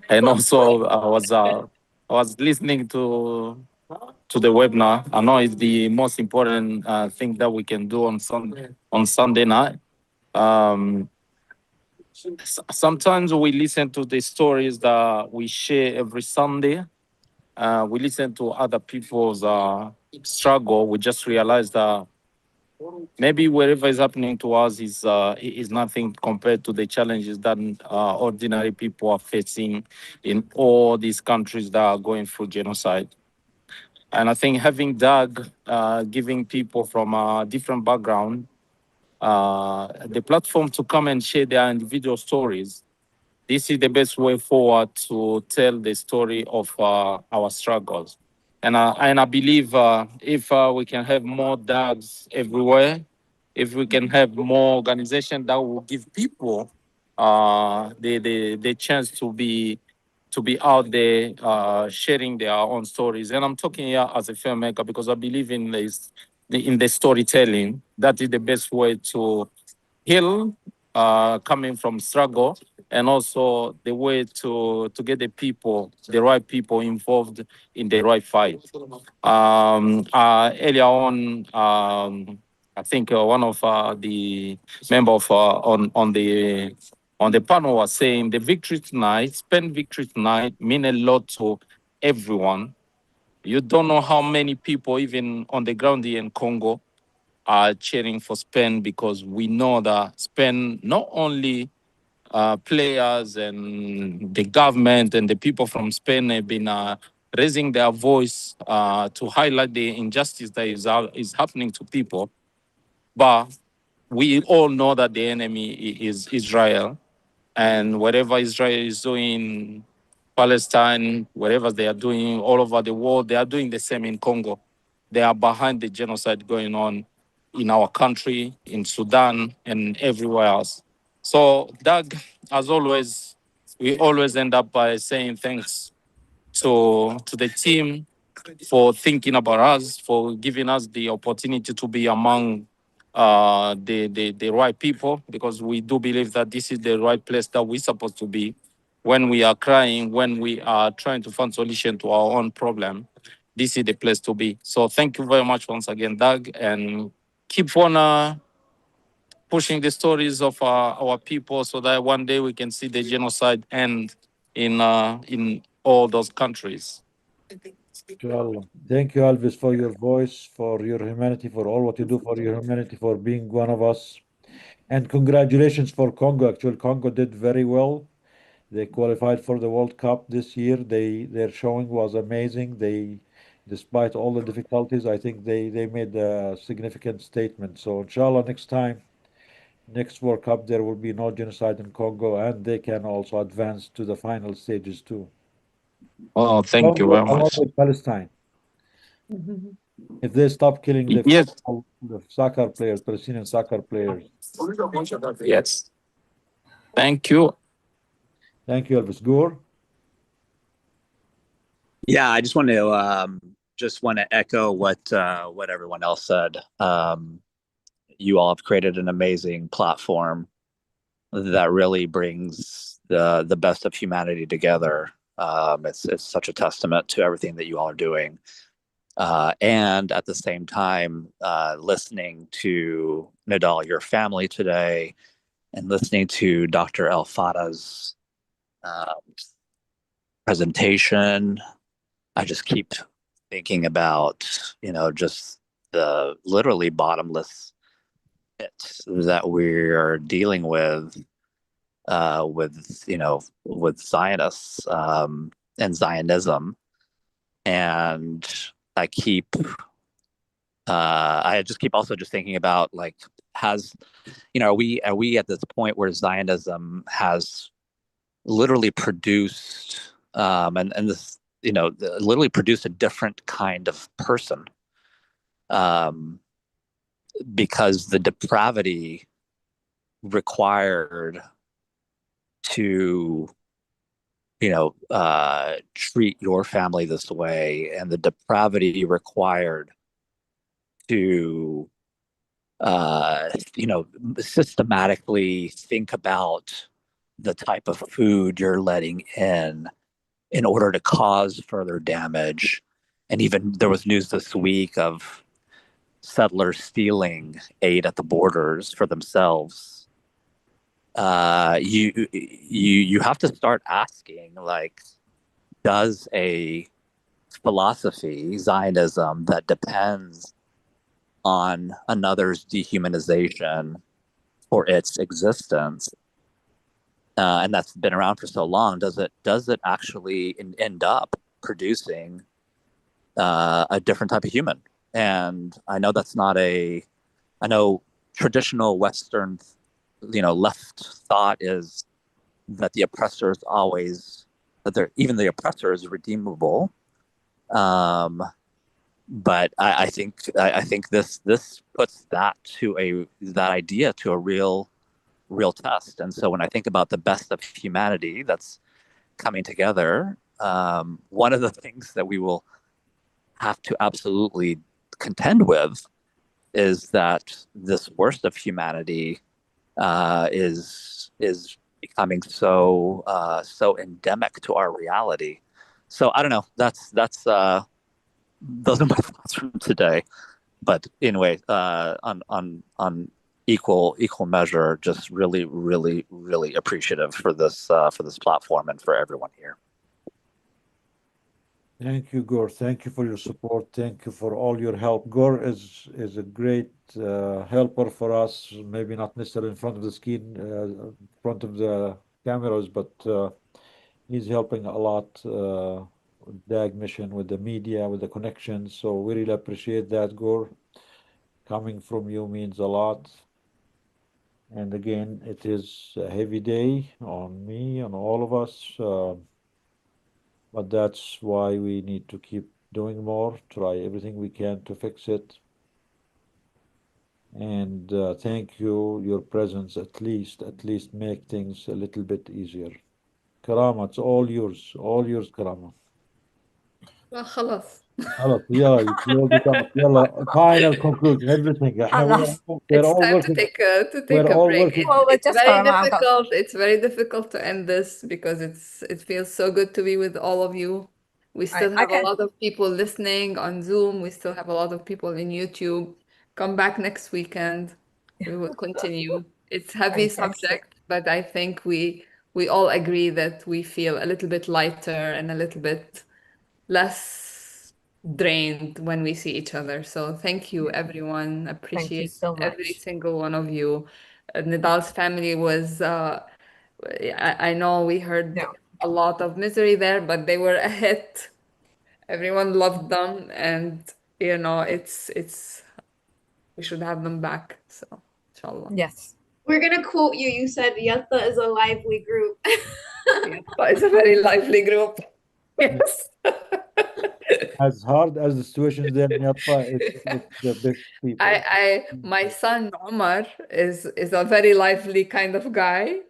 I was listening to the webinar. I know it's the most important thing that we can do on Sunday night. Sometimes we listen to the stories that we share every Sunday. We listen to other people's struggle. We just realize that maybe wherever is happening to us is nothing compared to the challenges that ordinary people are facing in all these countries that are going through genocide. And I think having Doug giving people from a different background the platform to come and share their individual stories, this is the best way forward to tell the story of our struggles. And I believe if we can have more Dougs everywhere, if we can have more organization that will give people the chance to be out there sharing their own stories. And I'm talking here as a filmmaker because I believe in the storytelling. That is the best way to heal coming from struggle, and also the way to get the right people involved in the right fight. Earlier on, I think one of the members on the panel was saying the victory tonight, spend victory tonight, mean a lot to everyone. You don't know how many people, even on the ground here in Congo, are cheering for Spain, because we know that Spain, not only players and the government and the people from Spain have been raising their voice to highlight the injustice that is happening to people. But we all know that the enemy is Israel. And whatever Israel is doing, Palestine, whatever they are doing all over the world, they are doing the same in Congo. They are behind the genocide going on in our country, in Sudan, and everywhere else. So, Doug, as always, we always end up by saying thanks to the team for thinking about us, for giving us the opportunity to be among the right people, because we do believe that this is the right place that we're supposed to be when we are crying, when we are trying to find solution to our own problem. This is the place to be. So thank you very much once again, Doug, and keep on pushing the stories of our people so that one day we can see the genocide end in all those countries. Inshallah. Thank you, Alvis, for your voice, for your humanity, for all what you do for your humanity, for being one of us. And congratulations for Congo. Actually, Congo did very well. They qualified for the World Cup this year. Their showing was amazing. Despite all the difficulties, I think they made a significant statement. So inshallah, next World Cup, there will be no genocide in Congo, and they can also advance to the final stages too. Oh, thank you very Along much. with Palestine. If they stop killing the Yes. soccer players, Palestinian soccer players. Yes. Thank you. Thank you, Elvis. Gore? Yeah, I just want to echo what everyone else said. You all have created an amazing platform that really brings the best of humanity together. It's such a testament to everything that you all are doing. And at the same time, listening to Nadal, your family today, and listening to Dr. El Fada's presentation, I just keep thinking about, just the literally bottomless pit that we're dealing with Zionists and Zionism. And I just keep also just thinking about, like, are we at this point where Zionism has literally produced and this literally produced a different kind of person, because the depravity required to treat your family this way, and the depravity required to systematically think about the type of food you're letting in order to cause further damage. And even there was news this week of settlers stealing aid at the borders for themselves. you have to start asking, like, does a philosophy, Zionism, that depends on another's dehumanization for its existence, and that's been around for so long, does it actually end up producing a different type of human? And I know that's not I know traditional Western, left thought is that the oppressor is always, even the oppressor is redeemable. But I think this puts that idea to a real test. And so when I think about the best of humanity that's coming together, one of the things that we will have to absolutely contend with is that this worst of humanity is becoming so endemic to our reality. So I don't know. That's those are my thoughts from today. But anyway, on equal measure, just really, really, really appreciative for this platform and for everyone here. Thank you, Gore. Thank you for your support. Thank you for all your help. Gore is a great helper for us. Maybe not necessarily in front of the screen, in front of the cameras, but he's helping a lot with DAG mission, with the media, with the connections. So we really appreciate that, Gore. Coming from you means a lot. And again, it is a heavy day on me and all of us. But that's why we need to keep doing more, try everything we can to fix it. And thank you, your presence at least make things a little bit easier. Karama, it's all yours, Karama. Well, خلاص. خلاص, yeah, you close it up. يلا, final conclusion, everything. We're all working. To take a break. It's very difficult to end this because it feels so good to be with all of you. We still have a lot of people listening on Zoom. We still have a lot of people in YouTube. Come back next weekend. We will continue. It's heavy subject, but I think we all agree that we feel a little bit lighter and a little bit less drained when we see each other. So thank you, everyone. Appreciate so every much. single one of you. Nidal's family was, I know we heard a lot of misery there, but they were a hit. Everyone loved them, and it's we should have them back. So, inshallah. Yes. We're gonna quote you. You said Yatta is a lively group. Yatta is a very lively group. Yes. As hard as the situation is there in Yatta, it's the best people. My son Omar is a very lively kind of guy.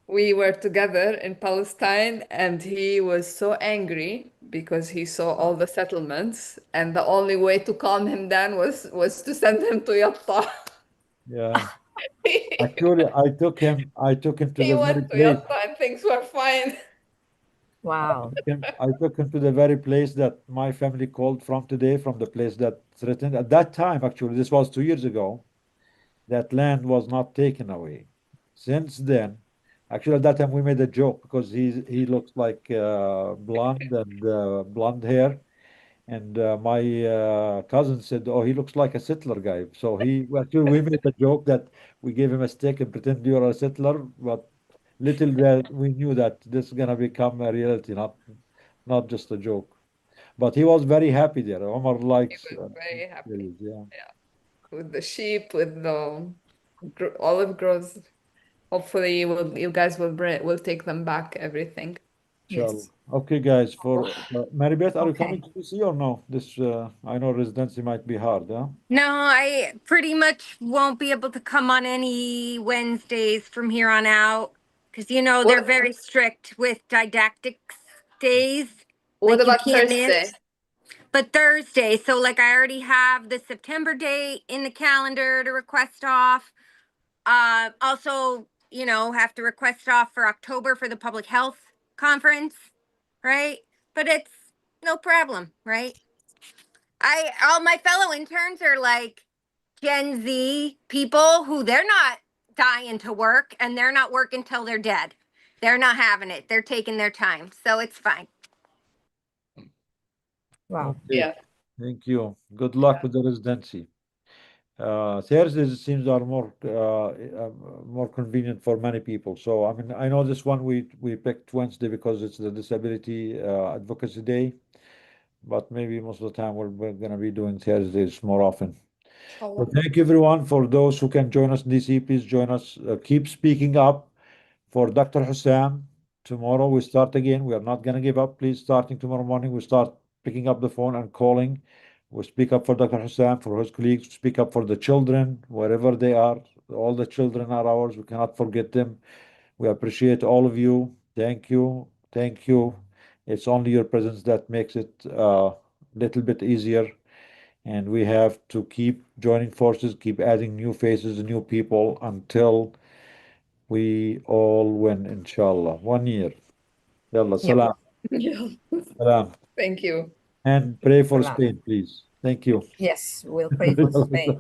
We were together in Palestine, and he was so angry because he saw all the settlements, and the only way to calm him down was to send him to Yatta. Yeah. Actually, I took him to He the very went to place. Yatta and things were fine. Wow. I took him to the very place that my family called from today, from the place that threatened. At that time, actually, this was 2 years ago, that land was not taken away. Since then, actually, at that time we made a joke because he looks like blonde and blonde hair. And my cousin said, "Oh, he looks like a settler guy." So actually we made a joke that we gave him a stick and pretend you're a settler, but little that we knew that this is gonna become a reality, not just a joke. But he was very happy there. Omar likes Very happy. yeah. Yeah. With the sheep, with the olive groves. Hopefully, you guys will take them back, everything. Inshallah. Okay, guys. For Maribeth, are you coming to DC or no? This I know residency might be hard, huh? No, I pretty much won't be able to come on any Wednesdays from here on out because they're very strict with didactics days. What Like, you about can't Thursday? miss. But Thursday, so like I already have the September date in the calendar to request off. Also, have to request off for October for the public health conference, right? But it's no problem, right? All my fellow interns are like Gen Z people who they're not dying to work, and they're not working till they're dead. They're not having it. They're taking their time. So it's fine. Wow. Okay. Yeah. Thank you. Good luck with the residency. Thursdays it seems are more convenient for many people. So I mean, I know this one we picked Wednesday because it's the Disability Advocacy Day, but maybe most of the time we're going to be doing Thursdays more often. So thank you everyone. For those who can join us in DC, please join us. Keep speaking up for Dr. Hussam. Tomorrow we start again. We are not going to give up. Please, starting tomorrow morning, we start picking up the phone and calling. We speak up for Dr. Hussam, for his colleagues, speak up for the children, wherever they are. All the children are ours. We cannot forget them. We appreciate all of you. Thank you. Thank you. It's only your presence that makes it a little bit easier. And we have to keep joining forces, keep adding new faces and new people until we all win, inshallah. 1 year. Yalla, salam. Yeah. Salam. Thank you. And pray for Salam. Spain, please. Thank you. Yes, we'll pray for Spain.